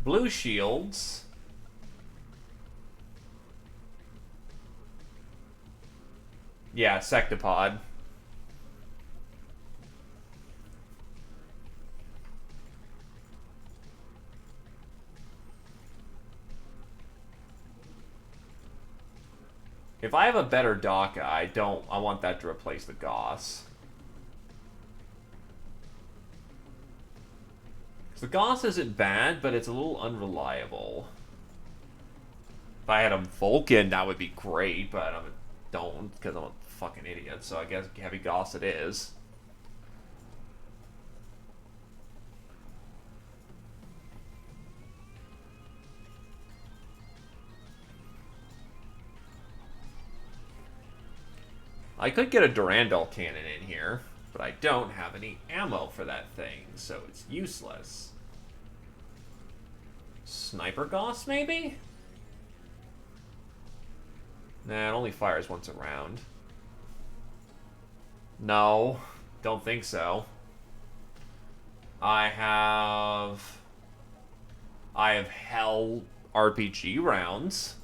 Speaker 1: Blue shields. Yeah, Sectopod. If I have a better Daka, I want that to replace the Gauss. The Gauss isn't bad, but it's a little unreliable. If I had a Vulcan, that would be great, but I don't, because I'm a fucking idiot, so I guess heavy Gauss it is. I could get a Durandal cannon in here, but I don't have any ammo for that thing, so it's useless. Sniper Gauss, maybe? Nah, it only fires once a round. No, don't think so. I have Hell RPG rounds.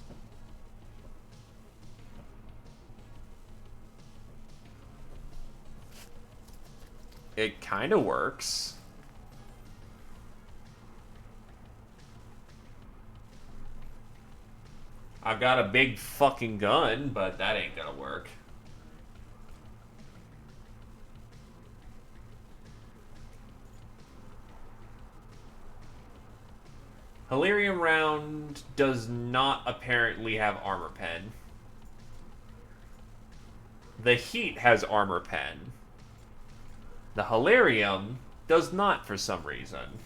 Speaker 1: It kind of works. I've got a big fucking gun, but that ain't gonna work. Hilarium round does not apparently have armor pen. The heat has armor pen. The Hilarium does not for some reason.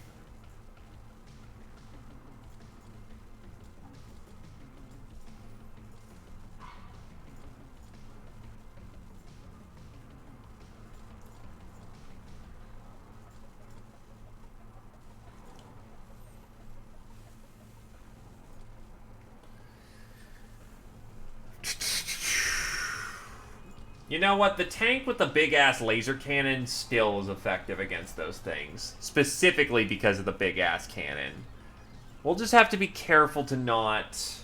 Speaker 1: You know what? The tank with the big-ass laser cannon still is effective against those things. Specifically because of the big-ass cannon. We'll just have to be careful to not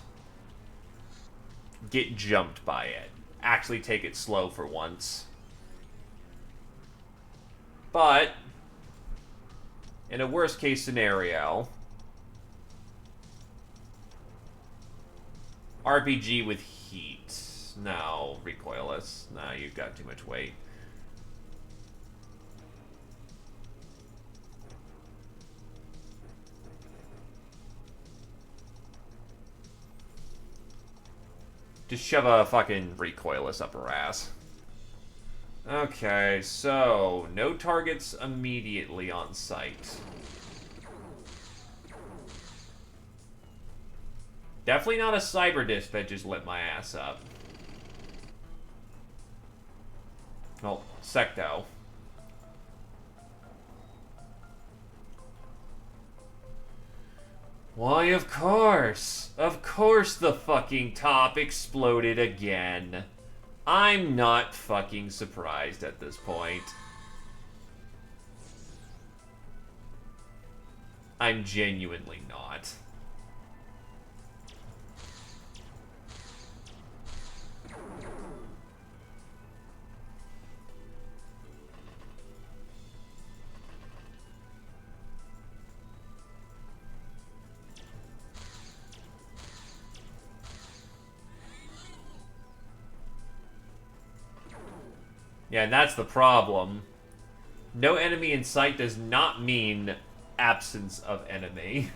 Speaker 1: get jumped by it. Actually take it slow for once. But, in a worst-case scenario, RPG with heat. No, recoilless. No, you've got too much weight. Just shove a fucking recoilless up her ass. Okay, so no targets immediately on sight. Definitely not a cyber disc that just lit my ass up. Well, Secto. Why, of course. Of course the fucking top exploded again. I'm not fucking surprised at this point. I'm genuinely not. Yeah, and that's the problem. No enemy in sight does not mean absence of enemy.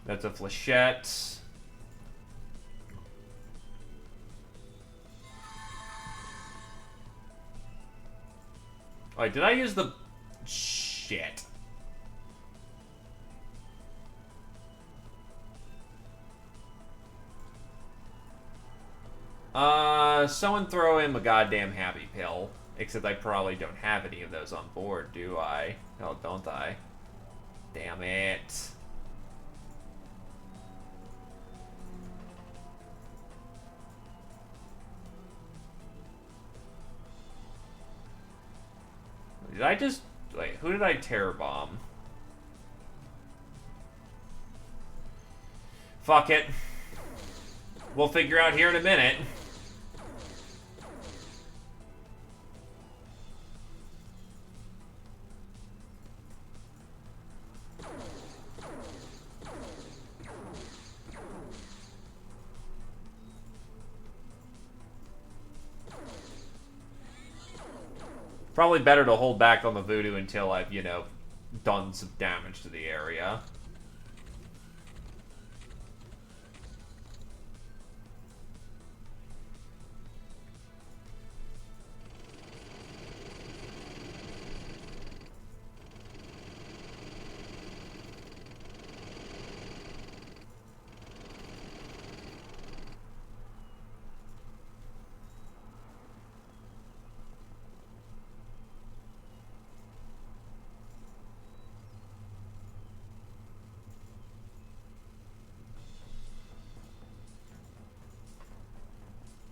Speaker 1: That's a flechette. Wait, did I use the... Shit. Someone throw him a goddamn happy pill. Except I probably don't have any of those on board, do I? No, don't I? Damn it. Did I just... Wait, who did I terror bomb? Fuck it. We'll figure out here in a minute. Probably better to hold back on the voodoo until I've, you know, done some damage to the area.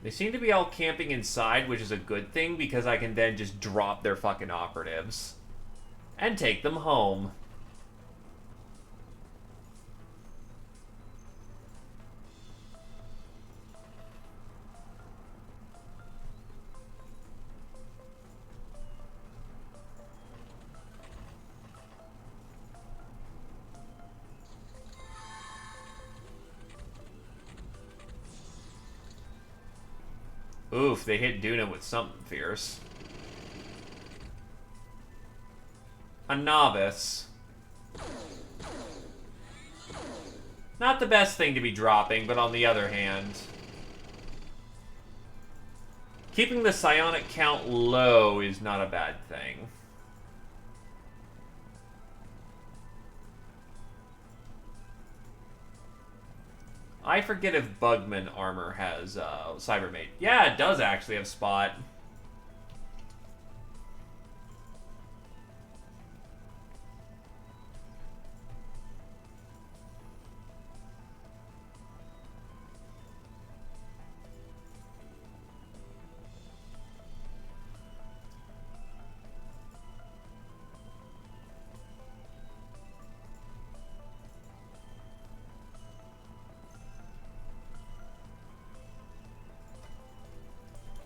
Speaker 1: They seem to be all camping inside, which is a good thing because I can then just drop their fucking operatives and take them home. Oof, they hit Duna with something fierce. A novice. Not the best thing to be dropping, but on the other hand, keeping the psionic count low is not a bad thing. I forget if Bugman armor has Cybermate. Yeah, it does actually have Spot.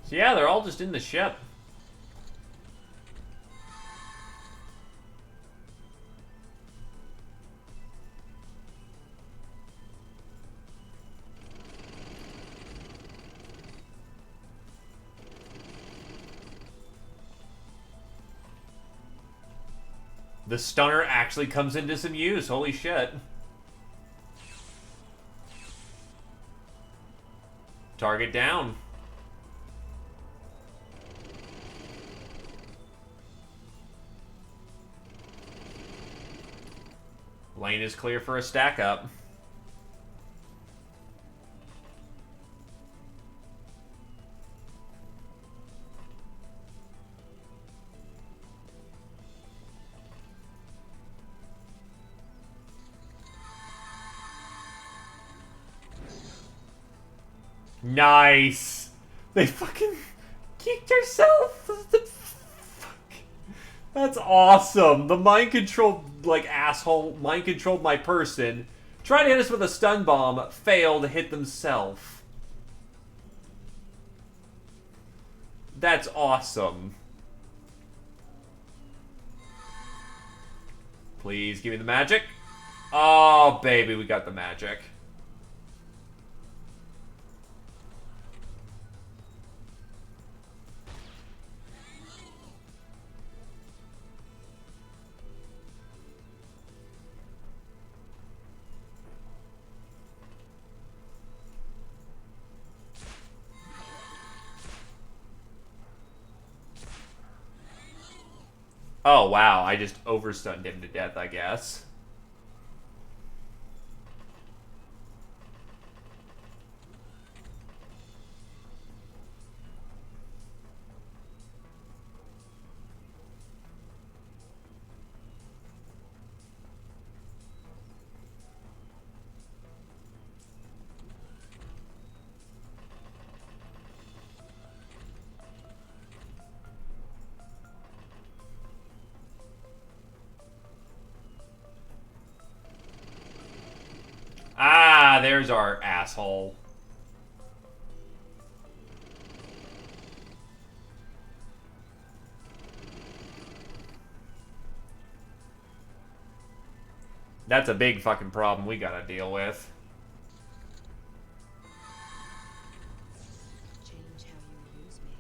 Speaker 1: So yeah, they're all just in the ship. The stunner actually comes into some use. Holy shit. Target down. Lane is clear for a stack up. Nice. They fucking kicked herself. That's awesome. The mind control, like, asshole mind controlled my person. Tried to hit us with a stun bomb, failed, hit themselves. That's awesome. Please give me the magic. Oh, baby, we got the magic. Oh, wow. I just overstunned him to death, I guess. Ah, there's our asshole. That's a big fucking problem we gotta deal with.
Speaker 2: Change how you use me.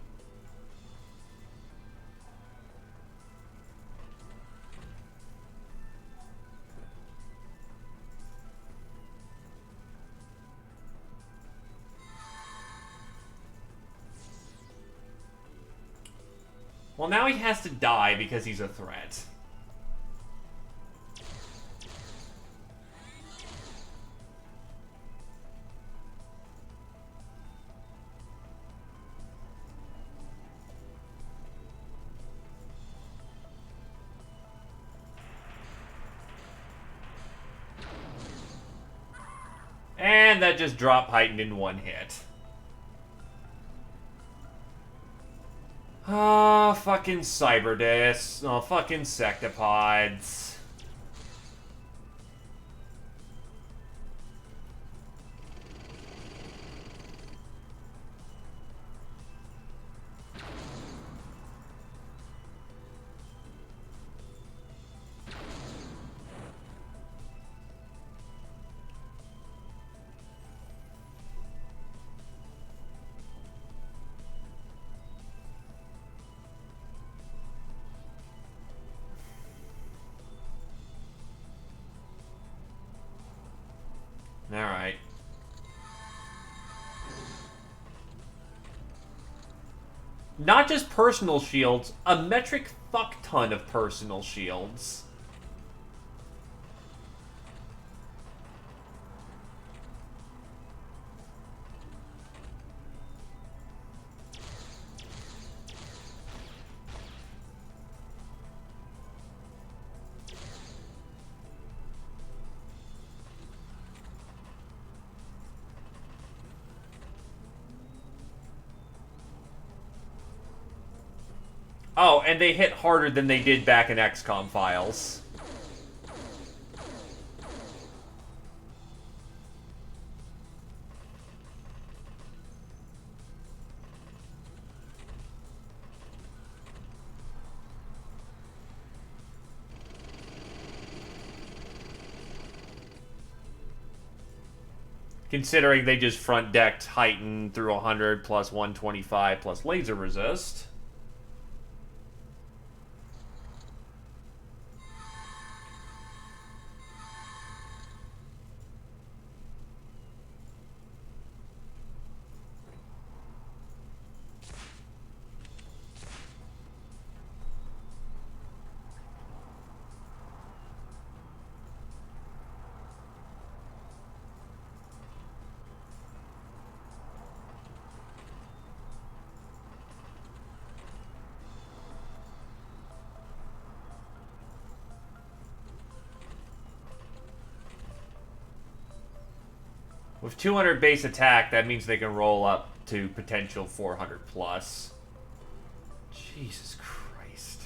Speaker 1: Well, now he has to die because he's a threat. And that just drop heightened in one hit. Oh, fucking CyberDiscs. Oh, fucking Sectopods. Alright. Not just personal shields, a metric fuck ton of personal shields. Oh, and they hit harder than they did back in XCOM files. Considering they just front decked heighten through 100 plus 125 plus laser resist. With 200 base attack, that means they can roll up to potential 400 plus. Jesus Christ.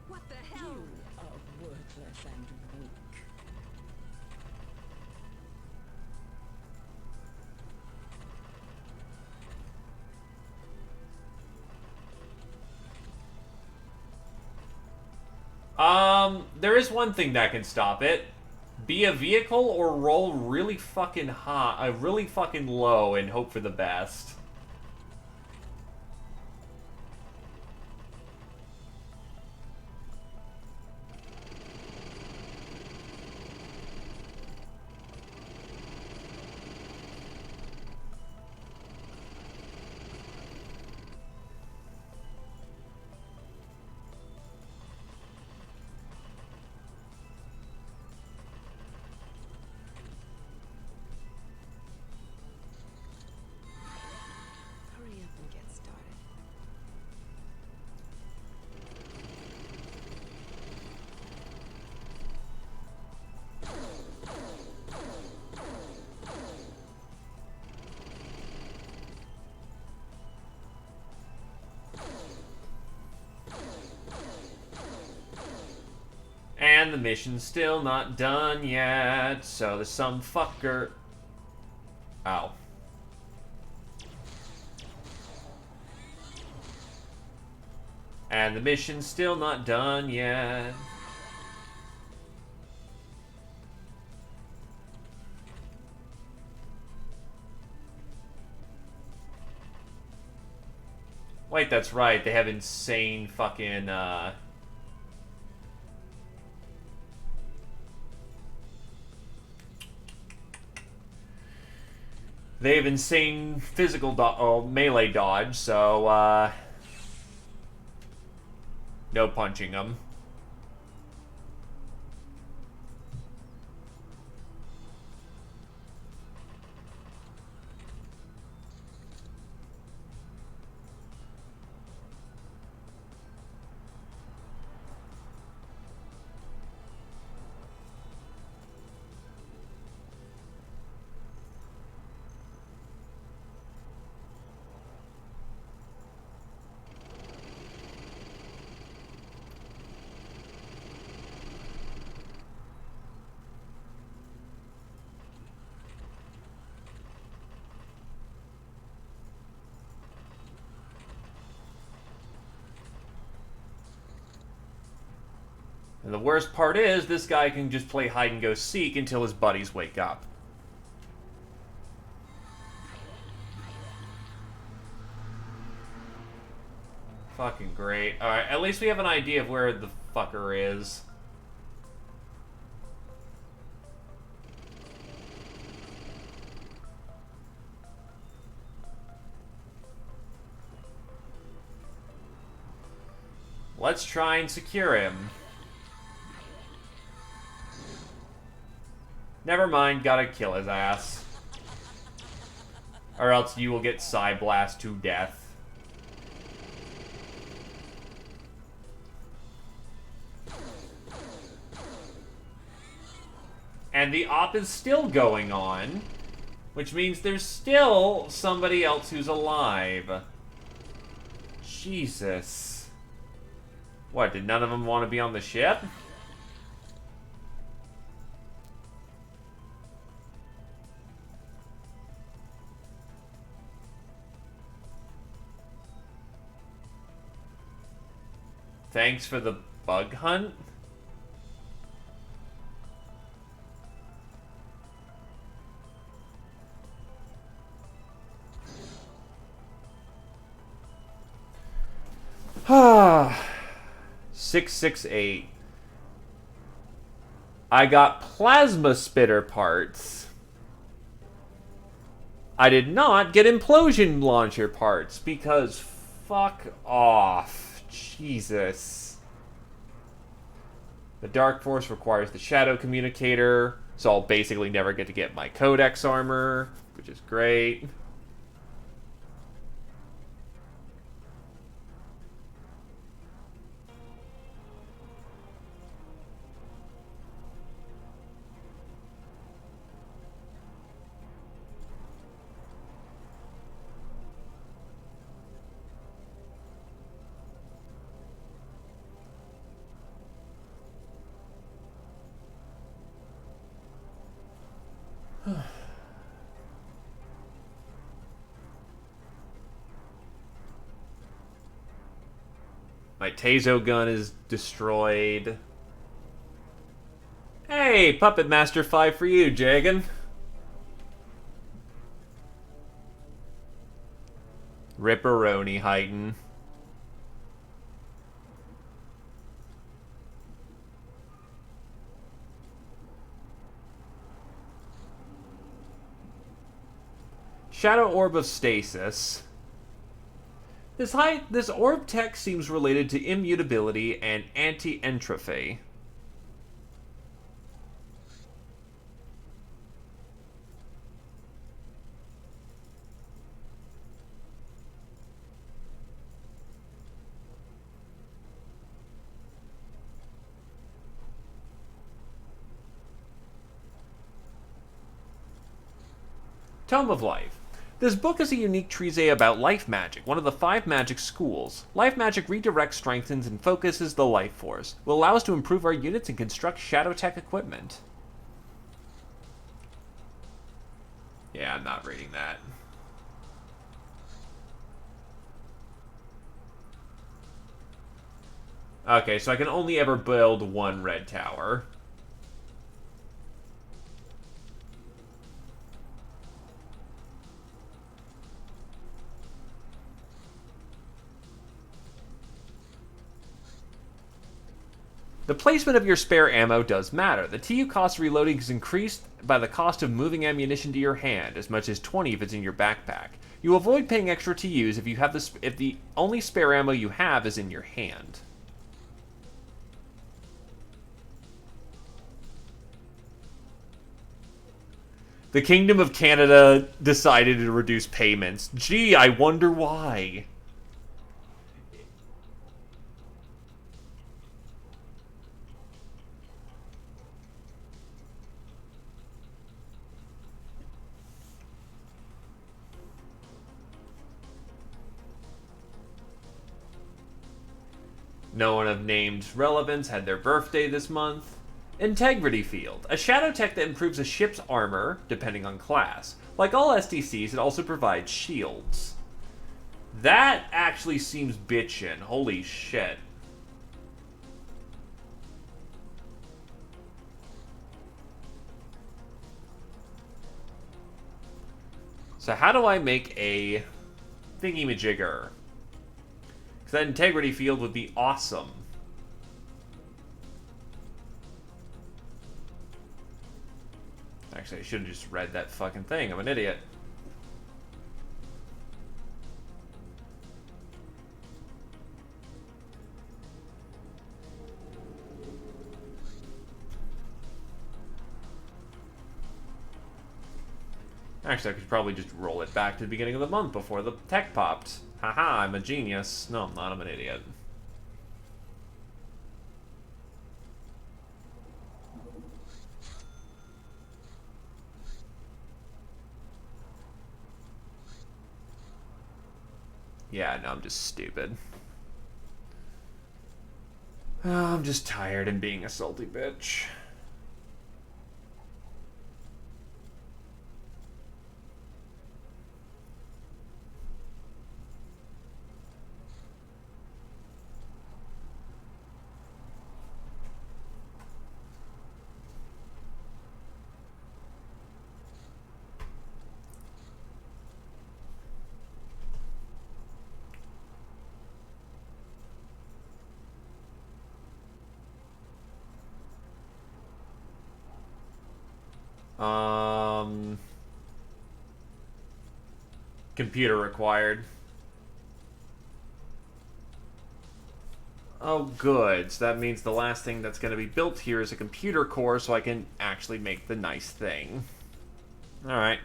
Speaker 3: What the hell?
Speaker 4: You are worthless and weak.
Speaker 1: There is one thing that can stop it. Be a vehicle or roll really fucking high, really fucking low and hope for the best.
Speaker 2: Hurry up and get started.
Speaker 1: And the mission's still not done yet, so there's some fucker... Ow. And the mission's still not done yet. Wait, that's right. They have insane fucking, They have insane physical melee dodge, so, no punching them. And the worst part is, this guy can just play hide-and-go-seek until his buddies wake up. Fucking great. Alright, at least we have an idea of where the fucker is. Let's try and secure him. Never mind, gotta kill his ass. Or else you will get Psyblast to death. And the op is still going on, which means there's still somebody else who's alive. Jesus. What, did none of them want to be on the ship? Thanks for the bug hunt? Ah. 668. I got plasma spitter parts. I did not get implosion launcher parts because fuck off. Jesus. The Dark Force requires the Shadow Communicator, so I'll basically never get to get my Codex armor, which is great. My Tazo gun is destroyed. Hey, Puppet Master 5 for you, Jagan. Ripperoni heighten. Shadow Orb of Stasis. This orb tech seems related to immutability and anti-entropy. Tome of Life. This book is a unique treatise about life magic, one of the 5 magic schools. Life magic redirects, strengthens, and focuses the life force. Will allow us to improve our units and construct shadow tech equipment. Yeah, I'm not reading that. Okay, so I can only ever build 1 red tower. The placement of your spare ammo does matter. The TU cost of reloading is increased by the cost of moving ammunition to your hand, as much as 20 if it's in your backpack. You avoid paying extra TUs if the only spare ammo you have is in your hand. The Kingdom of Canada decided to reduce payments. Gee, I wonder why. No one of named relevance had their birthday this month. Integrity Field, a shadow tech that improves a ship's armor, depending on class. Like all SDCs, it also provides shields. That actually seems bitchin'. Holy shit. So how do I make a thingy-majigger? Because that integrity field would be awesome. Actually, I should have just read that fucking thing. I'm an idiot. Actually, I could probably just roll it back to the beginning of the month before the tech popped. Haha, I'm a genius. No, I'm not. I'm an idiot. Yeah, no, I'm just stupid. Oh, I'm just tired and being a salty bitch. Computer required. Oh, good. So that means the last thing that's going to be built here is a computer core so I can actually make the nice thing. Alright.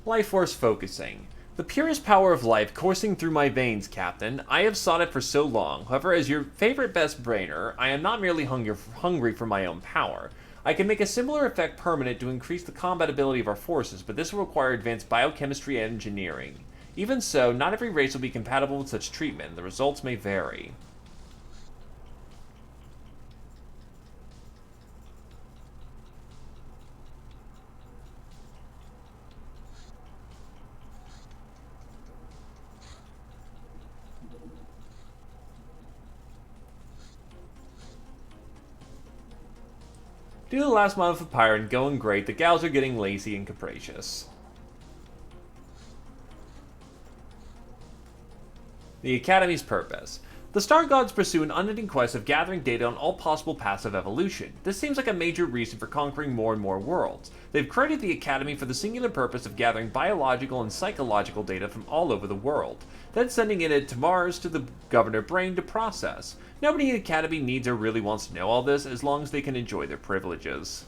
Speaker 1: Life force focusing. The purest power of life coursing through my veins, Captain. I have sought it for so long. However, as your favorite best brainer, I am not merely hungry for my own power. I can make a similar effect permanent to increase the combat ability of our forces, but this will require advanced biochemistry and engineering. Even so, not every race will be compatible with such treatment. The results may vary. Due to the last month of Pyron going great, the gals are getting lazy and capricious. The Academy's purpose. The Star Gods pursue an unending quest of gathering data on all possible paths of evolution. This seems like a major reason for conquering more and more worlds. They've created the Academy for the singular purpose of gathering biological and psychological data from all over the world, then sending it to Mars to the Governor Brain to process. Nobody in the Academy needs or really wants to know all this as long as they can enjoy their privileges.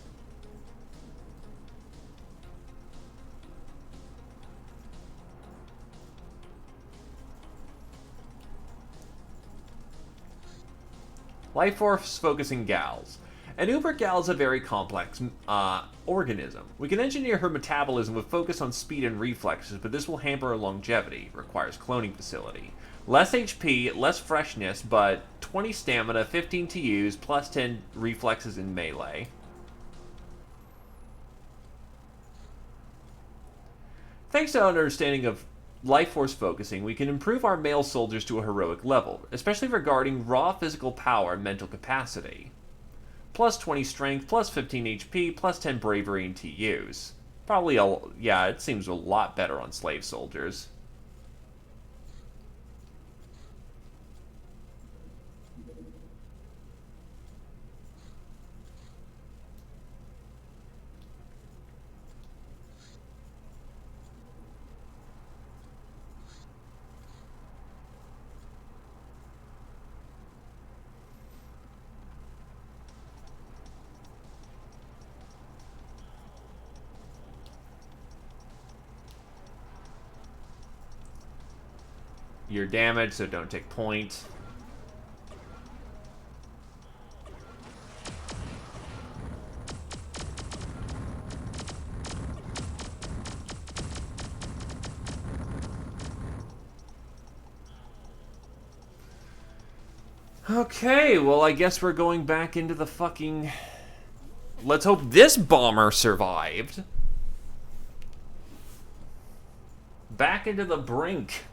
Speaker 1: Life force focusing gals. An uber gal is a very complex organism. We can engineer her metabolism with focus on speed and reflexes, but this will hamper her longevity. Requires cloning facility. Less HP, less freshness, but 20 stamina, 15 to use, plus 10 reflexes in melee. Thanks to our understanding of life force focusing, we can improve our male soldiers to a heroic level, especially regarding raw physical power and mental capacity. Plus 20 strength, plus 15 HP, plus 10 bravery and TUs. Probably, yeah, it seems a lot better on slave soldiers. You're damaged, so don't take point. Okay, well, I guess we're going back into the fucking... Let's hope this bomber survived. Back into the brink.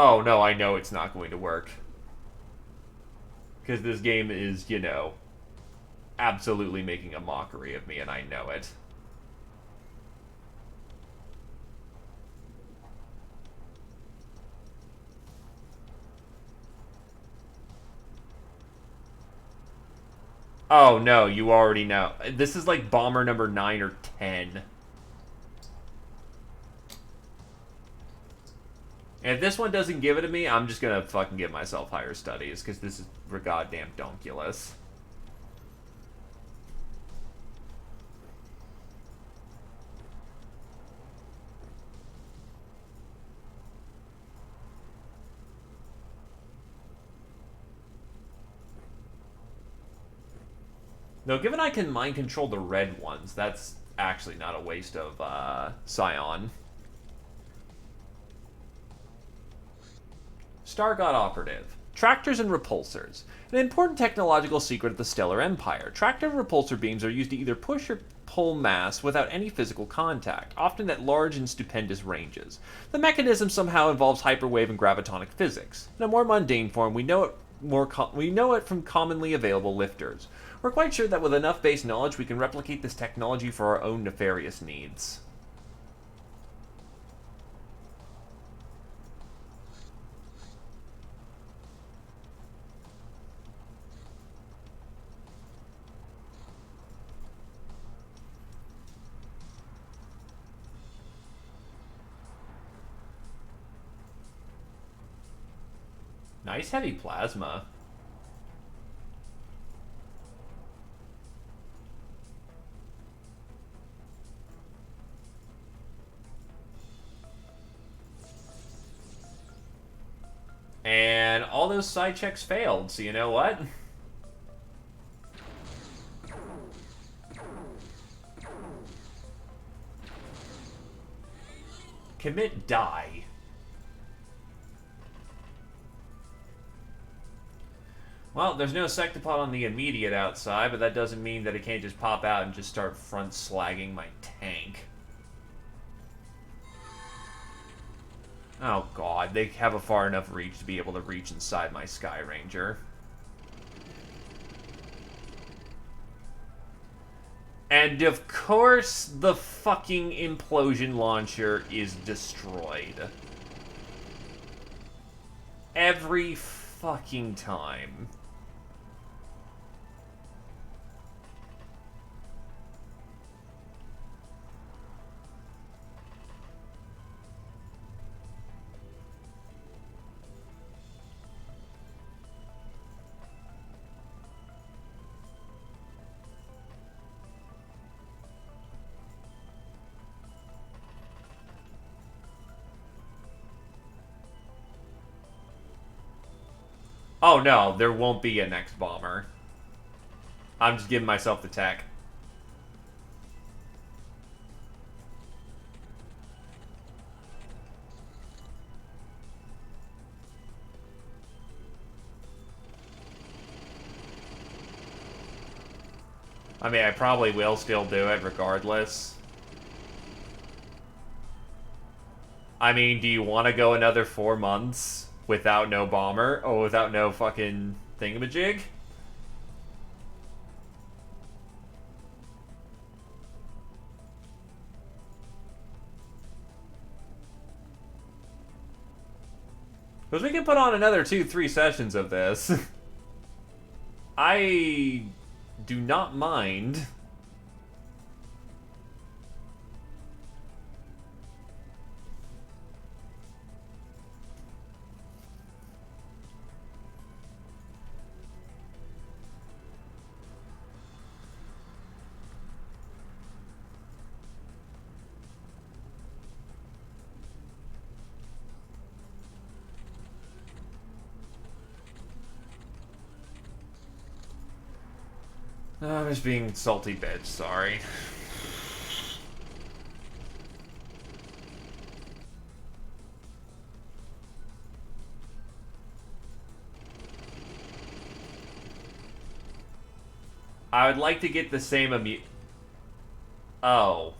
Speaker 1: Oh, no, I know it's not going to work. Because this game is, you know, absolutely making a mockery of me, and I know it. Oh, no, you already know. This is like bomber number 9 or 10. And if this one doesn't give it to me, I'm just gonna fucking give myself higher studies, because this is goddamn donkulous. No, given I can mind control the red ones, that's actually not a waste of Scion. Star God Operative. Tractors and repulsors. An important technological secret of the Stellar Empire. Tractor and repulsor beams are used to either push or pull mass without any physical contact, often at large and stupendous ranges. The mechanism somehow involves hyperwave and gravitonic physics. In a more mundane form, we know it from commonly available lifters. We're quite sure that with enough base knowledge, we can replicate this technology for our own nefarious needs. Nice heavy plasma. And all those side checks failed, so you know what? Commit die. Well, there's no sectopod on the immediate outside, but that doesn't mean that it can't just pop out and just start front slagging my tank. Oh god, they have a far enough reach to be able to reach inside my Sky Ranger. And of course, the fucking implosion launcher is destroyed. Every fucking time. Oh no, there won't be a next bomber. I'm just giving myself the tech. I mean, I probably will still do it regardless. I mean, do you want to go another 4 months without no bomber? Or without no fucking thingamajig? Because we can put on another 2-3 sessions of this. I do not mind. I'm just being salty bitch, sorry. I would like to get the same Oh.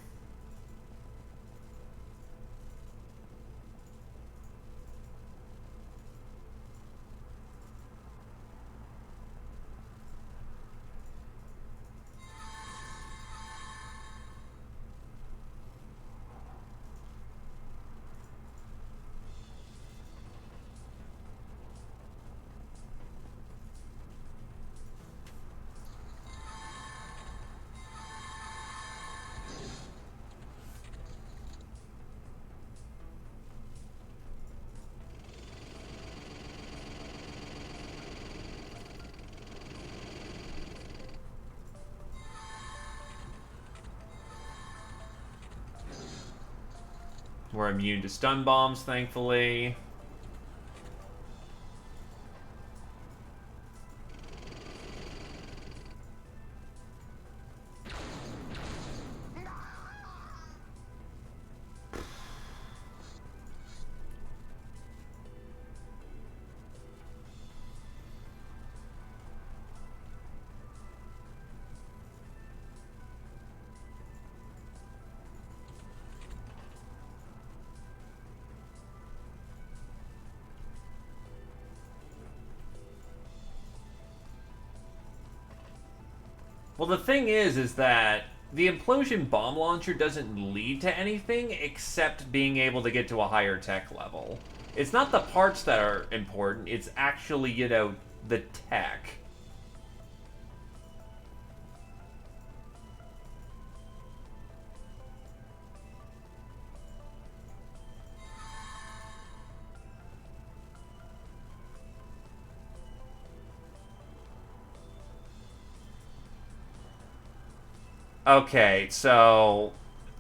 Speaker 1: We're immune to stun bombs, thankfully. Well, the thing is that the implosion bomb launcher doesn't lead to anything except being able to get to a higher tech level. It's not the parts that are important, it's actually, you know, the tech. Okay, so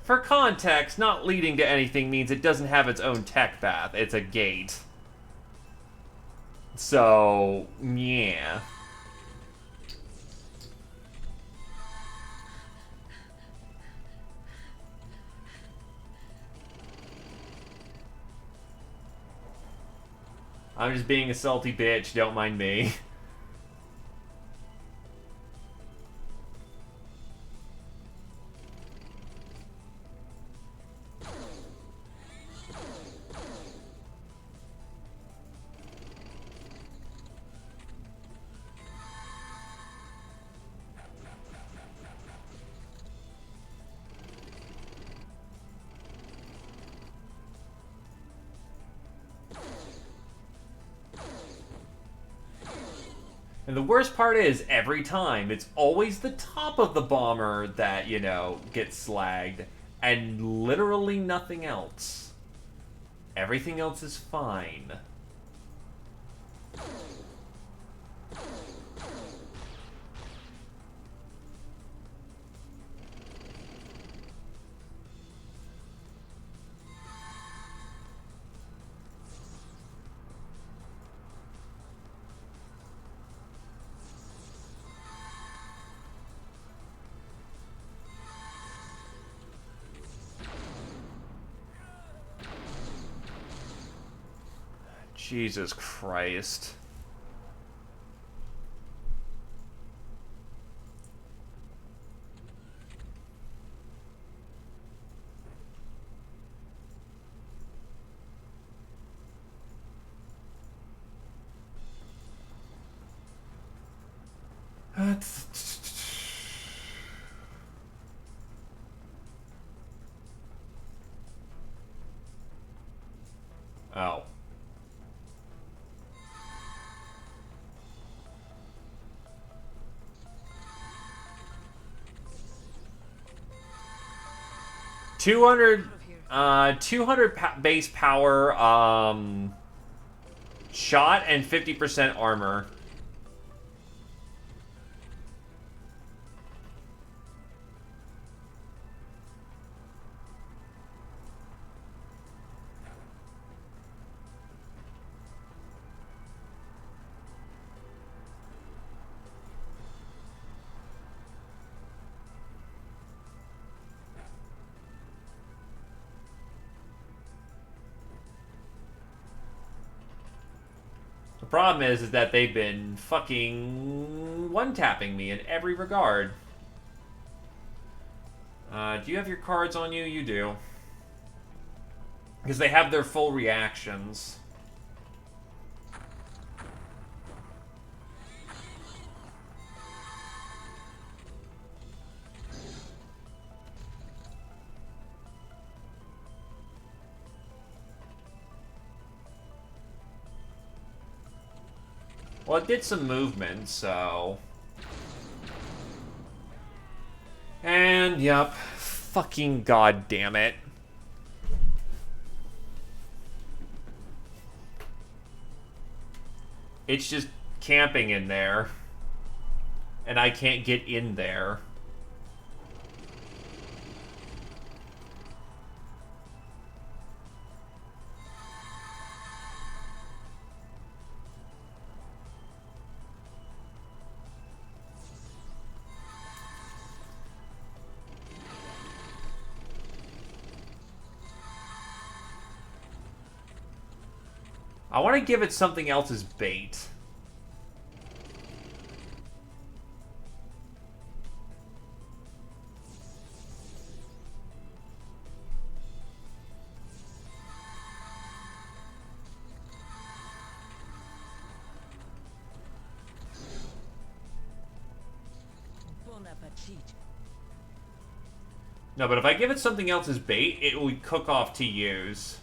Speaker 1: for context, not leading to anything means it doesn't have its own tech path. It's a gate. So, yeah. I'm just being a salty bitch, don't mind me. And the worst part is, every time, it's always the top of the bomber that, you know, gets slagged, and literally nothing else. Everything else is fine. Jesus Christ. Oh. Two hundred, 200 base power, shot and 50% armor. The problem is that they've been fucking one-tapping me in every regard. Do you have your cards on you? You do. Because they have their full reactions. Well, it did some movement, so... And, yep. Fucking goddamn it. It's just camping in there. And I can't get in there. I want to give it something else as bait.
Speaker 4: Bon appetit.
Speaker 1: No, but if I give it something else as bait, it will cook off TUs.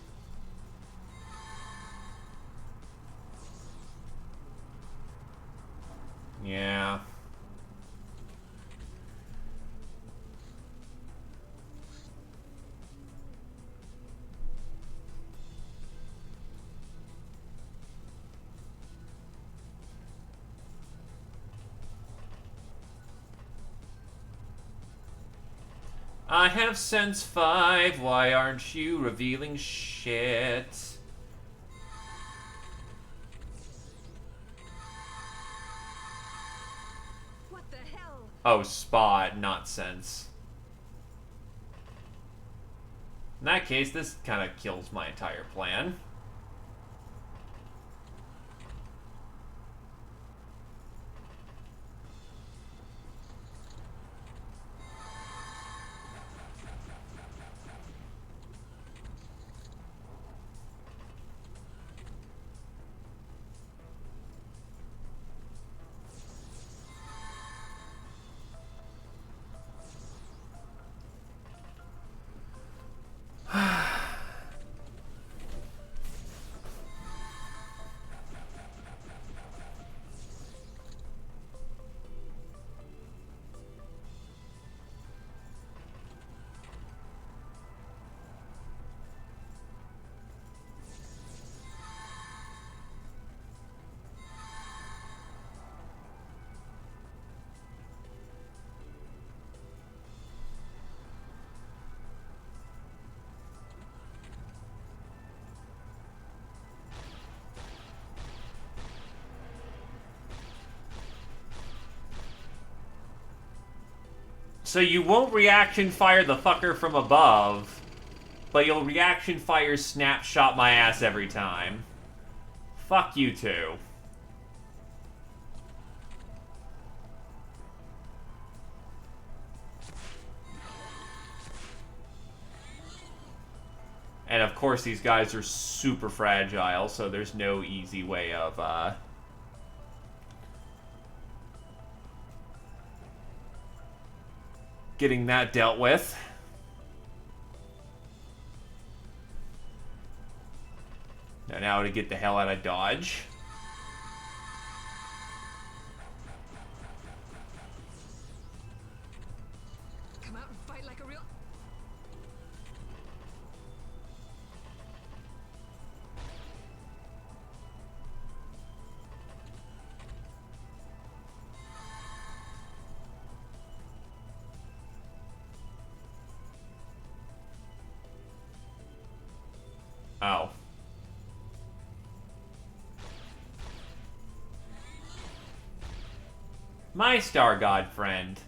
Speaker 1: Yeah. I have sense 5, why aren't you revealing shit?
Speaker 3: What the hell?
Speaker 1: Oh, spot, not sense. In that case, this kind of kills my entire plan. So you won't reaction fire the fucker from above, but you'll reaction fire snapshot my ass every time. Fuck you two. And of course these guys are super fragile, so there's no easy way of, getting that dealt with. Now to get the hell out of Dodge.
Speaker 3: Come out and fight like a real...
Speaker 1: Oh. My Star God friend.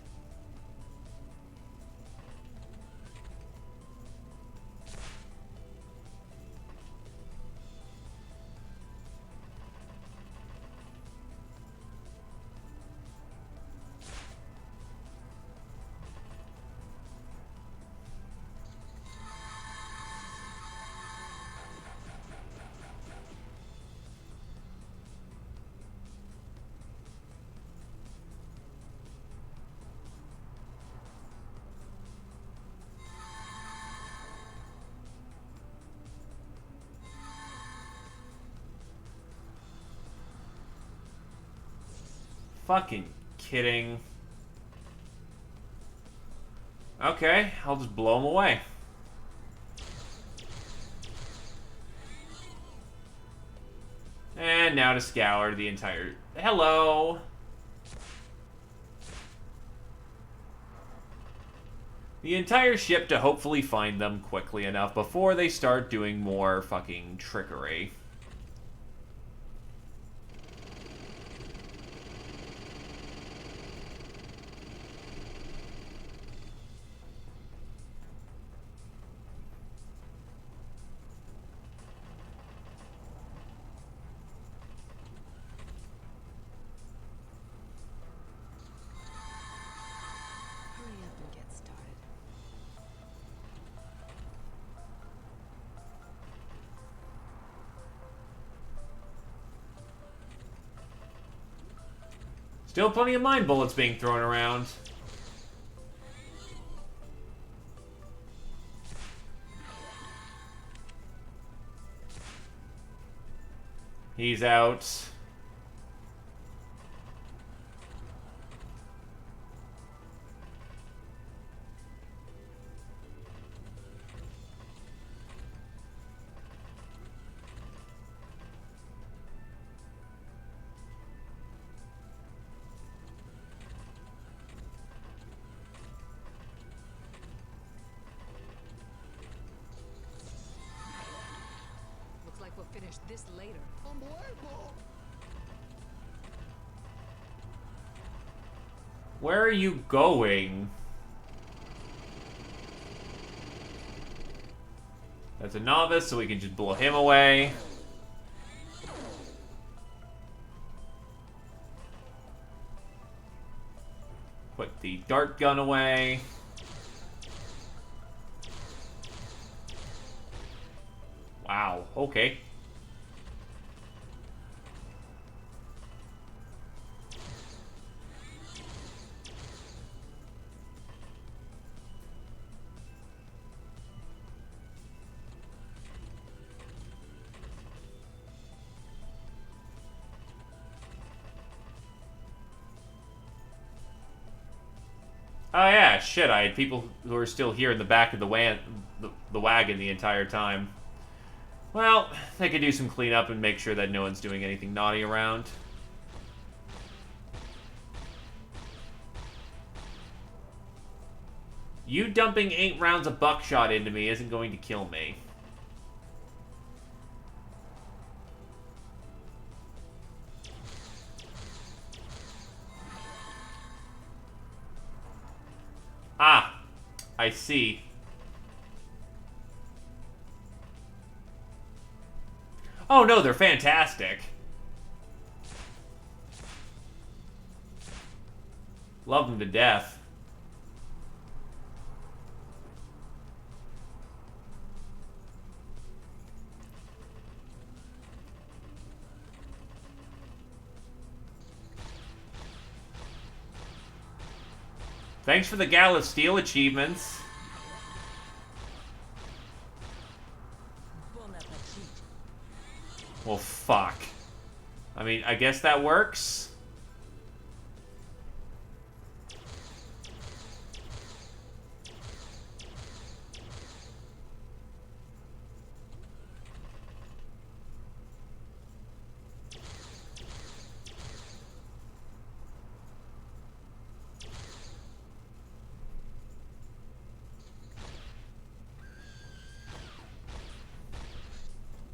Speaker 1: Fucking kidding. Okay, I'll just blow him away. And now to scour the entire... Hello! The entire ship to hopefully find them quickly enough before they start doing more fucking trickery. Still plenty of mine bullets being thrown around. He's out.
Speaker 3: Looks like we'll finish this later.
Speaker 1: Where are you going? That's a novice, so we can just blow him away. Put the dart gun away. Wow, okay. Oh yeah, shit, I had people who are still here in the back of the wagon the entire time. Well, they could do some cleanup and make sure that no one's doing anything naughty around. You dumping 8 rounds of buckshot into me isn't going to kill me. Ah, I see. Oh no, they're fantastic. Love them to death. Thanks for the Gala Steel achievements.
Speaker 4: Bon appetit.
Speaker 1: Well, fuck. I mean, I guess that works.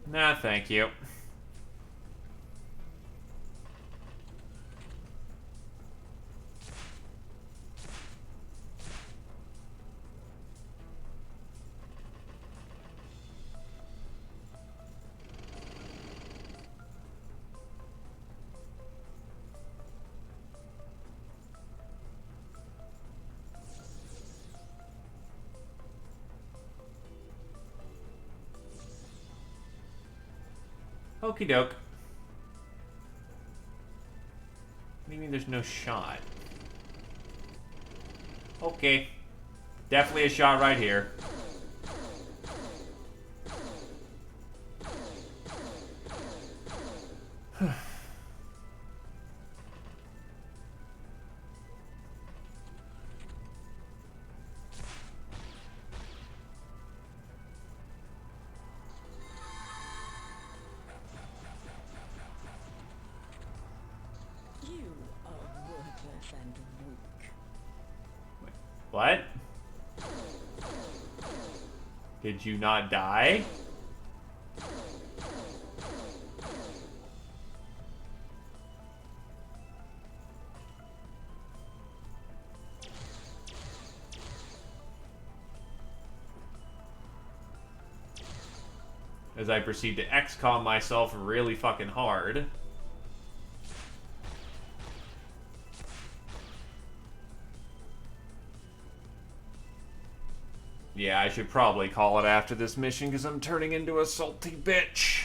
Speaker 1: Nah, thank you. Okie doke. What do you mean there's no shot? Okay. Definitely a shot right here.
Speaker 4: You are worthless and weak.
Speaker 1: What? Did you not die? As I proceed to XCOM myself really fucking hard. Yeah, I should probably call it after this mission because I'm turning into a salty bitch.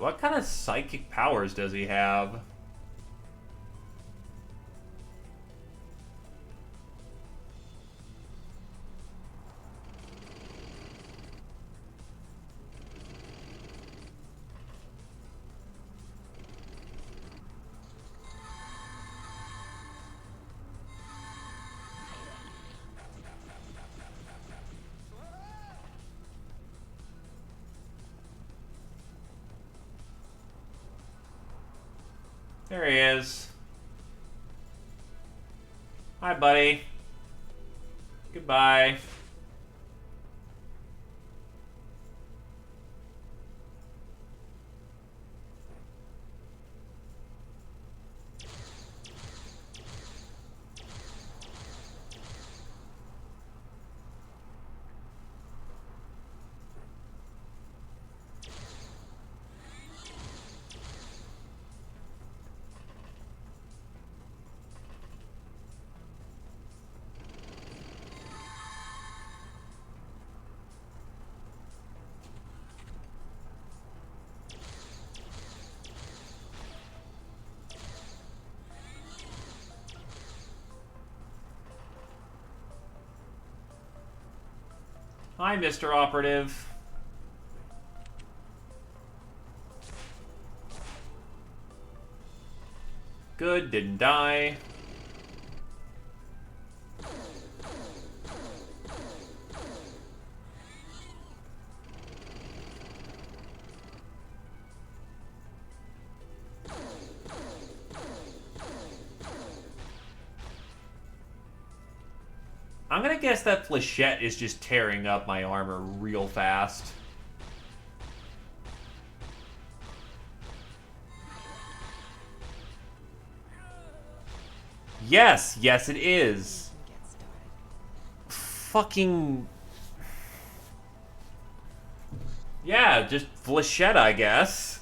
Speaker 1: What kind of psychic powers does he have? There he is. Hi, buddy. Goodbye. Hi, Mr. Operative. Good, didn't die. I'm gonna guess that Flechette is just tearing up my armor real fast. Yes, yes it is. Fucking... Yeah, just Flechette, I guess.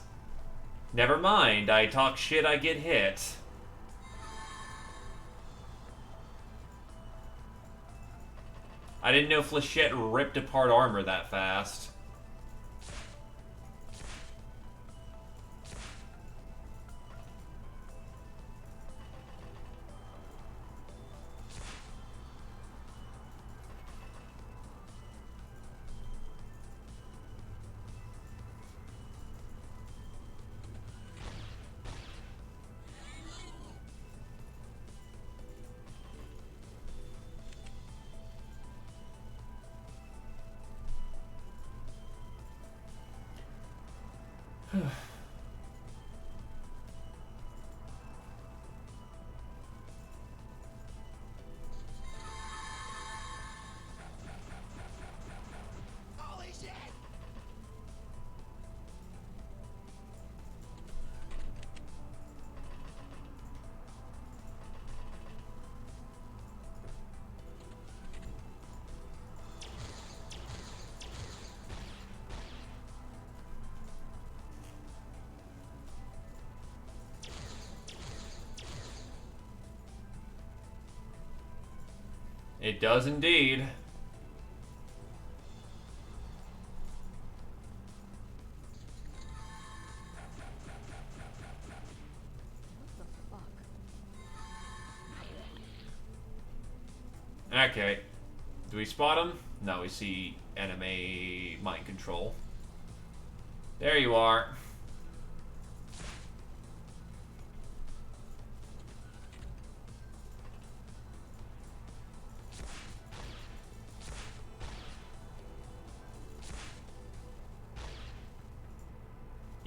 Speaker 1: Never mind, I talk shit, I get hit. I didn't know Flechette ripped apart armor that fast. It does indeed.
Speaker 2: What the fuck?
Speaker 1: Okay. Do we spot him? No, we see enemy mind control. There you are.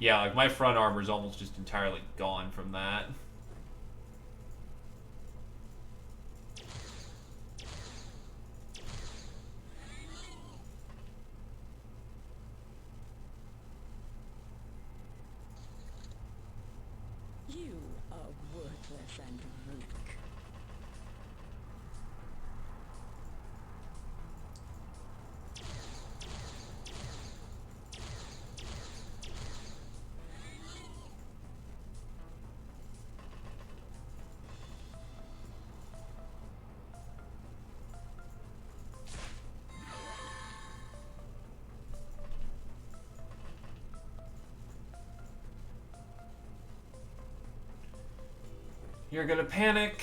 Speaker 1: Yeah, like my front armor's almost just entirely gone from that.
Speaker 4: You are worthless and weak.
Speaker 1: You're gonna panic.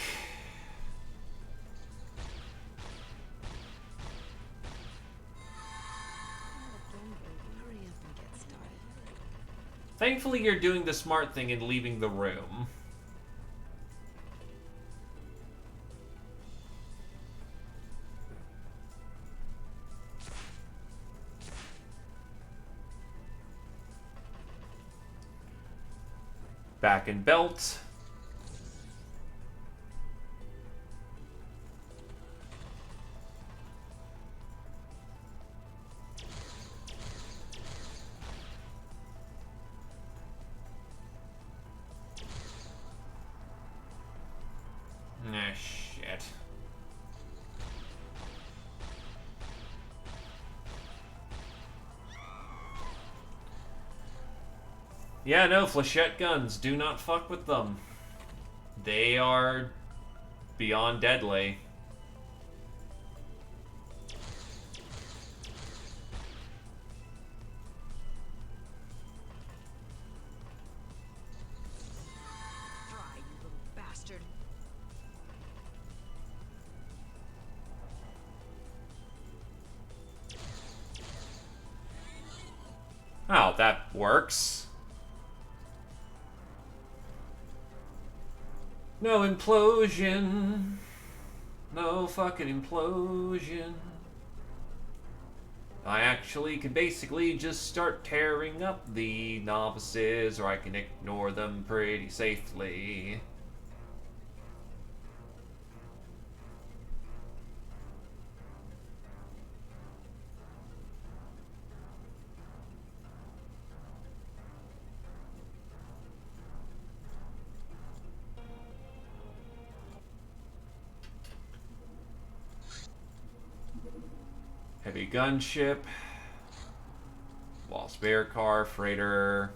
Speaker 3: Hurry up and get started.
Speaker 1: Thankfully, you're doing the smart thing and leaving the room. Back in belt. Ah, shit. Yeah, no, flechette guns. Do not fuck with them. They are beyond deadly.
Speaker 3: Fry, you little bastard.
Speaker 1: Oh, that works. No implosion. No fucking implosion. I actually can basically just start tearing up the novices, or I can ignore them pretty safely. Heavy gunship. Wall spare car, freighter.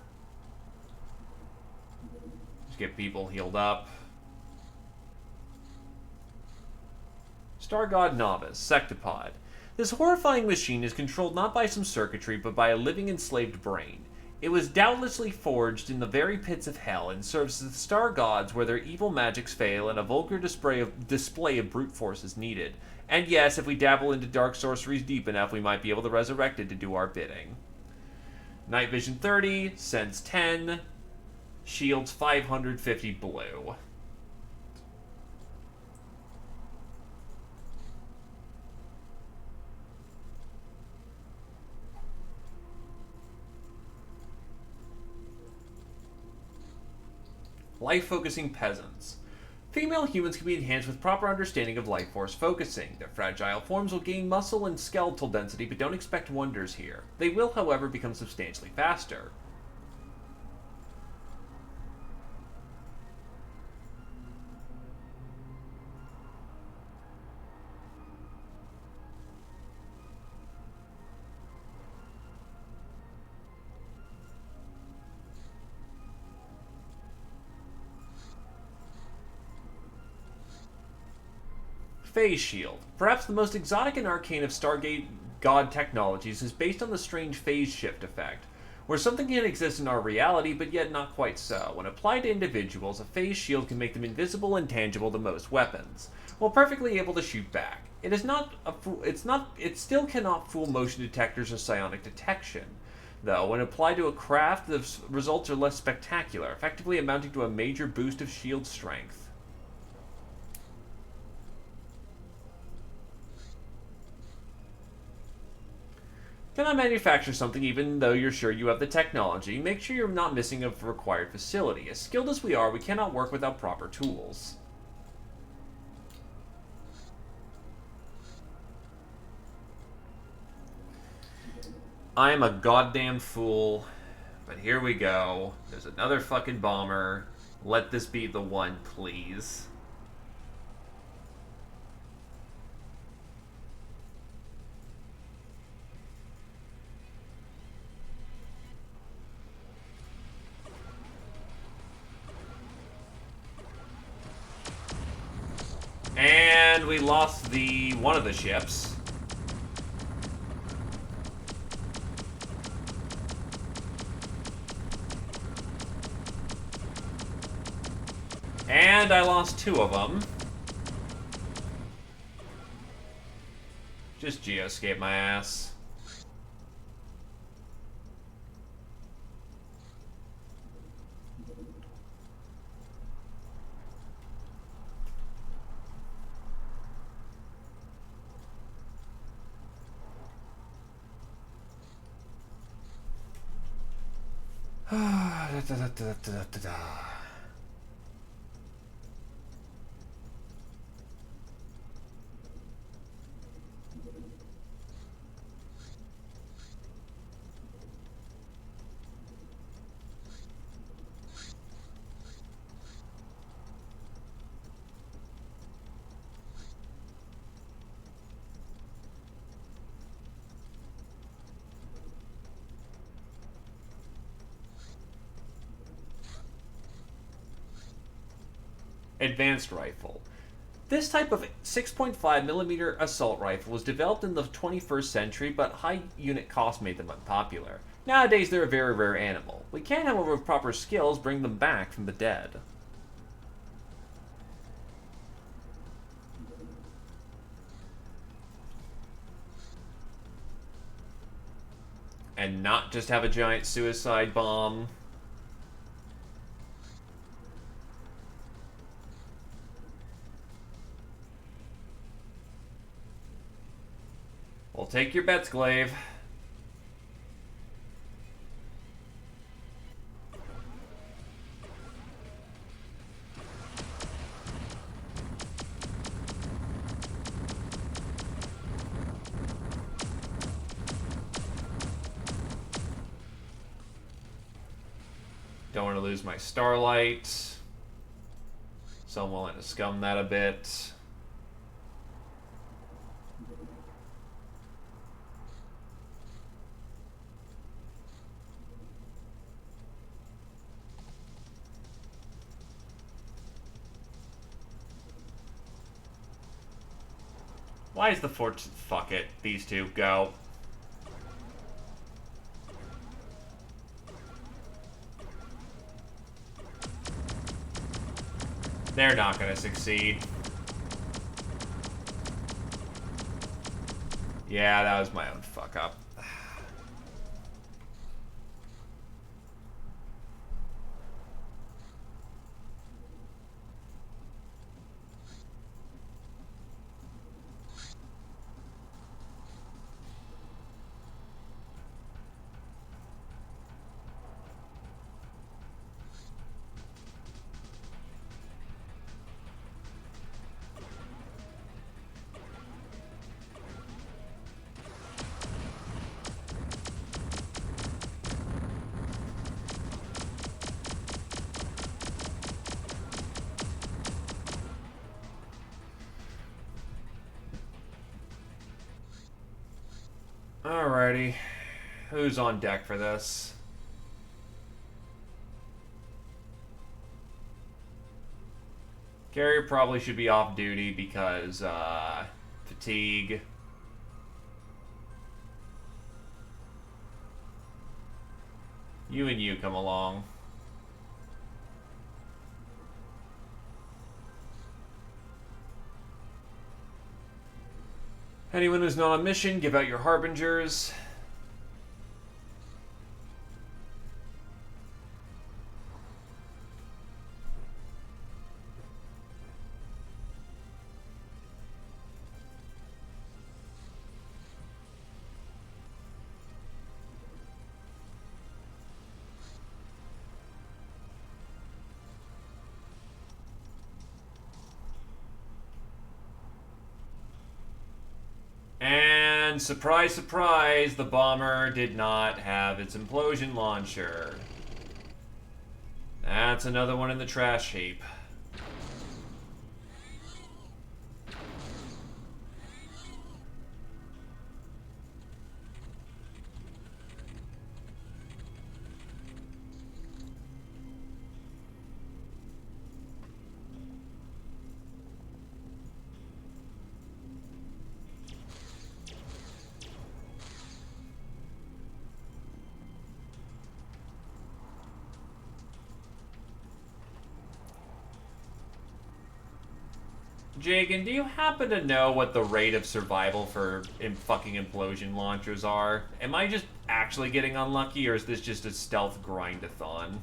Speaker 1: Just get people healed up. Star God Novice, Sectopod. This horrifying machine is controlled not by some circuitry, but by a living enslaved brain. It was doubtlessly forged in the very pits of hell and serves the star gods where their evil magics fail and a vulgar display of brute force is needed. And yes, if we dabble into dark sorceries deep enough, we might be able to resurrect it to do our bidding. Night Vision 30, Sense 10, Shields 550 blue. Life-focusing peasants. Female humans can be enhanced with proper understanding of life force focusing. Their fragile forms will gain muscle and skeletal density, but don't expect wonders here. They will, however, become substantially faster. Phase Shield. Perhaps the most exotic and arcane of Stargate God technologies is based on the strange phase shift effect, where something can exist in our reality but yet not quite so. When applied to individuals, a phase shield can make them invisible and tangible to most weapons, while perfectly able to shoot back. It still cannot fool motion detectors or psionic detection. Though, when applied to a craft, the results are less spectacular, effectively amounting to a major boost of shield strength. Cannot manufacture something even though you're sure you have the technology. Make sure you're not missing a required facility. As skilled as we are, we cannot work without proper tools. I am a goddamn fool, but here we go. There's another fucking bomber. Let this be the one, please. And we lost one of the ships. And And I lost 2 of them. Just geoscape my ass. Advanced rifle. This type of 6.5mm assault rifle was developed in the 21st century, but high unit cost made them unpopular. Nowadays, they're a very rare animal. We can, however, with proper skills, bring them back from the dead. And not just have a giant suicide bomb. Well, take your bets, Glaive. Don't want to lose my Starlight. So I'm willing to scum that a bit. Why is the fort... Fuck it. These two. Go. They're not gonna succeed. Yeah, that was my own fuck up. Alrighty. Who's on deck for this? Carrier probably should be off duty because, fatigue. You and you come along. Anyone who's not on mission, give out your harbingers. And surprise, surprise, the bomber did not have its implosion launcher. That's another one in the trash heap. Jagan, do you happen to know what the rate of survival for fucking implosion launchers are? Am I just actually getting unlucky, or is this just a stealth grind-a-thon?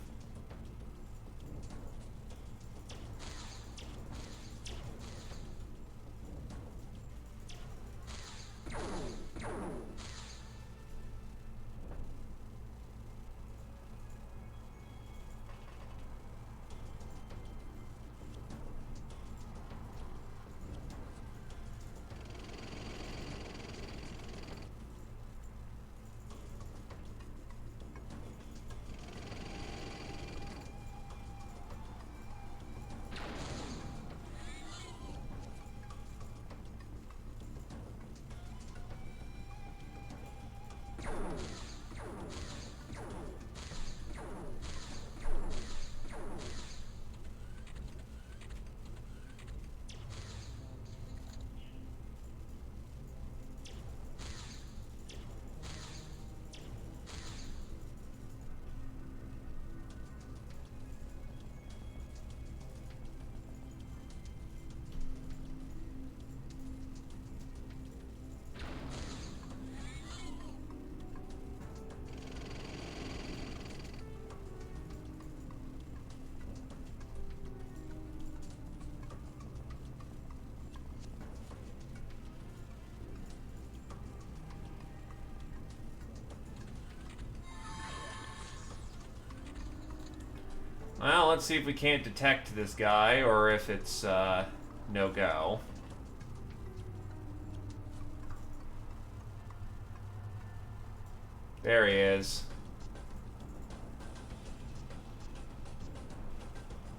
Speaker 1: Well, let's see if we can't detect this guy, or if it's, no-go. There he is.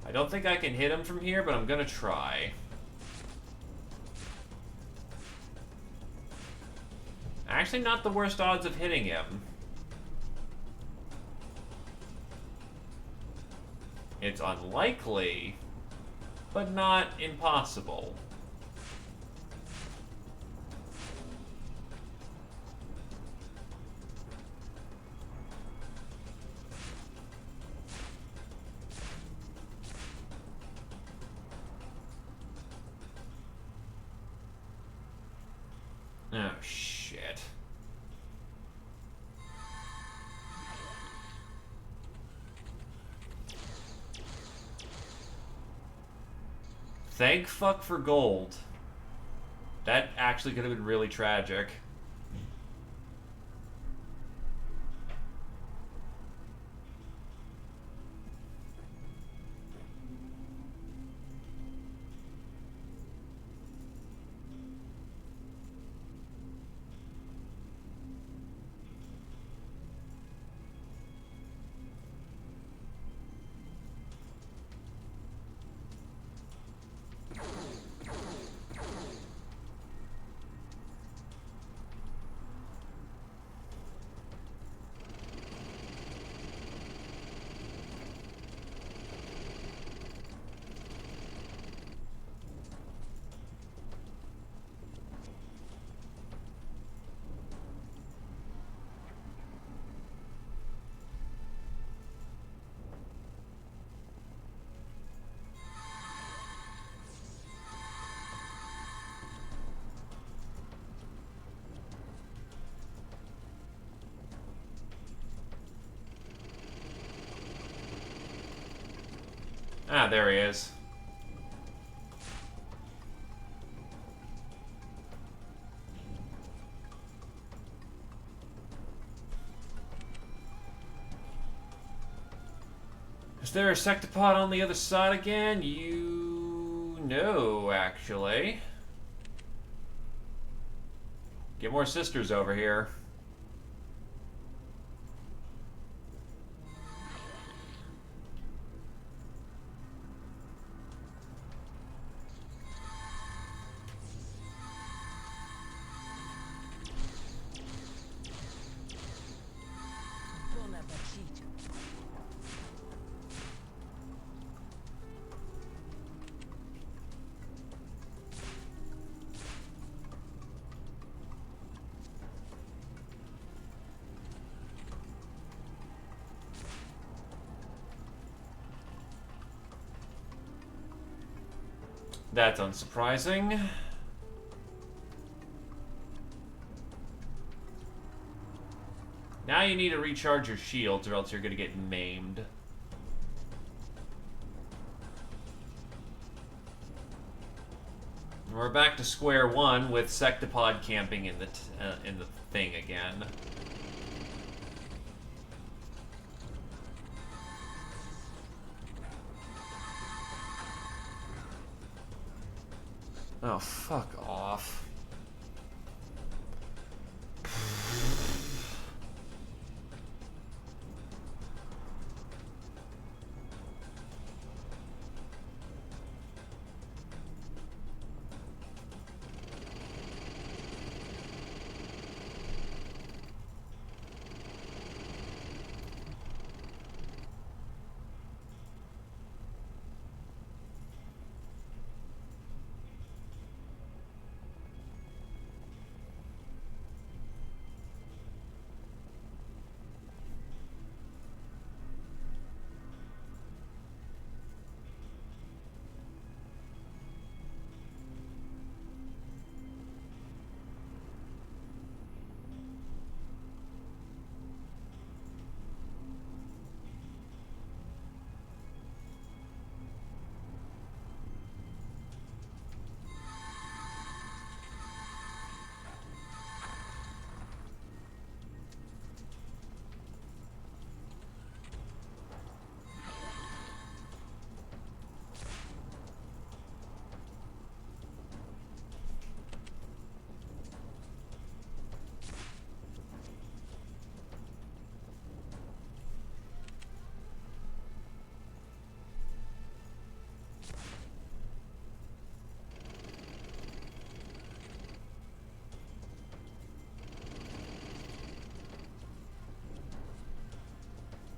Speaker 1: I don't think I can hit him from here, but I'm gonna try. Actually, not the worst odds of hitting him. It's unlikely, but not impossible. Oh, shit. Thank fuck for gold. That actually could have been really tragic. Ah, there he is. Is there a sectopod on the other side again? You know, actually. Get more sisters over here.
Speaker 4: We'll never cheat.
Speaker 1: That's unsurprising. Now you need to recharge your shields or else you're gonna get maimed. We're back to square one with Sectopod camping in the thing again. Oh, fuck off.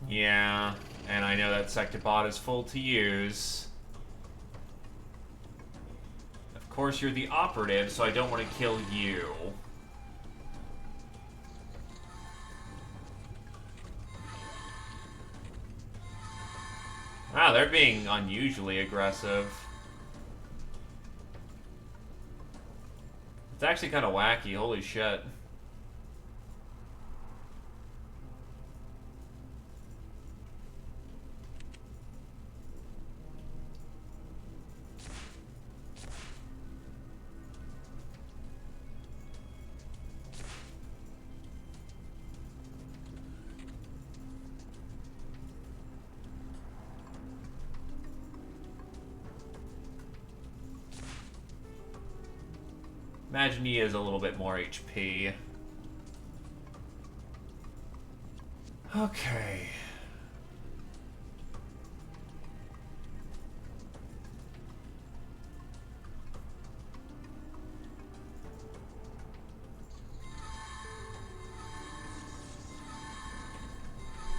Speaker 1: Yeah, and I know that Sectopod is full to use. Of course, you're the operative, so I don't want to kill you. Wow, they're being unusually aggressive. It's actually kind of wacky, holy shit. Imagine he has a little bit more HP. Okay.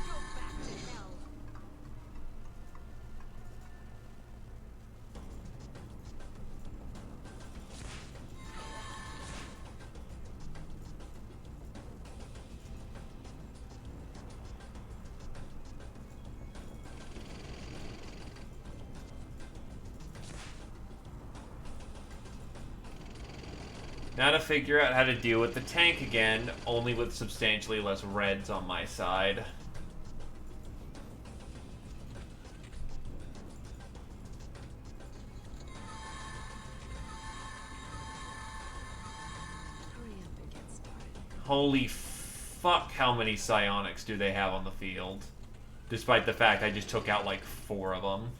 Speaker 3: Go back to hell.
Speaker 1: Now to figure out how to deal with the tank again, only with substantially less reds on my side.
Speaker 3: Hurry up and get started.
Speaker 1: Holy fuck, how many psionics do they have on the field? Despite the fact I just took out like 4 of them.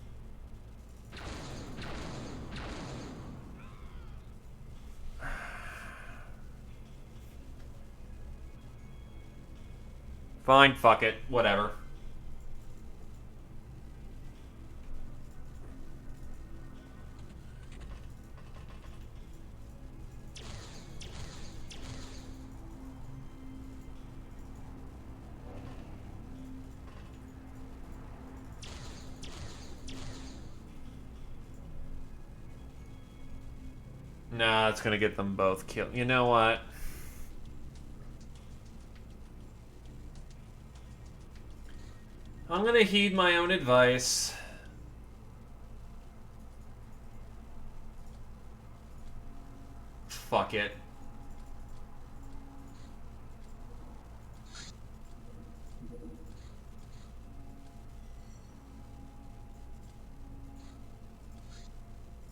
Speaker 1: Fine, fuck it, whatever. Nah, it's gonna get them both killed. You know what? I'm gonna heed my own advice. it.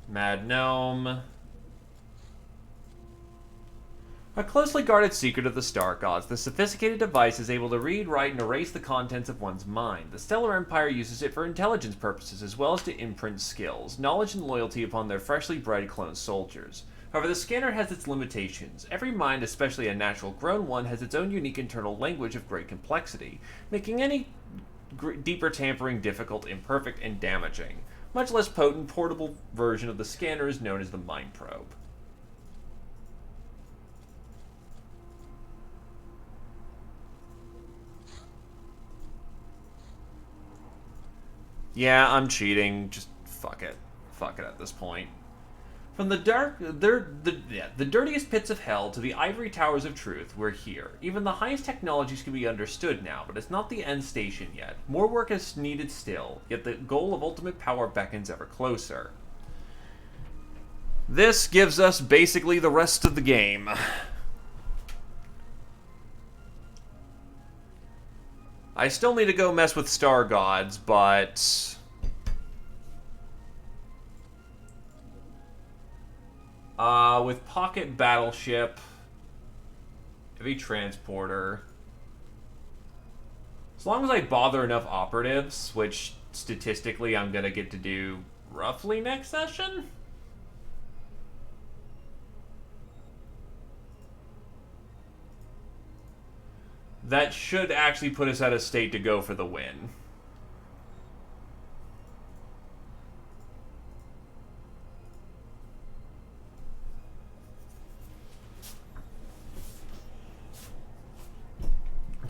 Speaker 1: Mad Gnome. A closely guarded secret of the Star Gods, the sophisticated device is able to read, write, and erase the contents of one's mind. The Stellar Empire uses it for intelligence purposes as well as to imprint skills, knowledge, and loyalty upon their freshly bred clone soldiers. However, the scanner has its limitations. Every mind, especially a natural-grown one, has its own unique internal language of great complexity, making any deeper tampering difficult, imperfect, and damaging. Much less potent, portable version of the scanner is known as the Mind Probe. Yeah, I'm cheating. Just fuck it. Fuck it at this point. From the dirtiest pits of hell to the ivory towers of truth, we're here. Even the highest technologies can be understood now, but it's not the end station yet. More work is needed still, yet the goal of ultimate power beckons ever closer. This gives us basically the rest of the game. I still need to go mess with Star Gods, but... with Pocket Battleship, Heavy Transporter... As long as I bother enough operatives, which statistically I'm gonna get to do roughly next session... that should actually put us at a state to go for the win.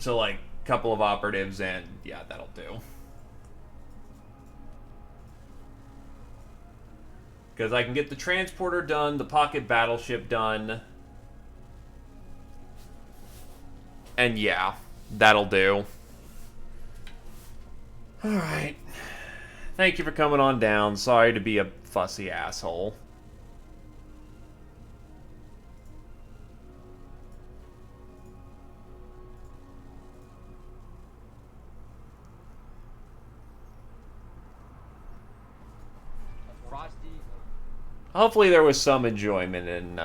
Speaker 1: So, like, a couple of operatives and, yeah, that'll do. Because I can get the transporter done, the pocket battleship done. And yeah, that'll do. Alright. Thank you for coming on down. Sorry to be a fussy asshole.
Speaker 5: Frosty.
Speaker 1: Hopefully there was some enjoyment in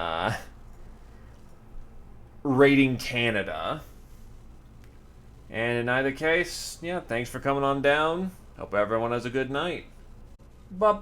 Speaker 1: raiding Canada. And in either case, yeah, thanks for coming on down. Hope everyone has a good night. Boy.